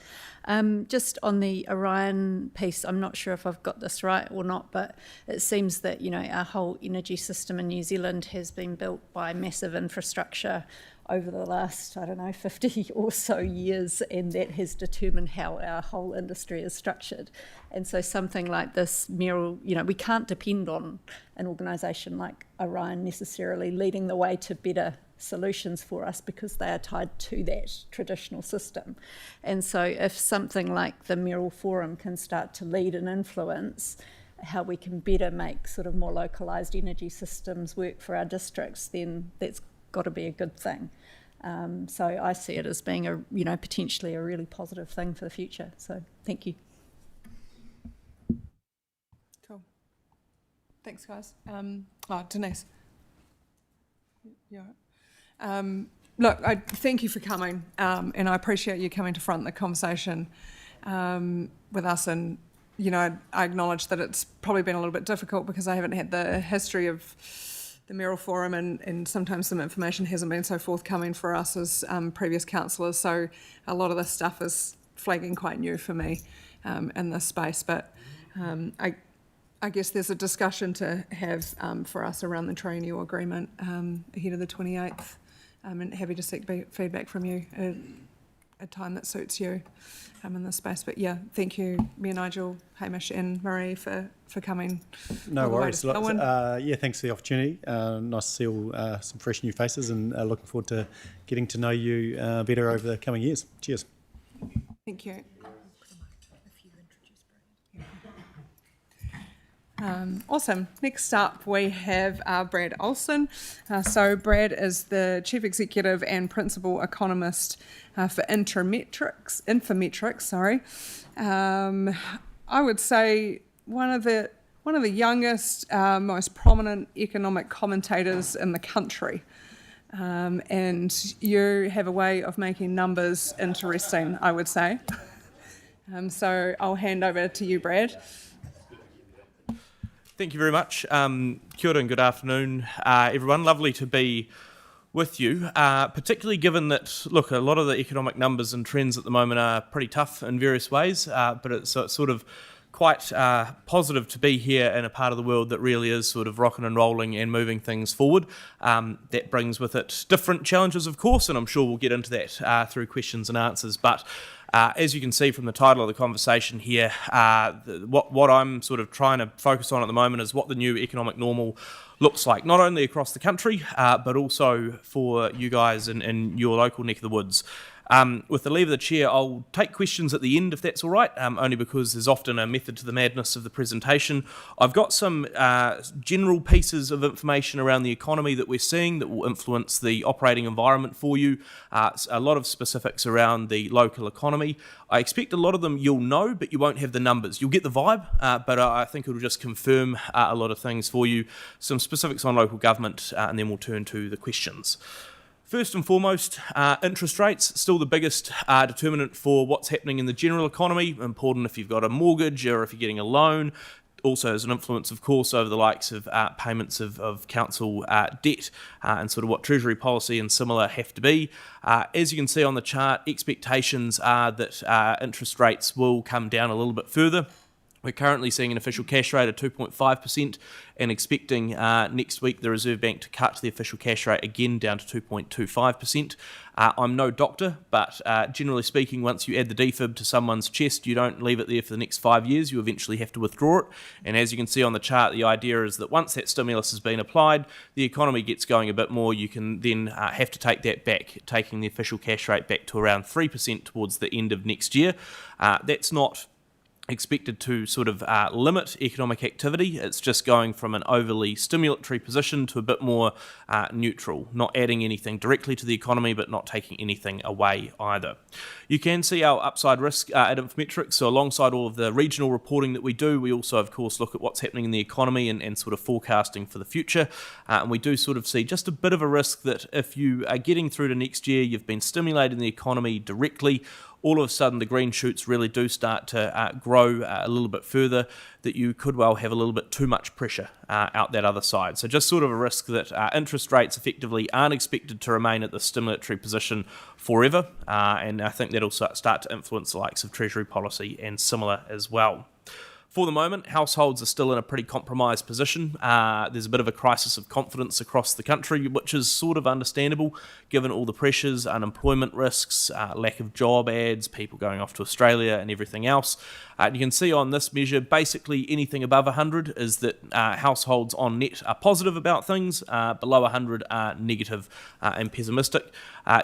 S18: Just on the Orion piece, I'm not sure if I've got this right or not, but it seems that our whole energy system in New Zealand has been built by massive infrastructure over the last, 50 or so years, and that has determined how our whole industry is structured. And so something like this mural, we can't depend on an organisation like Orion necessarily leading the way to better solutions for us, because they are tied to that traditional system. And so if something like the Mayoral Forum can start to lead and influence how we can better make sort of more localised energy systems work for our districts, then that's got to be a good thing. So I see it as being potentially a really positive thing for the future. So thank you.
S1: Cool. Thanks, guys. Denise. Yeah. Look, I thank you for coming, and I appreciate you coming to front the conversation with us. And I acknowledge that it's probably been a little bit difficult because I haven't had the history of the Mayoral Forum, and sometimes some information hasn't been so forthcoming for us as previous councillors. So a lot of this stuff is flagging quite new for me in this space. But I guess there's a discussion to have for us around the triennial agreement ahead of the 28th, and happy to seek feedback from you at a time that suits you in this space. But yeah, thank you, Mayor Nigel, Hamish and Marie for coming.
S17: No
S1: all the way
S17: worries.
S1: to Felwyn.
S17: Yeah, thanks for the opportunity. Nice to see all some fresh new faces, and looking forward to getting to know you better over the coming years. Cheers.
S1: Thank you. Awesome. Next up, we have Brad Olson. So Brad is the Chief Executive and Principal Economist for Infometrics. I would say one of the youngest, most prominent economic commentators in the country. And you have a way of making numbers interesting, I would say. So I'll hand over to you, Brad.
S19: Thank you very much. Kia ora and good afternoon, everyone. Lovely to be with you, particularly given that, look, a lot of the economic numbers and trends at the moment are pretty tough in various ways, but it's sort of quite positive to be here in a part of the world that really is sort of rocking and rolling and moving things forward. That brings with it different challenges, of course, and I'm sure we'll get into that through questions and answers. But as you can see from the title of the conversation here, what I'm sort of trying to focus on at the moment is what the new economic normal looks like, not only across the country, but also for you guys in your local neck of the woods. With the leave of the chair, I'll take questions at the end if that's all right, only because there's often a method to the madness of the presentation. I've got some general pieces of information around the economy that we're seeing that will influence the operating environment for you, a lot of specifics around the local economy. I expect a lot of them you'll know, but you won't have the numbers. You'll get the vibe, but I think it'll just confirm a lot of things for you, some specifics on local government, and then we'll turn to the questions. First and foremost, interest rates, still the biggest determinant for what's happening in the general economy. Important if you've got a mortgage or if you're getting a loan. Also has an influence, of course, over the likes of payments of council debt and sort of what Treasury policy and similar have to be. As you can see on the chart, expectations are that interest rates will come down a little bit further. We're currently seeing an official cash rate of 2.5% and expecting next week the Reserve Bank to cut the official cash rate again down to 2.25%. I'm no doctor, but generally speaking, once you add the defib to someone's chest, you don't leave it there for the next 5 years. You eventually have to withdraw it. And as you can see on the chart, the idea is that once that stimulus has been applied, the economy gets going a bit more. You can then have to take that back, taking the official cash rate back to around 3% towards the end of next year. That's not expected to sort of limit economic activity. It's just going from an overly stimulatory position to a bit more neutral, not adding anything directly to the economy, but not taking anything away either. You can see our upside risk at Infometrics. So alongside all of the regional reporting that we do, we also, of course, look at what's happening in the economy and sort of forecasting for the future. And we do sort of see just a bit of a risk that if you are getting through to next year, you've been stimulating the economy directly, all of a sudden the green shoots really do start to grow a little bit further, that you could well have a little bit too much pressure out that other side. So just sort of a risk that interest rates effectively aren't expected to remain at the stimulatory position forever, and I think that'll start to influence the likes of Treasury policy and similar as well. For the moment, households are still in a pretty compromised position. There's a bit of a crisis of confidence across the country, which is sort of understandable given all the pressures, unemployment risks, lack of job ads, people going off to Australia and everything else. You can see on this measure, basically anything above 100 is that households on net are positive about things, below 100 are negative and pessimistic.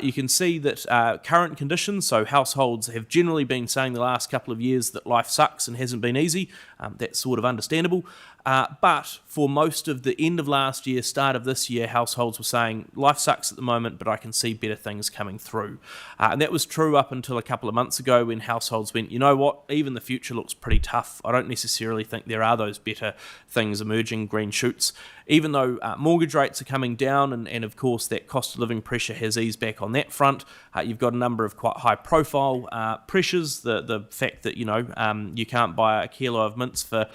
S19: You can see that current conditions, so households have generally been saying the last couple of years that life sucks and hasn't been easy. That's sort of understandable. But for most of the end of last year, start of this year, households were saying, life sucks at the moment, but I can see better things coming through. And that was true up until a couple of months ago when households went, you know what, even the future looks pretty tough. I don't necessarily think there are those better things emerging, green shoots. Even though mortgage rates are coming down and of course that cost of living pressure has eased back on that front, you've got a number of quite high profile pressures. The fact that, you can't buy a kilo of mints for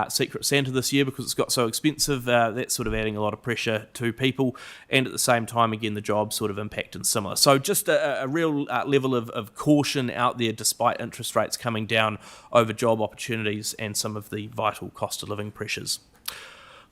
S19: Secret Santa this year because it's got so expensive. That's sort of adding a lot of pressure to people, and at the same time, again, the job sort of impact and similar. So just a real level of caution out there, despite interest rates coming down, over job opportunities and some of the vital cost of living pressures.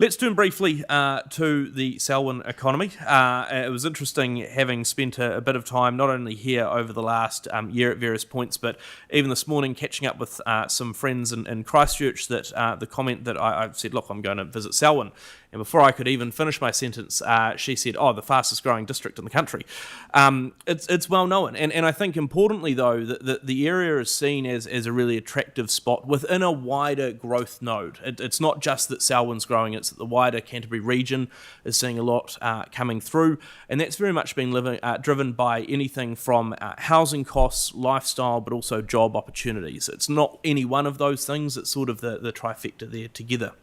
S19: Let's turn briefly to the Selwyn economy. It was interesting having spent a bit of time not only here over the last year at various points, but even this morning catching up with some friends in Christchurch, that the comment that I've said, look, I'm going to visit Selwyn. And before I could even finish my sentence, she said, oh, the fastest growing district in the country. It's well known. And I think importantly, though, that the area is seen as a really attractive spot within a wider growth node. It's not just that Selwyn's growing, it's that the wider Canterbury region is seeing a lot coming through. And that's very much been driven by anything from housing costs, lifestyle, but also job opportunities. It's not any one of those things, it's sort of the trifecta there together.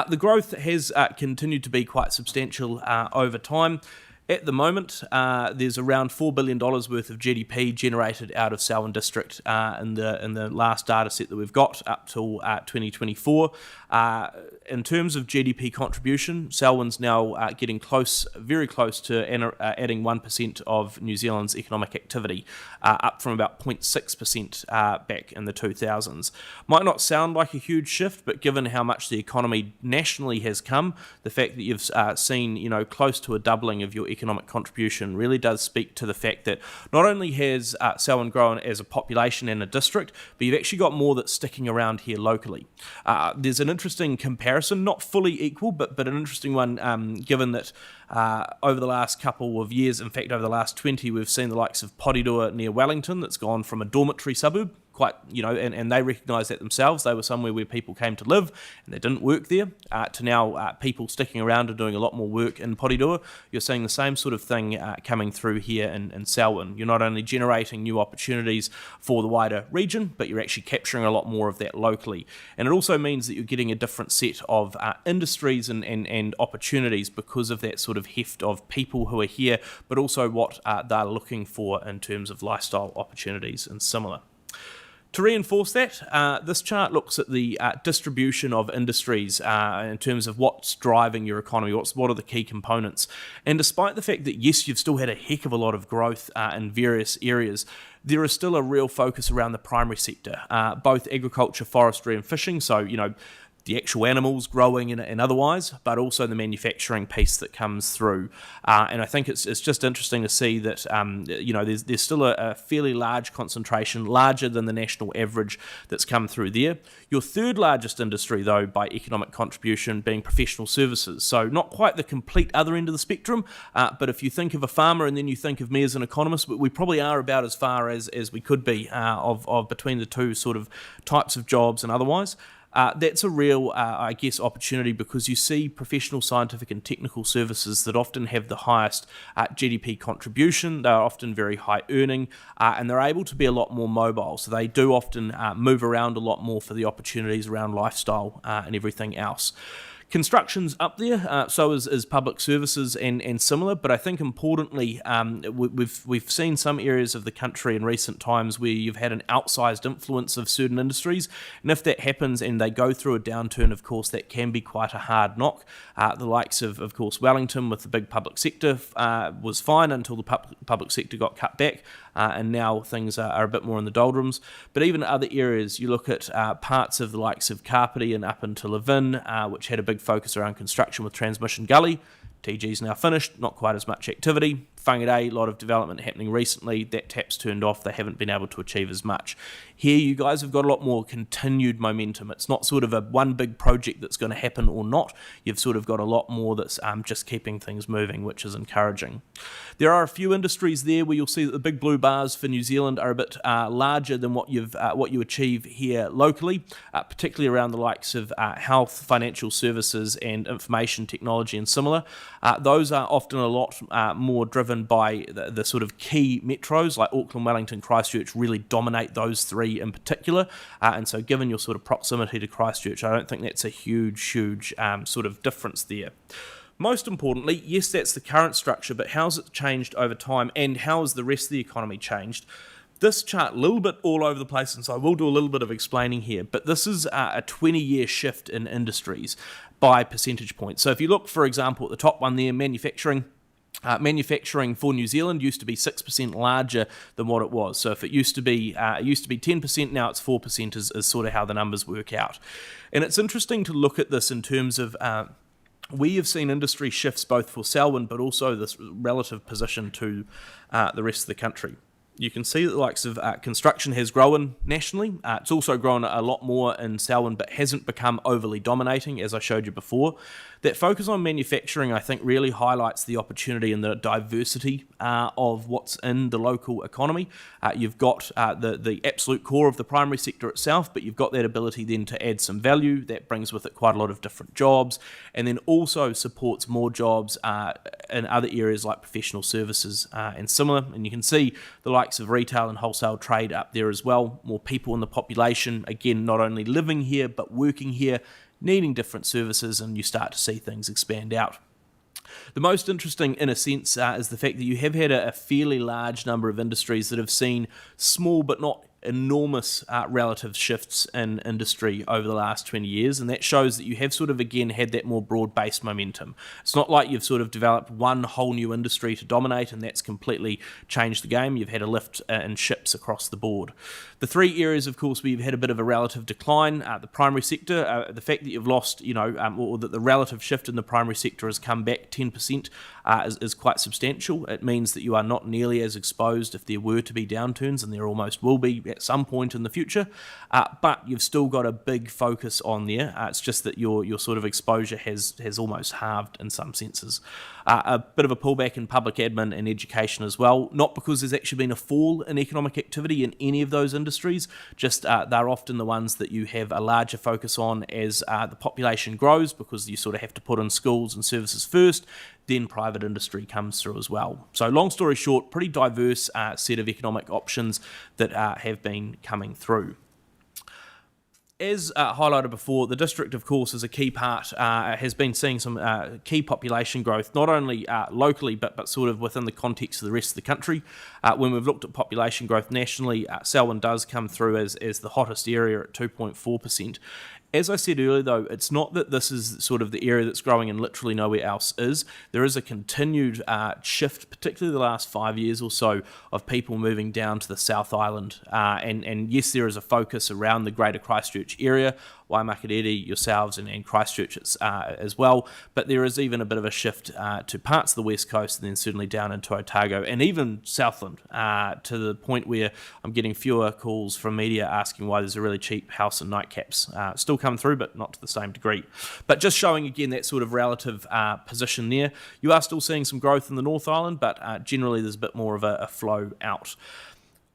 S19: The growth has continued to be quite substantial over time. At the moment, there's around $4 billion worth of GDP generated out of Selwyn District in the last data set that we've got up till 2024. In terms of GDP contribution, Selwyn's now getting very close to adding 1% of New Zealand's economic activity, up from about 0.6% back in the 2000s. Might not sound like a huge shift, but given how much the economy nationally has come, the fact that you've seen close to a doubling of your economic contribution really does speak to the fact that not only has Selwyn grown as a population and a district, but you've actually got more that's sticking around here locally. There's an interesting comparison, not fully equal, but an interesting one, given that over the last couple of years, in fact over the last 20, we've seen the likes of Porirua near Wellington that's gone from a dormitory suburb, and they recognise that themselves. They were somewhere where people came to live and they didn't work there, to now people sticking around and doing a lot more work in Porirua. You're seeing the same sort of thing coming through here in Selwyn. You're not only generating new opportunities for the wider region, but you're actually capturing a lot more of that locally. And it also means that you're getting a different set of industries and opportunities because of that sort of heft of people who are here, but also what they're looking for in terms of lifestyle opportunities and similar. To reinforce that, this chart looks at the distribution of industries in terms of what's driving your economy, what are the key components. And despite the fact that, yes, you've still had a heck of a lot of growth in various areas, there is still a real focus around the primary sector, both agriculture, forestry and fishing. So, the actual animals growing and otherwise, but also the manufacturing piece that comes through. And I think it's just interesting to see that there's still a fairly large concentration, larger than the national average, that's come through there. Your third largest industry, though, by economic contribution being professional services. So not quite the complete other end of the spectrum, but if you think of a farmer and then you think of me as an economist, we probably are about as far as we could be of between the two sort of types of jobs and otherwise. That's a real, opportunity because you see professional, scientific and technical services that often have the highest GDP contribution. They're often very high earning and they're able to be a lot more mobile. So they do often move around a lot more for the opportunities around lifestyle and everything else. Construction's up there, so is public services and similar, but I think importantly, we've seen some areas of the country in recent times where you've had an outsized influence of certain industries, and if that happens and they go through a downturn, of course, that can be quite a hard knock. The likes of course, Wellington with the big public sector was fine until the public sector got cut back, and now things are a bit more in the doldrums. But even other areas, you look at parts of the likes of Kapiti and up into Levin, which had a big focus around construction with Transmission Gully. TG's now finished, not quite as much activity. Whangarei, a lot of development happening recently. That tap's turned off. They haven't been able to achieve as much. Here, you guys have got a lot more continued momentum. It's not sort of a one big project that's going to happen or not. You've sort of got a lot more that's just keeping things moving, which is encouraging. There are a few industries there where you'll see that the big blue bars for New Zealand are a bit larger than what you achieve here locally, particularly around the likes of health, financial services, and information technology and similar. Those are often a lot more driven by the sort of key metros like Auckland, Wellington, Christchurch really dominate those three in particular, and so given your sort of proximity to Christchurch, I don't think that's a huge sort of difference there. Most importantly, yes, that's the current structure, but how's it changed over time and how has the rest of the economy changed? This chart, a little bit all over the place, and so I will do a little bit of explaining here, but this is a 20-year shift in industries by percentage points. So if you look, for example, at the top one there, manufacturing for New Zealand used to be 6% larger than what it was. So if it used to be 10%, now it's 4% is sort of how the numbers work out. And it's interesting to look at this in terms of we have seen industry shifts both for Selwyn, but also this relative position to the rest of the country. You can see that the likes of construction has grown nationally. It's also grown a lot more in Selwyn, but hasn't become overly dominating, as I showed you before. That focus on manufacturing, I think, really highlights the opportunity and the diversity of what's in the local economy. You've got the absolute core of the primary sector itself, but you've got that ability then to add some value. That brings with it quite a lot of different jobs, and then also supports more jobs in other areas like professional services and similar. And you can see the likes of retail and wholesale trade up there as well. More people in the population, again, not only living here, but working here, needing different services, and you start to see things expand out. The most interesting, in a sense, is the fact that you have had a fairly large number of industries that have seen small but not enormous relative shifts in industry over the last 20 years, and that shows that you have sort of again had that more broad-based momentum. It's not like you've sort of developed one whole new industry to dominate and that's completely changed the game. You've had a lift in ships across the board. The three areas, of course, where you've had a bit of a relative decline, the primary sector, the fact that you've lost, or that the relative shift in the primary sector has come back 10% is quite substantial. It means that you are not nearly as exposed if there were to be downturns, and there almost will be at some point in the future, but you've still got a big focus on there. It's just that your sort of exposure has almost halved in some senses. A bit of a pullback in public admin and education as well, not because there's actually been a fall in economic activity in any of those industries, just they're often the ones that you have a larger focus on as the population grows, because you sort of have to put in schools and services first, then private industry comes through as well. So long story short, pretty diverse set of economic options that have been coming through. As highlighted before, the district, of course, is a key part, has been seeing some key population growth, not only locally, but sort of within the context of the rest of the country. When we've looked at population growth nationally, Selwyn does come through as the hottest area at 2.4%. As I said earlier, though, it's not that this is sort of the area that's growing and literally nowhere else is. There is a continued shift, particularly the last 5 years or so, of people moving down to the South Island. And yes, there is a focus around the greater Christchurch area, Waimakariri, yourselves, and Christchurch as well. But there is even a bit of a shift to parts of the West Coast, and then certainly down into Otago, and even Southland, to the point where I'm getting fewer calls from media asking why there's a really cheap house and nightcaps. Still come through, but not to the same degree. But just showing again that sort of relative position there. You are still seeing some growth in the North Island, but generally there's a bit more of a flow out.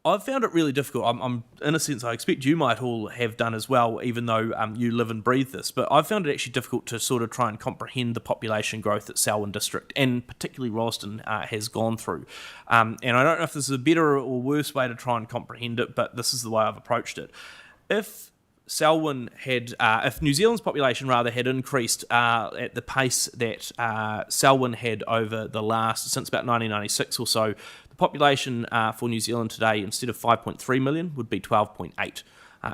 S19: I've found it really difficult. I'm in a sense, I expect you might all have done as well, even though you live and breathe this. But I've found it actually difficult to sort of try and comprehend the population growth that Selwyn District, and particularly Rolleston, has gone through. And I don't know if this is a better or worse way to try and comprehend it, but this is the way I've approached it. If Selwyn had, if New Zealand's population rather had increased at the pace that Selwyn had over the since about 1996 or so, the population for New Zealand today, instead of 5.3 million, would be 12.8.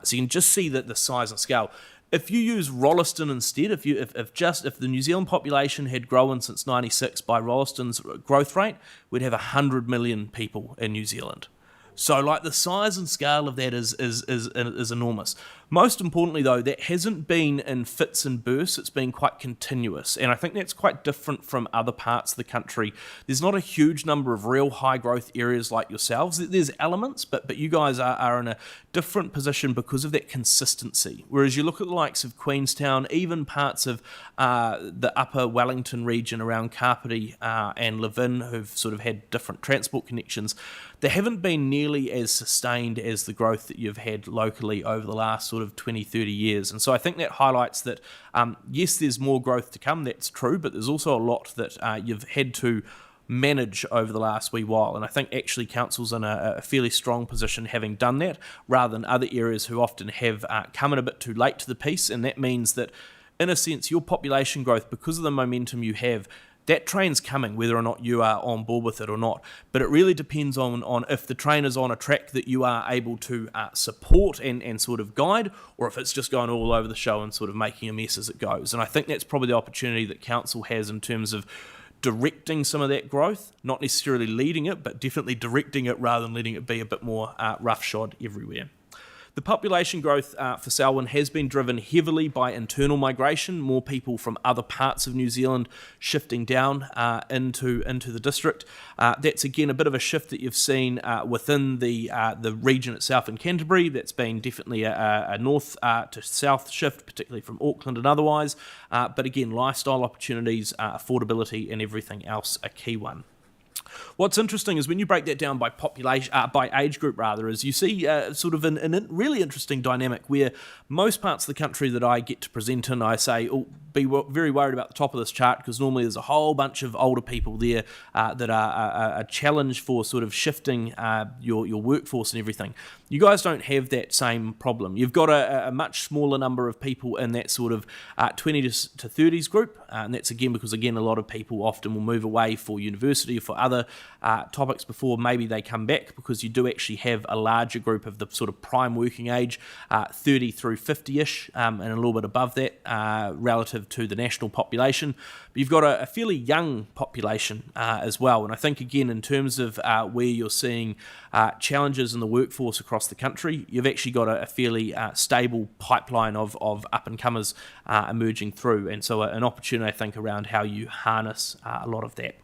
S19: So you can just see that the size and scale. If you use Rolleston instead, if the New Zealand population had grown since 96 by Rolleston's growth rate, we'd have 100 million people in New Zealand. So, like, the size and scale of that is enormous. Most importantly, though, that hasn't been in fits and bursts. It's been quite continuous, and I think that's quite different from other parts of the country. There's not a huge number of real high growth areas like yourselves. There's elements, but you guys are in a different position because of that consistency. Whereas you look at the likes of Queenstown, even parts of the upper Wellington region around Kapiti and Levin, who've sort of had different transport connections, they haven't been nearly as sustained as the growth that you've had locally over the last sort of 20, 30 years. And so I think that highlights that, yes, there's more growth to come, that's true, but there's also a lot that you've had to manage over the last wee while. And I think actually council's in a fairly strong position having done that, rather than other areas who often have come in a bit too late to the piece. And that means that, in a sense, your population growth, because of the momentum you have, that train's coming, whether or not you are on board with it or not. But it really depends on if the train is on a track that you are able to support and sort of guide, or if it's just going all over the show and sort of making a mess as it goes. And I think that's probably the opportunity that council has in terms of directing some of that growth, not necessarily leading it, but definitely directing it rather than letting it be a bit more roughshod everywhere. The population growth for Selwyn has been driven heavily by internal migration, more people from other parts of New Zealand shifting down into the district. That's again a bit of a shift that you've seen within the region itself in Canterbury. That's been definitely a north to south shift, particularly from Auckland and otherwise. But again, lifestyle opportunities, affordability and everything else a key one. What's interesting is when you break that down by population, by age group rather, is you see sort of a really interesting dynamic where most parts of the country that I get to present in, I say, oh, be very worried about the top of this chart because normally there's a whole bunch of older people there that are a challenge for sort of shifting your workforce and everything. You guys don't have that same problem. You've got a much smaller number of people in that sort of 20 to 30s group, and that's again because a lot of people often will move away for university or for other topics before maybe they come back, because you do actually have a larger group of the sort of prime working age, 30 through 50-ish, and a little bit above that relative to the national population. But you've got a fairly young population as well, and I think again in terms of where you're seeing challenges in the workforce across the country, you've actually got a fairly stable pipeline of up-and-comers emerging through, and so an opportunity I think around how you harness a lot of that.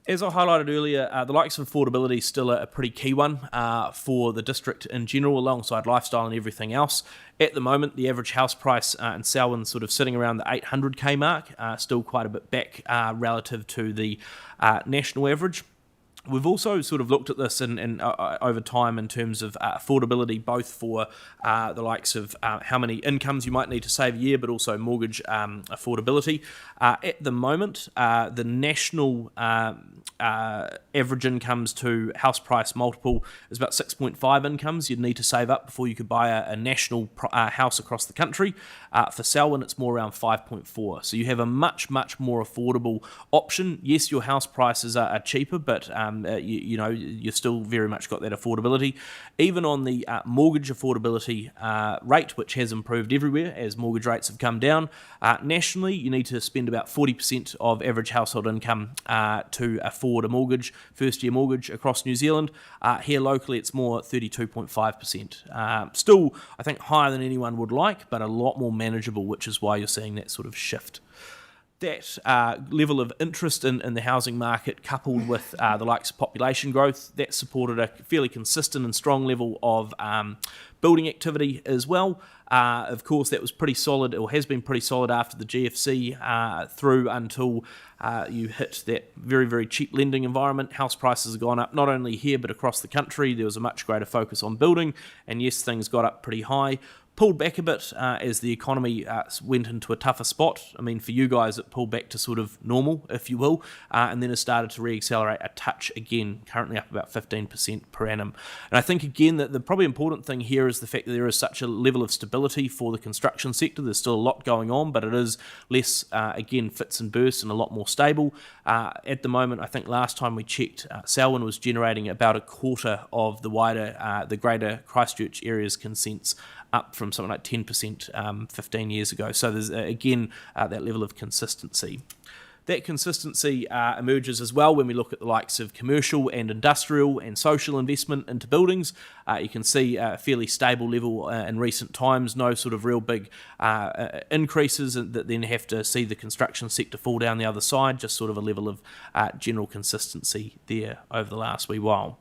S19: As I highlighted earlier, the likes of affordability is still a pretty key one for the district in general, alongside lifestyle and everything else. At the moment, the average house price in Selwyn's sort of sitting around the 800k mark, still quite a bit back relative to the national average. We've also sort of looked at this in over time in terms of affordability, both for the likes of how many incomes you might need to save a year, but also mortgage affordability. At the moment, the national average incomes to house price multiple is about 6.5 incomes you'd need to save up before you could buy a national house across the country. For Selwyn, it's more around 5.4. So you have a much more affordable option. Yes, your house prices are cheaper, but you've still very much got that affordability. Even on the mortgage affordability rate, which has improved everywhere as mortgage rates have come down, nationally you need to spend about 40% of average household income to afford a mortgage, first year mortgage across New Zealand. Here locally it's more 32.5%. Still, I think higher than anyone would like, but a lot more manageable, which is why you're seeing that sort of shift. That level of interest in the housing market, coupled with the likes of population growth, that supported a fairly consistent and strong level of building activity as well. Of course, that was pretty solid, or has been pretty solid after the GFC through until you hit that very cheap lending environment. House prices have gone up not only here but across the country. There was a much greater focus on building, and yes, things got up pretty high. Pulled back a bit as the economy went into a tougher spot. I mean, for you guys, it pulled back to sort of normal, if you will, and then it started to re-accelerate a touch again, currently up about 15% per annum. And I think, again, that the probably important thing here is the fact that there is such a level of stability for the construction sector. There's still a lot going on, but it is less, again, fits and bursts and a lot more stable. At the moment, I think last time we checked, Selwyn was generating about a quarter of the wider, the greater Christchurch area's consents, up from something like 10% 15 years ago. So there's, again, that level of consistency. That consistency emerges as well when we look at the likes of commercial and industrial and social investment into buildings. You can see a fairly stable level in recent times, no sort of real big increases that then have to see the construction sector fall down the other side, just sort of a level of general consistency there over the last wee while.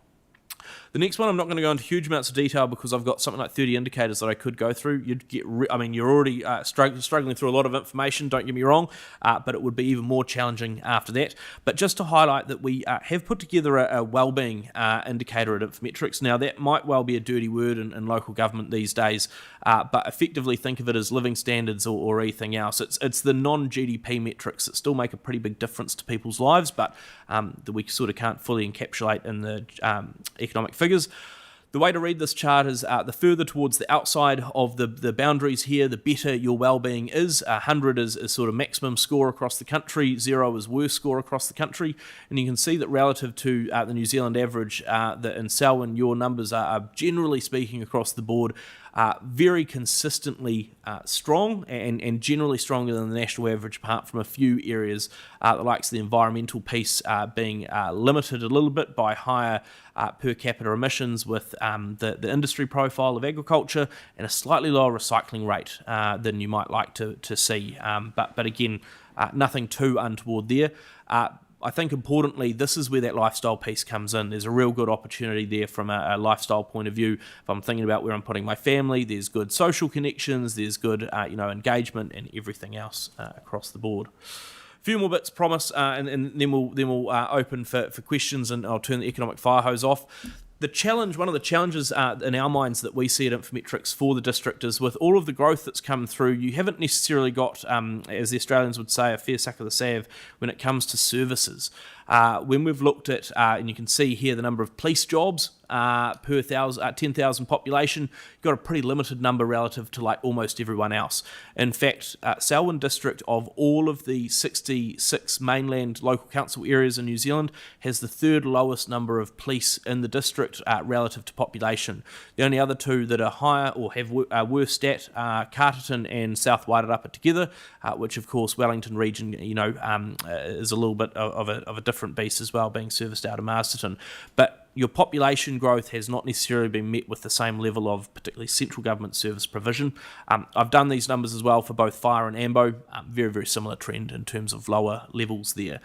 S19: The next one, I'm not going to go into huge amounts of detail because I've got something like 30 indicators that I could go through. You'd get, you're already struggling through a lot of information, don't get me wrong, but it would be even more challenging after that. But just to highlight that we have put together a wellbeing indicator at Infometrics. Now, that might well be a dirty word in local government these days, but effectively think of it as living standards or anything else. It's the non-GDP metrics that still make a pretty big difference to people's lives, but that we sort of can't fully encapsulate in the economic figures. The way to read this chart is the further towards the outside of the boundaries here, the better your well-being is. 100 is sort of maximum score across the country, 0 is worst score across the country, and you can see that relative to the New Zealand average, that in Selwyn your numbers are generally speaking across the board very consistently strong and generally stronger than the national average, apart from a few areas, the likes of the environmental piece being limited a little bit by higher per capita emissions with the industry profile of agriculture and a slightly lower recycling rate than you might like to see. But again, nothing too untoward there. I think importantly, this is where that lifestyle piece comes in. There's a real good opportunity there from a lifestyle point of view. If I'm thinking about where I'm putting my family, there's good social connections, there's good engagement and everything else across the board. A few more bits, promise, and then we'll open for questions, and I'll turn the economic fire hose off. One of the challenges in our minds that we see at Infometrics for the district is with all of the growth that's come through, you haven't necessarily got, as the Australians would say, a fair suck of the salve when it comes to services. When we've looked at, and you can see here the number of police jobs per 10,000 population, you've got a pretty limited number relative to like almost everyone else. In fact, Selwyn District, of all of the 66 mainland local council areas in New Zealand, has the third lowest number of police in the district relative to population. The only other two that are higher or have worse stat are Carterton and South Wairarapa together, which of course Wellington region, is a little bit of a different beast as well, being serviced out of Masterton. But your population growth has not necessarily been met with the same level of particularly central government service provision. I've done these numbers as well for both fire and AMBO, very, very similar trend in terms of lower levels there.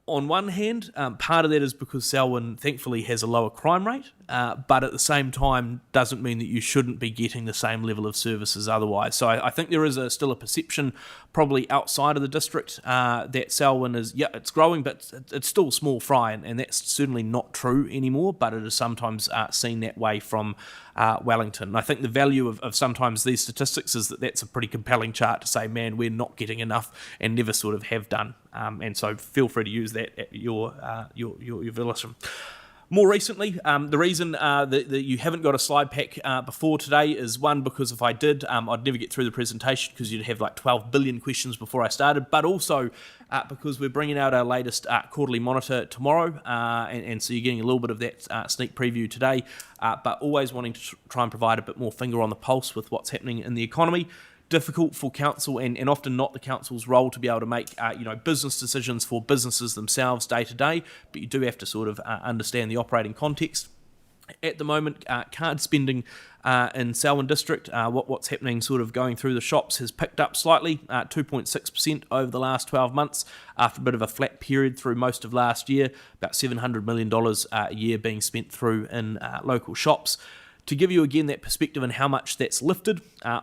S19: On one hand, part of that is because Selwyn thankfully has a lower crime rate, but at the same time doesn't mean that you shouldn't be getting the same level of services otherwise. So I think there is still a perception, probably outside of the district, that Selwyn is, it's growing, but it's still small fry, and that's certainly not true anymore, but it is sometimes seen that way from Wellington. And I think the value of sometimes these statistics is that that's a pretty compelling chart to say, man, we're not getting enough and never sort of have done. And so feel free to use that at your volition. More recently, the reason that you haven't got a slide pack before today is, one, because if I did, I'd never get through the presentation because you'd have like 12 billion questions before I started, but also because we're bringing out our latest quarterly monitor tomorrow, and so you're getting a little bit of that sneak preview today, but always wanting to try and provide a bit more finger on the pulse with what's happening in the economy. Difficult for council and often not the council's role to be able to make business decisions for businesses themselves day to day, but you do have to sort of understand the operating context. At the moment, card spending in Selwyn District, what's happening sort of going through the shops has picked up slightly, 2.6% over the last 12 months after a bit of a flat period through most of last year, about $700 million a year being spent through in local shops. To give you again that perspective on how much that's lifted,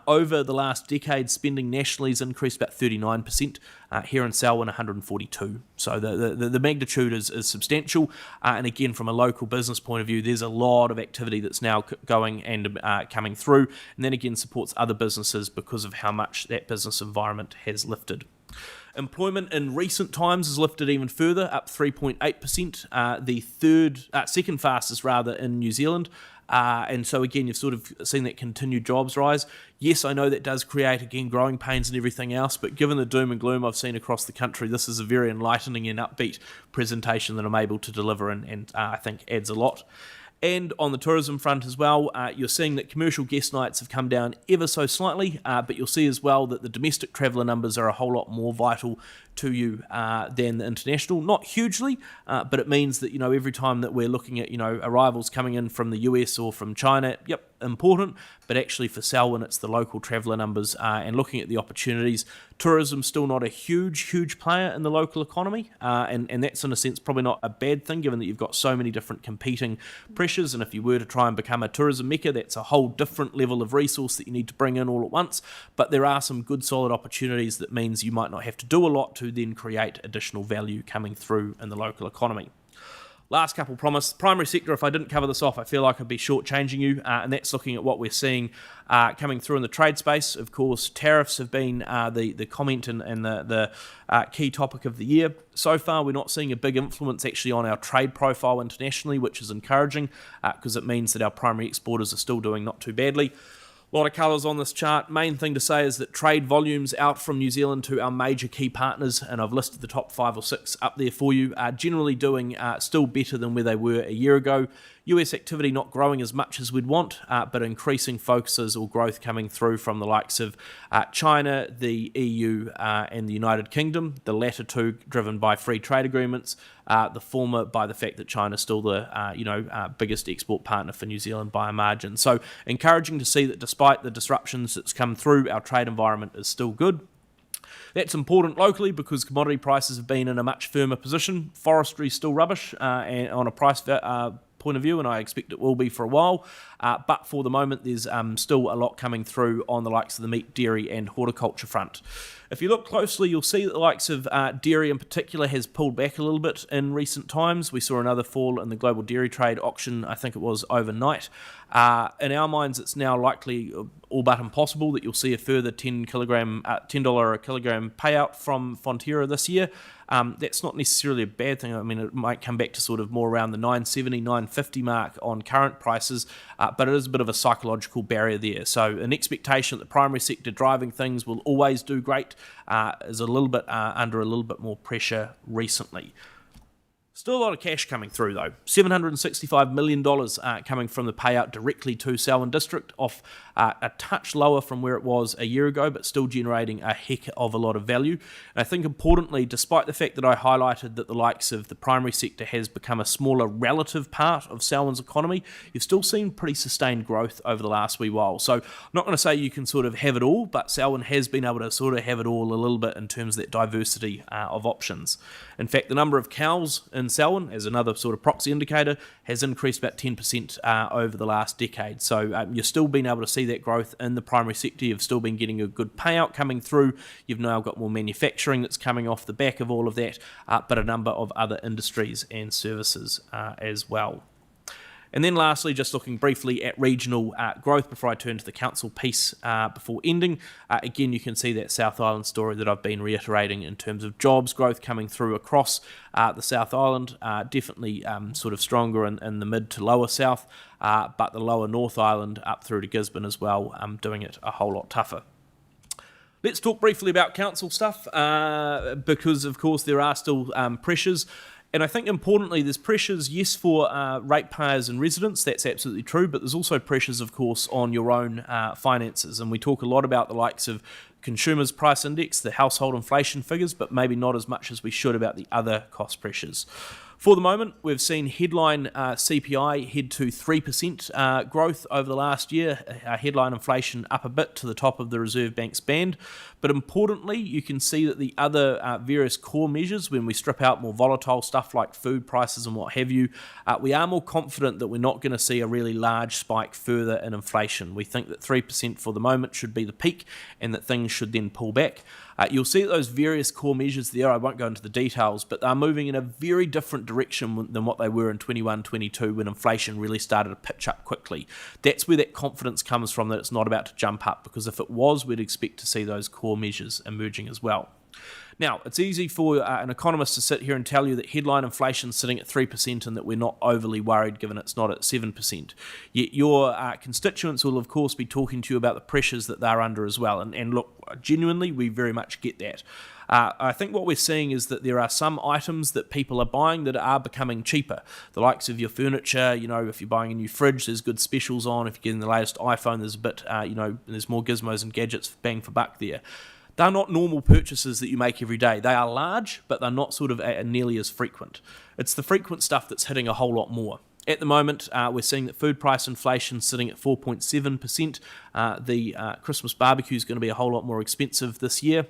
S19: over the last decade, spending nationally has increased about 39%, here in Selwyn 142%. So the magnitude is substantial, and again from a local business point of view, there's a lot of activity that's now going and coming through, and then again supports other businesses because of how much that business environment has lifted. Employment in recent times has lifted even further, up 3.8%, the second fastest rather in New Zealand. And so again, you've sort of seen that continued jobs rise. Yes, I know that does create, again, growing pains and everything else, but given the doom and gloom I've seen across the country, this is a very enlightening and upbeat presentation that I'm able to deliver and I think adds a lot. And on the tourism front as well, you're seeing that commercial guest nights have come down ever so slightly, but you'll see as well that the domestic traveller numbers are a whole lot more vital to you than the international. Not hugely, but it means that, every time that we're looking at, arrivals coming in from the US or from China, yep, important, but actually for Selwyn, it's the local traveller numbers and looking at the opportunities. Tourism's still not a huge player in the local economy, and that's in a sense probably not a bad thing given that you've got so many different competing pressures, and if you were to try and become a tourism mecca, that's a whole different level of resource that you need to bring in all at once, but there are some good solid opportunities that means you might not have to do a lot to then create additional value coming through in the local economy. Last couple promised. Primary sector, if I didn't cover this off, I feel like I'd be shortchanging you, and that's looking at what we're seeing coming through in the trade space. Of course, tariffs have been the comment and the key topic of the year. So far, we're not seeing a big influence actually on our trade profile internationally, which is encouraging because it means that our primary exporters are still doing not too badly. A lot of colours on this chart. Main thing to say is that trade volumes out from New Zealand to our major key partners, and I've listed the top 5 or 6 up there for you, are generally doing still better than where they were a year ago. US activity not growing as much as we'd want, but increasing focuses or growth coming through from the likes of China, the EU, and the United Kingdom. The latter two driven by free trade agreements, the former by the fact that China's still the biggest export partner for New Zealand by a margin. So encouraging to see that despite the disruptions that's come through, our trade environment is still good. That's important locally because commodity prices have been in a much firmer position. Forestry is still rubbish and on a price point of view, and I expect it will be for a while. But for the moment, there's still a lot coming through on the likes of the meat, dairy, and horticulture front. If you look closely, you'll see that the likes of dairy in particular has pulled back a little bit in recent times. We saw another fall in the global dairy trade auction, I think it was overnight. In our minds, it's now likely all but impossible that you'll see a further $10 a kilogram payout from Fonterra this year. That's not necessarily a bad thing. I mean, it might come back to sort of more around the $9.70, $9.50 mark on current prices, but it is a bit of a psychological barrier there. So an expectation that the primary sector driving things will always do great is a little bit under a little bit more pressure recently. Still a lot of cash coming through though. $765 million coming from the payout directly to Selwyn District, off a touch lower from where it was a year ago, but still generating a heck of a lot of value. And I think importantly, despite the fact that I highlighted that the likes of the primary sector has become a smaller relative part of Selwyn's economy, you've still seen pretty sustained growth over the last wee while. So I'm not going to say you can sort of have it all, but Selwyn has been able to sort of have it all a little bit in terms of that diversity of options. In fact, the number of cows in Selwyn, as another sort of proxy indicator, has increased about 10% over the last decade. So you're still being able to see that growth in the primary sector. You've still been getting a good payout coming through. You've now got more manufacturing that's coming off the back of all of that, but a number of other industries and services as well. And then lastly, just looking briefly at regional growth before I turn to the council piece before ending. Again, you can see that South Island story that I've been reiterating in terms of jobs growth coming through across the South Island, definitely sort of stronger in the mid to lower south, but the lower North Island up through to Gisborne as well, doing it a whole lot tougher. Let's talk briefly about council stuff, because of course there are still pressures. And I think importantly, there's pressures, yes, for ratepayers and residents, that's absolutely true, but there's also pressures, of course, on your own finances. And we talk a lot about the likes of Consumers Price Index, the household inflation figures, but maybe not as much as we should about the other cost pressures. For the moment, we've seen headline CPI head to 3% growth over the last year, headline inflation up a bit to the top of the Reserve Bank's band. But importantly, you can see that the other various core measures, when we strip out more volatile stuff like food prices and what have you, we are more confident that we're not going to see a really large spike further in inflation. We think that 3% for the moment should be the peak and that things should then pull back. You'll see those various core measures there, I won't go into the details, but they're moving in a very different direction than what they were in 21-22 when inflation really started to pitch up quickly. That's where that confidence comes from, that it's not about to jump up, because if it was, we'd expect to see those core measures emerging as well. Now, it's easy for an economist to sit here and tell you that headline inflation's sitting at 3% and that we're not overly worried given it's not at 7%. Yet your constituents will, of course, be talking to you about the pressures that they're under as well. And look, genuinely, we very much get that. I think what we're seeing is that there are some items that people are buying that are becoming cheaper. The likes of your furniture, if you're buying a new fridge, there's good specials on. If you're getting the latest iPhone, there's a bit, there's more gizmos and gadgets bang for buck there. They're not normal purchases that you make every day. They are large, but they're not sort of nearly as frequent. It's the frequent stuff that's hitting a whole lot more. At the moment, we're seeing that food price inflation sitting at 4.7%. The Christmas barbecue is going to be a whole lot more expensive this year.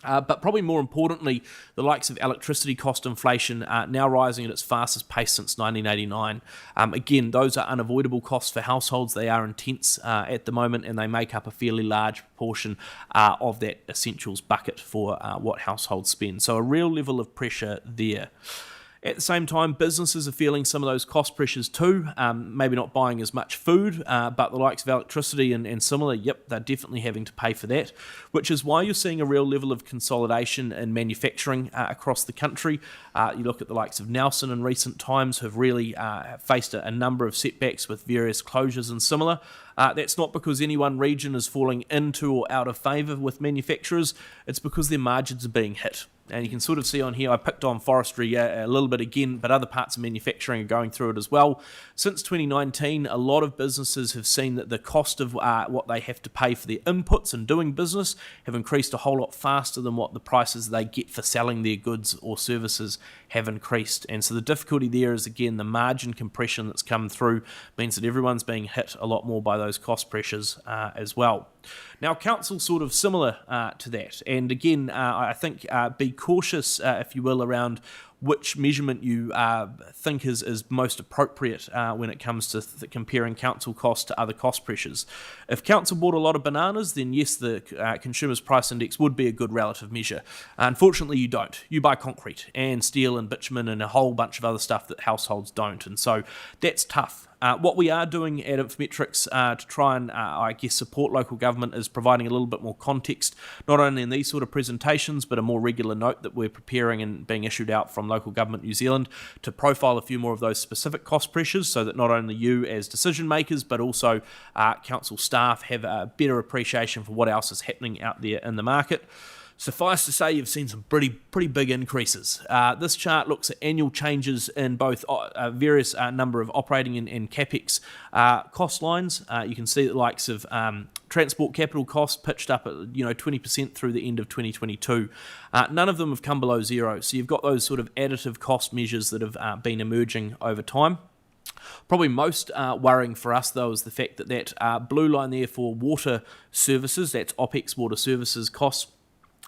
S19: But probably more importantly, the likes of electricity cost inflation are now rising at its fastest pace since 1989. Again, those are unavoidable costs for households. They are intense at the moment, and they make up a fairly large proportion of that essentials bucket for what households spend. So a real level of pressure there. At the same time, businesses are feeling some of those cost pressures too, maybe not buying as much food, but the likes of electricity and similar, yep, they're definitely having to pay for that, which is why you're seeing a real level of consolidation in manufacturing across the country. You look at the likes of Nelson in recent times have really faced a number of setbacks with various closures and similar. That's not because any one region is falling into or out of favour with manufacturers, it's because their margins are being hit. And you can sort of see on here, I picked on forestry a little bit again, but other parts of manufacturing are going through it as well. Since 2019, a lot of businesses have seen that the cost of what they have to pay for their inputs and doing business have increased a whole lot faster than what the prices they get for selling their goods or services have increased. And so the difficulty there is, again, the margin compression that's come through means that everyone's being hit a lot more by those cost pressures as well. Now, council's sort of similar to that. And again, I think be cautious, if you will, around which measurement you think is most appropriate when it comes to comparing council costs to other cost pressures. If council bought a lot of bananas, then yes, the Consumers Price Index would be a good relative measure. Unfortunately, you don't. You buy concrete and steel and bitumen and a whole bunch of other stuff that households don't. And so that's tough. What we are doing at Infometrics to try and, support local government is providing a little bit more context, not only in these sort of presentations, but a more regular note that we're preparing and being issued out from Local Government New Zealand to profile a few more of those specific cost pressures so that not only you as decision makers, but also council staff have a better appreciation for what else is happening out there in the market. Suffice to say, you've seen some pretty big increases. This chart looks at annual changes in both various number of operating and capex cost lines. You can see the likes of transport capital costs pitched up at 20% through the end of 2022. None of them have come below zero. So you've got those sort of additive cost measures that have been emerging over time. Probably most worrying for us, though, is the fact that blue line there for water services, that's OPEX water services costs,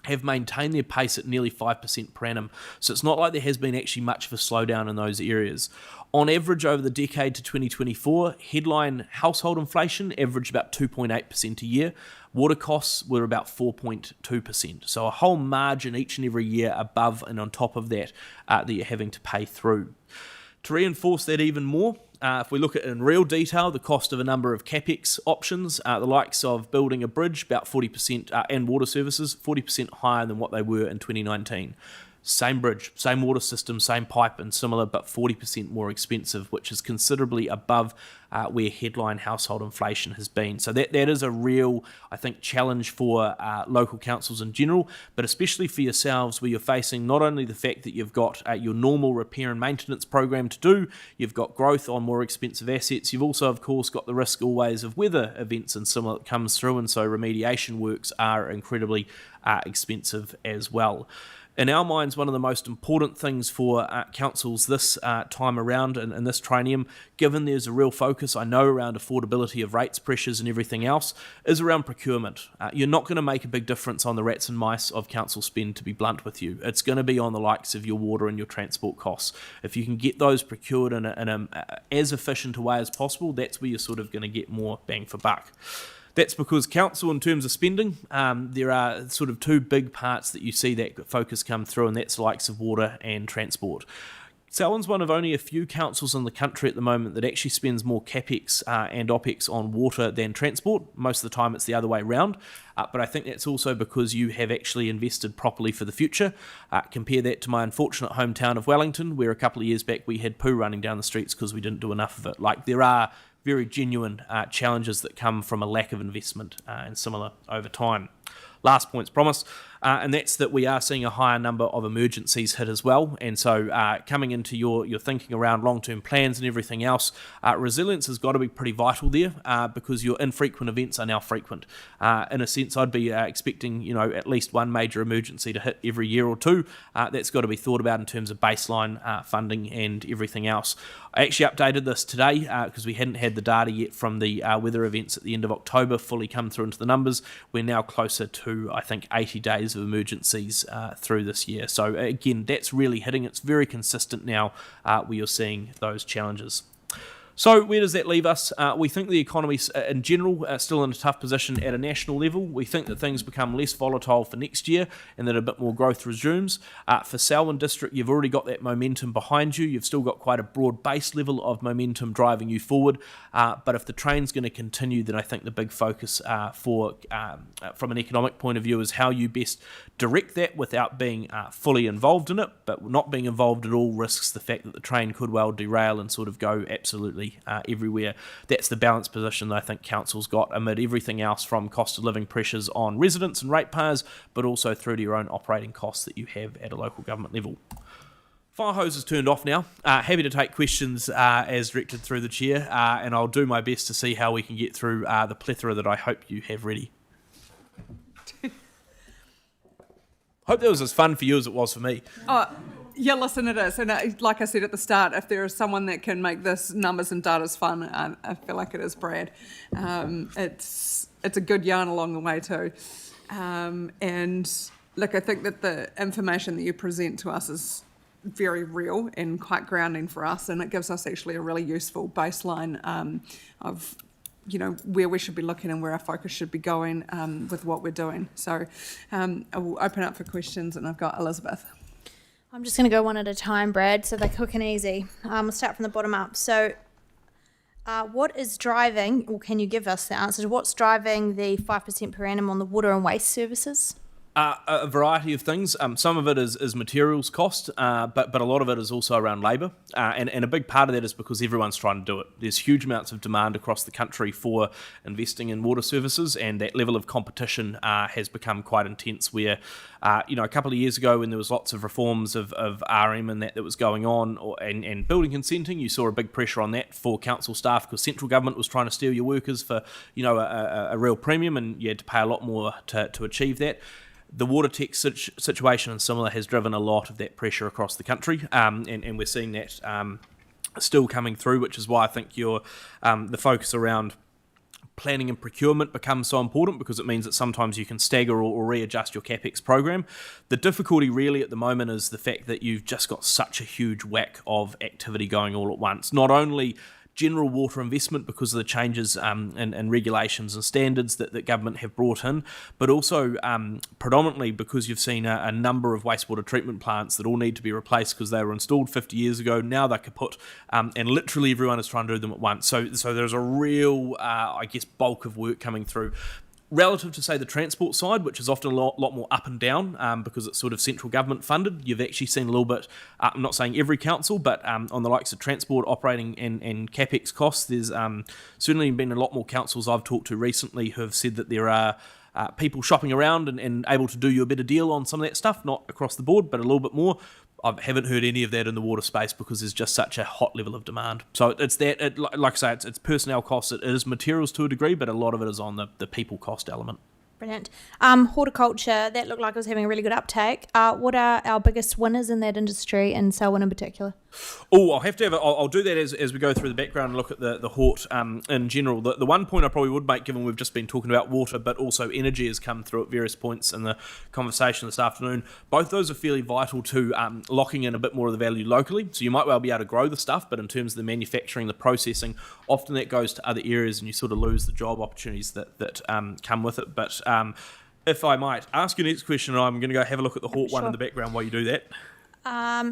S19: have maintained their pace at nearly 5% per annum. So it's not like there has been actually much of a slowdown in those areas. On average, over the decade to 2024, headline household inflation averaged about 2.8% a year. Water costs were about 4.2%. So a whole margin each and every year above and on top of that that you're having to pay through. To reinforce that even more, if we look at it in real detail, the cost of a number of capex options, the likes of building a bridge, about 40%, and water services, 40% higher than what they were in 2019. Same bridge, same water system, same pipe and similar, but 40% more expensive, which is considerably above where headline household inflation has been. So that is a real, I think, challenge for local councils in general, but especially for yourselves, where you're facing not only the fact that you've got your normal repair and maintenance program to do, you've got growth on more expensive assets, you've also, of course, got the risk always of weather events and similar that comes through, and so remediation works are incredibly expensive as well. In our minds, one of the most important things for councils this time around and this triennium, given there's a real focus, I know, around affordability of rates pressures and everything else, is around procurement. You're not going to make a big difference on the rats and mice of council spend, to be blunt with you. It's going to be on the likes of your water and your transport costs. If you can get those procured in a as efficient a way as possible, that's where you're sort of going to get more bang for buck. That's because council, in terms of spending, there are sort of two big parts that you see that focus come through, and that's the likes of water and transport. Selwyn's one of only a few councils in the country at the moment that actually spends more capex and opex on water than transport. Most of the time it's the other way around, but I think that's also because you have actually invested properly for the future. Compare that to my unfortunate hometown of Wellington, where a couple of years back we had poo running down the streets because we didn't do enough of it. Like, there are very genuine challenges that come from a lack of investment and similar over time. Last point's promise, and that's that we are seeing a higher number of emergencies hit as well. And so coming into your thinking around long-term plans and everything else, resilience has got to be pretty vital there because your infrequent events are now frequent. In a sense, I'd be expecting at least one major emergency to hit every year or two. That's got to be thought about in terms of baseline funding and everything else. I actually updated this today because we hadn't had the data yet from the weather events at the end of October fully come through into the numbers. We're now closer to, I think, 80 days of emergencies through this year. So again, that's really hitting. It's very consistent now where you're seeing those challenges. So where does that leave us? We think the economy in general still in a tough position at a national level. We think that things become less volatile for next year and that a bit more growth resumes. For Selwyn District, you've already got that momentum behind you. You've still got quite a broad base level of momentum driving you forward. But if the train's going to continue, then I think the big focus from an economic point of view is how you best direct that without being fully involved in it. But not being involved at all risks the fact that the train could well derail and sort of go absolutely everywhere. That's the balanced position that I think council's got amid everything else from cost of living pressures on residents and ratepayers, but also through to your own operating costs that you have at a local government level. Fire hose is turned off now. Happy to take questions as directed through the chair, and I'll do my best to see how we can get through the plethora that I hope you have ready. Hope that was as fun for you as it was for me.
S1: Yeah, listen, it is. And like I said at the start, if there is someone that can make this numbers and data's fun, I feel like it is Brad. It's a good yarn along the way too. And look, I think that the information that you present to us is very real and quite grounding for us, and it gives us actually a really useful baseline of where we should be looking and where our focus should be going with what we're doing. So I will open up for questions, and I've got Elizabeth.
S9: I'm just going to go one at a time, Brad, so they're quick and easy. We'll start from the bottom up. So what is driving, or can you give us the answer to what's driving the 5% per annum on the water and waste services?
S19: A variety of things. Some of it is materials cost, but a lot of it is also around labour. And a big part of that is because everyone's trying to do it. There's huge amounts of demand across the country for investing in water services, and that level of competition has become quite intense where, a couple of years ago when there was lots of reforms of RM and that was going on, and building consenting, you saw a big pressure on that for council staff because central government was trying to steal your workers for, a real premium, and you had to pay a lot more to achieve that. The water tech situation and similar has driven a lot of that pressure across the country, and we're seeing that still coming through, which is why I think the focus around planning and procurement becomes so important, because it means that sometimes you can stagger or readjust your CapEx program. The difficulty really at the moment is the fact that you've just got such a huge whack of activity going all at once. Not only general water investment because of the changes and regulations and standards that government have brought in, but also predominantly because you've seen a number of wastewater treatment plants that all need to be replaced because they were installed 50 years ago. Now they're kaput, and literally everyone is trying to do them at once. So there's a real, bulk of work coming through. Relative to, say, the transport side, which is often a lot more up and down because it's sort of central government funded, you've actually seen a little bit, I'm not saying every council, but on the likes of transport, operating and CapEx costs, there's certainly been a lot more councils I've talked to recently who have said that there are people shopping around and able to do you a better deal on some of that stuff, not across the board, but a little bit more. I haven't heard any of that in the water space because there's just such a hot level of demand. So it's that, like I say, it's personnel costs, it is materials to a degree, but a lot of it is on the people cost element.
S9: Brilliant. Horticulture, that looked like it was having a really good uptake. What are our biggest winners in that industry, and Selwyn in particular?
S19: I'll have to I'll do that as we go through the background and look at the hort in general. The one point I probably would make, given we've just been talking about water, but also energy has come through at various points in the conversation this afternoon. Both those are fairly vital to locking in a bit more of the value locally. So you might well be able to grow the stuff, but in terms of the manufacturing, the processing, often that goes to other areas and you sort of lose the job opportunities that come with it. But if I might ask your next question, I'm going to go have a look at the hort one in the background while you do that.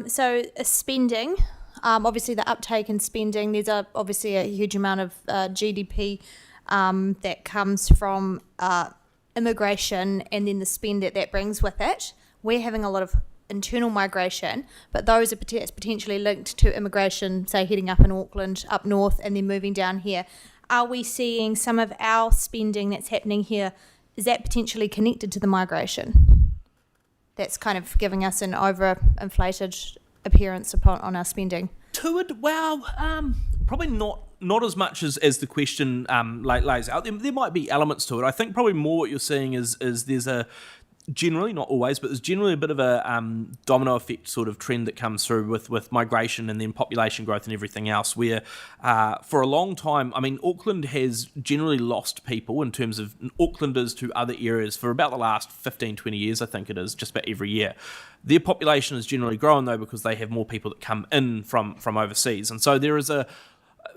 S9: So spending, obviously the uptake in spending, there's obviously a huge amount of GDP that comes from immigration and then the spend that brings with it. We're having a lot of internal migration, but those are potentially linked to immigration, say heading up in Auckland, up north, and then moving down here. Are we seeing some of our spending that's happening here, is that potentially connected to the migration? That's kind of giving us an overinflated appearance on our spending.
S19: To it, probably not as much as the question lays out. There might be elements to it. I think probably more what you're seeing is there's a generally, not always, but there's generally a bit of a domino effect sort of trend that comes through with migration and then population growth and everything else, where for a long time, Auckland has generally lost people in terms of Aucklanders to other areas for about the last 15, 20 years, I think it is, just about every year. Their population has generally grown, though, because they have more people that come in from overseas. And so there is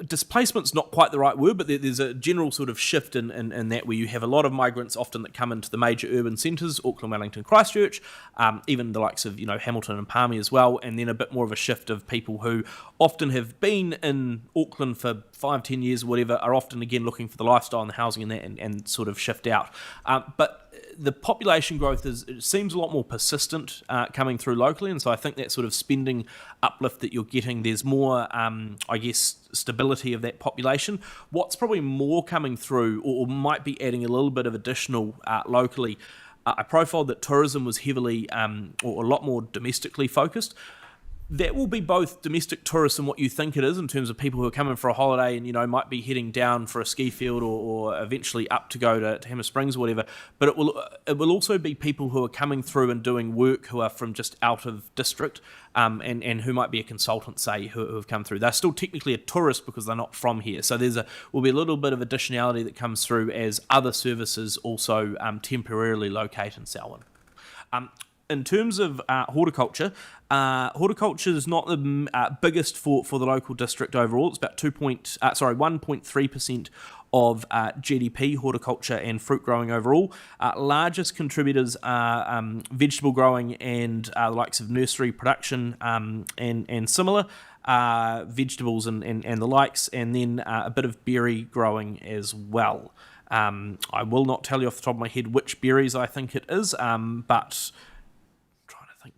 S19: displacement's not quite the right word, but there's a general sort of shift in that, where you have a lot of migrants often that come into the major urban centres, Auckland, Wellington, Christchurch, even the likes of Hamilton and Palmy as well, and then a bit more of a shift of people who often have been in Auckland for 5-10 years or whatever, are often again looking for the lifestyle and the housing and that, and sort of shift out. But the population growth it seems a lot more persistent coming through locally, and so I think that sort of spending uplift that you're getting, there's more, I guess, stability of that population. What's probably more coming through, or might be adding a little bit of additional locally, I profiled that tourism was heavily, or a lot more domestically focused. That will be both domestic tourists and what you think it is, in terms of people who are coming for a holiday and might be heading down for a ski field or eventually up to go to Hammer Springs or whatever. But it will also be people who are coming through and doing work who are from just out of district, and who might be a consultant, say, who have come through. They're still technically a tourist because they're not from here. So will be a little bit of additionality that comes through as other services also temporarily locate in Selwyn. In terms of horticulture, horticulture is not the biggest for the local district overall. It's about 1.3% of GDP, horticulture and fruit growing overall. Largest contributors are vegetable growing and the likes of nursery production and similar vegetables and the likes, and then a bit of berry growing as well. I will not tell you off the top of my head which berries I think it is, but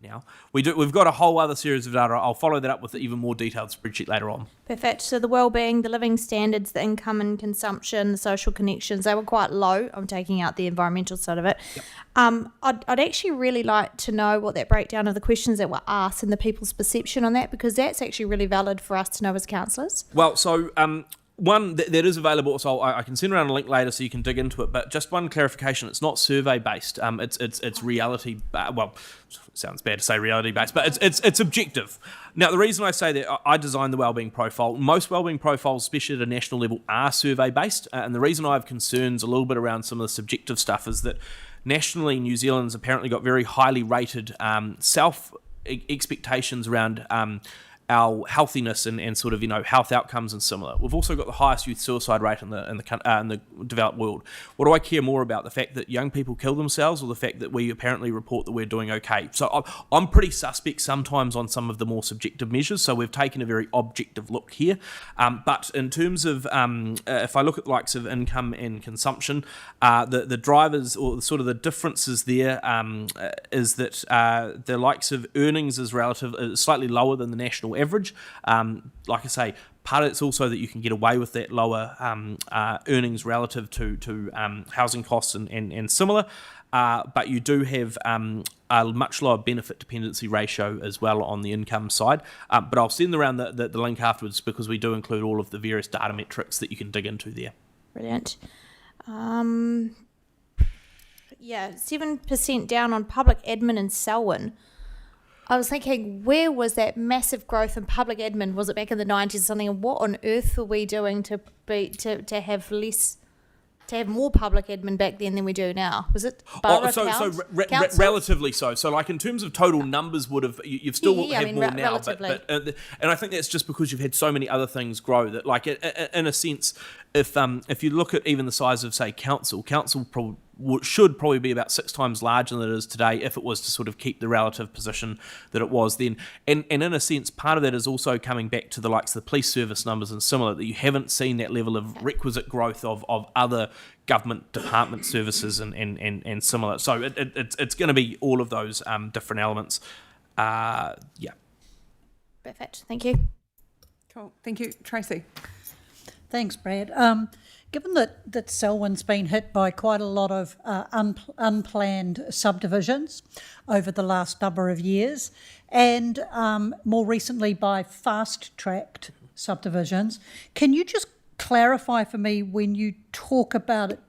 S19: now we've got a whole other series of data. I'll follow that up with an even more detailed spreadsheet later on.
S9: Perfect. So the well-being, the living standards, the income and consumption, the social connections, they were quite low. I'm taking out the environmental side of it. Yep. I'd actually really like to know what that breakdown of the questions that were asked and the people's perception on that, because that's actually really valid for us to know as councillors.
S19: Well, so one that is available, so I can send around a link later so you can dig into it. But just one clarification: it's not survey based. It's reality. Well, sounds bad to say reality based, but it's objective. Now, the reason I say that, I designed the wellbeing profile. Most wellbeing profiles, especially at a national level, are survey based, and the reason I have concerns a little bit around some of the subjective stuff is that nationally, New Zealand's apparently got very highly rated self expectations around our healthiness and sort of health outcomes and similar. We've also got the highest youth suicide rate in the developed world. What do I care more about, the fact that young people kill themselves, or the fact that we apparently report that we're doing okay? So I'm pretty suspect sometimes on some of the more subjective measures. So we've taken a very objective look here. But in terms of if I look at the likes of income and consumption, the drivers, or sort of the differences there, is that the likes of earnings is slightly lower than the national average. Like I say, part of it's also that you can get away with that lower earnings relative to housing costs and similar, but you do have a much lower benefit dependency ratio as well on the income side. But I'll send around the link afterwards, because we do include all of the various data metrics that you can dig into there.
S9: Brilliant. 7% down on public admin in Selwyn. I was thinking, where was that massive growth in public admin? Was it back in the 90s or something? And what on earth were we doing to have more public admin back then than we do now? Was it
S19: relatively so. So, like, in terms of total numbers, you've still had more now.
S9: Relatively.
S19: But and I think that's just because you've had so many other things grow that, like, in a sense, if you look at even the size of, say, council should probably be about 6 times larger than it is today, if it was to sort of keep the relative position that it was then. And in a sense, part of that is also coming back to the likes of the police service numbers and similar, that you haven't seen that level of requisite growth of other government department services and similar. So it's going to be all of those different elements.
S9: Perfect. Thank you.
S1: Cool. Thank you. Tracy.
S13: Thanks, Brad. Given that Selwyn's been hit by quite a lot of unplanned subdivisions over the last number of years, and more recently by fast-tracked subdivisions, can you just clarify for me, when you talk about it,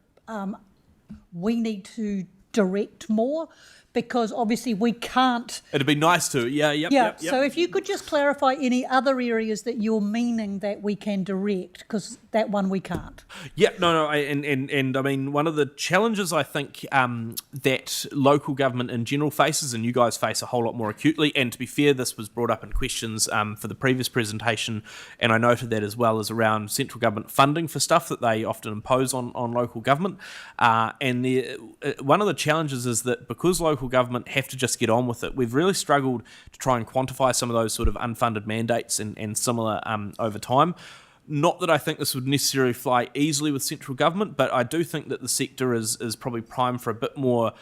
S13: we need to direct more, because obviously we can't.
S19: It'd be nice to, yep.
S13: So if you could just clarify any other areas that you're meaning that we can direct, because that one we can't.
S19: Yeah, and I mean, one of the challenges I think that local government in general faces, and you guys face a whole lot more acutely, and to be fair, this was brought up in questions for the previous presentation, and I noted that as well, is around central government funding for stuff that they often impose on local government. One of the challenges is that because local government have to just get on with it, we've really struggled to try and quantify some of those sort of unfunded mandates and similar over time. Not that I think this would necessarily fly easily with central government, but I do think that the sector is probably primed for a bit more,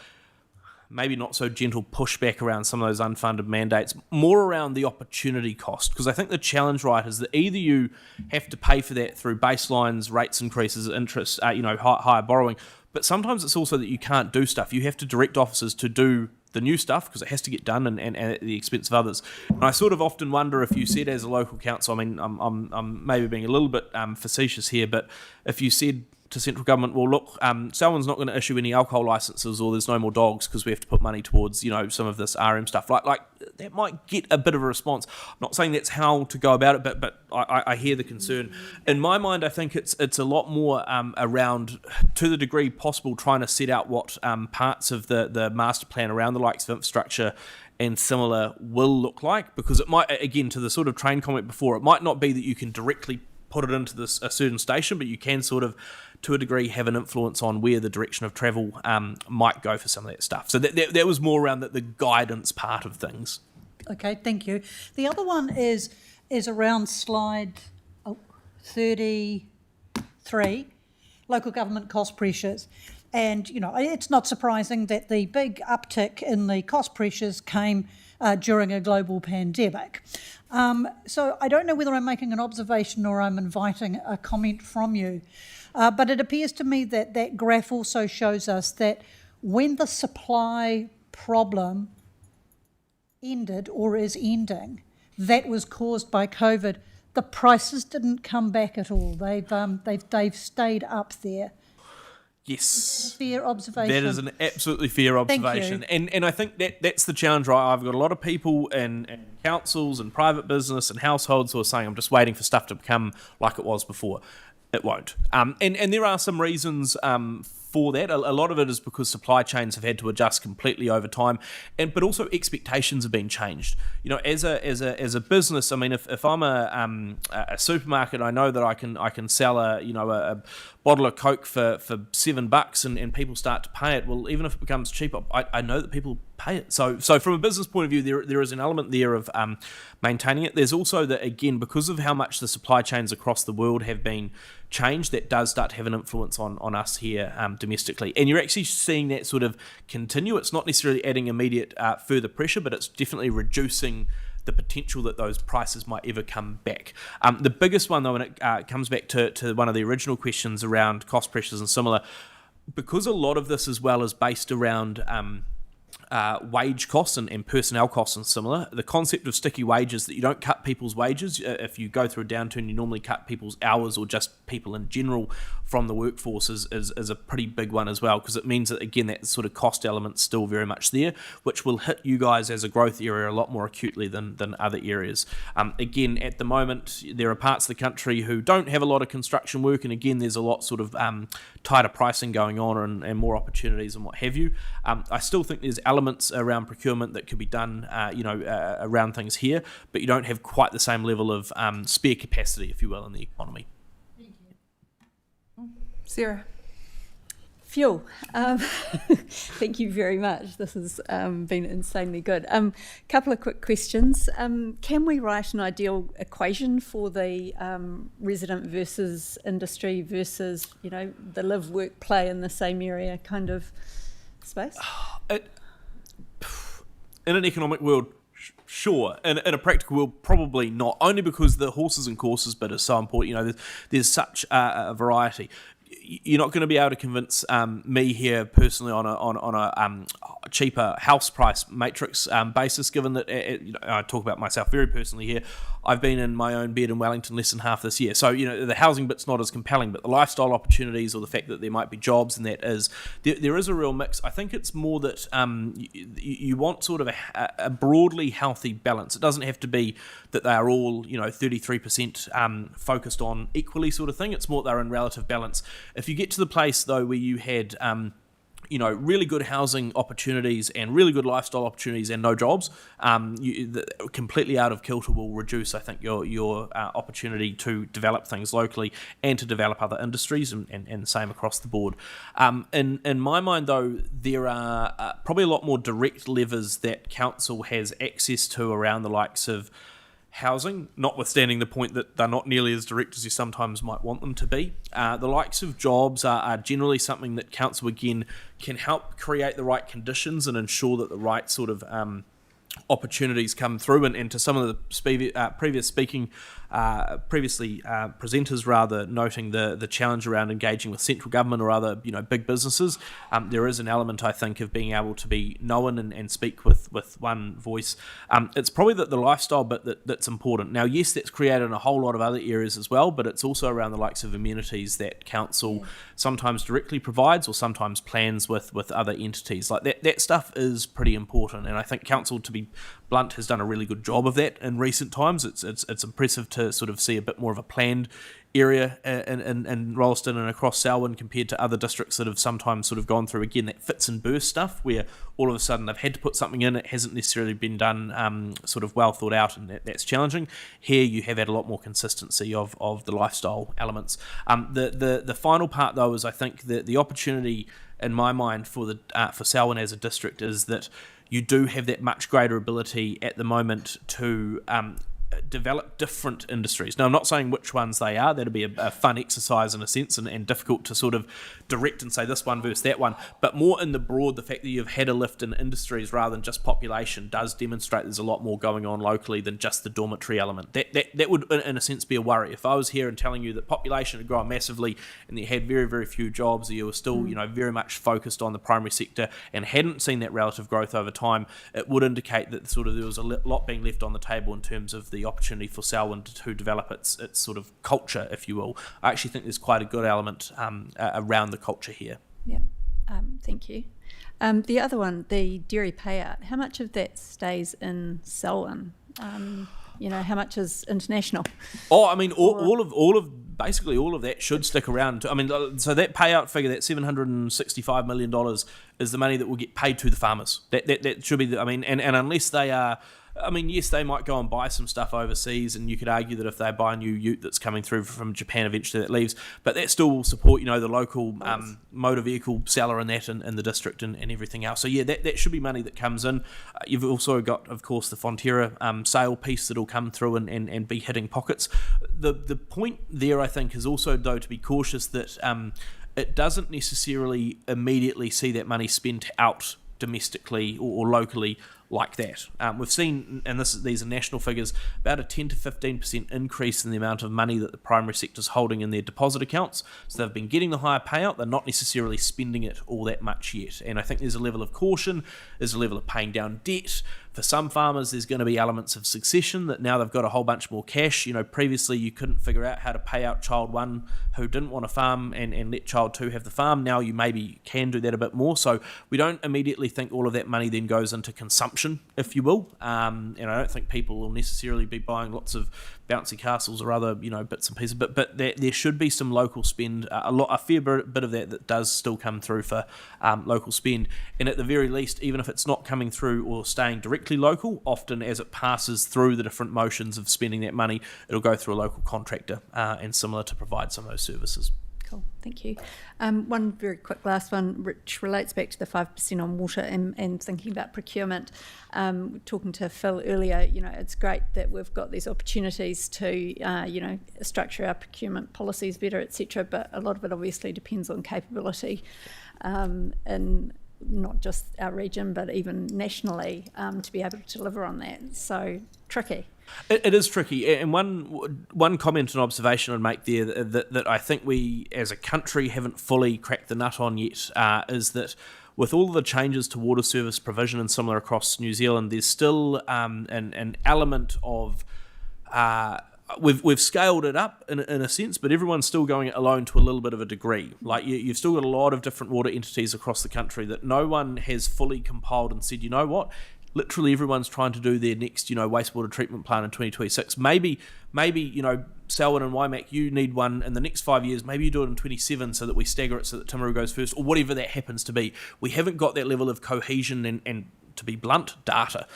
S19: maybe not so gentle pushback around some of those unfunded mandates, more around the opportunity cost. Because I think the challenge, right, is that either you have to pay for that through baselines, rates increases, interest, higher borrowing, but sometimes it's also that you can't do stuff. You have to direct officers to do the new stuff because it has to get done and at the expense of others. And I sort of often wonder if you said as a local council, I mean, I'm maybe being a little bit facetious here, but if you said to central government, well, look, Selwyn's not going to issue any alcohol licences, or there's no more dogs because we have to put money towards, some of this RM stuff. Like that might get a bit of a response. I'm not saying that's how to go about it, but I hear the concern. In my mind, I think it's a lot more around, to the degree possible, trying to set out what parts of the master plan around the likes of infrastructure and similar will look like, because it might, again, to the sort of train comment before, it might not be that you can directly put it into a certain station, but you can sort of, to a degree, have an influence on where the direction of travel might go for some of that stuff. So that was more around the guidance part of things.
S13: Okay, thank you. The other one is around slide 33, local government cost pressures. And, it's not surprising that the big uptick in the cost pressures came during a global pandemic. So I don't know whether I'm making an observation or I'm inviting a comment from you. But it appears to me that graph also shows us that when the supply problem ended or is ending, that was caused by COVID, the prices didn't come back at all. They've stayed up there.
S19: Yes.
S13: Fair observation.
S19: That is an absolutely fair observation. And I think that's the challenge, right? I've got a lot of people in councils and private business and households who are saying, I'm just waiting for stuff to become like it was before. It won't. And there are some reasons for that. A lot of it is because supply chains have had to adjust completely over time, but also expectations have been changed. As a business, I mean, if I'm a supermarket, I know that I can sell a bottle of Coke for $7 and people start to pay it. Well, even if it becomes cheaper, I know that people pay it. So from a business point of view, there is an element there of maintaining it. There's also that, again, because of how much the supply chains across the world have been changed, that does start to have an influence on us here domestically. And you're actually seeing that sort of continue. It's not necessarily adding immediate further pressure, but it's definitely reducing the potential that those prices might ever come back. The biggest one, though, when it comes back to one of the original questions around cost pressures and similar, because a lot of this as well is based around wage costs and personnel costs and similar, the concept of sticky wages, that you don't cut people's wages. If you go through a downturn, you normally cut people's hours or just people in general from the workforce is a pretty big one as well, because it means that, again, that sort of cost element's still very much there, which will hit you guys as a growth area a lot more acutely than other areas. Again, at the moment, there are parts of the country who don't have a lot of construction work, and again, there's a lot sort of tighter pricing going on and more opportunities and what have you. I still think there's elements around procurement that could be done, around things here, but you don't have quite the same level of spare capacity, if you will, in the economy.
S1: Sarah.
S18: Fuel. Thank you very much. This has been insanely good. Couple of quick questions. Can we write an ideal equation for the resident versus industry versus, the live, work, play in the same area kind of space?
S19: In an economic world, sure. In a practical world, probably not. Only because the horses and courses bit is so important. There's such a variety. you're not going to be able to convince me here personally on a cheaper house price matrix basis, given that I talk about myself very personally here. I've been in my own bed in Wellington less than half this year. So, the housing bit's not as compelling, but the lifestyle opportunities or the fact that there might be jobs and that is, there is a real mix. I think it's more that you want sort of a broadly healthy balance. It doesn't have to be that they are all, 33% focused on equally sort of thing. It's more they're in relative balance. If you get to the place, though, where you had really good housing opportunities and really good lifestyle opportunities and no jobs, completely out of kilter will reduce, I think, your opportunity to develop things locally and to develop other industries, and the same across the board. In my mind, though, there are probably a lot more direct levers that council has access to around the likes of housing, notwithstanding the point that they're not nearly as direct as you sometimes might want them to be. The likes of jobs are generally something that council, again, can help create the right conditions and ensure that the right sort of opportunities come through. And to some of the previously presenters rather, noting the challenge around engaging with central government or other big businesses, there is an element, I think, of being able to be known and speak with one voice. It's probably the lifestyle bit that's important. Now, yes, that's created in a whole lot of other areas as well, but it's also around the likes of amenities that council sometimes directly provides or sometimes plans with other entities. Like that stuff is pretty important, and I think council, to be blunt, has done a really good job of that in recent times. It's impressive to sort of see a bit more of a planned area in Rolleston and across Selwyn compared to other districts that have sometimes sort of gone through, again, that fits and burst stuff where all of a sudden they've had to put something in, it hasn't necessarily been done sort of well thought out, and that's challenging. Here you have had a lot more consistency of the lifestyle elements. The final part, though, is I think the opportunity in my mind for Selwyn as a district is that you do have that much greater ability at the moment to develop different industries. Now, I'm not saying which ones they are. That'd be a fun exercise in a sense, and difficult to sort of direct and say this one versus that one, but more in the broad, the fact that you've had a lift in industries rather than just population does demonstrate there's a lot more going on locally than just the dormitory element. That would, in a sense, be a worry. If I was here and telling you that population had grown massively and you had very, very few jobs, or you were still, very much focused on the primary sector and hadn't seen that relative growth over time, it would indicate that sort of there was a lot being left on the table in terms of the opportunity for Selwyn to develop its sort of culture, if you will. I actually think there's quite a good element around the culture here.
S18: Yeah, thank you. The other one, the dairy payout, how much of that stays in Selwyn? How much is international?
S19: Oh, I mean, basically all of that should stick around. I mean, so that payout figure, that $765 million, is the money that will get paid to the farmers. That should be, and unless they are, yes, they might go and buy some stuff overseas, and you could argue that if they buy a new ute that's coming through from Japan, eventually that leaves, but that still will support, the local motor vehicle seller in the district and everything else. So yeah, that should be money that comes in. You've also got, of course, the Fonterra sale piece that'll come through and be hitting pockets. The point there, I think, is also, though, to be cautious that it doesn't necessarily immediately see that money spent out domestically or locally like that. We've seen, and these are national figures, about a 10 to 15% increase in the amount of money that the primary sector's holding in their deposit accounts. So they've been getting the higher payout, they're not necessarily spending it all that much yet. And I think there's a level of caution, there's a level of paying down debt. For some farmers, there's going to be elements of succession that now they've got a whole bunch more cash. Previously you couldn't figure out how to pay out child one who didn't want to farm and let child two have the farm. Now you maybe can do that a bit more. So we don't immediately think all of that money then goes into consumption, if you will. And I don't think people will necessarily be buying lots of bouncy castles or other, bits and pieces. But there should be some local spend, a fair bit of that does still come through for local spend. And at the very least, even if it's not coming through or staying directly local, often as it passes through the different motions of spending that money, it'll go through a local contractor and similar to provide some of those services.
S18: Cool, thank you. One very quick last one, which relates back to the 5% on water and thinking about procurement. Talking to Phil earlier, it's great that we've got these opportunities to, structure our procurement policies better, etc. But a lot of it obviously depends on capability, in not just our region, but even nationally, to be able to deliver on that. So tricky.
S19: It is tricky, and one comment and observation I'd make there that I think we as a country haven't fully cracked the nut on yet is that with all of the changes to water service provision and similar across New Zealand, there's still an element of we've scaled it up in a sense, but everyone's still going it alone to a little bit of a degree. Like you've still got a lot of different water entities across the country that no one has fully compiled and said, you know what, literally everyone's trying to do their next, wastewater treatment plant in 2026. Maybe, Selwyn and Waimak, you need one in the next 5 years. Maybe you do it in 27 so that we stagger it so that Timaru goes first, or whatever that happens to be. We haven't got that level of cohesion and to be blunt, data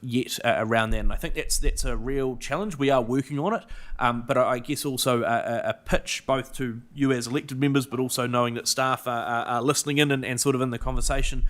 S19: yet around that. And I think that's a real challenge. We are working on it, but I guess also a pitch both to you as elected members, but also knowing that staff are listening in and sort of in the conversation.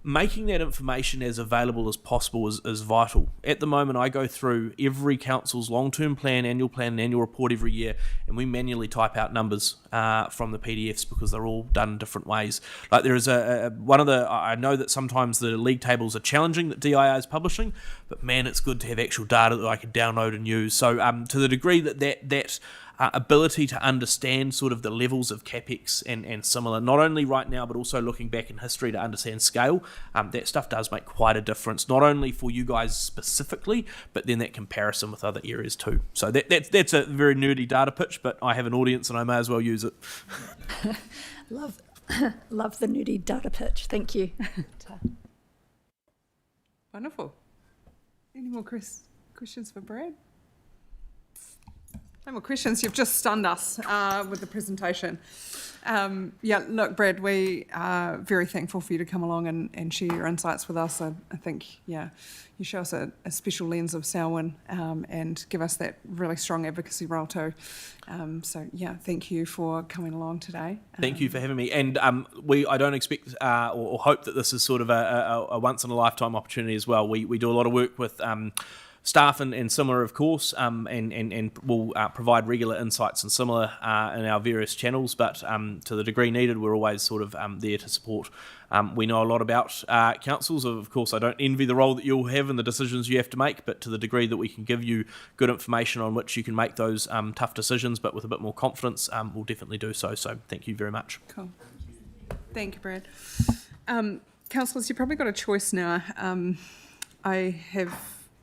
S19: Making that information as available as possible is vital. At the moment, I go through every council's long-term plan, and annual report every year, and we manually type out numbers from the PDFs because they're all done in different ways. Like there is I know that sometimes the league tables are challenging that DIR is publishing, but man, it's good to have actual data that I can download and use. So to the degree that ability to understand sort of the levels of capex and similar, not only right now but also looking back in history to understand scale, that stuff does make quite a difference, not only for you guys specifically, but then that comparison with other areas too. So that's a very nerdy data pitch, but I have an audience and I may as well use it.
S18: Love the nerdy data pitch. Thank you.
S1: Wonderful. Any more questions for Brad? No more questions. You've just stunned us with the presentation. Look, Brad, we are very thankful for you to come along and share your insights with us. I think, you show us a special lens of Selwyn and give us that really strong advocacy role too. Thank you for coming along today.
S19: Thank you for having me. And I don't expect or hope that this is sort of a once-in-a-lifetime opportunity as well. We do a lot of work with staff and similar, of course, and will provide regular insights and similar in our various channels, but to the degree needed, we're always sort of there to support. We know a lot about councils. Of course, I don't envy the role that you'll have and the decisions you have to make, but to the degree that we can give you good information on which you can make those tough decisions, but with a bit more confidence, we'll definitely do so. So thank you very much.
S1: Cool. Thank you, Brad. Councillors, you've probably got a choice now.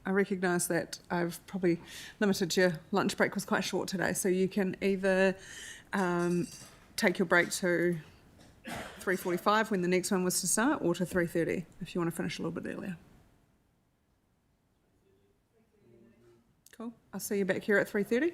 S1: I recognise that I've probably limited your lunch break was quite short today, so you can either take your break to 3:45 when the next one was to start, or to 3:30 if you want to finish a little bit earlier. Cool. I'll see you back here at 3:30.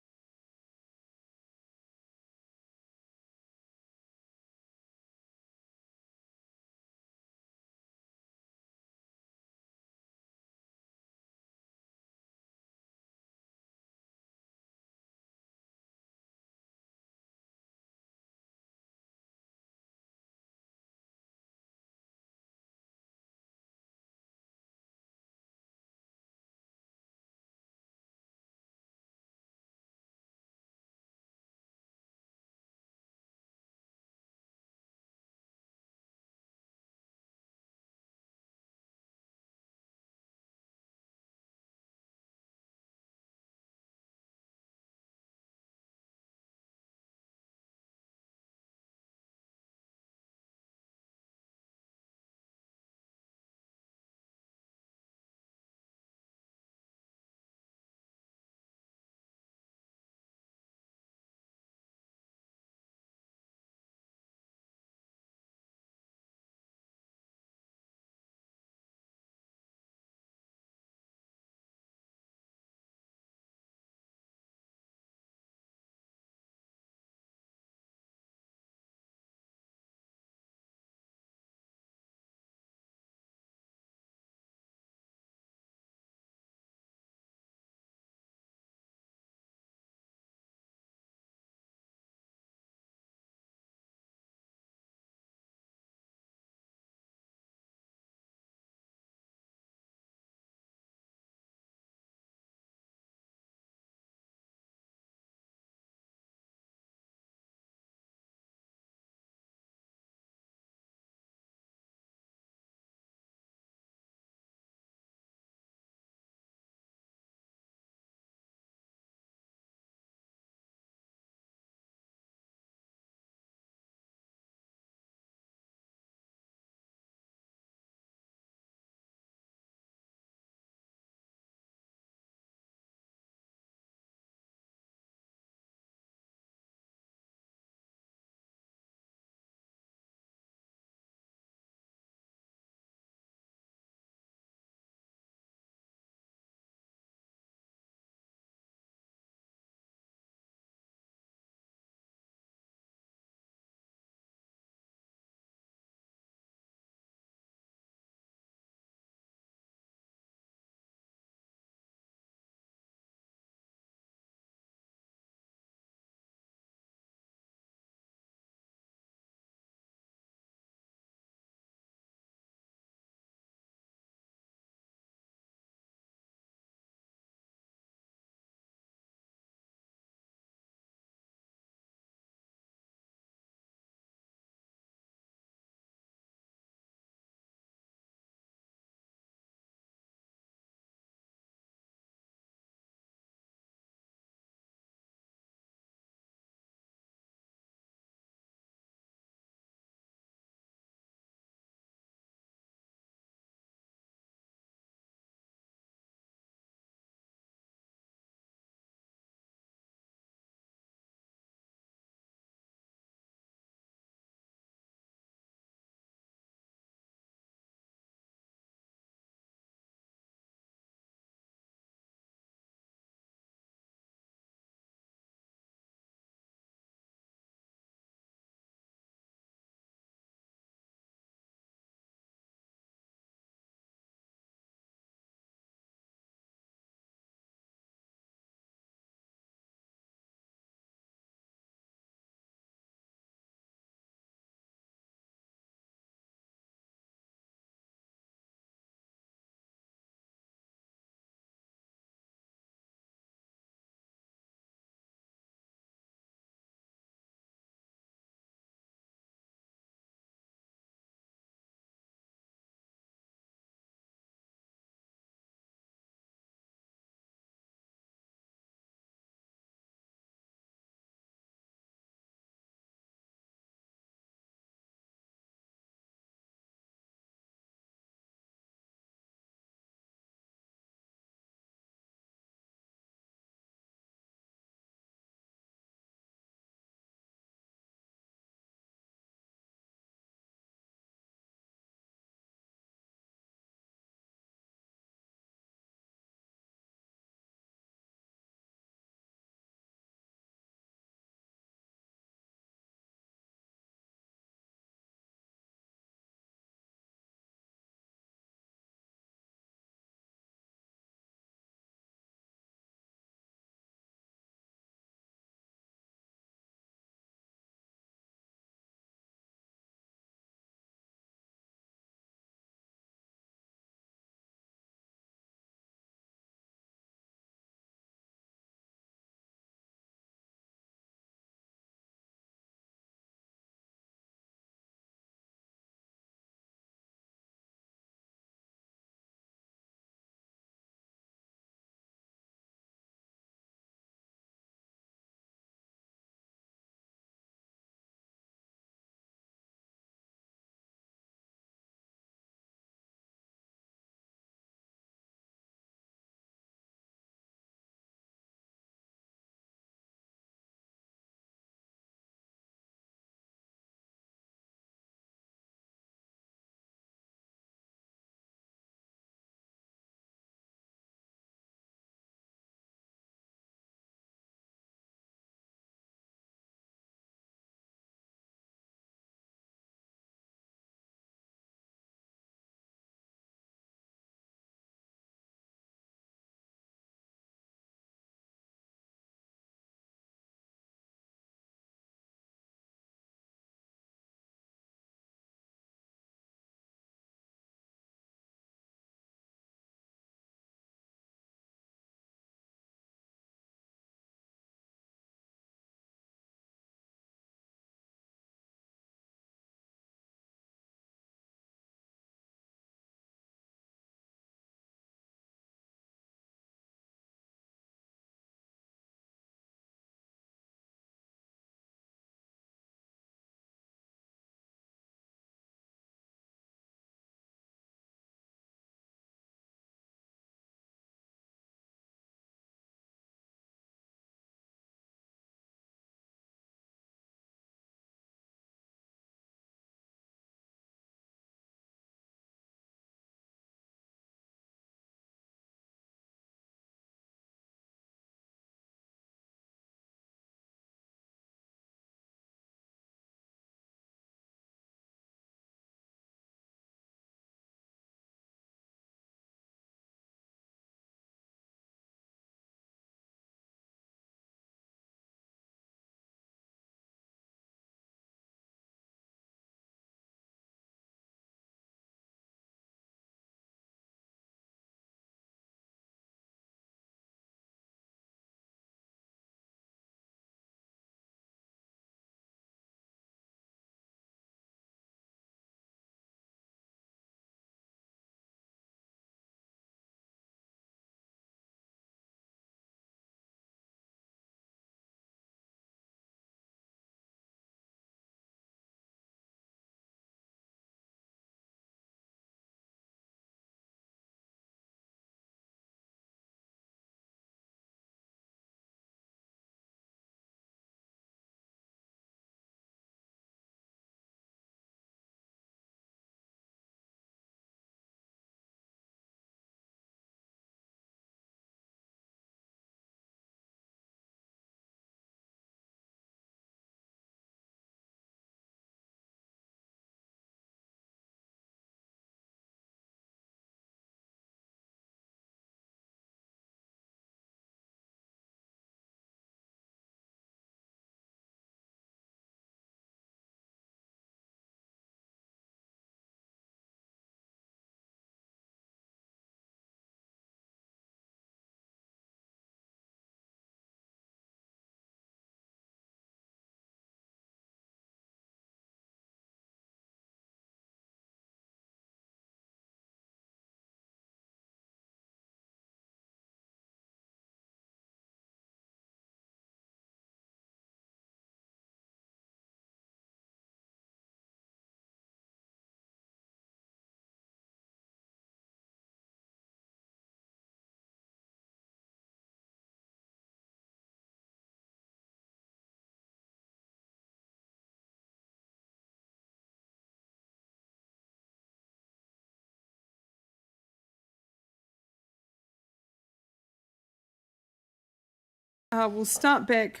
S1: We'll start back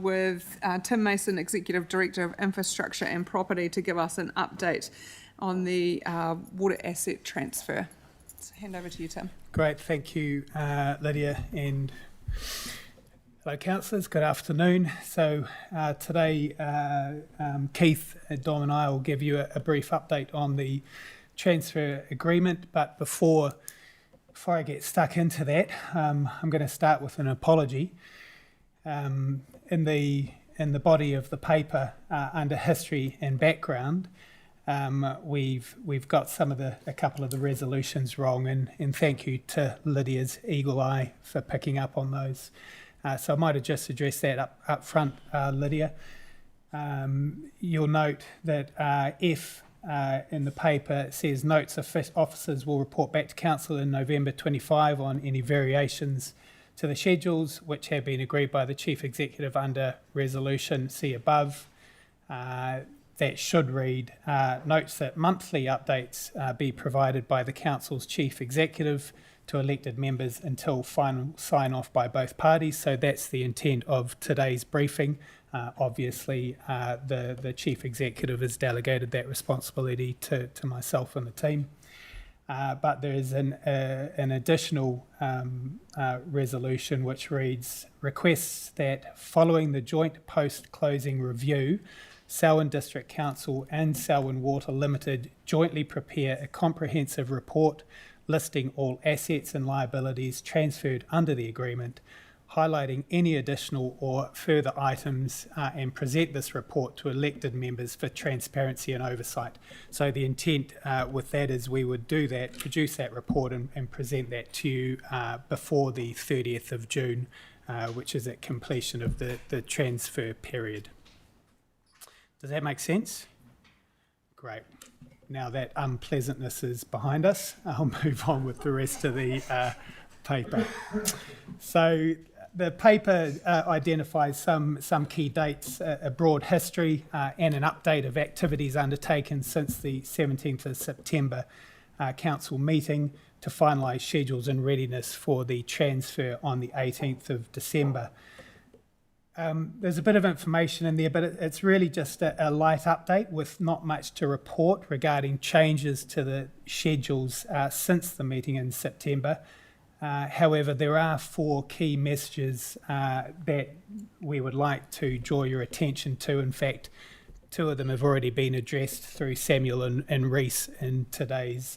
S1: with Tim Mason, Executive Director of Infrastructure and Property, to give us an update on the water asset transfer. So hand over to you, Tim.
S20: Great, thank you, Lydia, and hello, councillors. Good afternoon. So today, Keith, Dom, and I will give you a brief update on the transfer agreement. But before I get stuck into that, I'm going to start with an apology. In the body of the paper, under history and background, we've got a couple of the resolutions wrong, and thank you to Lydia's eagle eye for picking up on those. So I might have just addressed that up front, Lydia. You'll note that F in the paper says notes officers will report back to council in November 25 on any variations to the schedules which have been agreed by the Chief Executive under resolution see above. That should read, notes that monthly updates be provided by the Council's Chief Executive to elected members until final sign-off by both parties. So that's the intent of today's briefing. Obviously, the Chief Executive has delegated that responsibility to myself and the team. But there is an additional resolution which reads, requests that following the joint post-closing review, Selwyn District Council and Selwyn Water Limited jointly prepare a comprehensive report listing all assets and liabilities transferred under the agreement, highlighting any additional or further items, and present this report to elected members for transparency and oversight. So the intent with that is we would do that, produce that report and present that to you before the 30th of June, which is at completion of the transfer period. Does that make sense? Great. Now that unpleasantness is behind us, I'll move on with the rest of the paper. So the paper identifies some key dates, a broad history, and an update of activities undertaken since the 17th of September council meeting to finalise schedules and readiness for the transfer on the 18th of December. There's a bit of information in there, but it's really just a light update with not much to report regarding changes to the schedules since the meeting in September. However, there are 4 key messages that we would like to draw your attention to. In fact, 2 of them have already been addressed through Samuel and Reese in today's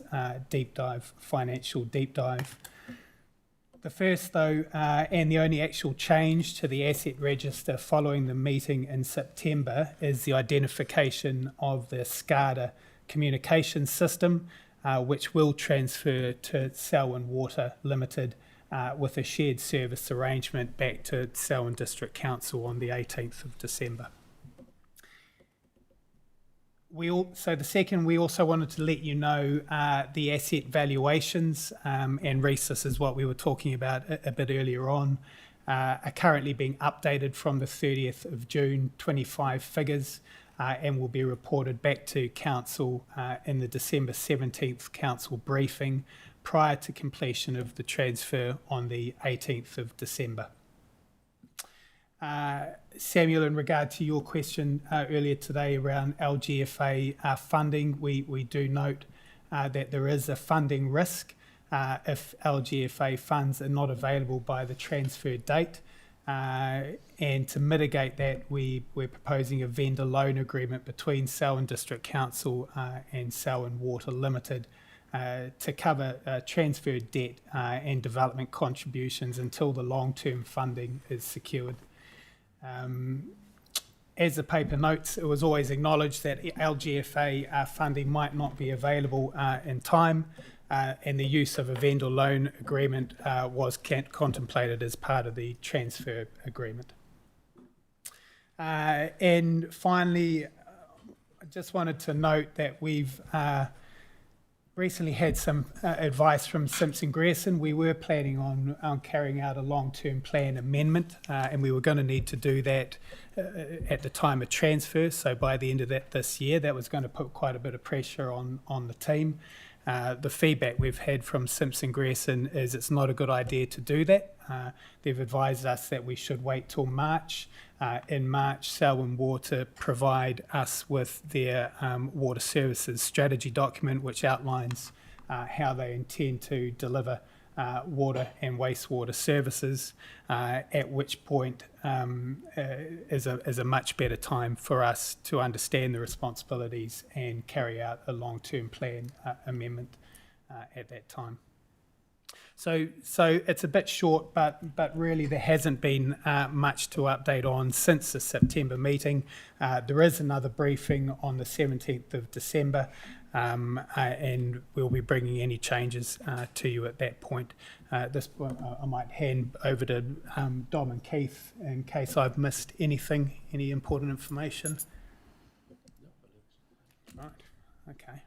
S20: financial deep dive. The first, though, and the only actual change to the asset register following the meeting in September is the identification of the SCADA communication system, which will transfer to Selwyn Water Limited with a shared service arrangement back to Selwyn District Council on the 18th of December. So the second, we also wanted to let you know the asset valuations, and Reece, this is what we were talking about a bit earlier on, are currently being updated from the 30th of June 25 figures, and will be reported back to Council in the December 17th Council briefing prior to completion of the transfer on the 18th of December. Samuel, in regard to your question earlier today around LGFA funding, we do note that there is a funding risk if LGFA funds are not available by the transfer date. And to mitigate that, we're proposing a vendor loan agreement between Selwyn District Council and Selwyn Water Limited to cover transferred debt and development contributions until the long-term funding is secured. As the paper notes, it was always acknowledged that LGFA funding might not be available in time, and the use of a vendor loan agreement was contemplated as part of the transfer agreement. And finally, I just wanted to note that we've recently had some advice from Simpson Grierson. We were planning on carrying out a long-term plan amendment, and we were going to need to do that at the time of transfer. So by the end of this year, that was going to put quite a bit of pressure on the team. The feedback we've had from Simpson Grierson is it's not a good idea to do that. They've advised us that we should wait till March. In March, Selwyn Water provide us with their water services strategy document, which outlines how they intend to deliver water and wastewater services, at which point is a much better time for us to understand the responsibilities and carry out a long-term plan amendment at that time. So it's a bit short, but really there hasn't been much to update on since the September meeting. There is another briefing on the 17th of December, and we'll be bringing any changes to you at that point. At this point, I might hand over to Dom and Keith in case I've missed anything, any important information. Right, okay.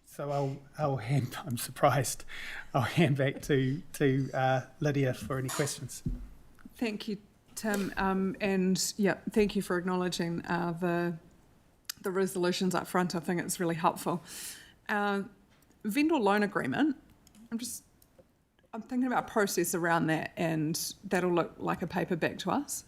S20: So I'll hand, I'm surprised, I'll hand back to Lydia for any questions.
S1: Thank you, Tim, and yeah, thank you for acknowledging the resolutions up front. I think it's really helpful. Vendor loan agreement, I'm thinking about process around that, and that'll look like a paper back to us.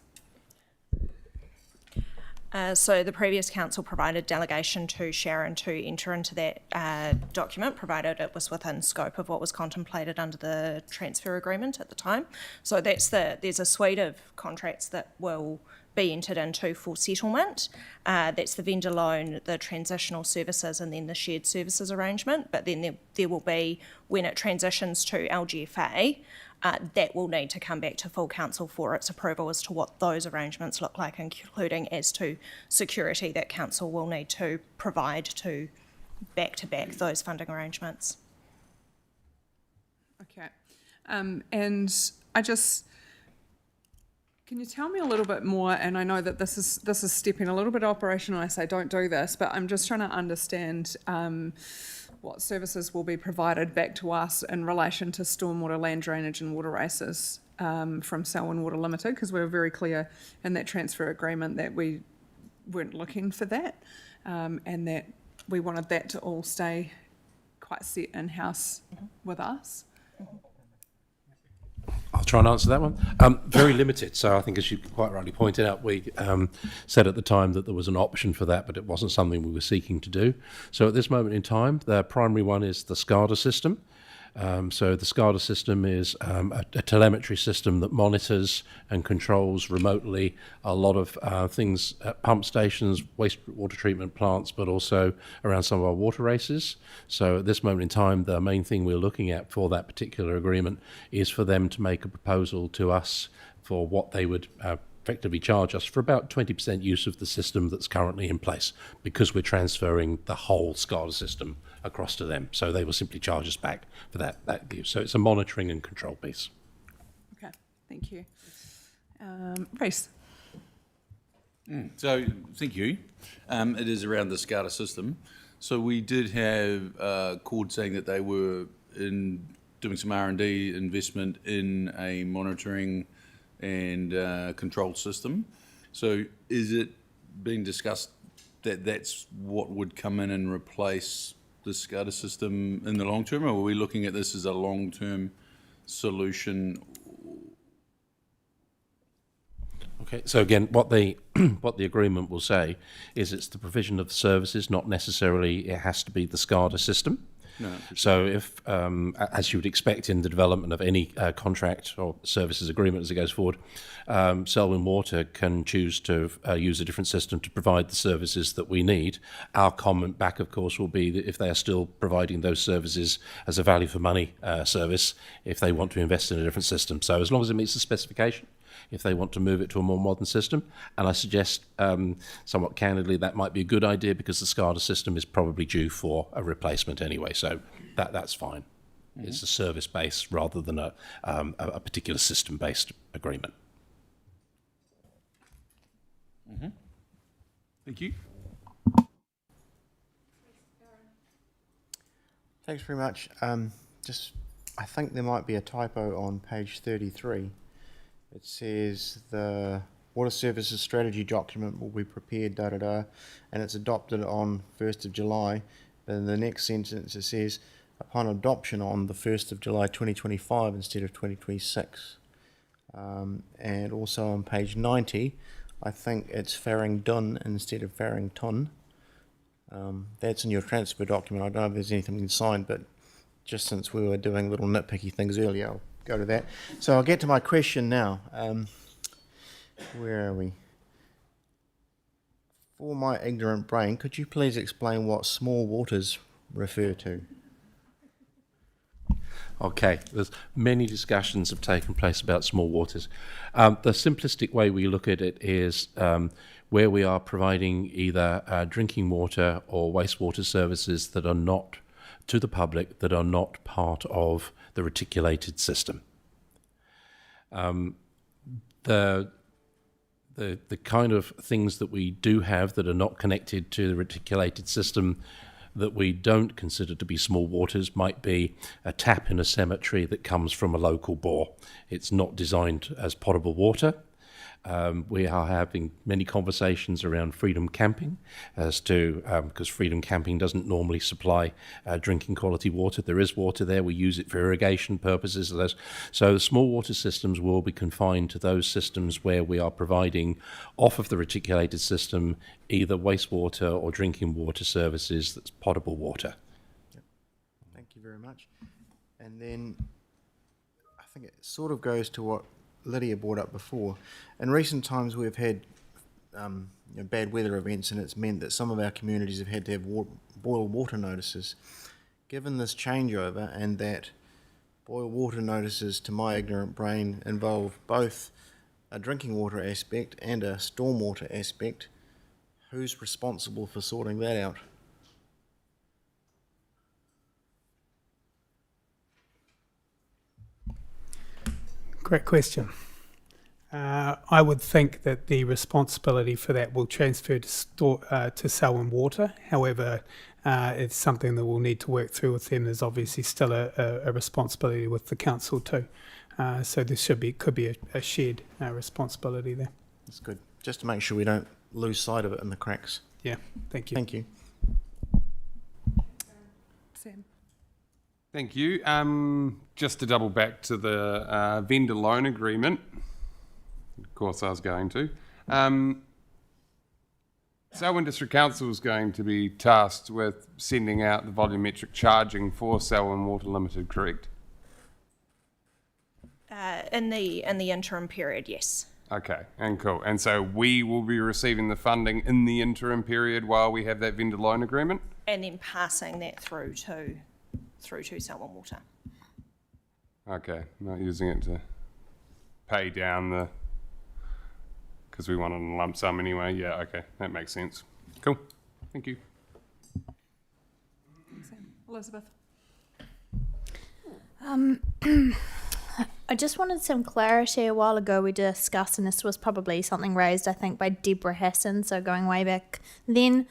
S3: So the previous council provided delegation to Sharon to enter into that document, provided it was within scope of what was contemplated under the transfer agreement at the time. So there's a suite of contracts that will be entered into for settlement. That's the vendor loan, the transitional services, and then the shared services arrangement. But then there will be, when it transitions to LGFA, that will need to come back to full council for its approval as to what those arrangements look like, including as to security that council will need to provide to back those funding arrangements.
S1: Okay, and can you tell me a little bit more? And I know that this is stepping a little bit operational. I say don't do this, but I'm just trying to understand what services will be provided back to us in relation to stormwater, land drainage and water races from Selwyn Water Limited, because we were very clear in that transfer agreement that we weren't looking for that, and that we wanted that to all stay quite set in-house with us.
S15: I'll try and answer that one. Very limited. So I think, as you quite rightly pointed out, we said at the time that there was an option for that, but it wasn't something we were seeking to do. So at this moment in time, the primary one is the SCADA system. So the SCADA system is a telemetry system that monitors and controls remotely a lot of things at pump stations, wastewater treatment plants, but also around some of our water races. So at this moment in time, the main thing we're looking at for that particular agreement is for them to make a proposal to us for what they would effectively charge us for about 20% use of the system that's currently in place, because we're transferring the whole SCADA system across to them. So they will simply charge us back for that use. So it's a monitoring and control piece.
S1: Okay, thank you. Reece.
S16: So, thank you. It is around the SCADA system. So we did have Cord saying that they were doing some R&D investment in a monitoring and control system. So is it being discussed that that's what would come in and replace the SCADA system in the long term, or are we looking at this as a long-term solution?
S15: Okay, so again, what the agreement will say is it's the provision of services, not necessarily it has to be the SCADA system.
S16: No.
S15: So if, as you would expect in the development of any contract or services agreement as it goes forward, Selwyn Water can choose to use a different system to provide the services that we need. Our comment back, of course, will be that if they are still providing those services as a value for money service, if they want to invest in a different system. So as long as it meets the specification, if they want to move it to a more modern system. And I suggest, somewhat candidly, that might be a good idea because the SCADA system is probably due for a replacement anyway, so that's fine. Mm-hmm. It's a service-based rather than a particular system-based agreement.
S16: Mm-hmm. Thank you.
S5: Thanks very much. I think there might be a typo on page 33. It says the water services strategy document will be prepared, and it's adopted on 1st of July. But in the next sentence it says, upon adoption on the 1st of July 2025 instead of 2026. And also on page 90, I think it's Farringdon instead of Farrington. That's in your transfer document. I don't know if there's anything signed, but just since we were doing little nitpicky things earlier, I'll go to that. So I'll get to my question now. Where are we? For my ignorant brain, could you please explain what small waters refer to?
S2: Okay, there's many discussions have taken place about small waters. The simplistic way we look at it is where we are providing either drinking water or wastewater services that are not to the public, that are not part of the reticulated system. The kind of things that we do have that are not connected to the reticulated system that we don't consider to be small waters might be a tap in a cemetery that comes from a local bore. It's not designed as potable water. We are having many conversations around freedom camping as to, because freedom camping doesn't normally supply drinking quality water. There is water there, we use it for irrigation purposes. So the small water systems will be confined to those systems where we are providing off of the reticulated system either wastewater or drinking water services that's potable water.
S5: Yep. Thank you very much. And then I think it sort of goes to what Lydia brought up before. In recent times we've had bad weather events, and it's meant that some of our communities have had to have boil water notices. Given this changeover, and that boil water notices, to my ignorant brain, involve both a drinking water aspect and a stormwater aspect, who's responsible for sorting that out?
S20: Great question. I would think that the responsibility for that will transfer to Selwyn Water. However, it's something that we'll need to work through with them. There's obviously still a responsibility with the council too. So there could be a shared responsibility there.
S5: That's good. Just to make sure we don't lose sight of it in the cracks.
S20: Yeah, thank you.
S5: Thank you.
S1: Sam.
S11: Thank you. Just to double back to the vendor loan agreement, of course I was going to. Selwyn District Council is going to be tasked with sending out the volumetric charging for Selwyn Water Limited, correct?
S3: In the interim period, yes.
S11: Okay, and cool. And so we will be receiving the funding in the interim period while we have that vendor loan agreement?
S3: And then passing that through to Selwyn Water.
S11: Okay, not using it to pay down the, because we want it in a lump sum anyway. Yeah, okay, that makes sense. Cool, thank you.
S1: Elizabeth.
S9: I just wanted some clarity. A while ago we discussed, and this was probably something raised, I think, by Deborah Hassan, so going way back then.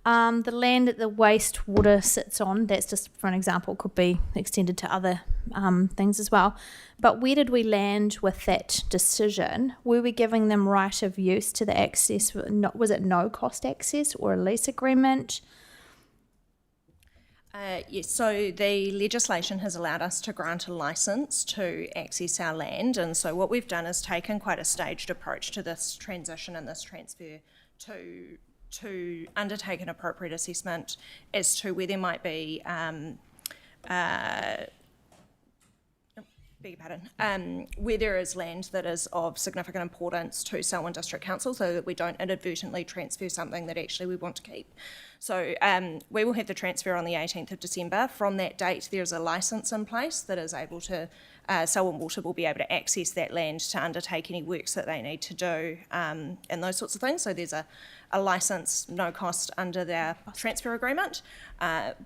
S9: The land that the wastewater sits on, that's just for an example, could be extended to other things as well. But where did we land with that decision? Were we giving them right of use to the access? Was it no cost access or a lease agreement?
S3: Yes, so the legislation has allowed us to grant a licence to access our land, and so what we've done is taken quite a staged approach to this transition and this transfer to undertake an appropriate assessment as to where there might be where there is land that is of significant importance to Selwyn District Council, so that we don't inadvertently transfer something that actually we want to keep. So we will have the transfer on the 18th of December. From that date, there's a licence in place that is able to, Selwyn Water will be able to access that land to undertake any works that they need to do and those sorts of things. So there's a licence, no cost, under their transfer agreement.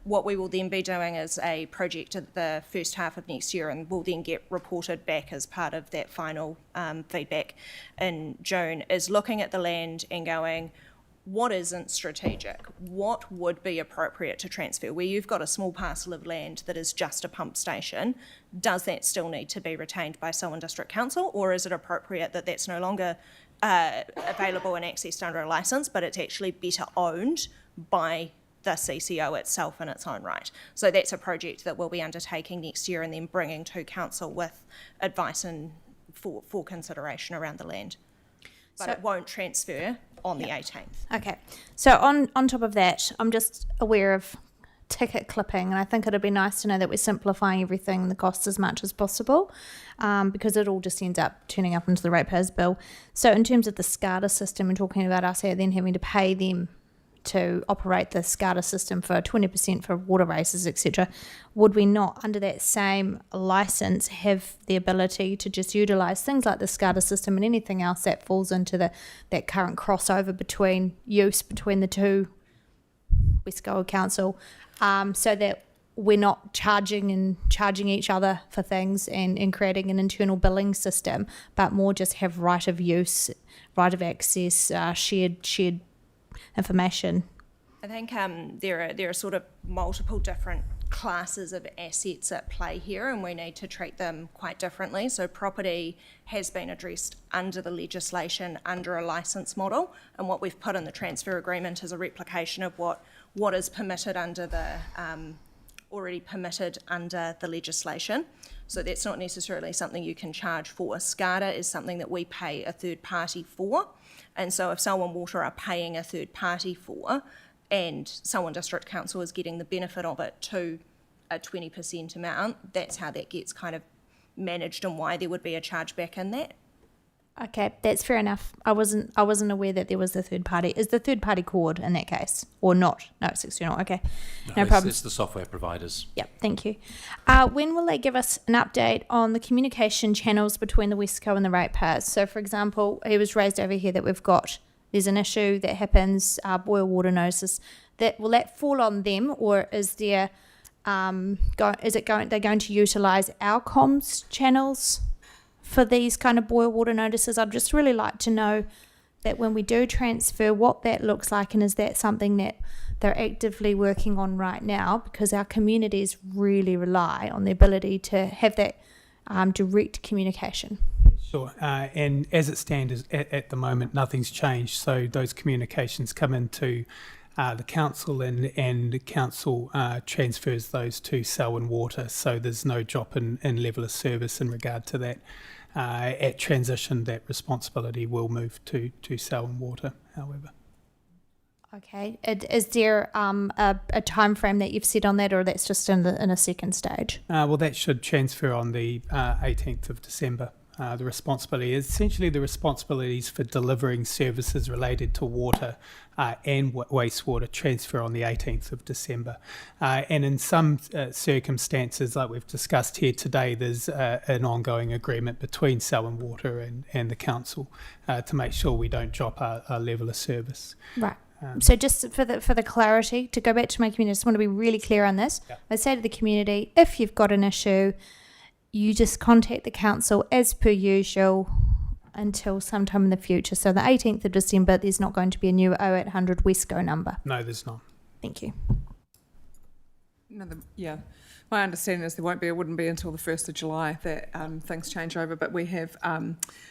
S3: What we will then be doing is a project at the first half of next year, and will then get reported back as part of that final feedback in June, is looking at the land and going, what isn't strategic? What would be appropriate to transfer? Where you've got a small parcel of land that is just a pump station, does that still need to be retained by Selwyn District Council, or is it appropriate that that's no longer available and accessed under a licence, but it's actually better owned by the CCO itself in its own right. So that's a project that we'll be undertaking next year and then bringing to council with advice and for consideration around the land. But
S9: So-
S3: it won't transfer on the 18th.
S9: Okay. So on top of that, I'm just aware of ticket clipping, and I think it'd be nice to know that we're simplifying everything and the costs as much as possible, because it all just ends up turning up into the ratepayers' bill. So in terms of the SCADA system, and talking about us then having to pay them to operate the SCADA system for 20% for water races, etc., would we not, under that same license, have the ability to just utilise things like the SCADA system and anything else that falls into that current crossover between the two, West Goa Council, so that we're not charging each other for things and creating an internal billing system, but more just have right of use, right of access, shared information.
S3: I think there are sort of multiple different classes of assets at play here, and we need to treat them quite differently. So property has been addressed under the legislation under a licence model, and what we've put in the transfer agreement is a replication of what is permitted under the already permitted under the legislation. So that's not necessarily something you can charge for. SCADA is something that we pay a third party for. And so if Selwyn Water are paying a third party for, and Selwyn District Council is getting the benefit of it to a 20% amount, that's how that gets kind of managed and why there would be a charge back in that.
S9: Okay, that's fair enough. I wasn't aware that there was the third party. Is the third party cord in that case or not? No, it's external. Okay, no problem.
S2: It's the software providers.
S9: Yep, thank you. When will they give us an update on the communication channels between the Westco and the ratepayers? So, for example, it was raised over here that there's an issue that happens, boil water notices. Will that fall on them, or is there they're going to utilise our comms channels for these kind of boil water notices? I'd just really like to know that when we do transfer, what that looks like, and is that something that they're actively working on right now, because our communities really rely on the ability to have that direct communication.
S20: Sure, and as it stands at the moment, nothing's changed. So those communications come into the council, and the council transfers those to Selwyn Water. So there's no drop in level of service in regard to that. At transition, that responsibility will move to Selwyn Water, however.
S9: Okay. Is there a time frame that you've set on that, or that's just in a second stage?
S20: Well, that should transfer on the 18th of December. The responsibility is essentially the responsibilities for delivering services related to water and wastewater transfer on the 18th of December. And in some circumstances, like we've discussed here today, there's an ongoing agreement between Selwyn Water and the council to make sure we don't drop our level of service.
S9: Right. So just for the clarity, to go back to my community, I just want to be really clear on this.
S20: Yeah.
S9: I say to the community, if you've got an issue, you just contact the council as per usual until sometime in the future. So the 18th of December, there's not going to be a new 0800 Westco number.
S20: No, there's not.
S9: Thank you.
S1: No, my understanding is there wouldn't be until the 1st of July that things change over, but we have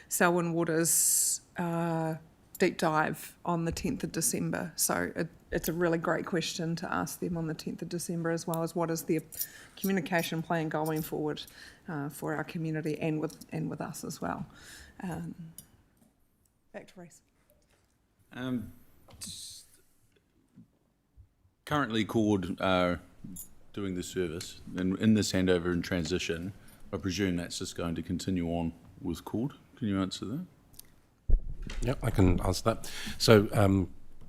S1: Selwyn Water's deep dive on the 10th of December. So it's a really great question to ask them on the 10th of December, as well as what is their communication plan going forward for our community and with us as well. Back to Reece.
S16: Currently, Cord are doing the service, and in this handover and transition, I presume that's just going to continue on with Cord. Can you answer that?
S2: Yep, I can answer that. So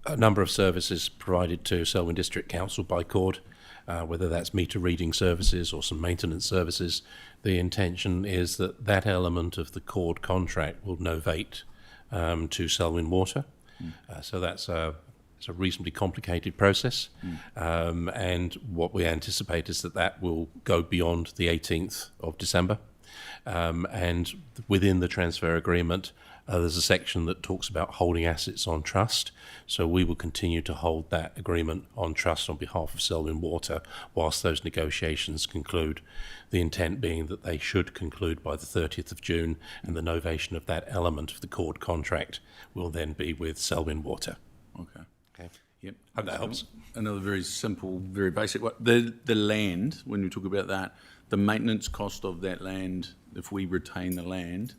S2: a number of services provided to Selwyn District Council by Cord, whether that's meter reading services or some maintenance services. The intention is that that element of the Cord contract will novate to Selwyn Water. So that's it's a reasonably complicated process. And what we anticipate is that will go beyond the 18th of December. And within the transfer agreement, There's a section that talks about holding assets on trust, so we will continue to hold that agreement on trust on behalf of Selwyn Water whilst those negotiations conclude. The intent being that they should conclude by the 30th of June, and the novation of that element of the cord contract will then be with Selwyn Water.
S16: Okay.
S2: Okay.
S16: Yep.
S2: Hope that helps.
S16: Another very simple, very basic one. The land, when we talk about that, the maintenance cost of that land, if we retain the land,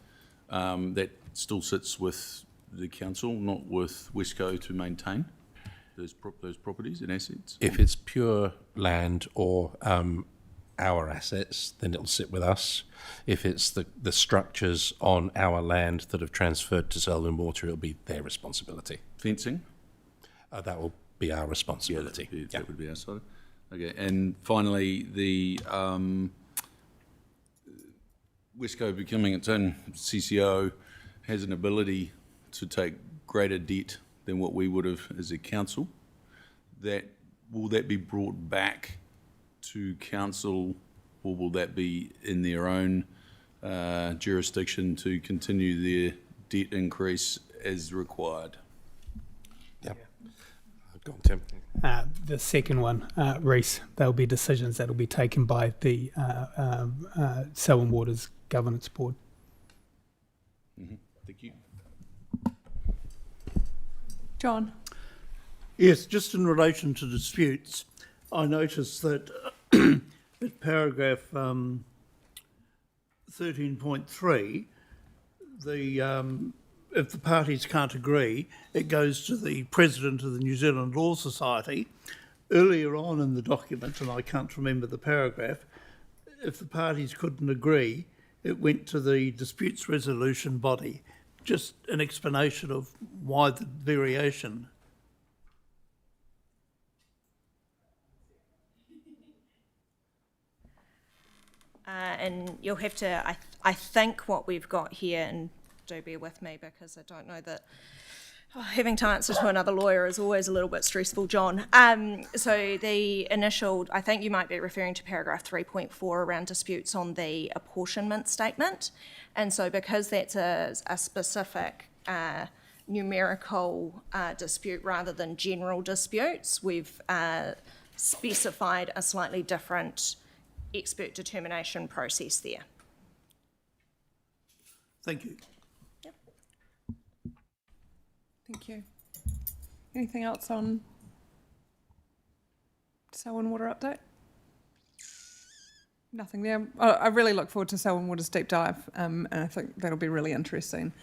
S16: that still sits with the council, not with Westco to maintain those properties and assets?
S2: If it's pure land or our assets, then it'll sit with us. If it's the structures on our land that have transferred to Selwyn Water, it'll be their responsibility.
S16: Fencing?
S2: That will be our responsibility.
S16: That would be our side. Okay, and finally, the Westco becoming its own CCO has an ability to take greater debt than what we would have as a council. Will that be brought back to council, or will that be in their own jurisdiction to continue their debt increase as required?
S2: Yeah. Go on, Tim.
S20: The second one, Reece, there'll be decisions that will be taken by the Selwyn Waters Governance Board.
S16: Mm-hmm. Thank you.
S1: John?
S4: Yes, just in relation to disputes, I noticed that in paragraph 13.3, if the parties can't agree, it goes to the President of the New Zealand Law Society. Earlier on in the document, and I can't remember the paragraph, if the parties couldn't agree, it went to the disputes resolution body. Just an explanation of why the variation.
S3: And you'll have to, I think what we've got here, and do bear with me because I don't know that having to answer to another lawyer is always a little bit stressful, John. So the initial, I think you might be referring to paragraph 3.4 around disputes on the apportionment statement. And so because that's a specific numerical dispute rather than general disputes, we've specified a slightly different expert determination process there.
S4: Thank you.
S1: Yep. Thank you. Anything else on Selwyn Water update? Nothing there. I really look forward to Selwyn Water's deep dive, and I think that'll be really interesting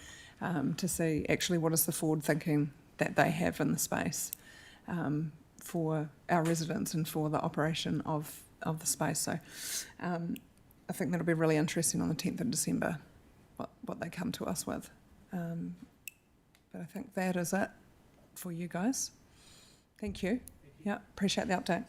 S1: to see actually what is the forward thinking that they have in the space for our residents and for the operation of the space. So I think that'll be really interesting on the 10th of December, what they come to us with. But I think that is it for you guys. Thank you. Yeah, appreciate the update.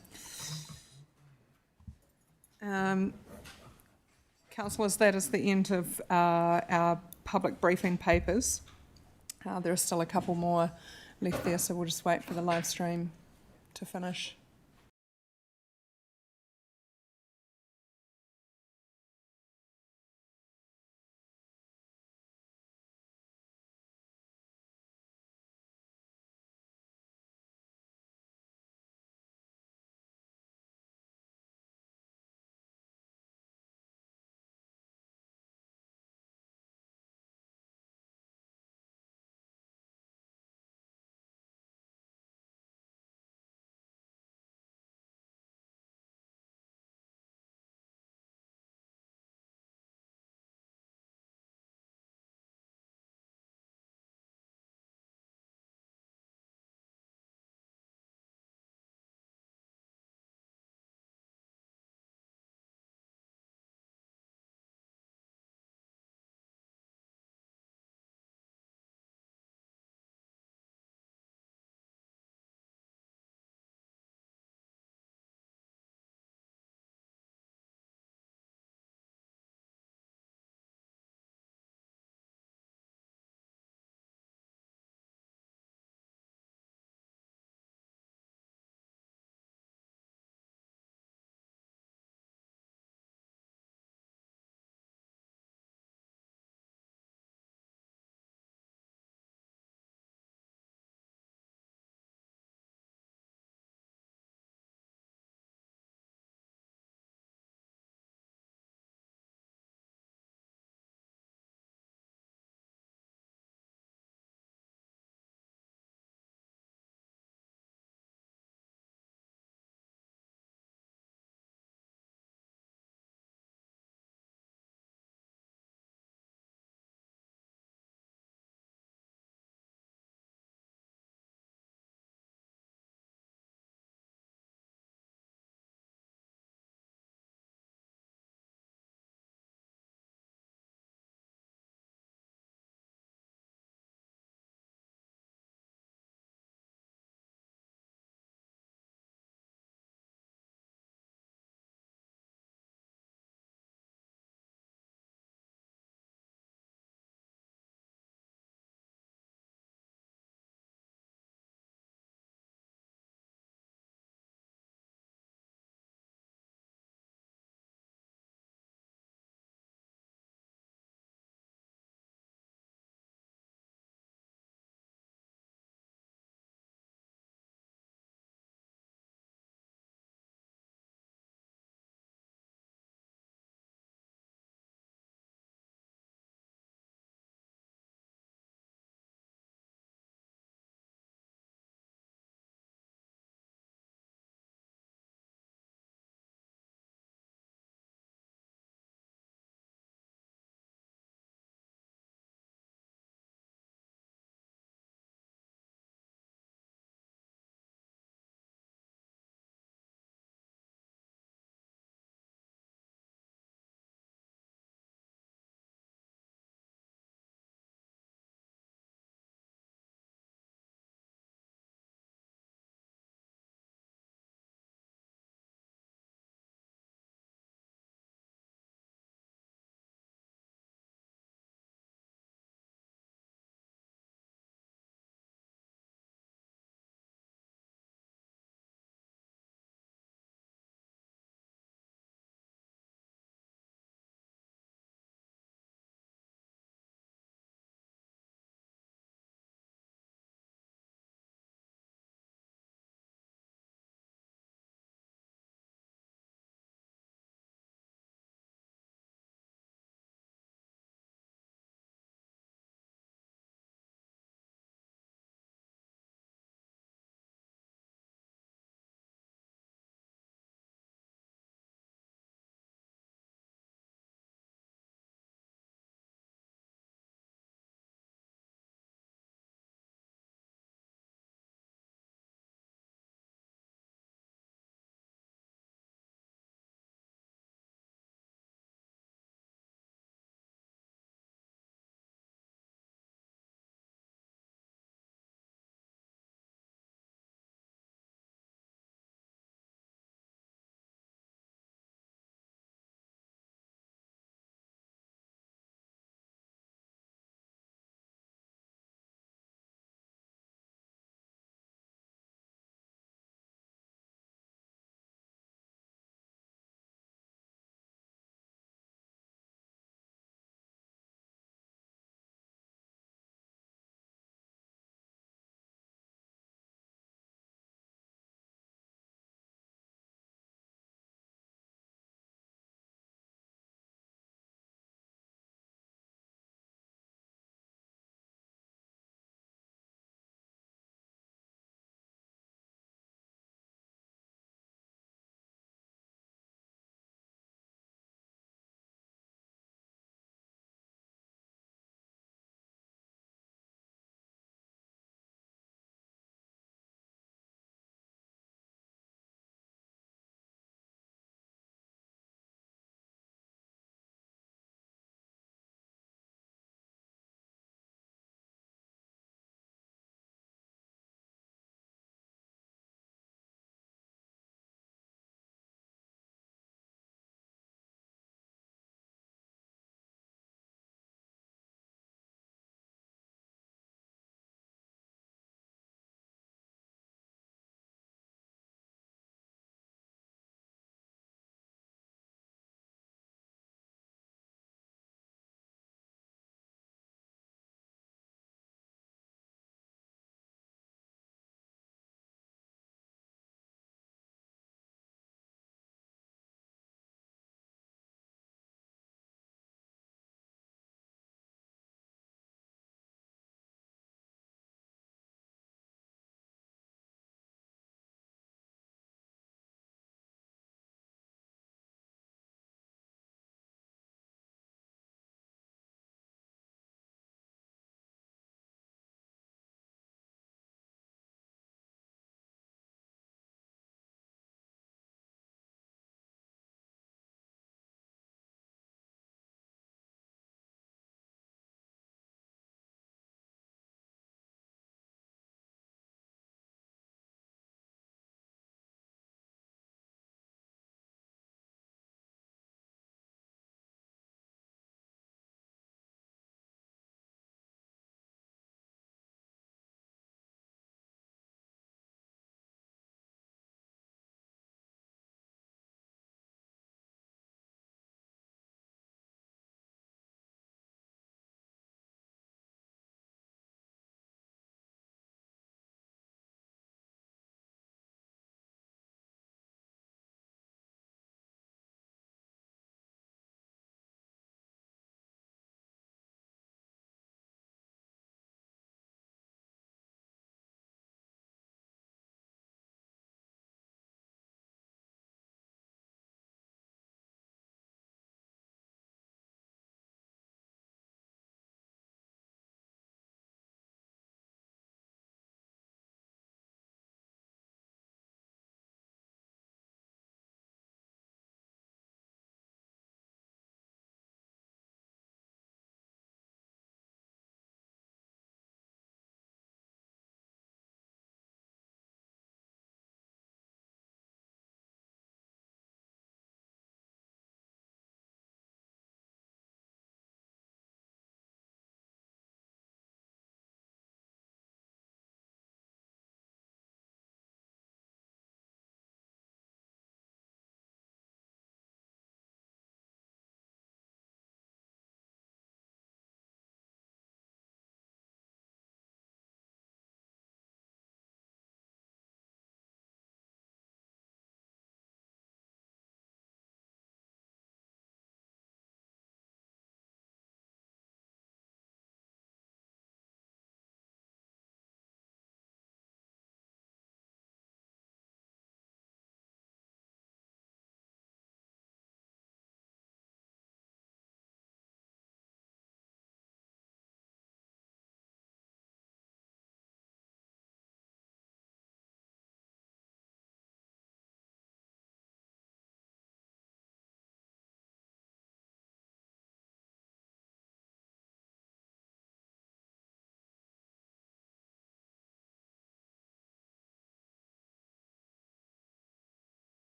S1: Councillors, that is the end of our public briefing papers. There are still a couple more left there, so we'll just wait for the live stream to finish.